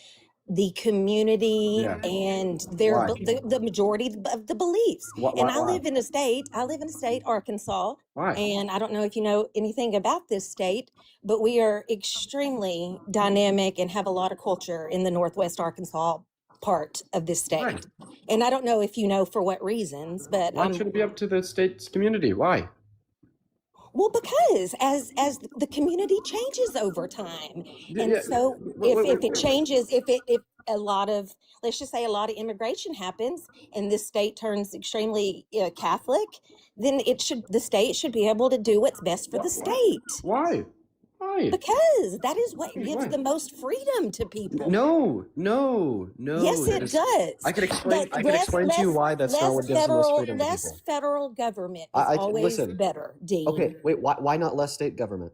the community Yeah. and their Why? the majority of the beliefs. And I Why? live in a state, Arkansas, Why? and I don't know if you know anything about this state, but we are extremely dynamic and have a lot of culture in the Northwest Arkansas part of this state. And I don't know if you know for what reasons, but Why should it be up to the state's community? Why? well, because as the community changes over time, and Yeah. so if it changes, if a lot of, let's just say a lot of immigration happens, and this state turns extremely Catholic, then the state should be able to do what's best for the state. Why? Why? Because that is what gives the most freedom to people. No. Yes, that it is- does. I could explain. But I could explain to you why that's not what gives the most freedom to less people. federal government is always listen. better, Dean. Okay, wait. Why not less state government?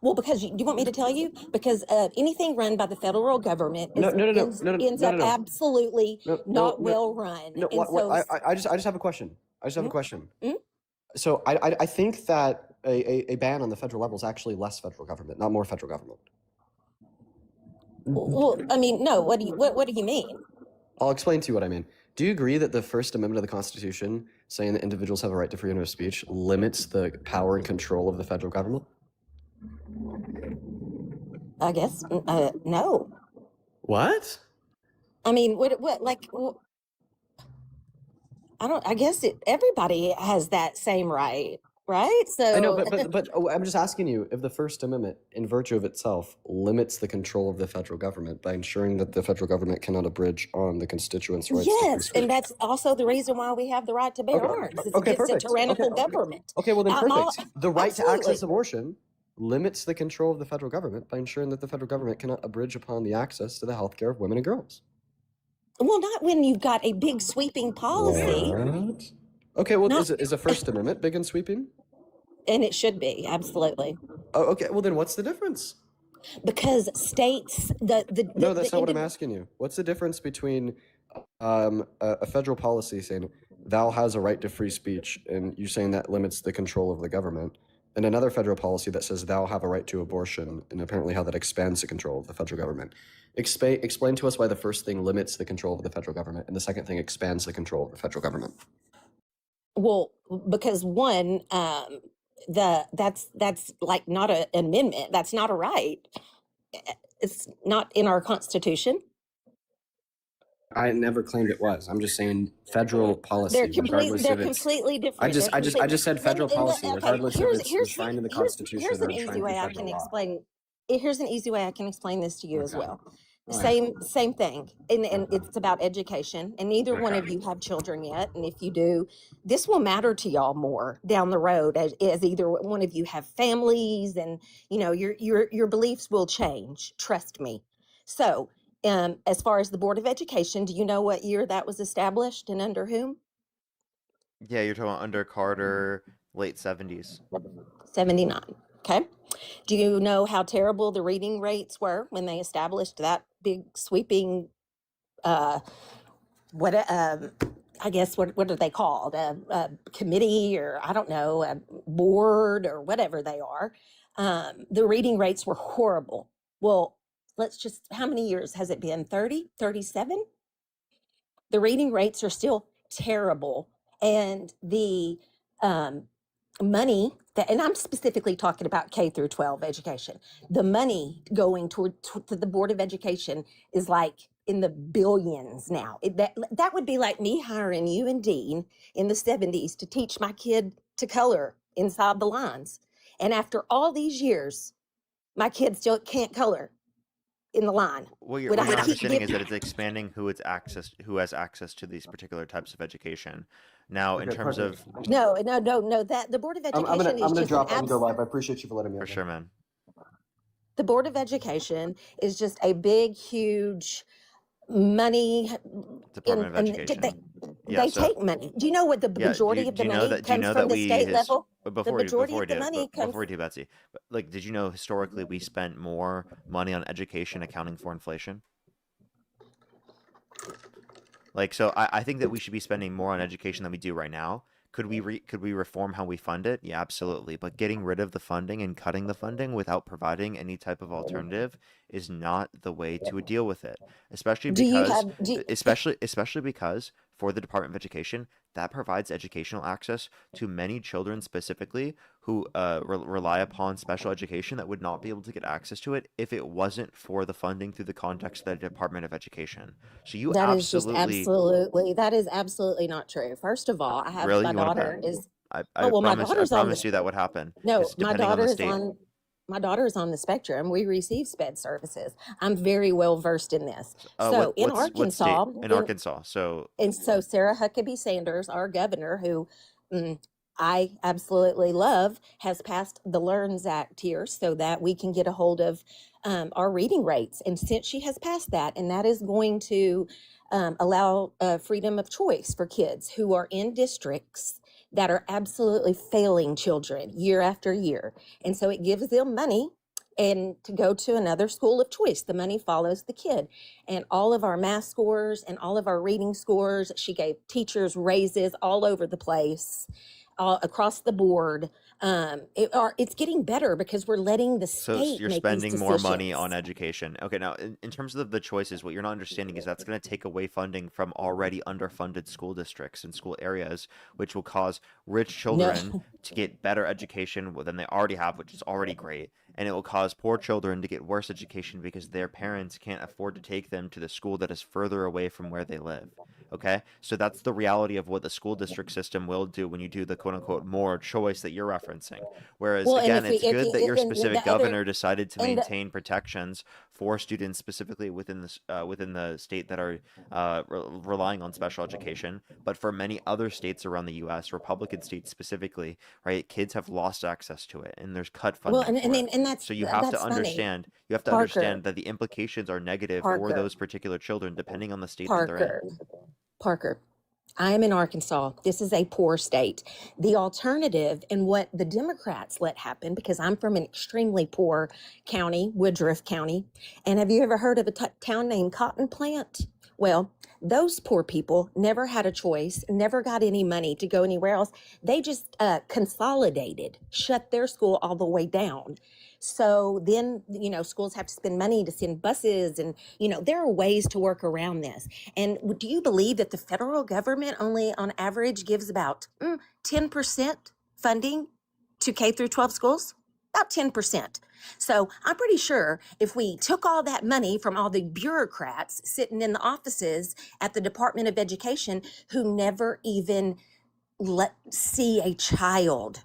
Well, because do you want me to tell you? Because anything run by the federal government ends up absolutely not well run. No, I just have a question. Mhm. So I think that a ban on the federal level is actually less federal government, not more federal government. Well, I mean, no. What do you mean? I'll explain to you what I mean. Do you agree that the First Amendment of the Constitution, saying that individuals have a right to freedom of speech, limits the power and control of the federal government? I guess no. What? I mean, I guess everybody has that same right, right? So I know, but I'm just asking you if the First Amendment, in virtue of itself, limits the control of the federal government by ensuring that the federal government cannot abridge on the constituents' rights. Yes, and that's also the reason why we have the right to bear arms. It's against a tyrannical government. Okay, well then perfect. The right to absolutely. access abortion limits the control of the federal government by ensuring that the federal government cannot abridge upon the access to the health care of women and girls. Well, not when you've got a big sweeping policy. What? Okay, well, is a First Amendment big and sweeping? And it should be, absolutely. Oh, okay, well then what's the difference? Because states, No, that's not what I'm asking you. What's the difference between a federal policy saying thou has a right to free speech and you saying that limits the control of the government, and another federal policy that says thou have a right to abortion and apparently how that expands the control of the federal government? Explain to us why the first thing limits the control of the federal government and the second thing expands the control of the federal government. Well, because one, that's like not an amendment. That's not a right. It's not in our Constitution. I never claimed it was. I'm just saying federal policy, They're regardless of its. completely different. I just said federal policy, regardless of it's enshrined in the Constitution Here's or an enshrined easy in way I federal can law. explain. Here's an easy way I can explain this to you as well. All right. Same thing, and it's about education. And neither one of you have children yet, and if you do, this will matter to y'all more down the road as either one of you have families, and your beliefs will change. Trust me. So, as far as the Board of Education, do you know what year that was established and under whom? Yeah, you're talking about under Carter, late 70s. 79. Okay. Do you know how terrible the reading rates were when they established that big sweeping, I guess, what are they called? A committee, or I don't know, a board, or whatever they are. The reading rates were horrible. Well, how many years has it been? 30, 37? The reading rates are still terrible. And the money and I'm specifically talking about K through 12 education. The money going to the Board of Education is like in the billions now. That would be like me hiring you and Dean in the 70s to teach my kid to color inside the lines. And after all these years, my kid still can't color in the line. What your understanding is that it's expanding who has access to these particular types of education. Now, in terms of no, that the Board of Education I'm gonna is drop just and go live. I appreciate you for letting me. For sure, man. The Board of Education is just a big, huge money Department of Education. they so take money. Do you know what the yeah, majority of do the you know money that do you comes know from that the we state level? The before majority before of we the do money comes. before we do Betsy, like did you know historically we spent more money on education accounting for inflation? Like, so I think that we should be spending more on education than we do right now. Could we reform how we fund it? Yeah, absolutely. But getting rid of the funding and cutting the funding without providing any type of alternative is not the way to deal with it. Especially Do you because, have? Do, especially because for the Department of Education, that provides educational access to many children specifically who rely upon special education that would not be able to get access to it if it wasn't for the funding through the context of the Department of Education. So you that is just absolutely absolutely. That is absolutely not true. First of all, I have really my you want to daughter is. I Oh well, my promise daughter's on the. you that would happen No, because depending on the state. my daughter is on the spectrum. We receive sped services. I'm very well versed in this. So in What state Arkansas, in Arkansas? So and so Sarah Huckabee Sanders, our governor, who I absolutely love, has passed the LEARNS Act here so that we can get a hold of our reading rates. And since she has passed that, and that is going to allow freedom of choice for kids who are in districts that are absolutely failing children year after year. And so it gives them money and to go to another school of choice. The money follows the kid. And all of our math scores and all of our reading scores, she gave teachers raises all over the place, across the board. It's getting better because we're letting the so state you're make these spending more money decisions. on education. Okay, now in terms of the choices, what you're not understanding is that's going to take away funding from already underfunded school districts and school areas, which will cause rich No, children to get better education than they already have, which is already great. And it will cause poor children to get worse education because their parents can't afford to take them to the school that is further away from where they live. Okay, so that's the reality of what the school district system will do when you do the quote unquote more choice that you're referencing. Whereas well, and again, it's good that your and specific the other, governor decided to and maintain protections for students specifically within the state that are relying on special education. But for many other states around the U.S., Republican states specifically, right, kids have lost access to it, and there's cut well, funding for it. and that's So you have to funny, understand. You have to Parker, understand that the implications are negative for Parker, those particular children, depending on the state that they're in. Parker. I am in Arkansas. This is a poor state. The alternative and what the Democrats let happen, because I'm from an extremely poor county, Woodruff County. And have you ever heard of a town named Cotton Plant? Well, those poor people never had a choice, never got any money to go anywhere else. They just consolidated, shut their school all the way down. So then, schools have to spend money to send buses, and, there are ways to work around this. And do you believe that the federal government only on average gives about 10% funding to K through 12 schools? About 10%. So I'm pretty sure if we took all that money from all the bureaucrats sitting in the offices at the Department of Education who never even see a child,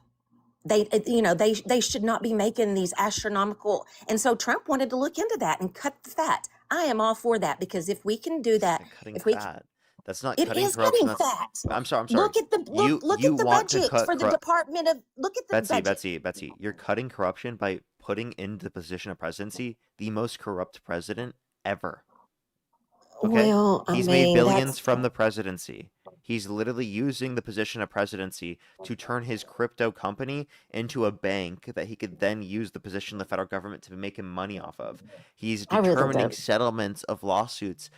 they should not be making these astronomical. And so Trump wanted to look into that and cut the fat. I am all for that, because if we can do that, Cutting if we fat. That's not it cutting is corruption. cutting That's fat. I'm sorry. Look at the look You at the want to budget cut for the Department of look at the budget. Betsy, you're cutting corruption by putting into the position of presidency the most corrupt president ever. Okay? Well, I He's made mean, billions that's from the presidency. He's literally using the position of presidency to turn his crypto company into a bank that he could then use the position of the federal government to make him money off of. He's I really determining don't. settlements of lawsuits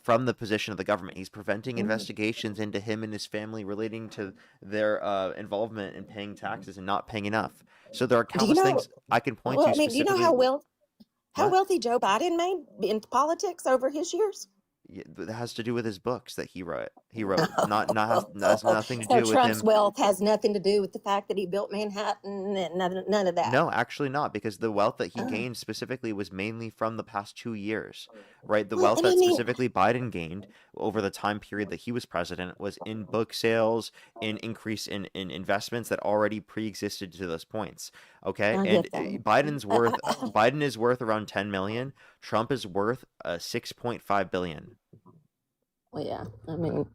from the position of the government. He's preventing investigations into him and his family relating to their involvement in paying taxes and not paying enough. So there are Do you countless know? things I can point Well, to I mean, do you know specifically. how What? wealthy Joe Biden made in politics over his years? Yeah, that has to do with his books that he wrote. Not has nothing to So do with Trump's him. wealth has nothing to do with the fact that he built Manhattan and none of that. No, actually not, because the wealth that he gained specifically was mainly from the past 2 years, right? The Well, wealth and I that mean, specifically Biden gained over the time period that he was president was in book sales, in increase in investments that already pre-existed to those points. Okay, I and get that. Biden is worth around 10 million. Trump is worth 6.5 billion. Well, yeah, I mean,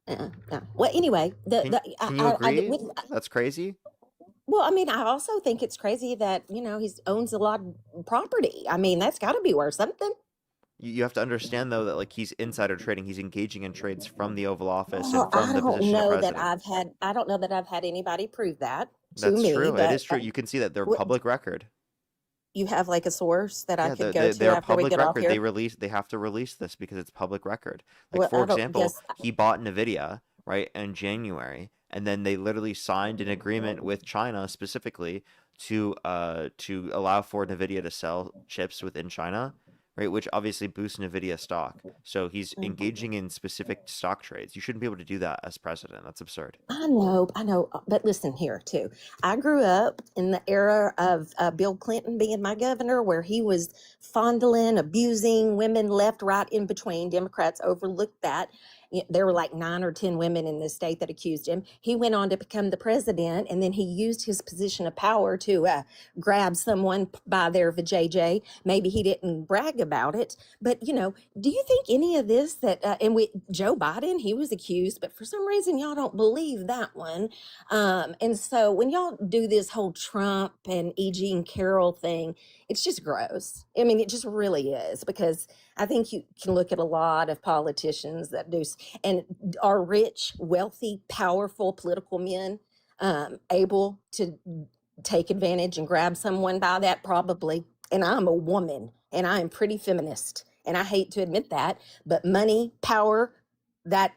yeah. Well, anyway, Can you agree? That's crazy. well, I mean, I also think it's crazy that he owns a lot of property. I mean, that's got to be worth something. You have to understand though that like he's insider trading. He's engaging in trades from the Oval Office Well, and from the position of president. I don't know that I've had anybody prove that to That's me, true. It but is true. You can see that they're what, public record. you have like a source that I Yeah, could go to they're after we public get off record. here? They have to release this because it's public record. Like Well, for I don't example, guess. he bought Nvidia, right, in January, and then they literally signed an agreement with China specifically to allow for Nvidia to sell chips within China, right, which obviously boosts Nvidia stock. So he's engaging in specific stock trades. You shouldn't be able to do that as president. That's absurd. I know, but listen here too. I grew up in the era of Bill Clinton being my governor, where he was fondling, abusing women left, right, in between. Democrats overlooked that. There were like 9 or 10 women in the state that accused him. He went on to become the president, and then he used his position of power to grab someone by their vajayjay. Maybe he didn't brag about it, but do you think any of this Joe Biden, he was accused, but for some reason y'all don't believe that one. And so when y'all do this whole Trump and E. Jean Carroll thing, it's just gross. I mean, it just really is, because I think you can look at a lot of politicians that do and are rich, wealthy, powerful political men, able to take advantage and grab someone by that, probably. And I'm a woman and I am pretty feminist, and I hate to admit that, but money, power, that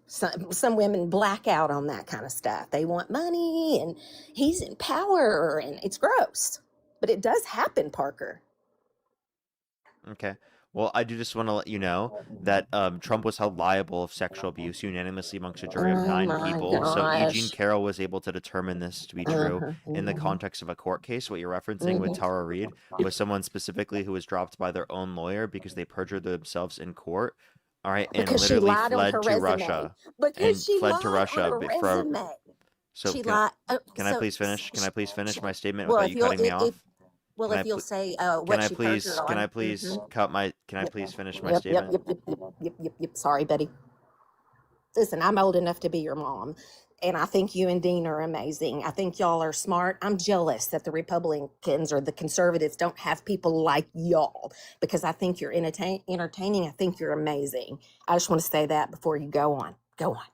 some women black out on that kind of stuff. They want money, and he's in power, and it's gross, but it does happen, Parker. Okay. Well, I do just want to let you know that Trump was held liable of sexual abuse unanimously amongst a jury of Oh 9 my people. So Eugene gosh. Carroll was able to determine this to be true in the context of a court case. What you're referencing with Tara Reid was someone specifically who was dropped by their own lawyer because they perjured themselves in court. All right, and Because she literally lied on her fled to resume. Russia Because she fled to lied Russia on her for. resume. So She can I, lied. can I please finish? Can I please finish my statement Well, without if you you'll, cutting me off? well, Can if I you'll pl- say Can what I she perjured please? Can I on. please cut my? Can I please finish my Yep, statement? yep. Sorry, Betty. Listen, I'm old enough to be your mom, and I think you and Dean are amazing. I think y'all are smart. I'm jealous that the Republicans or the conservatives don't have people like y'all, because I think you're entertaining. I think you're amazing. I just want to say that before you go on. Go on.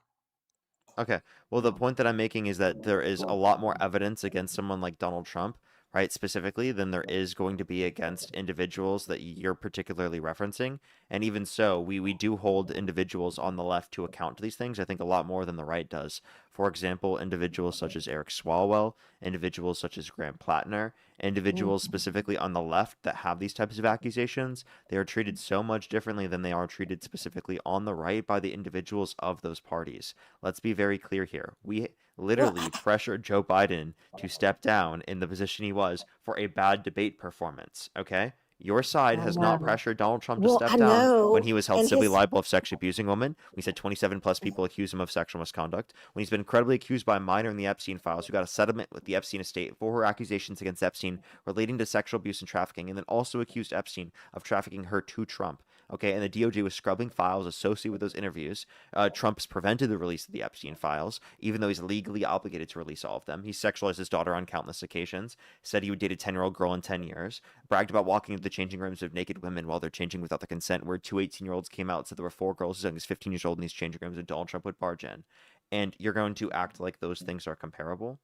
Okay. Well, the point that I'm making is that there is a lot more evidence against someone like Donald Trump, right, specifically, than there is going to be against individuals that you're particularly referencing. And even so, we do hold individuals on the left to account to these things, I think a lot more than the right does. For example, individuals such as Eric Swalwell, individuals such as Graham Plattner, individuals specifically on the left that have these types of accusations, they are treated so much differently than they are treated specifically on the right by the individuals of those parties. Let's be very clear here. We literally pressured Joe Biden to step down in the position he was for a bad debate performance, okay? Your side has not pressured Donald Trump to Well, step I down know, when he was held and civilly his liable of sexually abusing women. We said 27 plus people accused him of sexual misconduct. When he's been credibly accused by a minor in the Epstein files who got a settlement with the Epstein estate for her accusations against Epstein relating to sexual abuse and trafficking, and then also accused Epstein of trafficking her to Trump. Okay, and the DOJ was scrubbing files associated with those interviews. Trump's prevented the release of the Epstein files, even though he's legally obligated to release all of them. He sexualized his daughter on countless occasions, said he would date a 10-year-old girl in 10 years, bragged about walking into the changing rooms of naked women while they're changing without the consent, where 2 18-year-olds came out and said there were 4 girls as young as 15 years old in these changing rooms and Donald Trump would barge in. And you're going to act like those things are comparable?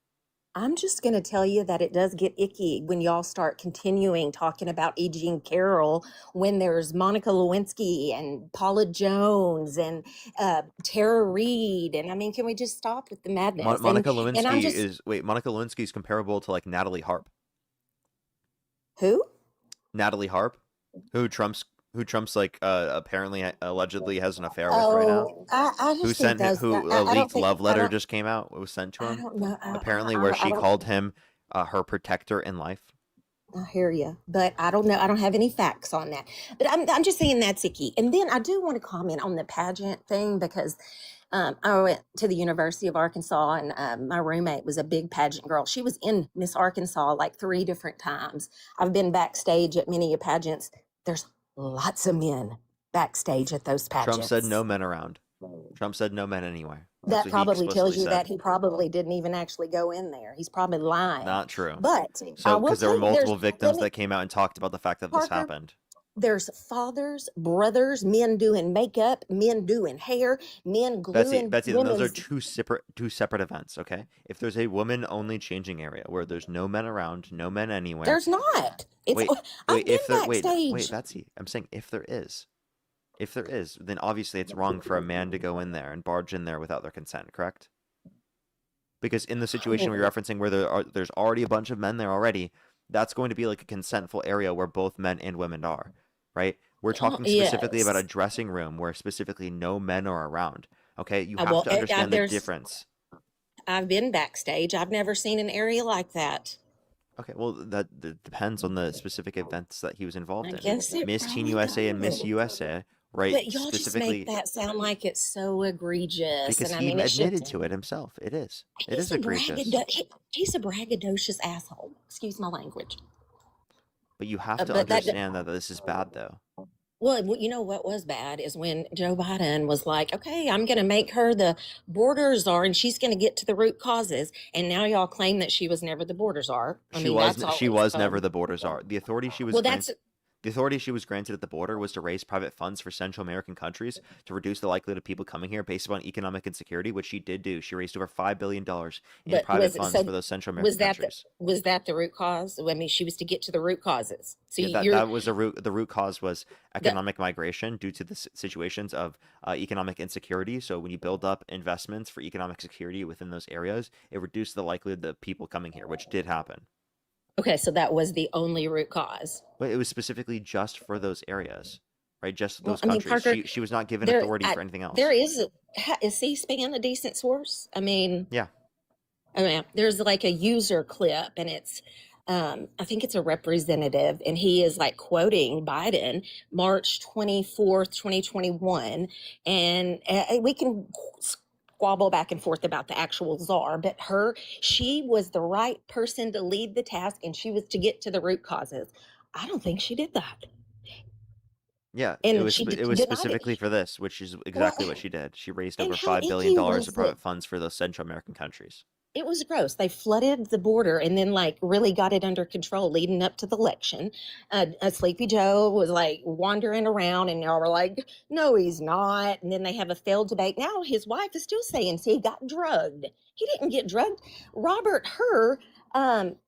I'm just going to tell you that it does get icky when y'all start continuing talking about E. Jean Carroll when there's Monica Lewinsky and Paula Jones and Tara Reid. And I mean, can we just stop with the madness? Monica And I'm Lewinsky just, Monica Lewinsky is comparable to like Natalie Harp. who? Natalie Harp, who Trump's like apparently allegedly has an affair with right now. Oh, I Who just think sent him, those, who I a don't leaked think, love I letter don't, just came out. It was sent to I him. don't know. Apparently, where I she don't, called him her protector in life. I hear you, but I don't know. I don't have any facts on that. But I'm just saying that's icky. And then I do want to comment on the pageant thing, because I went to the University of Arkansas, and my roommate was a big pageant girl. She was in Miss Arkansas like 3 different times. I've been backstage at many pageants. There's lots of men backstage at those Trump said pageants. no men around. Trump said no men anywhere. That's That what he probably tells explicitly you that said. he probably didn't even actually go in there. He's probably lying. Not true. But I So, will because there tell were you, multiple let victims me, that came out and talked about the fact that this Parker, happened. There's fathers, brothers, men doing makeup, men doing hair, men gluing Betsy, then those are women's. two separate events, okay? If there's a woman only changing area where there's no men around, no men anywhere. There's not. It's. Wait, I've wait, been if there wait, backstage. Betsy, I'm saying if there is. If there is, then obviously it's wrong for a man to go in there and barge in there without their consent, correct? Because in the situation we're referencing where there's already a bunch of men there already, that's going to be like a consentful area where both men and women are, right? We're talking specifically about a Yes. dressing room where specifically no men are around. Okay, you have Well, to understand the difference. I've been backstage. I've never seen an area like that. Okay, well that depends on the specific events that he was involved I in. guess it Miss Teen probably USA and Miss does. USA, right? But y'all just make Specifically that sound like it's so egregious, because and I he mean, it should. admitted to it himself. It is. It He's is a egregious. he's a braggadocious asshole. Excuse my language. But you have to But that. understand that this is bad, though. Well, you know what was bad is when Joe Biden was like, okay, I'm going to make her the border czar and she's going to get to the root causes. And now y'all claim that she was never the border czar. I mean, that's all She it's was never called. the border czar. The authority she was Well, granted. The authority she was granted at the border was to raise private funds for Central American countries to reduce the likelihood of people coming here based upon economic insecurity, which she did do. She raised over $5 billion in But private was funds so for those Central American countries. was that the root cause? I mean, she was to get to the root causes. So Yeah, you're that was the root cause was economic migration due to the situations of economic insecurity. So when you build up investments for economic security within those areas, it reduced the likelihood of people coming here, which did happen. okay. So that was the only root cause. But it was specifically just for those areas, right? Just Well, those I mean, countries. Parker, She was not given there, authority for anything else. there is is C-SPAN a decent source? I mean, Yeah. There's like a user clip, and it's I think it's a representative, and he is like quoting Biden, March 24th, 2021, and we can squabble back and forth about the actual czar, but she was the right person to lead the task, and she was to get to the root causes. I don't think she did that. Yeah, And it was she it was denied it. specifically for this, which is exactly what she did. She raised And over how $5 billion icky was of it? private funds for those Central American countries. It was gross. They flooded the border and then like really got it under control leading up to the election. Sleepy Joe was like wandering around, and y'all were like, no, he's not. And then they have a failed debate. Now his wife is still saying, see, he got drugged. He didn't get drugged. Robert Hur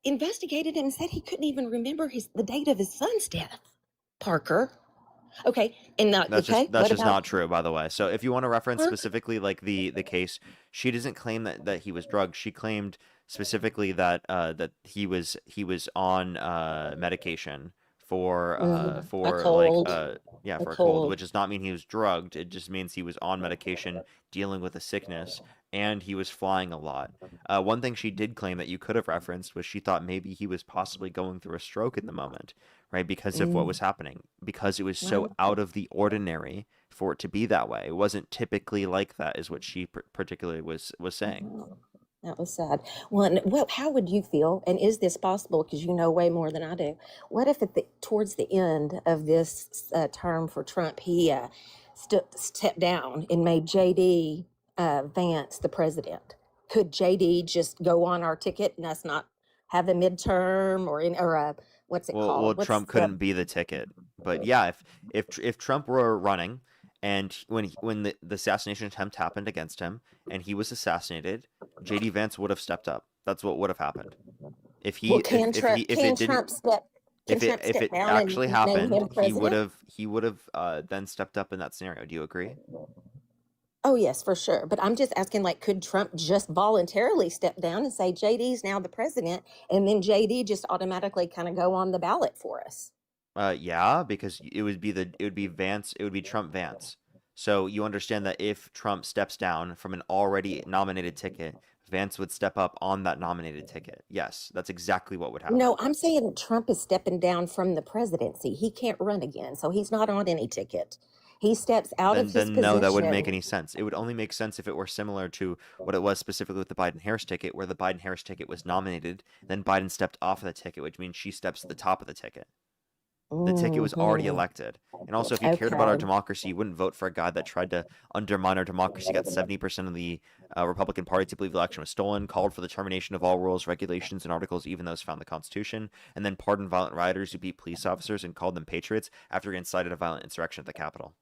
investigated him and said he couldn't even remember the date of his son's death. Parker. Okay, and That's okay, that's what just about not true, by the way. So if you want to reference Hur? specifically like the case, she doesn't claim that he was drugged. She claimed specifically that that he was on medication for A like cold. yeah, A for a cold, cold. which does not mean he was drugged. It just means he was on medication dealing with a sickness, and he was flying a lot. One thing she did claim that you could have referenced was she thought maybe he was possibly going through a stroke in the moment, right? Because of what was happening, because it was so Wow. out of the ordinary for it to be that way. It wasn't typically like that, is what she particularly was saying. Oh, that was sad. Well, how would you feel? And is this possible? Because you know way more than I do. What if towards the end of this term for Trump, he stepped down and made JD Vance the president? Could JD just go on our ticket and us not have a midterm or what's it Well, called? What's Trump couldn't be the ticket, but yeah, if Trump were running, and when the assassination attempt happened against him, and he was assassinated, JD Vance would have stepped up. That's what would have happened. If he Well, can if Trump he if can it didn't Trump step can Trump if step it down actually and name happened, him president? he would have then stepped up in that scenario. Do you agree? Oh, yes, for sure. But I'm just asking, like, could Trump just voluntarily step down and say JD's now the president, and then JD just automatically kind of go on the ballot for us? Yeah, because it would be Vance, it would be Trump Vance. So you understand that if Trump steps down from an already nominated ticket, Vance would step up on that nominated ticket. Yes, that's exactly what would happen. No, I'm saying Trump is stepping down from the presidency. He can't run again, so he's not on any ticket. He steps out of his Then no, that wouldn't make position. any sense. It would only make sense if it were similar to what it was specifically with the Biden-Harris ticket, where the Biden-Harris ticket was nominated, then Biden stepped off of the ticket, which means she steps to the top of the ticket. The ticket was already Mhm. elected. And also, if you cared about our Okay. democracy, you wouldn't vote for a guy that tried to undermine our democracy, got 70% of the Republican Party to believe the election was stolen, called for the termination of all rules, regulations, and articles, even those found in the Constitution, and then pardoned violent rioters who beat police officers and called them patriots after he incited a violent insurrection at the Capitol.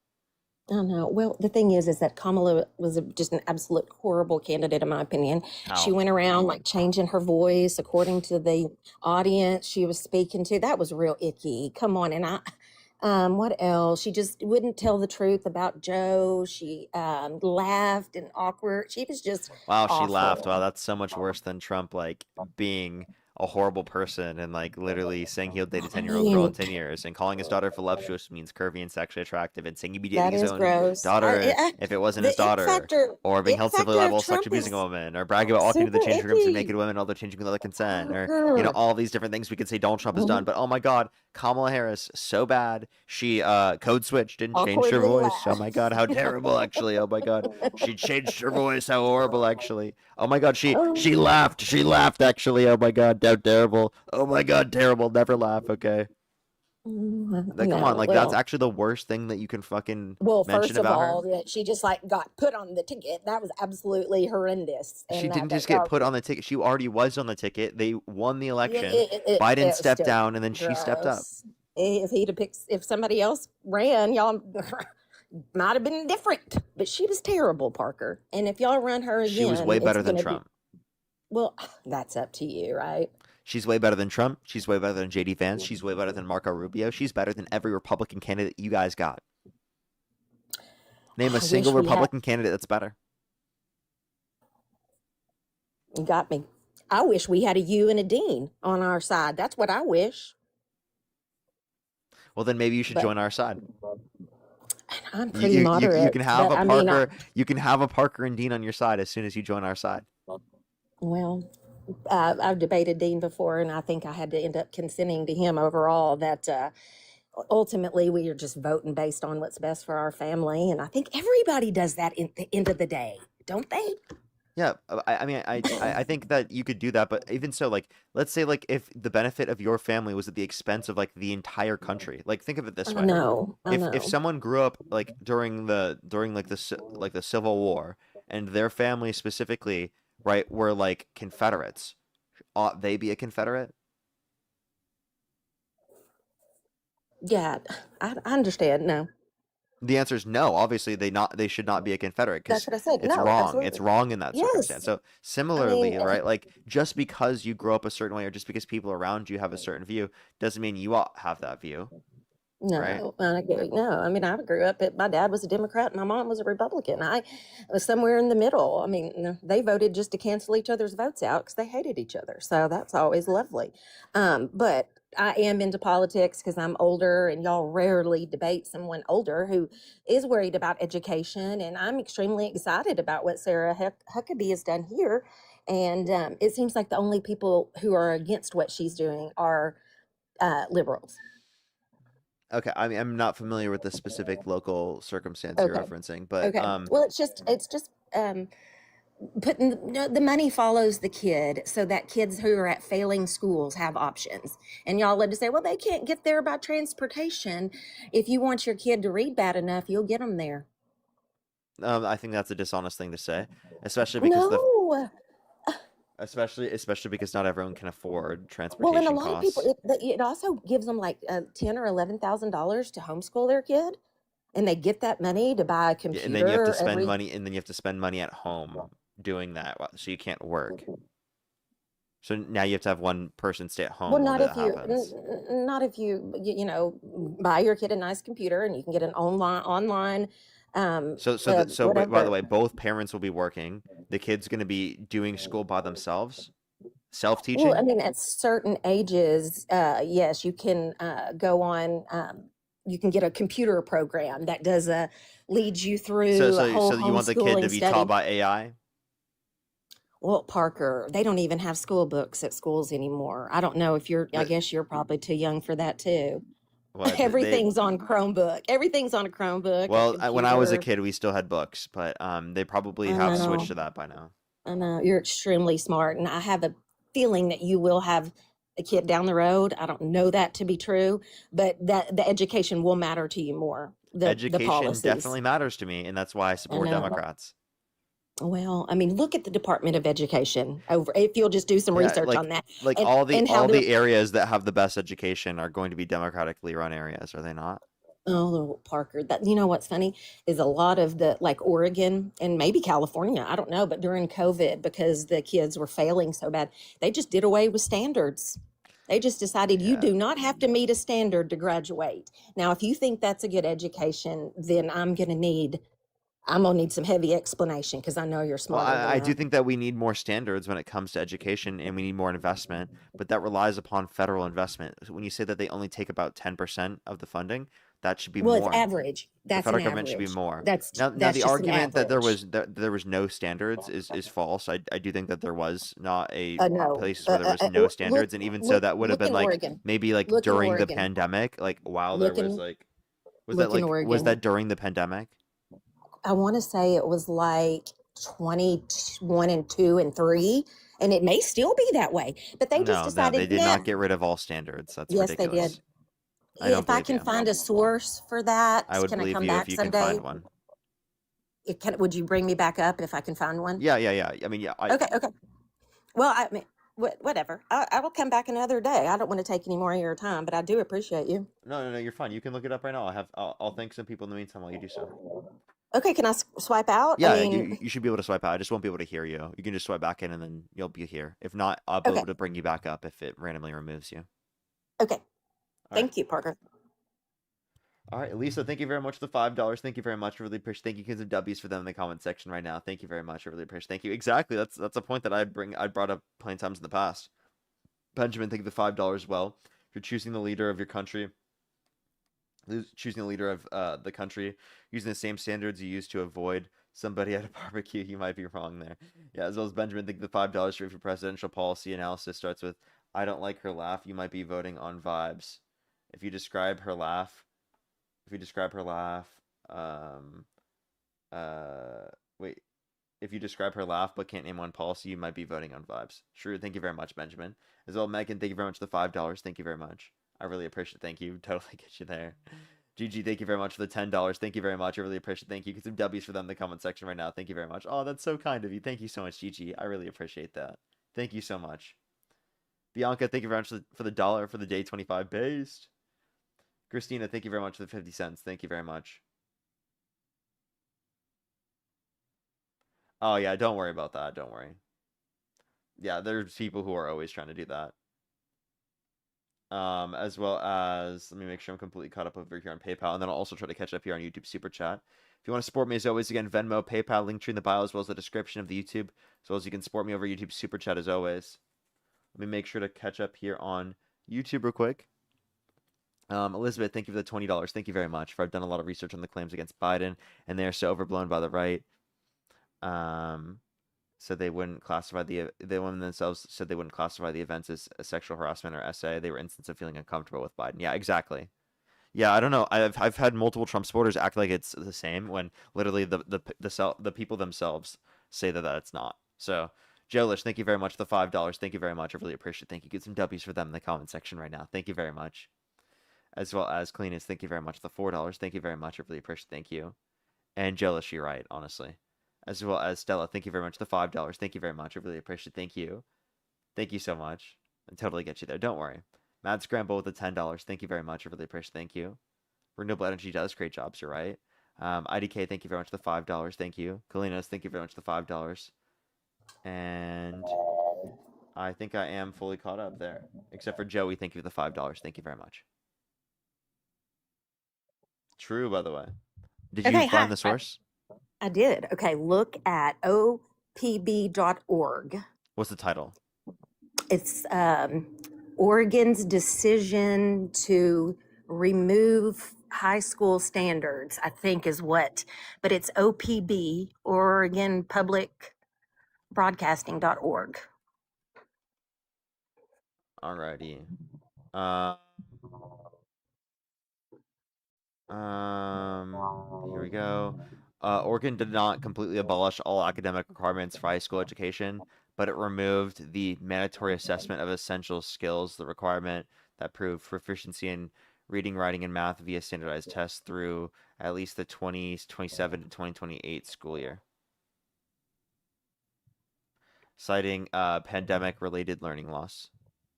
I know. Well, the thing is that Kamala was just an absolute horrible candidate, in my opinion. She How? went around like changing her voice according to the audience she was speaking to. That was real icky. Come on. And what else? She just wouldn't tell the truth about Joe. She laughed and awkward. She was just Wow, she laughed. Wow, awful. that's so much worse than Trump, like, being a horrible person and, like, literally saying he'll date a I 10-year-old girl in mean, 10 years and calling his daughter voluptuous means curvy and sexually attractive and saying he'd be dating that his is own gross. daughter if it wasn't his The daughter, or being it held civilly factor liable of for sexually Trump abusing a is woman, or bragging about walking into the super changing rooms of icky. naked women although changing without consent, or, Parker. all these different things we could say Donald Trump has done. But oh my God, Kamala Harris, so bad. She code switched, didn't change her Awkwardly voice. Oh my God, how laughed. terrible, actually. Oh my God. She changed her voice. How horrible, actually. Oh my God, she Oh. laughed. She laughed, actually. Oh my God, how terrible. Oh my God, terrible. Never laugh, okay? Like, come on, No, like, that's well, actually the worst thing that you can fucking well, mention first of about her. all, that she just like got put on the ticket. That was absolutely horrendous. She And didn't that just get put on the ticket. She already was on the ticket. They won the yeah, election. Biden it was stepped still down, and then she stepped up. gross. If he'd have picked, if somebody else ran, y'all might have been different. But she was terrible, Parker. And if y'all run her She was again, way it's better than gonna be Trump. well. That's up to you, right? She's way better than Trump. She's way better than JD Vance. She's way better than Marco Rubio. She's better than every Republican candidate you guys got. Name a I single wish we had. Republican candidate that's better. You got me. I wish we had a you and a Dean on our side. That's what I wish. Well, then maybe you should But join our side. I'm You, pretty you, you, moderate. you can have But a I mean, Parker. You can have a Parker and Dean on your side as soon as you join our side. well, I've debated Dean before, and I think I had to end up consenting to him overall. That ultimately we are just voting based on what's best for our family, and I think everybody does that in the end of the day, don't they? Yeah, I mean, I think that you could do that, but even so, like, let's say, like, if the benefit of your family was at the expense of, like, the entire country. Like, think of it this I way: know. I if know. someone grew up like during like the Civil War, and their family specifically, right, were like Confederates, ought they be a Confederate? Yeah, I understand. No, The answer is no. Obviously, they should not be a Confederate that's because what I said. it's No, wrong. It's absolutely. wrong in that circumstance. Yes. So I mean, similarly, right? Like, just because you grow up a certain way or just because people around you have a certain view doesn't mean you ought have that view, right? no, no. I mean, I grew up. My dad was a Democrat, and my mom was a Republican. I was somewhere in the middle. I mean, they voted just to cancel each other's votes out because they hated each other. So that's always lovely. But I am into politics because I'm older, and y'all rarely debate someone older who is worried about education. And I'm extremely excited about what Sarah Huckabee has done here. And it seems like the only people who are against what she's doing are liberals. Okay, I mean, I'm not familiar with the specific local circumstance you're Okay. referencing, but Okay. Well, it's just putting the money follows the kid, so that kids who are at failing schools have options. And y'all love to say, well, they can't get there by transportation. If you want your kid to read bad enough, you'll get them there. I think that's a dishonest thing to say, especially because No. especially because not everyone can afford Well, and transportation a lot of people, costs. it also gives them like $10 or $11,000 to homeschool their kid, and they get that money to buy a Yeah, and then you have to computer spend every. money, and then you have to spend money at home doing that, so you can't work. So now you have to have one person stay at home Well, while not if that you, happens. not if you know, buy your kid a nice computer, and you can get an online, So by the whatever. way, both parents will be working. The kid's going to be doing school by themselves, Well, I self-teaching. mean, at certain ages, yes, you can go on. You can get a computer program that does leads you So through a whole you want the kid to homeschooling be taught study. by AI? Well, Parker, they don't even have school books at schools anymore. I don't know if you're. I The, guess you're probably too young for that too. what they Everything's on Chromebook. Everything's on a Chromebook, a Well, when I was a computer. kid, we still had books, but they probably I have switched know. to that by now. I know you're extremely smart, and I have a feeling that you will have a kid down the road. I don't know that to be true, but that the education will matter to you more. The Education policies. definitely matters to me, and that's why I I support know. Democrats. Well, I mean, look at the Department of Education over. If you'll just do some Yeah, research on that, like and all the and how all they're the areas that have the best education are going to be democratically run areas, are they not? Oh, Parker, that you know what's funny is a lot of the like Oregon and maybe California, I don't know, but during COVID, because the kids were failing so bad, they just did away with standards. They just decided you do not have to meet a standard to graduate. Now, if you think that's a good education, then I'm gonna need some heavy explanation because I know you're Well, smarter than I do that. think that we need more standards when it comes to education, and we need more investment, but that relies upon federal investment. So when you say that they only take about 10% of the funding, that should be Well, it's more. average. The That's an federal government should be average. more. That's Now, that's the just an argument that average. there was no standards is false. I do think that there was not a No. place where there was no standards, and even so, that would have Look been in like Oregon. maybe like Look in during the Oregon. pandemic, like while there Look was in like look in was Oregon. that during the pandemic? I want to say it was like 21 and 2 and 3, and it may still be that way. But they just No, they decided, did nah. not get rid of all standards. That's Yes, they ridiculous. did. I don't If I believe can you. find a source for that, I would can I believe come you if back you can someday? find one. Would you bring me back up if I can find one? Yeah. I mean, yeah. Okay. Well, I mean, whatever. I will come back another day. I don't want to take any more of your time, but I do appreciate you. No, you're fine. You can look it up right now. I'll thank some people in the meantime while you do so. Okay, can I swipe out? Yeah, I mean, you should be able to swipe out. I just won't be able to hear you. You can just swipe back in, and then you'll be here. If not, I'll be okay. able to bring you back up if it randomly removes you. Okay. All Thank right. you, Parker. All right, Lisa, thank you very much for the $5. Thank you very much. I really appreciate. Thank you, kids of W's, for them in the comment section right now. Thank you very much. I really appreciate. Thank you. Exactly. That's a point that I brought up plenty of times in the past. Benjamin, thank you for the $5 as well. If you're choosing the leader of your country, choosing the leader of the country using the same standards you use to avoid somebody at a barbecue, you might be wrong there. Yeah, as well as Benjamin, thank you for the $5 for presidential policy analysis starts with, I don't like her laugh. You might be voting on vibes. If you describe her laugh, wait. If you describe her laugh but can't name one policy, you might be voting on vibes. True. Thank you very much, Benjamin. As well, Megan, thank you very much for the $5. Thank you very much. I really appreciate it. Thank you. Totally get you there. GG, thank you very much for the $10. Thank you very much. I really appreciate it. Thank you. Get some W's for them in the comment section right now. Thank you very much. Oh, that's so kind of you. Thank you so much, GG. I really appreciate that. Thank you so much. Bianca, thank you very much for the $1 for the day 25 based. Christina, thank you very much for the 50 cents. Thank you very much. Oh, yeah, don't worry about that. Don't worry. Yeah, there's people who are always trying to do that. As well as, let me make sure I'm completely caught up over here on PayPal, and then I'll also try to catch up here on YouTube Super Chat. If you want to support me, as always, again, Venmo, PayPal, link tree in the bio, as well as the description of the YouTube, as well as you can support me over YouTube Super Chat, as always. Let me make sure to catch up here on YouTube real quick. Elizabeth, thank you for the $20. Thank you very much. I've done a lot of research on the claims against Biden, and they are so overblown by the right. So they wouldn't classify the women themselves said they wouldn't classify the events as a sexual harassment or SA. They were instances of feeling uncomfortable with Biden. Yeah, exactly. Yeah, I don't know. I've had multiple Trump supporters act like it's the same when literally the people themselves say that it's not. So, Jolish, thank you very much for the $5. Thank you very much. I really appreciate it. Thank you. Get some W's for them in the comment section right now. Thank you very much. As well as Cleanest, thank you very much for the $4. Thank you very much. I really appreciate it. Thank you. And Jolish, you're right, honestly. As well as Stella, thank you very much for the $5. Thank you very much. I really appreciate it. Thank you. Thank you so much. I totally get you there. Don't worry. Mad Scramble with the $10. Thank you very much. I really appreciate it. Thank you. Renewable Energy does create jobs. You're right. IDK, thank you very much for the $5. Thank you. Kalinos, thank you very much for the $5. And I think I am fully caught up there. Except for Joey, thank you for the $5. Thank you very much. True, by the way. Did you find the source? I did. Okay, look at opb.org. What's the title? It's Oregon's decision to remove high school standards, I think is what, but it's OPB, Oregon Public Broadcasting.org. Alrighty. Here we go. Oregon did not completely abolish all academic requirements for high school education, but it removed the mandatory assessment of essential skills, the requirement that proved proficiency in reading, writing, and math via standardized tests through at least the 2027 to 2028 school year, citing pandemic-related learning loss.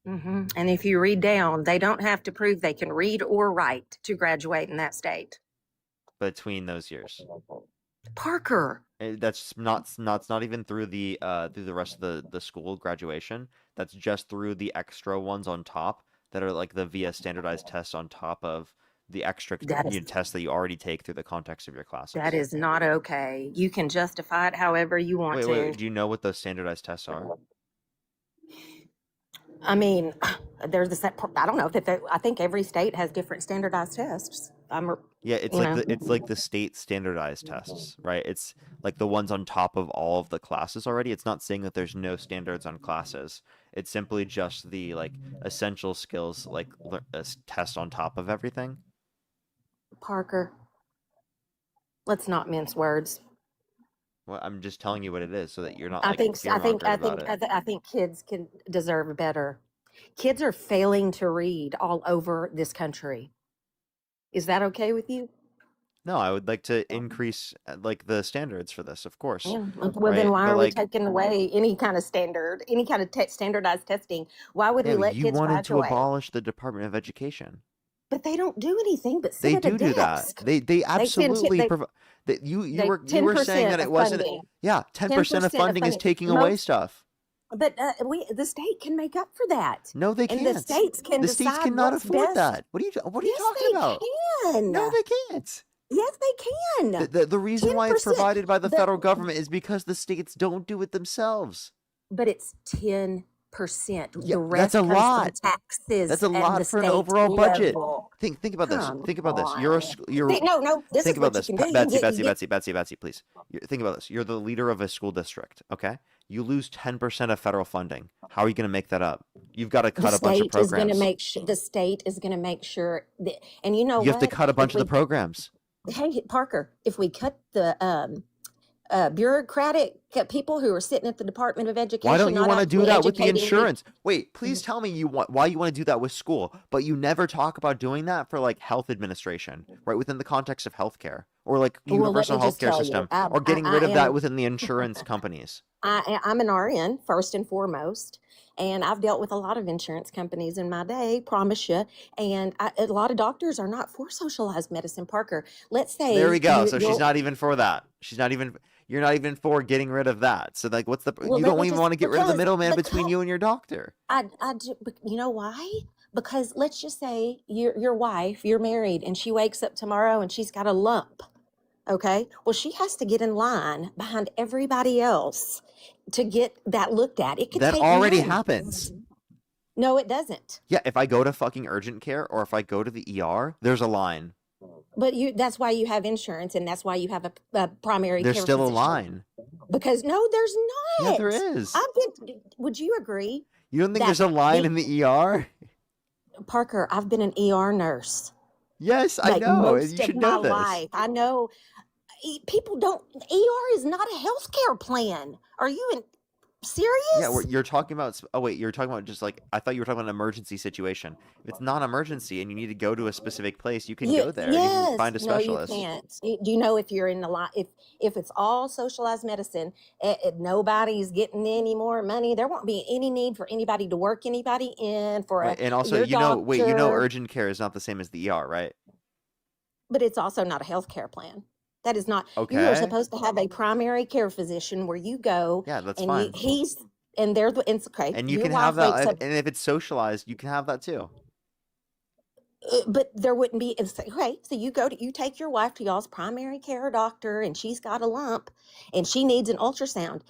And if you read down, they don't have to prove they can read or write to graduate in that state. Between those years, Parker. That's not even through the rest of the school graduation. That's just through the extra ones on top that are like the via standardized tests on top of the extra tests that you already take through the context of your classes. That is not okay. You can justify it however you want to. Wait, do you know what those standardized tests are? I mean, there's this. I don't know that I think every state has different standardized tests. Yeah, it's like the state standardized tests, right? It's like the ones on top of all of the classes already. It's not saying that there's no standards on classes. It's simply just the like essential skills like test on top of everything. Parker, let's not mince words. Well, I'm just telling you what it is so that you're not. I Like, think kids can deserve better. Kids are failing to read all over this country. Is that okay with you? No, I would like to increase like the standards for this, of course. Yeah. Well, then why are we taking away any kind of standard, any kind of standardized testing? Why would we let kids graduate? You wanted to abolish the Department of Education. But they don't do anything but sit They at a do desk. that. They absolutely provide. You were saying that it wasn't. Yeah, 10% of funding is taking away stuff. But the state can make up for that. No, they can't. And the states can The decide states cannot what's afford best. that. What are you talking about? Can. No, they can't. Yes, they can. The reason why it's 10%, provided by the federal government is because the states don't do it themselves. But it's 10%. Yeah, The rest that's a comes from lot. taxes. That's a at lot the for an state overall budget. level. Think about this. Come Think about this. on. You're No. This think is about what this. you can do. Betsy, please. Think about this. You're the leader of a school district, okay? You lose 10% of federal funding. How are you going to make that up? You've got to cut a bunch of programs. The state is going to make sure that, and you know what? You have to cut a bunch of the programs. Hey, Parker, if we cut the bureaucratic people who are sitting at the Department of Education. Why don't you want to do that with the educating insurance? Wait, please tell me why you want to do that with school, but you never talk about doing that for like health administration, right? Within the context of healthcare or like universal healthcare system, or getting rid of that within the insurance companies. I'm an RN first and foremost, and I've dealt with a lot of insurance companies in my day, promise you. And a lot of doctors are not for socialized medicine, Parker. Let's say there we go. So she's not even for that. You're not even for getting rid of that. So like, what's the? Well, you don't even want to get rid of the middleman between you and your doctor. You know why? Because let's just say your wife, you're married, and she wakes up tomorrow and she's got a lump. Okay, well, she has to get in line behind everybody else to get that looked at. It could that take already months. happens. No, it doesn't. Yeah, if I go to fucking urgent care or if I go to the ER, there's a line. But that's why you have insurance, and that's why you have a primary There's care still physician. a line. Because no, there's not. Yeah, there is. Would you agree? You don't think there's a line in the ER? Parker, I've been an ER nurse. Yes, I know. Most You should of know my this. life. I know. People don't. ER is not a healthcare plan. Are you serious? Yeah, you're talking about. Oh wait, you're talking about just like I thought you were talking about an emergency situation. If it's not an emergency and you need to go to a specific place, you can go there. You can find a specialist. No, you can't. Do you know if you're in the line? If it's all socialized medicine, nobody's getting any more money. There won't be any need for anybody to work anybody in for Right, and also, your doctor. urgent care is not the same as the ER, right? But it's also not a healthcare plan. That is not. Okay. You are supposed to have a primary care physician where you go. Yeah, that's and fine. It's okay. And you Your can wife have that, wakes up- and if it's socialized, you can have that too. But there wouldn't be. Okay, so you take your wife to y'all's primary care doctor, and she's got a lump, and she needs an ultrasound.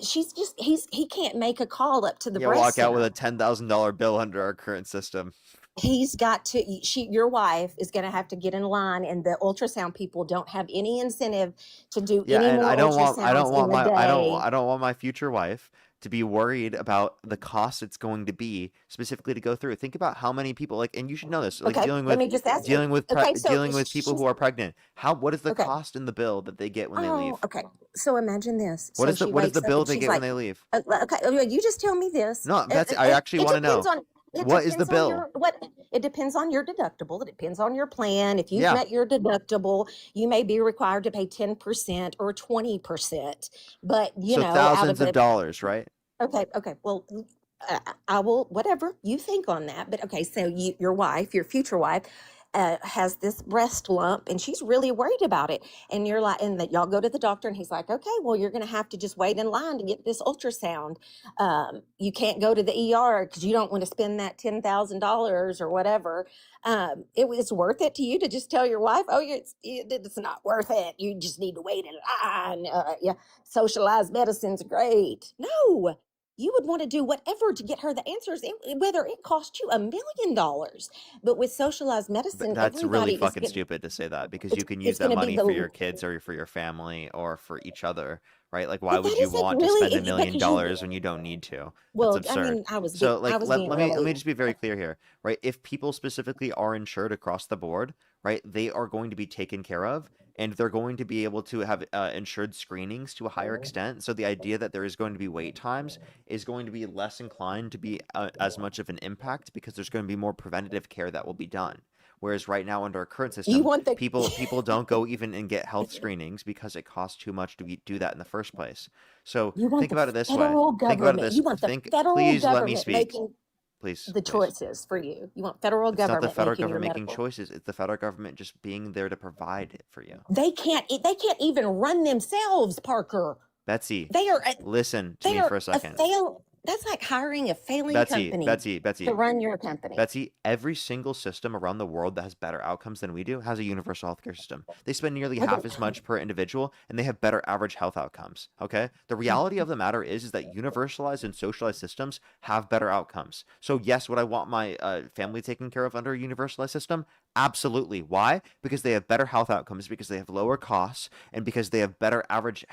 He can't make a call up to the Yeah, breast walk out center. with a $10,000 bill under our current system. He's got to. Your wife is going to have to get in line, and the ultrasound people don't have any incentive to do Yeah, any and more I don't want ultrasounds in a day. I don't want my future wife to be worried about the cost it's going to be specifically to go through. Think about how many people like, and you should know this, like Okay, let me just ask you. Okay, so dealing with people who are pregnant. What is the okay. cost in the bill that they get when they leave? Oh, okay. So imagine this. What So is the she what is wakes the up bill and they she's get when like, they leave? okay, you just tell me this. No, that's I actually want to know. It What is the depends on bill? it depends on your deductible. It depends on your plan. If you've Yeah. met your deductible, you may be required to pay 10% or 20%. But So out thousands of of dollars, right? Okay. Well, I will, whatever you think on that. But okay, so your wife, your future wife, has this breast lump, and she's really worried about it. And you're like, and that y'all go to the doctor, and he's like, okay, well, you're going to have to just wait in line to get this ultrasound. You can't go to the ER because you don't want to spend that $10,000 or whatever. It's worth it to you to just tell your wife, oh, it's not worth it. You just need to wait in line. Yeah, socialized medicine's great. No. You would want to do whatever to get her the answers, whether it cost you $1 million. But with socialized medicine, That's really everybody fucking stupid to say that because you can use it's that going to be money for your kids or for your family or for each other, right? Like, why But would that you isn't want to really spend $1 million because when you don't need to? That's well, I absurd. mean, I was So, like, let being me really just be very clear here, right? If people specifically are insured across the board, right, they are going to be taken care of, and they're going to be able to have insured screenings to a higher extent. So the idea that there is going to be wait times is going to be less inclined to be as much of an impact because there's going to be more preventative care that will be done. Whereas right now under our current you system, want the people don't go even and get health screenings because it costs too much to do that in the first place. So you want think about it this way. federal Think about it government. this. You want the Think. federal Please let me government speak. making Please. the choices for you. You want federal It's not the government federal making your government making medical. choices. It's the federal government just being there to provide it for you. They can't even run themselves, Parker. Betsy, They are listen to me for a second. That's like hiring a failing Betsy, company to run your company. Betsy, every single system around the world that has better outcomes than we do has a universal healthcare system. They spend nearly half as much per individual, and they have better average health outcomes. Okay? The reality of the matter is that universalized and socialized systems have better outcomes. So yes, would I want my family taken care of under a universalized system? Absolutely. Why? Because they have better health outcomes, because they have lower costs, and because they have better average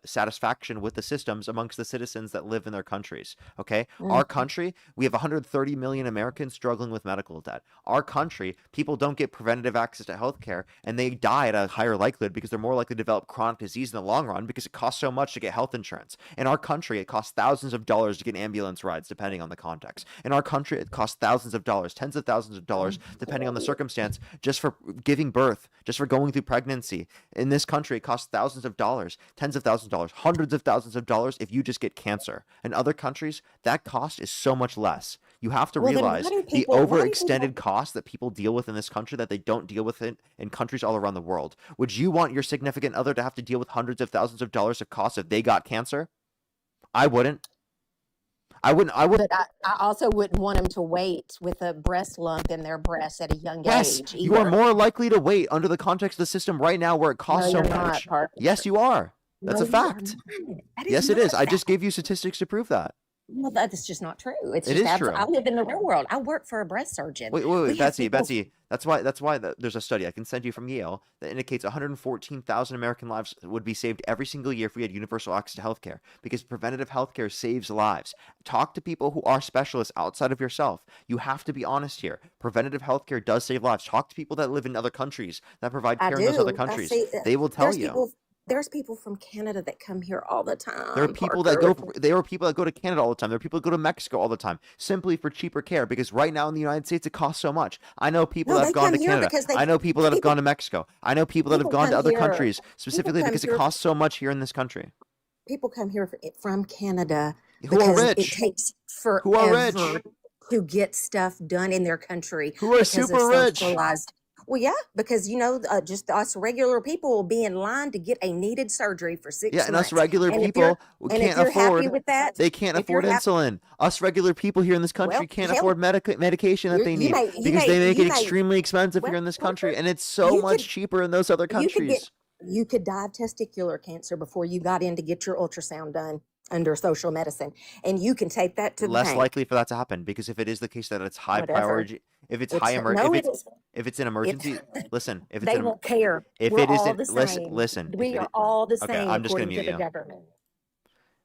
satisfaction with the systems amongst the citizens that live in their countries. Okay? Our country, we have 130 million Americans struggling with medical debt. Our country, people don't get preventative access to healthcare, and they die at a higher likelihood because they're more likely to develop chronic disease in the long run because it costs so much to get health insurance. In our country, it costs thousands of dollars to get ambulance rides, depending on the context. In our country, it costs thousands of dollars, tens of thousands of dollars, depending on the circumstance, just for giving birth, just for going through pregnancy. In this country, it costs thousands of dollars, tens of thousands of dollars, hundreds of thousands of dollars if you just get cancer. In other countries, that cost is so much less. You have to realize the overextended costs that people deal with in this country that they don't deal with in countries all around the world. Would you want your significant other to have to deal with hundreds of thousands of dollars of costs if they got cancer? I wouldn't. But I also wouldn't want them to wait with a breast lump in their breast at a young Yes, age. you are more likely to wait under the context of the system right now where it costs so you're not, much. Parker. Yes, you are. That's No, a you are fact. not. That Yes, it not is. I just gave you statistics to prove that. Well, that's just not true. It's It just is true. I live in the real world. I work for a breast surgeon. Wait, We have Betsy, people- Betsy. That's why there's a study I can send you from Yale that indicates 114,000 American lives would be saved every single year if we had universal access to healthcare, because preventative healthcare saves lives. Talk to people who are specialists outside of yourself. You have to be honest here. Preventative healthcare does save lives. Talk to people that live in other countries that provide I care in those other do. I countries. see. They will tell you. There's people from Canada that come here all the time. There are people Parker. there are people that go to Canada all the time. There are people that go to Mexico all the time simply for cheaper care, because right now in the United States it costs so much. I know people No, that they have gone come to here Canada. because I know people that have gone to Mexico. I know people that have people gone to come other here- countries people specifically come because it here- costs so much here in this country. People come here from Canada Who are because rich. it takes forever Who are rich. to get stuff done in their country. Who are because of super rich. socialized- Well, yeah, because just us regular people will be in line to get a needed surgery for 6 Yeah, and months. us regular And if people you're- we and if can't you're afford. happy with that, They can't if you're afford hap- insulin. Us regular people here in this country Well, can't hell, afford medication that you- they you need may- you because may- they make you it may- extremely expensive here well, in this country, and it's so you much could- cheaper in those other you could countries. die of testicular cancer before you got in to get your ultrasound done under social medicine. And you can take that to the Less bank. likely for that to happen, because if it is the case that it's high Whatever. priority, if it's It's high no, it is. if it's an emergency, listen, if it's They an won't care. if We're it all isn't, the same. listen, if We it are all the okay, same I'm just gonna according to mute the you. government.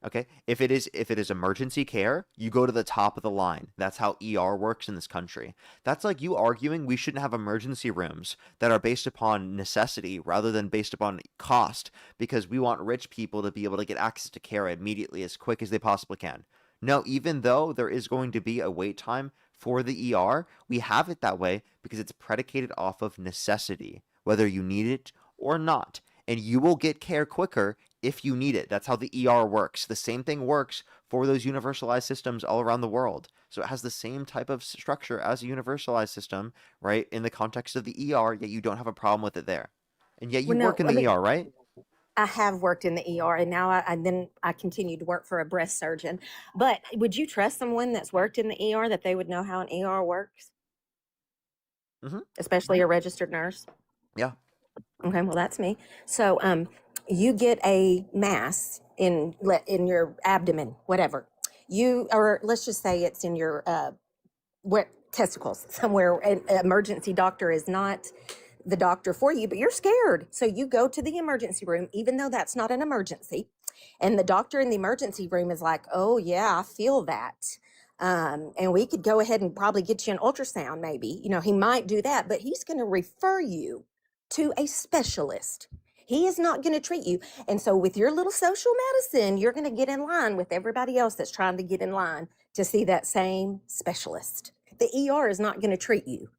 Okay, if it is emergency care, you go to the top of the line. That's how ER works in this country. That's like you arguing we shouldn't have emergency rooms that are based upon necessity rather than based upon cost, because we want rich people to be able to get access to care immediately as quick as they possibly can. No, even though there is going to be a wait time for the ER, we have it that way because it's predicated off of necessity, whether you need it or not. And you will get care quicker if you need it. That's how the ER works. The same thing works for those universalized systems all around the world. So it has the same type of structure as a universalized system, right? In the context of the ER, yet you don't have a problem with it there. And yet you Well, no, work in the ER, right? I have worked in the ER, and now I continue to work for a breast surgeon. But would you trust someone that's worked in the ER that they would know how an ER works, especially a registered nurse? Yeah. Okay, well that's me. So you get a mass in your abdomen, whatever. Or let's just say it's in your testicles somewhere. An emergency doctor is not the doctor for you, but you're scared. So you go to the emergency room, even though that's not an emergency. And the doctor in the emergency room is like, oh yeah, I feel that. And we could go ahead and probably get you an ultrasound, maybe. He might do that, but he's going to refer you to a specialist. He is not going to treat you. And so with your little social medicine, you're going to get in line with everybody else that's trying to get in line to see that same specialist. The ER is not going to treat you.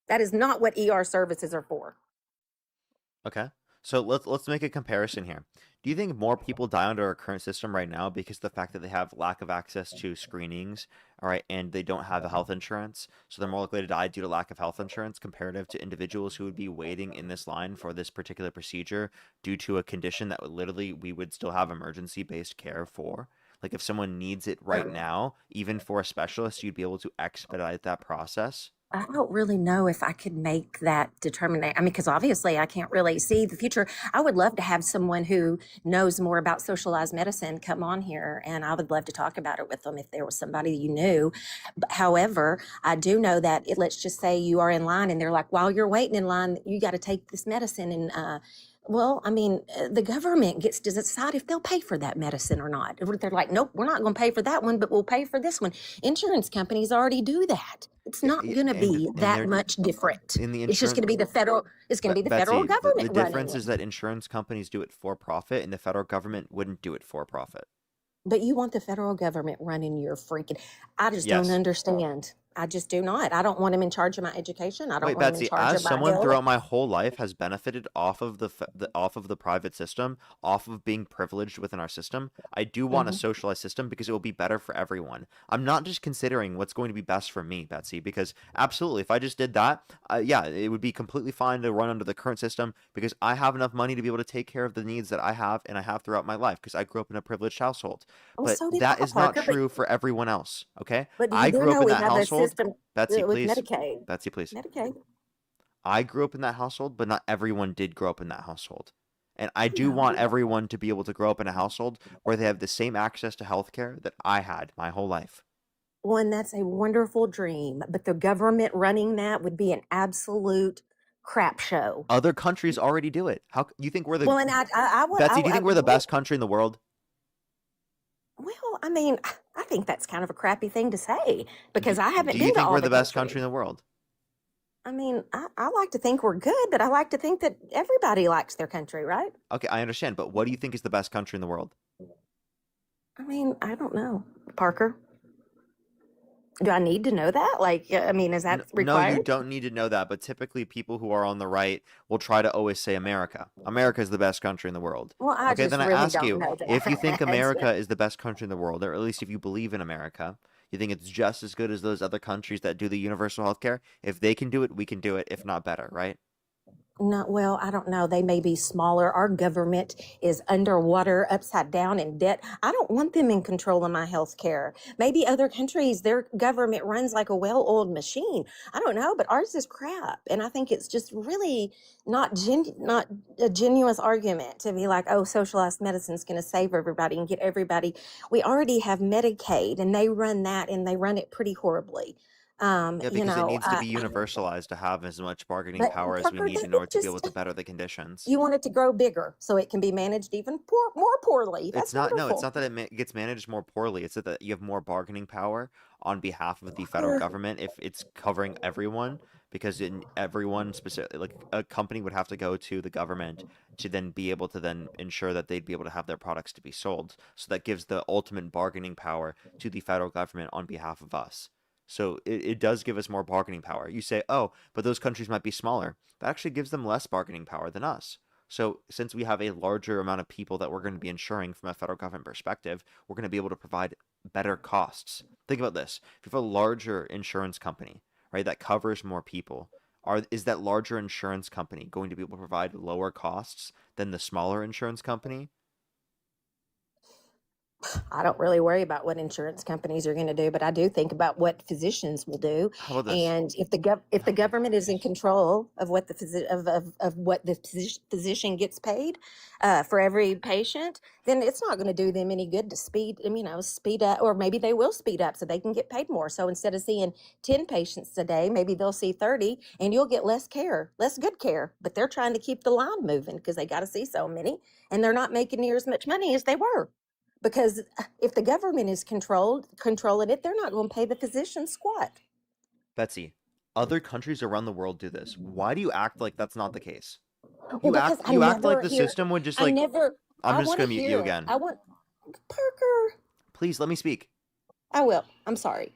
That is not what ER services are for. Okay. So let's make a comparison here. Do you think more people die under our current system right now because of the fact that they have lack of access to screenings, all right, and they don't have a health insurance, so they're more likely to die due to lack of health insurance comparative to individuals who would be waiting in this line for this particular procedure due to a condition that literally we would still have emergency-based care for? Like if someone needs it right now, even for a specialist, you'd be able to expedite that process? I don't really know if I could make that determination. I mean, because obviously I can't really see the future. I would love to have someone who knows more about socialized medicine come on here, and I would love to talk about it with them if there was somebody you knew. But, however, I do know that let's just say you are in line and they're like, while you're waiting in line, you got to take this medicine. And well, I mean, the government gets to decide if they'll pay for that medicine or not. If they're like, nope, we're not going to pay for that one, but we'll pay for this one. Insurance companies already do that. It's not going to be that much different. In the It's just going to be the federal. It's going to be the federal Betsy, government the running difference it. is that insurance companies do it for profit, and the federal government wouldn't do it for profit. But you want the federal government running your freaking. I just don't Yes. understand. I just do not. I don't want them in charge of my education. I don't Wait, want them in Betsy, charge as of my someone health. throughout my whole life has benefited off of off of the private system, off of being privileged within our system, I do want a socialized system because it will be better for everyone. I'm not just considering what's going to be best for me, Betsy, because absolutely, if I just did that, yeah, it would be completely fine to run under the current system because I have enough money to be able to take care of the needs that I have and I have throughout my life because I grew up in a privileged household. Well, But so did that I, is not Parker. But true for everyone else, okay? But you I do grew up know in we that have a household. system Betsy, with please. Medicaid. Betsy, please. Medicaid. I grew up in that household, but not everyone did grow up in that household. And I do want everyone to be able to grow up in a household where they have the same access to healthcare that I had my whole life. Well, and that's a wonderful dream. But the government running that would be an absolute crap show. Other countries already do it. How you think we're the Well, and I would. Betsy, do you think we're the best country in the world? Well, I mean, I think that's kind of a crappy thing to say because I haven't Do been you to think all we're the the best countries. country in the world? I mean, I like to think we're good, but I like to think that everybody likes their country, right? Okay, I understand, but what do you think is the best country in the world? I mean, I don't know, Parker. Do I need to know that? Like, I mean, is that No, required? you don't need to know that, but typically people who are on the right will try to always say America. America is the best country in the world. Well, I Okay, just then I really ask don't you, know that. if you think America is the best country in the world, or at least if you believe in America, you think it's just as good as those other countries that do the universal health care? If they can do it, we can do it, if not better, right? No, well, I don't know. They may be smaller. Our government is underwater, upside down in debt. I don't want them in control of my health care. Maybe other countries, their government runs like a well-oiled machine. I don't know, but ours is crap. And I think it's just really not a genuine argument to be like, oh, socialized medicine is going to save everybody and get everybody. We already have Medicaid, and they run that, and they run it pretty horribly. Yeah, You because it know, needs to be universalized to have as much bargaining but power as we Parker, need in that order to be able just to better the conditions. you want it to grow bigger so it can be managed even more poorly. That's It's not, no, it's wonderful. not that gets managed more poorly. It's that you have more bargaining power on behalf of the federal government if it's covering everyone, because in everyone specific, like a company would have to go to the government to then be able to then ensure that they'd be able to have their products to be sold. So that gives the ultimate bargaining power to the federal government on behalf of us. So it does give us more bargaining power. You say, oh, but those countries might be smaller. That actually gives them less bargaining power than us. So since we have a larger amount of people that we're going to be insuring from a federal government perspective, we're going to be able to provide better costs. Think about this. If you have a larger insurance company, right, that covers more people, is that larger insurance company going to be able to provide lower costs than the smaller insurance company? I don't really worry about what insurance companies are going to do, but I do think about what physicians will do. How about this? And if the government is in control of what the physician gets paid for every patient, then it's not going to do them any good to speed up, or maybe they will speed up so they can get paid more. So instead of seeing 10 patients a day, maybe they'll see 30, and you'll get less good care. But they're trying to keep the line moving because they got to see so many, and they're not making near as much money as they were. Because if the government is controlling it, they're not going to pay the physician squat. Betsy, other countries around the world do this. Why do you act like that's not the case? Well, because You act like the system would just like, I'm I just want going to to mute you hear. again. Parker. Please let me speak. I will. I'm sorry.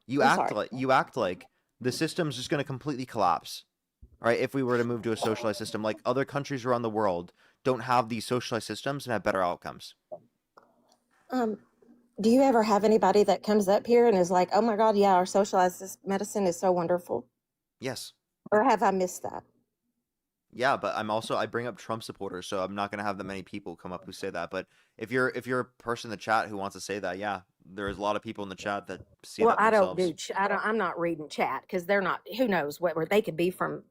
You I'm act sorry. like the system's just going to completely collapse, right? If we were to move to a socialized system, like other countries around the world don't have these socialized systems and have better outcomes. Do you ever have anybody that comes up here and is like, oh my God, yeah, our socialized medicine is so wonderful? Yes. Or have I missed that? Yeah, but I bring up Trump supporters, so I'm not going to have that many people come up who say that. But if you're a person in the chat who wants to say that, yeah, there's a lot of people in the chat that see Well, that I don't themselves. do. I'm not reading chat because they're not. Who knows where they could be from?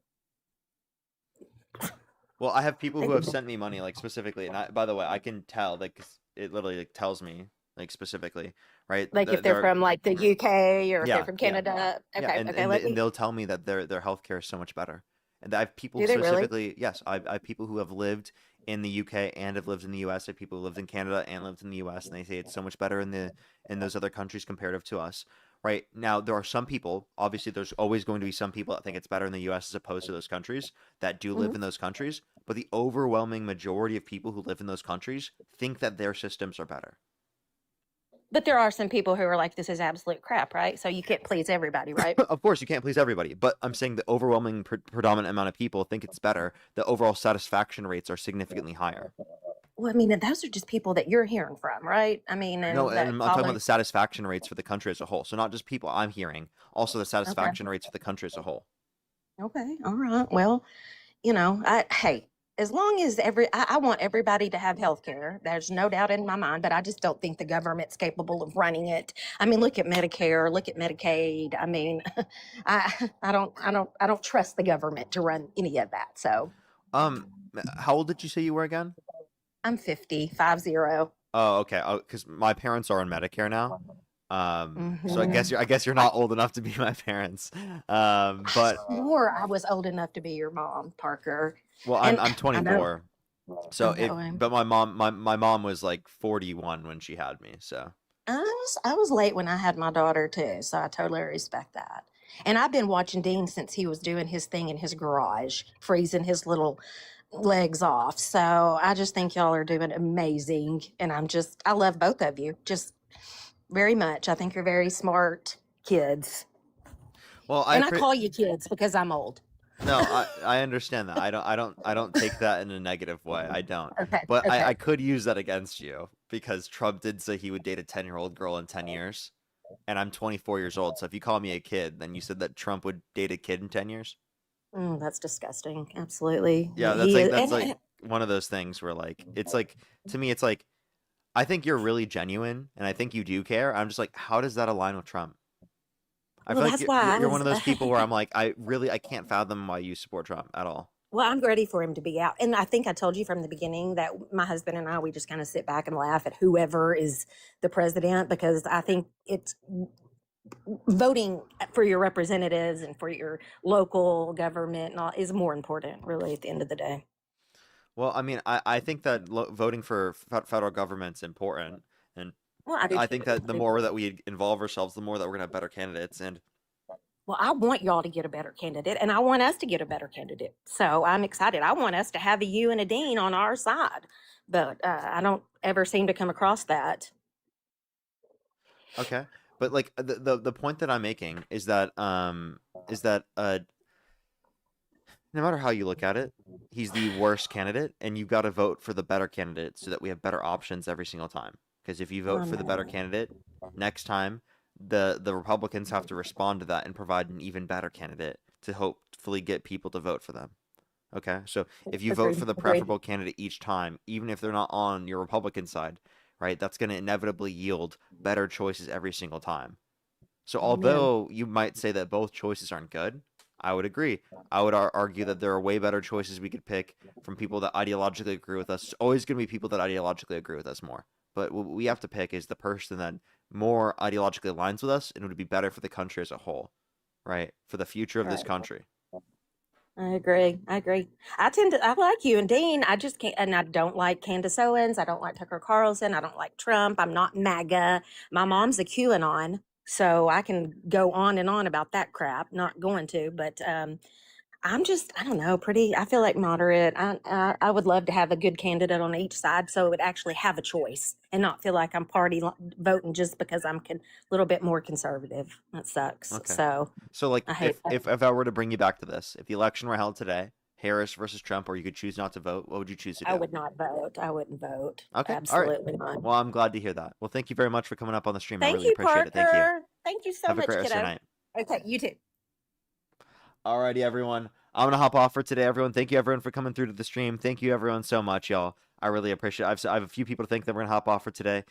Well, I have people who have sent me money, like specifically, and by the way, I can tell, like, 'cause it literally like tells me, like, specifically, right? Like if they're from like the UK or if they're from Canada. Yeah, Okay, and they'll tell me that their healthcare is so much better. And I have people Do they really? specifically, yes, I have people who have lived in the UK and have lived in the US. I have people who lived in Canada and lived in the US, and they say it's so much better in those other countries comparative to us. Right now, there are some people. Obviously, there's always going to be some people that think it's better in the U.S. as opposed to those countries that do live Mhm. in those countries. But the overwhelming majority of people who live in those countries think that their systems are better. But there are some people who are like, this is absolute crap, right? So you can't please everybody, right? Of course, you can't please everybody, but I'm saying the overwhelming predominant amount of people think it's better. The overall satisfaction rates are significantly higher. Well, I mean, those are just people that you're hearing from, right? I mean, No, and and that I'm talking about follow. the satisfaction rates for the country as a whole. So not just people I'm hearing, also the Okay. satisfaction rates for the country as a whole. Okay. All right. Well, hey, as long as I want everybody to have health care. There's no doubt in my mind, but I just don't think the government's capable of running it. I mean, look at Medicare, look at Medicaid. I mean, I don't trust the government to run any of that. So How old did you say you were again? I'm 50. Oh, okay. Oh, because my parents are on Medicare now. So I Mhm. guess you're not old enough to be my parents. But Swore I was old enough to be your mom, Parker. well, And I'm I know. 24. So I know. but my mom was like 41 when she had me. So I was late when I had my daughter too, so I totally respect that. And I've been watching Dean since he was doing his thing in his garage, freezing his little legs off. So I just think y'all are doing amazing. And I love both of you just very much. I think you're very smart kids. well, And I call you kids because I'm old. no, I understand that. I don't take that in a negative way. I don't. Okay. But Okay. I could use that against you because Trump did say he would date a 10-year-old girl in 10 years. And I'm 24 years old. So if you call me a kid, then you said that Trump would date a kid in 10 years? That's disgusting. Absolutely. Yeah, He is, that's and one of those things where like it's like to me it's like I think you're really genuine and I think you do care. I'm just like, how does that align with Trump? I well, feel like that's why I you're one was. of those people where I'm like, I can't fathom why you support Trump at all. Well, I'm ready for him to be out. And I think I told you from the beginning that my husband and I, we just kind of sit back and laugh at whoever is the president because I think it's voting for your representatives and for your local government and all is more important, really, at the end of the day. Well, I mean, I think that voting for federal government's important, and Well, I do I too. think that the more that we involve ourselves, the more that we're gonna have better candidates. And Well, I want y'all to get a better candidate, and I want us to get a better candidate. So I'm excited. I want us to have a you and a Dean on our side, but I don't ever seem to come across that. okay, but like the point that I'm making is that no matter how you look at it, he's the worst candidate, and you've got to vote for the better candidate so that we have better options every single time. Because if you vote for the better candidate, next time the Republicans have to respond to that and provide an even better candidate to hopefully get people to vote for them. Okay, so if you vote for the preferable candidate each time, even if they're not on your Republican side, right, that's going to inevitably yield better choices every single time. So although you might say that both choices aren't good, I would agree. I would argue that there are way better choices we could pick from people that ideologically agree with us. It's always going to be people that ideologically agree with us more. But what we have to pick is the person that more ideologically aligns with us and would be better for the country as a whole, right? For the future of this country. I agree. I like you and Dean. I just can't, and I don't like Candace Owens. I don't like Tucker Carlson. I don't like Trump. I'm not MAGA. My mom's a QAnon, so I can go on and on about that crap. Not going to, but I'm just, I don't know, I feel like moderate. I would love to have a good candidate on each side so it would actually have a choice and not feel like I'm voting just because I'm a little bit more conservative. That sucks. Okay. So like I hate that. if I were to bring you back to this, if the election were held today, Harris versus Trump, or you could choose not to vote, what would you choose to do? I would not vote. I wouldn't vote. Okay. Absolutely All right. not. Well, I'm glad to hear that. Well, thank you very much for coming up on the stream. I Thank really you, appreciate it. Thank you. Parker. Thank you so Have much, a great rest of your night. Okay, you too. Alrighty, everyone. I'm gonna hop off for today, everyone. Thank you, everyone, for coming through to the stream. Thank you, everyone, so much, y'all. I really appreciate it. I have a few people to thank that we're gonna hop off for today.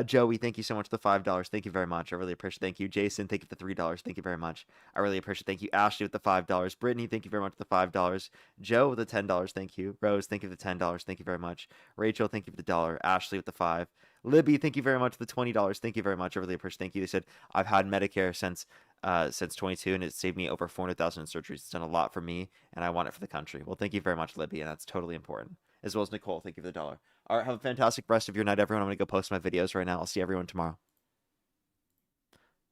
Joey, thank you so much for the $5. Thank you very much. I really appreciate it. Thank you. Jason, thank you for the $3. Thank you very much. I really appreciate it. Thank you. Ashley with the $5. Brittany, thank you very much for the $5. Joe with the $10. Thank you. Rose, thank you for the $10. Thank you very much. Rachel, thank you for the $1. Ashley with the $5. Libby, thank you very much for the $20. Thank you very much. I really appreciate it. Thank you. They said I've had Medicare since 22, and it saved me over 400,000 in surgeries. It's done a lot for me, and I want it for the country. Well, thank you very much, Libby, and that's totally important. As well as Nicole, thank you for the $1. All right, have a fantastic rest of your night, everyone. I'm gonna go post my videos right now. I'll see everyone tomorrow.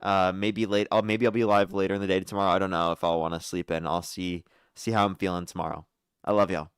Maybe I'll be live later in the day tomorrow. I don't know if I'll want to sleep in. I'll see how I'm feeling tomorrow. I love y'all.